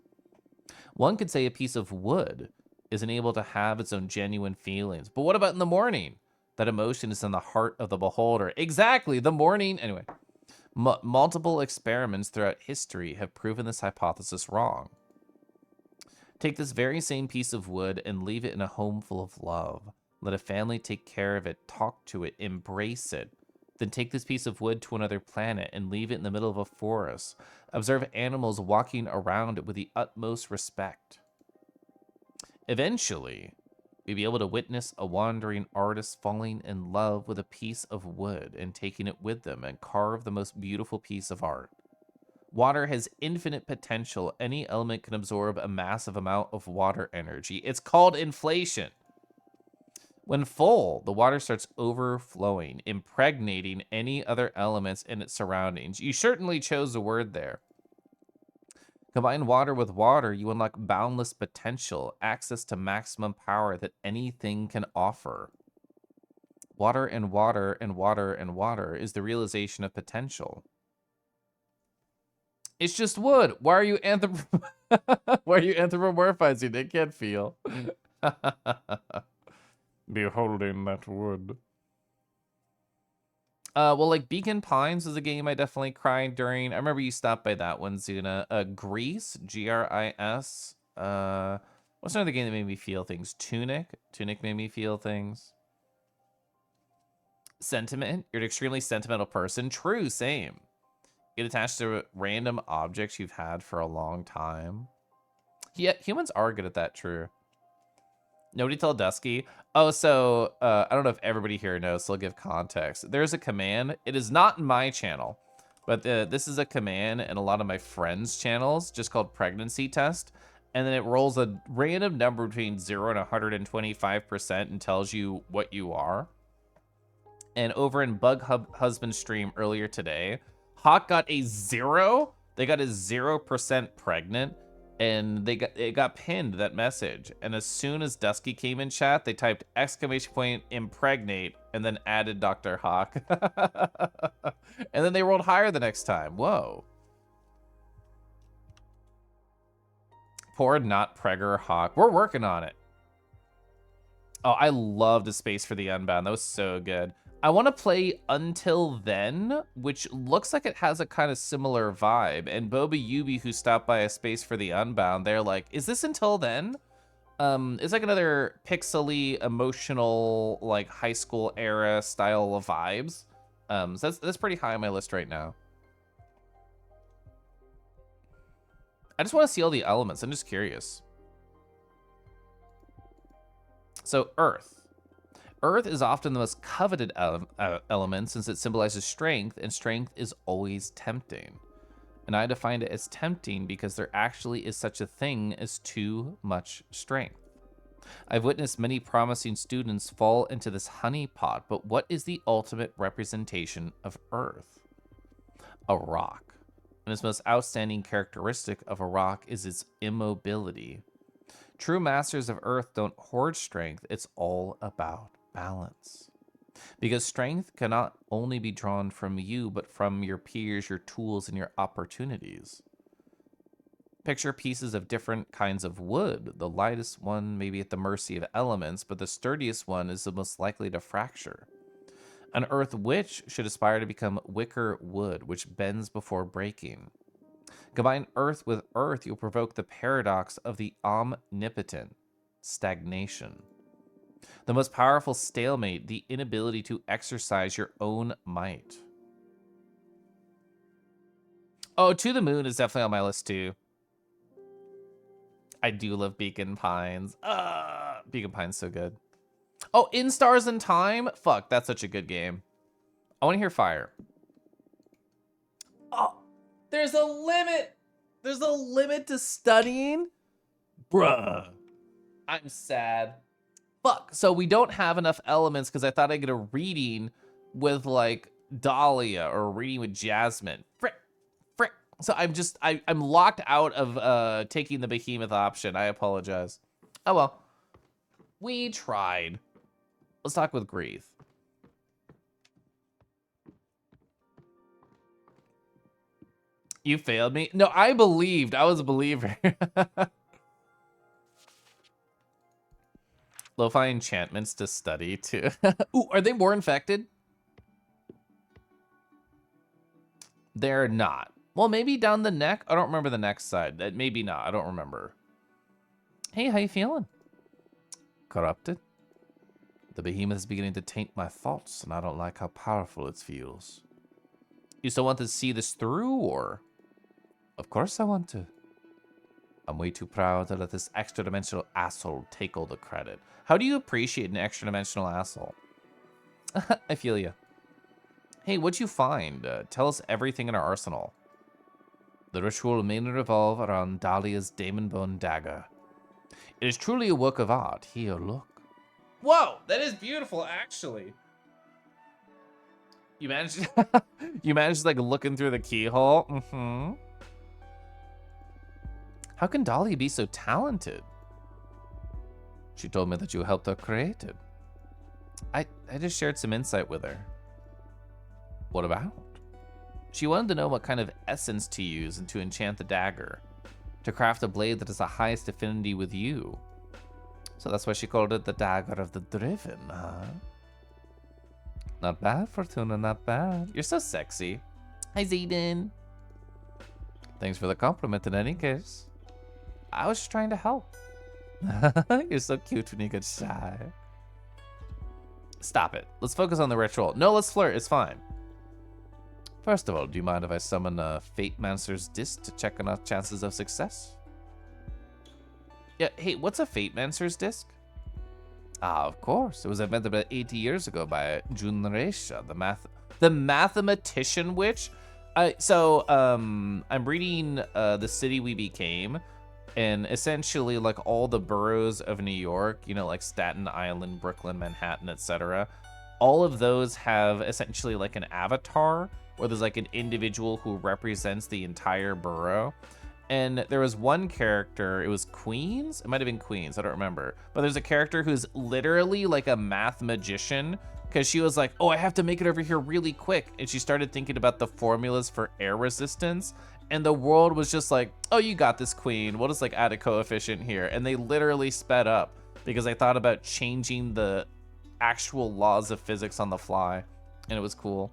One could say a piece of wood isn't able to have its own genuine feelings. But what about in the morning? That emotion is in the heart of the beholder. Exactly, the morning. Anyway, multiple experiments throughout history have proven this hypothesis wrong. Take this very same piece of wood and leave it in a home full of love. Let a family take care of it, talk to it, embrace it. Then take this piece of wood to another planet and leave it in the middle of a forest. Observe animals walking around it with the utmost respect. Eventually, you'll be able to witness a wandering artist falling in love with a piece of wood and taking it with them and carve the most beautiful piece of art. Water has infinite potential. Any element can absorb a massive amount of water energy. It's called inflation. When full, the water starts overflowing, impregnating any other elements in its surroundings. You certainly chose a word there. Combine water with water, you unlock boundless potential, access to maximum power that anything can offer. Water and water and water and water is the realization of potential. It's just wood. Why are you anthropomorphizing? It can't feel. Beholding that wood. Well, like Beacon Pines was a game I definitely cried during. I remember you stopped by that one, Zuna. Grease, Gris. What's another game that made me feel things? Tunic. Tunic made me feel things. Sentiment. You're an extremely sentimental person. True, same. Get attached to random objects you've had for a long time. Yeah, humans are good at that, true. Nobody tell Dusky. Oh, so I don't know if everybody here knows, so I'll give context. There's a command. It is not in my channel, but this is a command in a lot of my friends' channels, just called pregnancy test. And then it rolls a random number between 0 and 125% and tells you what you are. And over in Bug Husband stream earlier today, Hawk got a 0. They got a 0% pregnant. and it got pinned, that message. And as soon as Dusky came in chat, they typed !impregnate and then added Dr. Hawk. And then they rolled higher the next time. Whoa. Poor not Pregger Hawk. We're working on it. Oh, I loved A Space for the Unbound. That was so good. I want to play Until Then, which looks like it has a kind of similar vibe. And Boba Yubi, who stopped by A Space for the Unbound, they're like, is this Until Then? It's like another pixely, emotional, like high school era style of vibes. So that's pretty high on my list right now. I just want to see all the elements. I'm just curious. So Earth. Earth is often the most coveted element since it symbolizes strength, and strength is always tempting. And I defined it as tempting because there actually is such a thing as too much strength. I've witnessed many promising students fall into this honeypot, but what is the ultimate representation of Earth? A rock. And its most outstanding characteristic of a rock is its immobility. True masters of Earth don't hoard strength, it's all about balance. Because strength cannot only be drawn from you, but from your peers, your tools, and your opportunities. Picture pieces of different kinds of wood. The lightest one may be at the mercy of elements, but the sturdiest one is the most likely to fracture. An earth witch should aspire to become wicker wood, which bends before breaking. Combine earth with earth, you'll provoke the paradox of the omnipotent, stagnation. The most powerful stalemate, the inability to exercise your own might. Oh, To the Moon is definitely on my list too. I do love Beacon Pines. Beacon Pines so good. Oh, In Stars in Time? Fuck, that's such a good game. I want to hear Fire. Oh, there's a limit. There's a limit to studying? Bruh. I'm sad. Fuck, so we don't have enough elements because I thought I'd get a reading with like Dahlia or a reading with Jasmine. Frick. So I'm locked out of taking the Behemoth option. I apologize. Oh well. We tried. Let's talk with Grief. You failed me? No, I believed. I was a believer. Lo-fi enchantments to study too. Ooh, are they more infected? They're not. Well, maybe down the neck. I don't remember the next side. Maybe not. I don't remember. Hey, how you feeling? Corrupted. The behemoth is beginning to taint my thoughts, and I don't like how powerful it feels. You still want to see this through, or? Of course I want to. I'm way too proud to let this extra-dimensional asshole take all the credit. How do you appreciate an extra-dimensional asshole? I feel you. Hey, what'd you find? Tell us everything in our arsenal. The ritual mainly revolve around Dahlia's Demon Bone Dagger. It is truly a work of art. Here, look. Whoa, that is beautiful, actually. You managed, you managed like looking through the keyhole. Mm-hmm. How can Dahlia be so talented? She told me that you helped her create it. I just shared some insight with her. What about? She wanted to know what kind of essence to use and to enchant the dagger, to craft a blade that has the highest affinity with you. So that's why she called it the Dagger of the Driven, huh? Not bad, Fortuna, not bad. You're so sexy. Hi, Zayden. Thanks for the compliment in any case. I was just trying to help. You're so cute when you get shy. Stop it. Let's focus on the ritual. No, let's flirt. It's fine. First of all, do you mind if I summon a Fate Mancer's disc to check on our chances of success? Yeah, hey, what's a Fate Mancer's disc? Ah, of course. It was invented about 80 years ago by Junresha, the mathematician witch. I'm reading The City We Became, and essentially like all the boroughs of New York, you know, like Staten Island, Brooklyn, Manhattan, etc. All of those have essentially like an avatar, where there's like an individual who represents the entire borough. And there was one character, it was Queens? It might have been Queens, I don't remember. But there's a character who's literally like a math magician, because she was like, oh, I have to make it over here really quick. And she started thinking about the formulas for air resistance. And the world was just like, oh, you got this, Queen. We'll just like add a coefficient here. And they literally sped up because I thought about changing the actual laws of physics on the fly. And it was cool.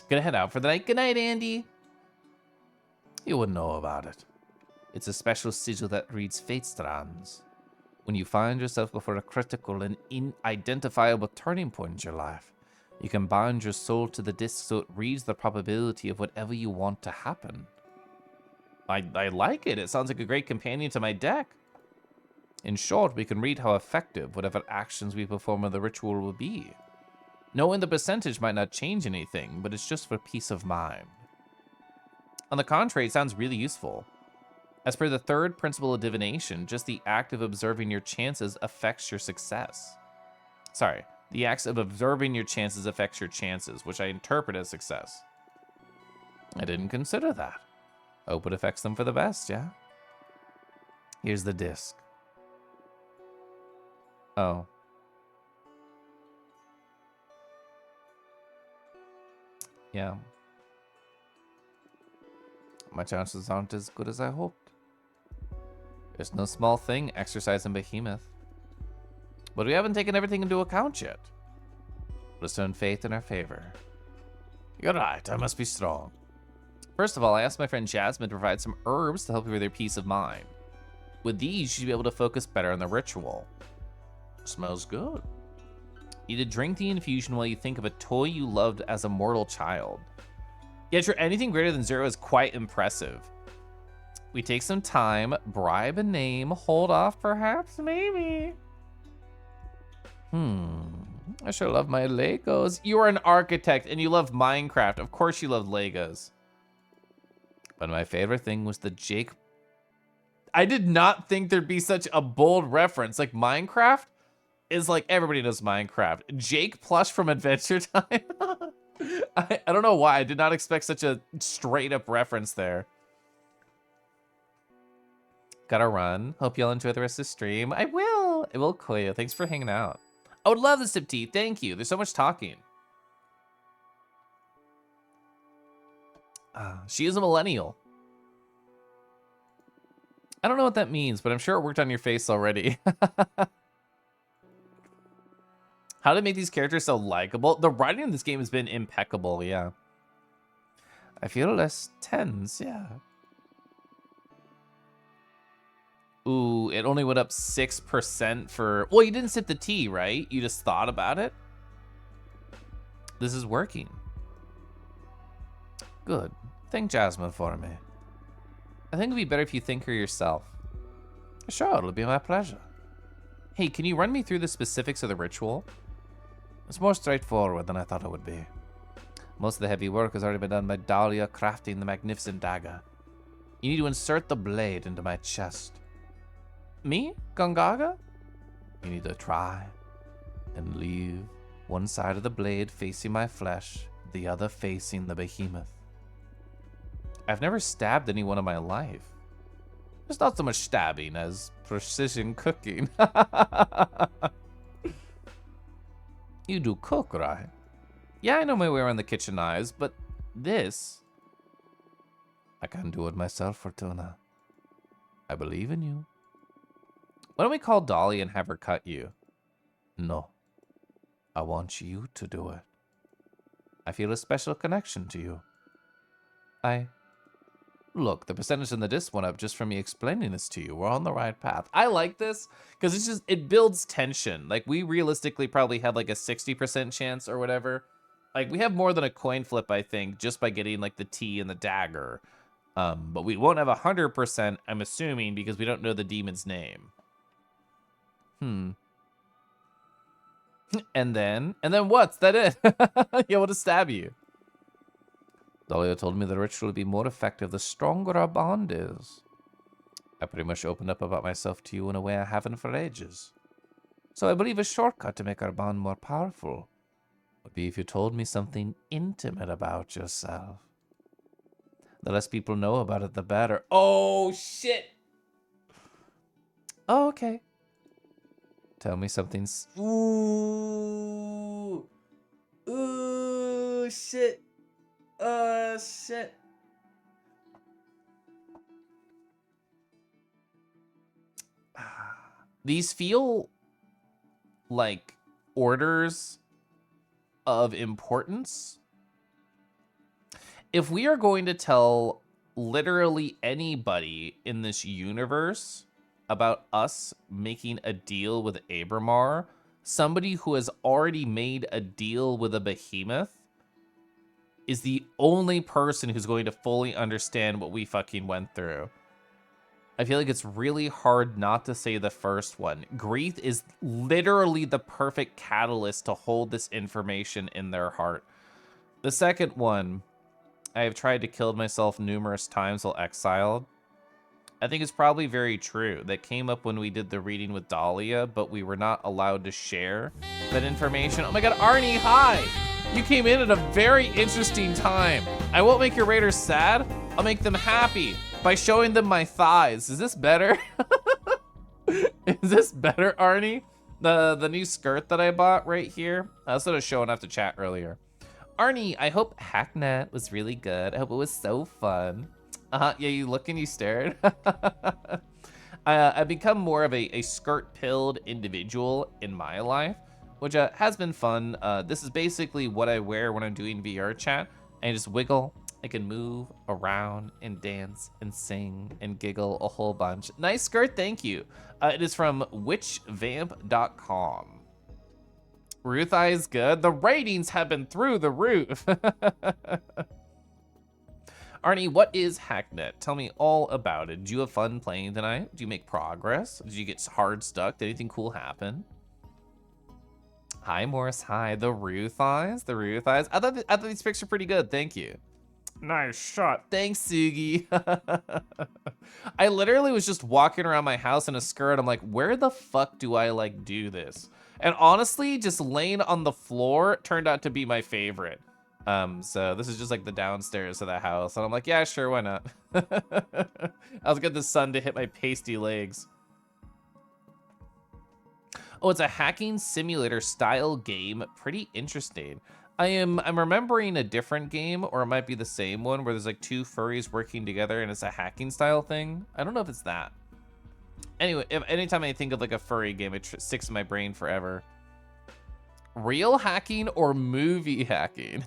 Gonna head out for the night. Good night, Andy. You wouldn't know about it. It's a special sigil that reads fate strands. When you find yourself before a critical and unidentifiable turning point in your life, you can bind your soul to the disc so it reads the probability of whatever you want to happen. I like it. It sounds like a great companion to my deck. In short, we can read how effective whatever actions we perform in the ritual will be. Knowing the percentage might not change anything, but it's just for peace of mind. On the contrary, it sounds really useful. As per the third principle of divination, just the act of observing your chances affects your success. Sorry, the act of observing your chances affects your chances, which I interpret as success. I didn't consider that. Hope it affects them for the best, yeah? Here's the disc. Oh. Yeah. My chances aren't as good as I hoped. It's no small thing exercising Behemoth. But we haven't taken everything into account yet. Let's turn faith in our favor. You're right, I must be strong. First of all, I asked my friend Jasmine to provide some herbs to help you with your peace of mind. With these, you should be able to focus better on the ritual. Smells good. Eat a drink the infusion while you think of a toy you loved as a mortal child. Yeah, sure, anything greater than 0 is quite impressive. We take some time, bribe a name, hold off perhaps, maybe. I sure love my Legos. You are an architect and you love Minecraft. Of course you loved Legos. But my favorite thing was the Jake. I did not think there'd be such a bold reference. Like Minecraft is like, everybody knows Minecraft. Jake plush from Adventure Time. I don't know why. I did not expect such a straight up reference there. Gotta run. Hope y'all enjoy the rest of the stream. I will. I will, Koya. Thanks for hanging out. I would love the sip tea. Thank you. There's so much talking. She is a millennial. I don't know what that means, but I'm sure it worked on your face already. How to make these characters so likable? The writing in this game has been impeccable, yeah. I feel less tense, yeah. Ooh, it only went up 6% for... Well, you didn't sip the tea, right? You just thought about it? This is working. Good. Thank Jasmine for me. I think it'd be better if you thank her yourself. Sure, it'll be my pleasure. Hey, can you run me through the specifics of the ritual? It's more straightforward than I thought it would be. Most of the heavy work has already been done by Dahlia crafting the magnificent dagger. You need to insert the blade into my chest. Me? Gongaga? You need to try and leave one side of the blade facing my flesh, the other facing the behemoth. I've never stabbed anyone in my life. It's not so much stabbing as precision cooking. You do cook, right? Yeah, I know my way around the kitchen knives, but this... I can't do it myself, Fortuna. I believe in you. Why don't we call Dolly and have her cut you? No. I want you to do it. I feel a special connection to you. Look, the percentage in the disc went up just from me explaining this to you. We're on the right path. I like this because it's just, it builds tension. Like, we realistically probably had like a 60% chance or whatever. Like, we have more than a coin flip, I think, just by getting like the T and the dagger. But we won't have 100%, I'm assuming, because we don't know the demon's name. And then what's that it? Yeah, what to stab you? Dahlia told me the ritual would be more effective the stronger our bond is. I pretty much opened up about myself to you in a way I haven't for ages. So I believe a shortcut to make our bond more powerful would be if you told me something intimate about yourself. The less people know about it, the better. Oh, shit. Oh, okay. Tell me something. Ooh. Ooh, shit. Shit. These feel like orders of importance. If we are going to tell literally anybody in this universe about us making a deal with Abramar, somebody who has already made a deal with a behemoth is the only person who's going to fully understand what we fucking went through. I feel like it's really hard not to say the first one. Grief is literally the perfect catalyst to hold this information in their heart. The second one, I have tried to kill myself numerous times while exiled. I think it's probably very true. That came up when we did the reading with Dahlia, but we were not allowed to share that information. Oh my god, Arnie, hi! You came in at a very interesting time. I won't make your raiders sad. I'll make them happy by showing them my thighs. Is this better? Is this better, Arnie? The new skirt that I bought right here. I was sort of showing off to chat earlier. Arnie, I hope Hacknet was really good. I hope it was so fun. Yeah, you look and you stared. I've become more of a skirt-pilled individual in my life, which has been fun. This is basically what I wear when I'm doing VR chat. I just wiggle. I can move around and dance and sing and giggle a whole bunch. Nice skirt, thank you. It is from witchvamp.com. Ruth Eye is good. The ratings have been through the roof. Arnie, what is Hacknet? Tell me all about it. Did you have fun playing tonight? Did you make progress? Did you get hard stuck? Did anything cool happen? Hi, Morris. Hi. The Ruth Eyes. The Ruth Eyes. I thought these pics were pretty good. Thank you. Nice shot. Thanks, Sugi. I literally was just walking around my house in a skirt. I'm like, where the fuck do I like do this? And honestly, just laying on the floor turned out to be my favorite. So this is just like the downstairs of the house. And I'm like, yeah, sure, why not? I'll get the sun to hit my pasty legs. Oh, it's a hacking simulator style game. Pretty interesting. I'm remembering a different game, or it might be the same one, where there's like two furries working together and it's a hacking style thing. I don't know if it's that. Anyway, anytime I think of like a furry game, it sticks in my brain forever. Real hacking or movie hacking?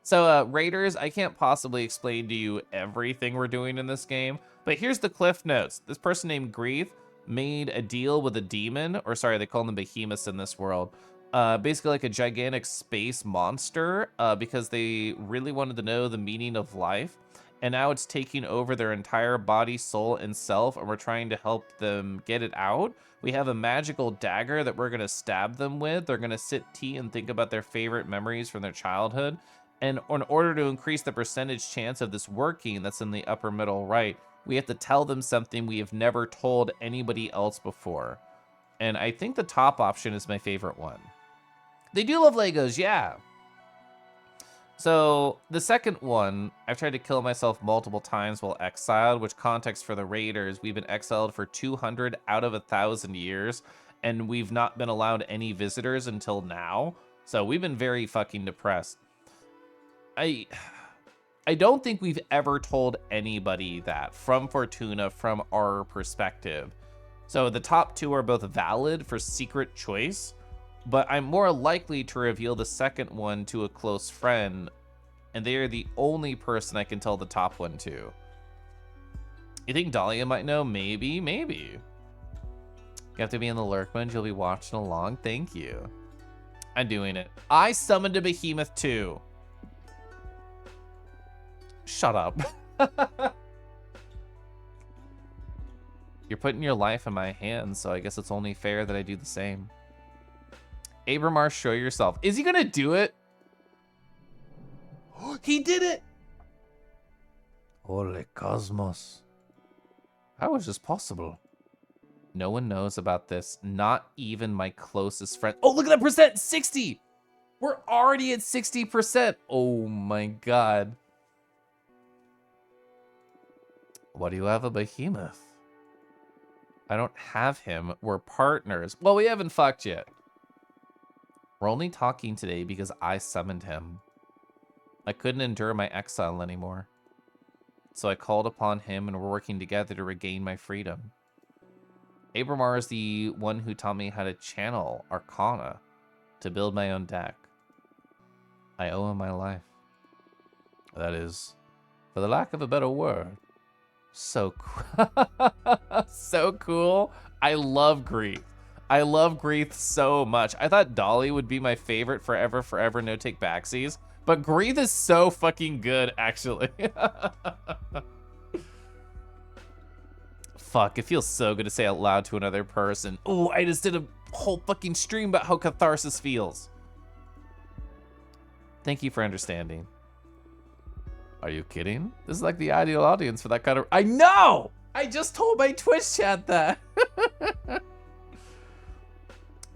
So, Raiders, I can't possibly explain to you everything we're doing in this game, but here's the cliff notes. This person named Grief made a deal with a demon, or sorry, they call them behemoths in this world. Basically like a gigantic space monster, because they really wanted to know the meaning of life. And now it's taking over their entire body, soul, and self, and we're trying to help them get it out. We have a magical dagger that we're gonna stab them with. They're gonna sit tea and think about their favorite memories from their childhood. And in order to increase the percentage chance of this working, that's in the upper middle right, we have to tell them something we have never told anybody else before. And I think the top option is my favorite one. They do love Legos, yeah. So the second one, I've tried to kill myself multiple times while exiled, which context for the Raiders, we've been exiled for 200 out of 1,000 years, and we've not been allowed any visitors until now. So we've been very fucking depressed. I don't think we've ever told anybody that from Fortuna, from our perspective. So the top two are both valid for secret choice, but I'm more likely to reveal the second one to a close friend, and they are the only person I can tell the top one to. You think Dahlia might know? Maybe, maybe. You have to be in the lurk mode, you'll be watching along. Thank you. I'm doing it. I summoned a behemoth too. Shut up. You're putting your life in my hands, so I guess it's only fair that I do the same. Abramar, show yourself. Is he gonna do it? He did it! Holy cosmos. How is this possible? No one knows about this. Not even my closest friend. Oh, look at that percent! 60! We're already at 60%. Oh my god. Why do you have a behemoth? I don't have him. We're partners. Well, we haven't fucked yet. We're only talking today because I summoned him. I couldn't endure my exile anymore. So I called upon him and we're working together to regain my freedom. Abramar is the one who taught me how to channel Arcana to build my own deck. I owe him my life. That is, for the lack of a better word, so cool. So cool. I love Greeth. I love Greeth so much. I thought Dolly would be my favorite forever, forever, no take backsies. But Greeth is so fucking good, actually. Fuck, it feels so good to say out loud to another person. Oh, I just did a whole fucking stream about how catharsis feels. Thank you for understanding. Are you kidding? This is like the ideal audience for that kind of... I know! I just told my Twitch chat that.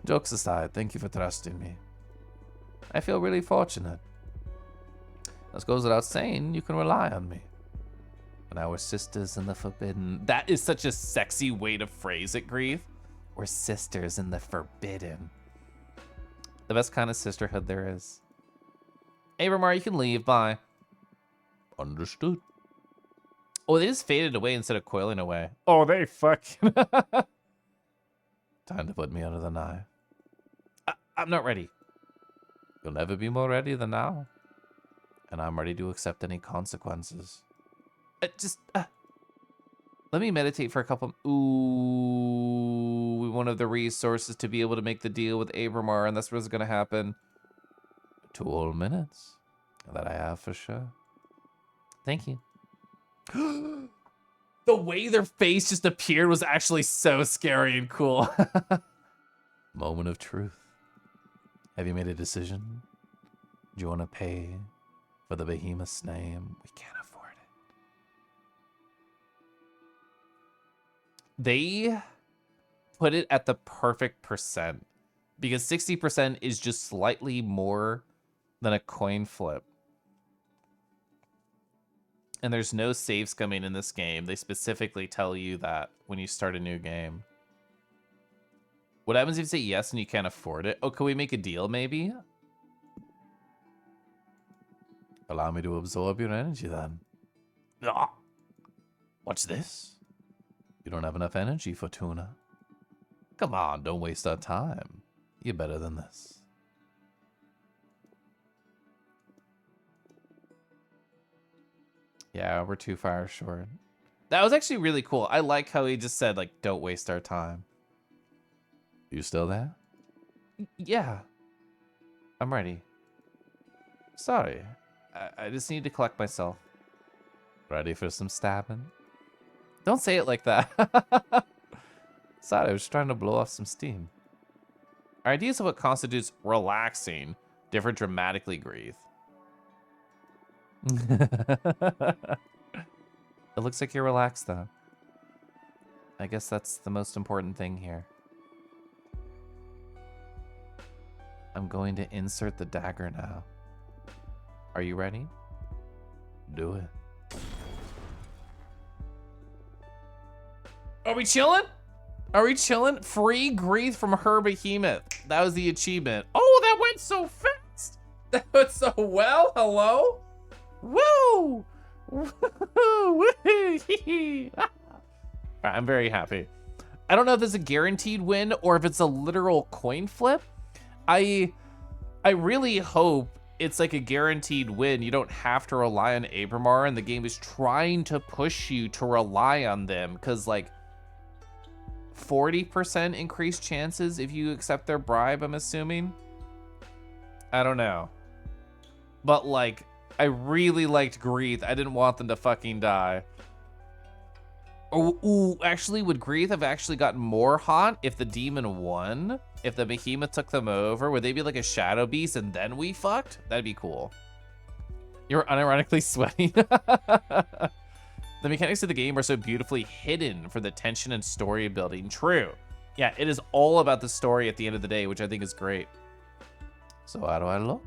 Jokes aside, thank you for trusting me. I feel really fortunate. As goes without saying, you can rely on me. And our sisters in the forbidden... That is such a sexy way to phrase it, Greeth. We're sisters in the forbidden. The best kind of sisterhood there is. Abramar, you can leave. Bye. Understood. Oh, they just faded away instead of coiling away. Oh, they fucking... Time to put me under the knife. I'm not ready. You'll never be more ready than now. And I'm ready to accept any consequences. Let me meditate for a couple... Ooh, we wanted the resources to be able to make the deal with Abramar, and that's what's going to happen. 2 whole minutes. That I have for sure. Thank you. The way their face just appeared was actually so scary and cool. Moment of truth. Have you made a decision? Do you want to pay for the behemoth's name? We can't afford it. They put it at the perfect percent because 60% is just slightly more than a coin flip. And there's no saves coming in this game. They specifically tell you that when you start a new game. What happens if you say yes and you can't afford it? Oh, can we make a deal maybe? Allow me to absorb your energy then. Ah, what's this? You don't have enough energy, Fortuna. Come on, don't waste our time. You're better than this. Yeah, we're too far short. That was actually really cool. I like how he just said, like, don't waste our time. You still there? Yeah. I'm ready. Sorry. I just need to collect myself. Ready for some stabbing? Don't say it like that. Sorry, I was trying to blow off some steam. Our ideas of what constitutes relaxing differ dramatically, Greeth. It looks like you're relaxed, though. I guess that's the most important thing here. I'm going to insert the dagger now. Are you ready? Do it. Are we chilling? Are we chilling? Free Greeth from her behemoth. That was the achievement. Oh, that went so fast. That went so well. Hello? Woo! Alright, I'm very happy. I don't know if this is a guaranteed win or if it's a literal coin flip. I really hope it's like a guaranteed win. You don't have to rely on Abramar, and the game is trying to push you to rely on them because, like, 40% increased chances if you accept their bribe, I'm assuming. I don't know. But, like, I really liked Greeth. I didn't want them to fucking die. Oh, ooh, actually, would Greeth have actually gotten more hot if the demon won? If the behemoth took them over? Would they be like a shadow beast and then we fucked? That'd be cool. You're unironically sweating. The mechanics of the game are so beautifully hidden for the tension and story building. True. Yeah, it is all about the story at the end of the day, which I think is great. So how do I look?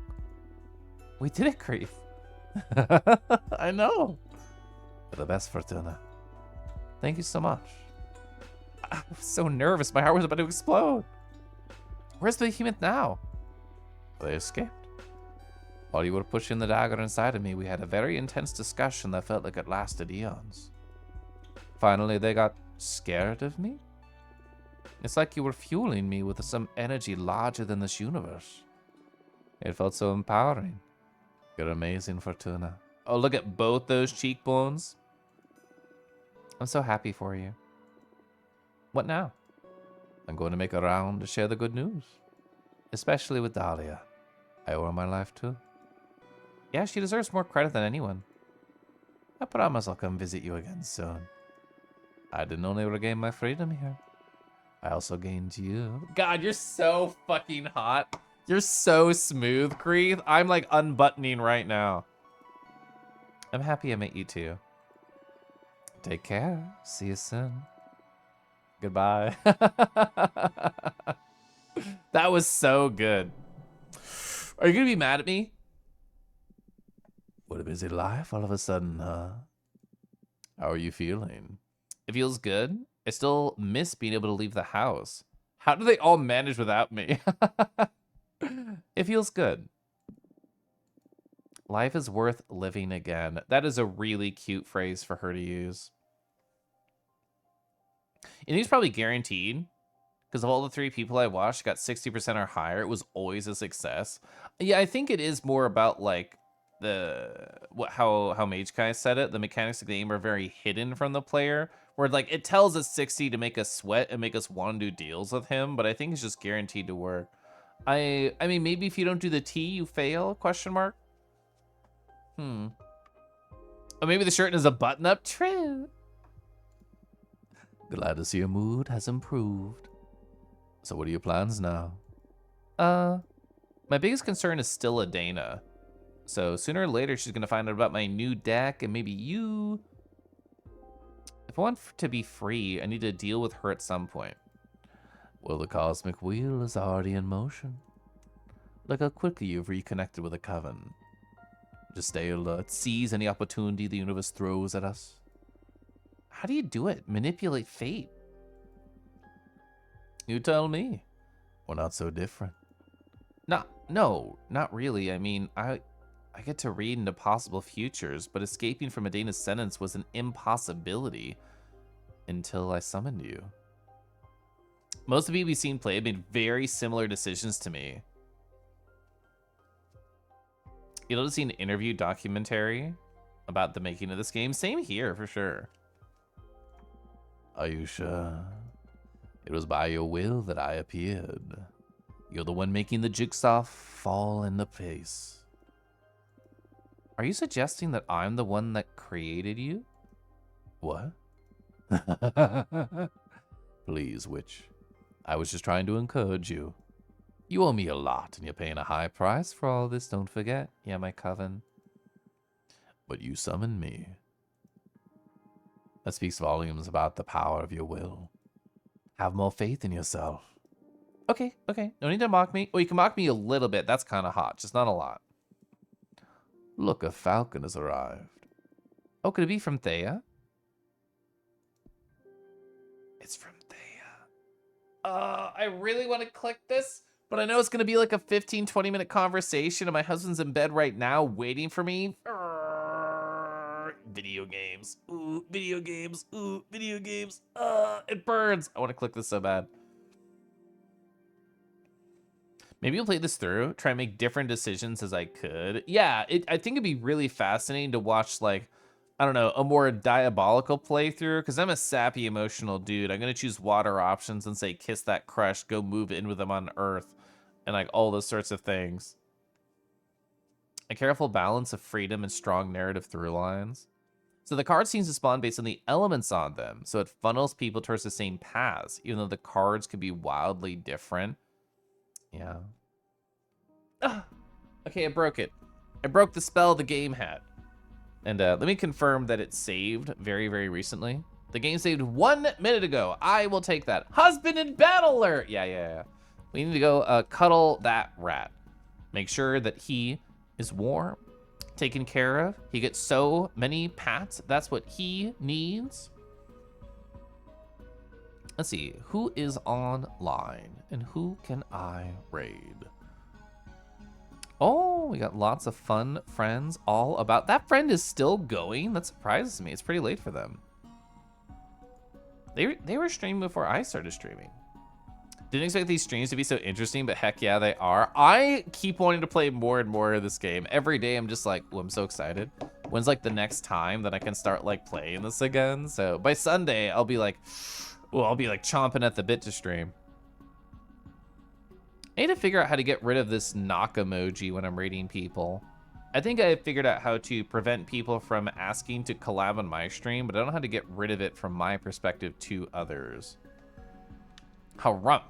We did it, Greeth. I know. For the best, Fortuna. Thank you so much. I was so nervous. My heart was about to explode. Where's the behemoth now? They escaped. While you were pushing the dagger inside of me, we had a very intense discussion that felt like it lasted eons. Finally, they got scared of me? It's like you were fueling me with some energy larger than this universe. It felt so empowering. You're amazing, Fortuna. Oh, look at both those cheekbones. I'm so happy for you. What now? I'm going to make a round to share the good news. Especially with Dahlia. I owe her my life too. Yeah, she deserves more credit than anyone. I promise I'll come visit you again soon. I didn't only regain my freedom here. I also gained you. God, you're so fucking hot. You're so smooth, Creeth. I'm like unbuttoning right now. I'm happy I met you too. Take care. See you soon. Goodbye. That was so good. Are you gonna be mad at me? What a busy life all of a sudden, huh? How are you feeling? It feels good. I still miss being able to leave the house. How do they all manage without me? It feels good. Life is worth living again. That is a really cute phrase for her to use. And he's probably guaranteed, because of all the 3 people I watched got 60% or higher. It was always a success. Yeah, I think it is more about like how Mage Kai said it. The mechanics of the game are very hidden from the player, where like it tells us 60 to make us sweat and make us want to do deals with him, but I think it's just guaranteed to work. I mean, maybe if you don't do the T, you fail? Question mark. Oh, maybe the shirt is a button-up. True. Glad to see your mood has improved. So what are your plans now? My biggest concern is still Adana. So sooner or later, she's going to find out about my new deck, and maybe you... If I want to be free, I need to deal with her at some point. Well, the cosmic wheel is already in motion. Look how quickly you've reconnected with the coven. Just stay alert, seize any opportunity the universe throws at us. How do you do it? Manipulate fate? You tell me. We're not so different. No, not really. I mean, I get to read into possible futures, but escaping from Adana's sentence was an impossibility until I summoned you. Most of the people we've seen play have made very similar decisions to me. You'll have seen an interview documentary about the making of this game. Same here, for sure. Are you sure? It was by your will that I appeared. You're the one making the jigsaw fall into place. Are you suggesting that I'm the one that created you? What? Please, witch. I was just trying to encourage you. You owe me a lot, and you're paying a high price for all this, don't forget. Yeah, my coven. But you summoned me. That speaks volumes about the power of your will. Have more faith in yourself. Okay. No need to mock me. Well, you can mock me a little bit. That's kind of hot, just not a lot. Look, a falcon has arrived. Oh, could it be from Thea? It's from Thea. I really want to click this, but I know it's going to be like a 15-20 minute conversation, and my husband's in bed right now waiting for me. Video games. Ooh, video games. Ooh, video games. It burns. I want to click this so bad. Maybe you'll play this through, try and make different decisions as I could. Yeah, I think it'd be really fascinating to watch, like, I don't know, a more diabolical playthrough, because I'm a sappy, emotional dude. I'm going to choose water options and say, kiss that crush, go move in with them on Earth, and like all those sorts of things. A careful balance of freedom and strong narrative through lines. So the card seems to spawn based on the elements on them, so it funnels people towards the same paths, even though the cards could be wildly different. Yeah. Okay, I broke it. I broke the spell the game had. And let me confirm that it saved very, very recently. The game saved 1 minute ago. I will take that. Husband in battle alert. Yeah. We need to go cuddle that rat. Make sure that he is warm, taken care of. He gets so many pats. That's what he needs. Let's see, who is online and who can I raid? Oh, we got lots of fun friends all about. That friend is still going. That surprises me. It's pretty late for them. They were streaming before I started streaming. Didn't expect these streams to be so interesting, but heck yeah, they are. I keep wanting to play more and more of this game. Every day I'm just like, oh, I'm so excited. When's like the next time that I can start like playing this again? So by Sunday, I'll be like chomping at the bit to stream. I need to figure out how to get rid of this knock emoji when I'm raiding people. I think I figured out how to prevent people from asking to collab on my stream, but I don't know how to get rid of it from my perspective to others. Harumph.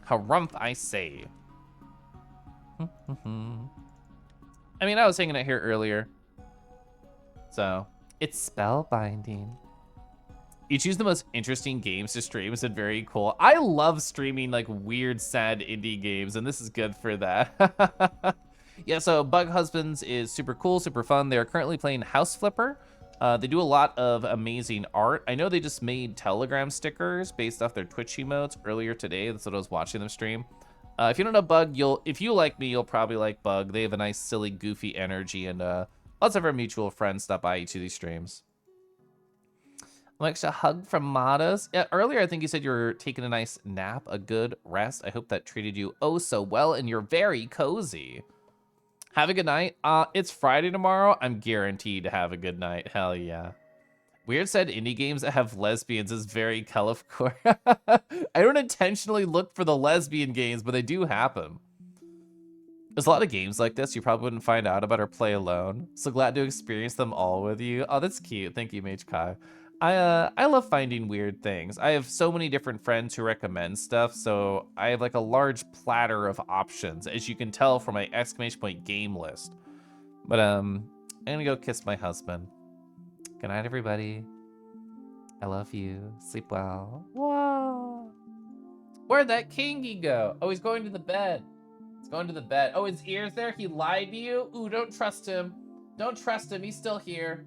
Harumph, I say. I mean, I was hanging out here earlier. So, it's spellbinding. You choose the most interesting games to stream. It's been very cool. I love streaming like weird, sad indie games, and this is good for that. Yeah, so Bug Husbands is super cool, super fun. They're currently playing House Flipper. They do a lot of amazing art. I know they just made Telegram stickers based off their Twitch emotes earlier today. That's what I was watching them stream. If you don't know Bug, if you like me, you'll probably like Bug. They have a nice, silly, goofy energy, and lots of our mutual friends stop by each of these streams. Alexa, hug from Matas. Yeah, earlier I think you said you were taking a nice nap, a good rest. I hope that treated you oh so well, and you're very cozy. Have a good night. It's Friday tomorrow. I'm guaranteed to have a good night. Hell yeah. Weird said indie games that have lesbians is very colorful. I don't intentionally look for the lesbian games, but they do happen. There's a lot of games like this you probably wouldn't find out about or play alone. So glad to experience them all with you. Oh, that's cute. Thank you, Mage Kai. I love finding weird things. I have so many different friends who recommend stuff, so I have like a large platter of options, as you can tell from my exclamation point game list. But I'm gonna go kiss my husband. Good night, everybody. I love you. Sleep well. Whoa. Where'd that kingy go? Oh, he's going to the bed. He's going to the bed. Oh, his ear's there? He lied to you? Ooh, don't trust him. Don't trust him. He's still here.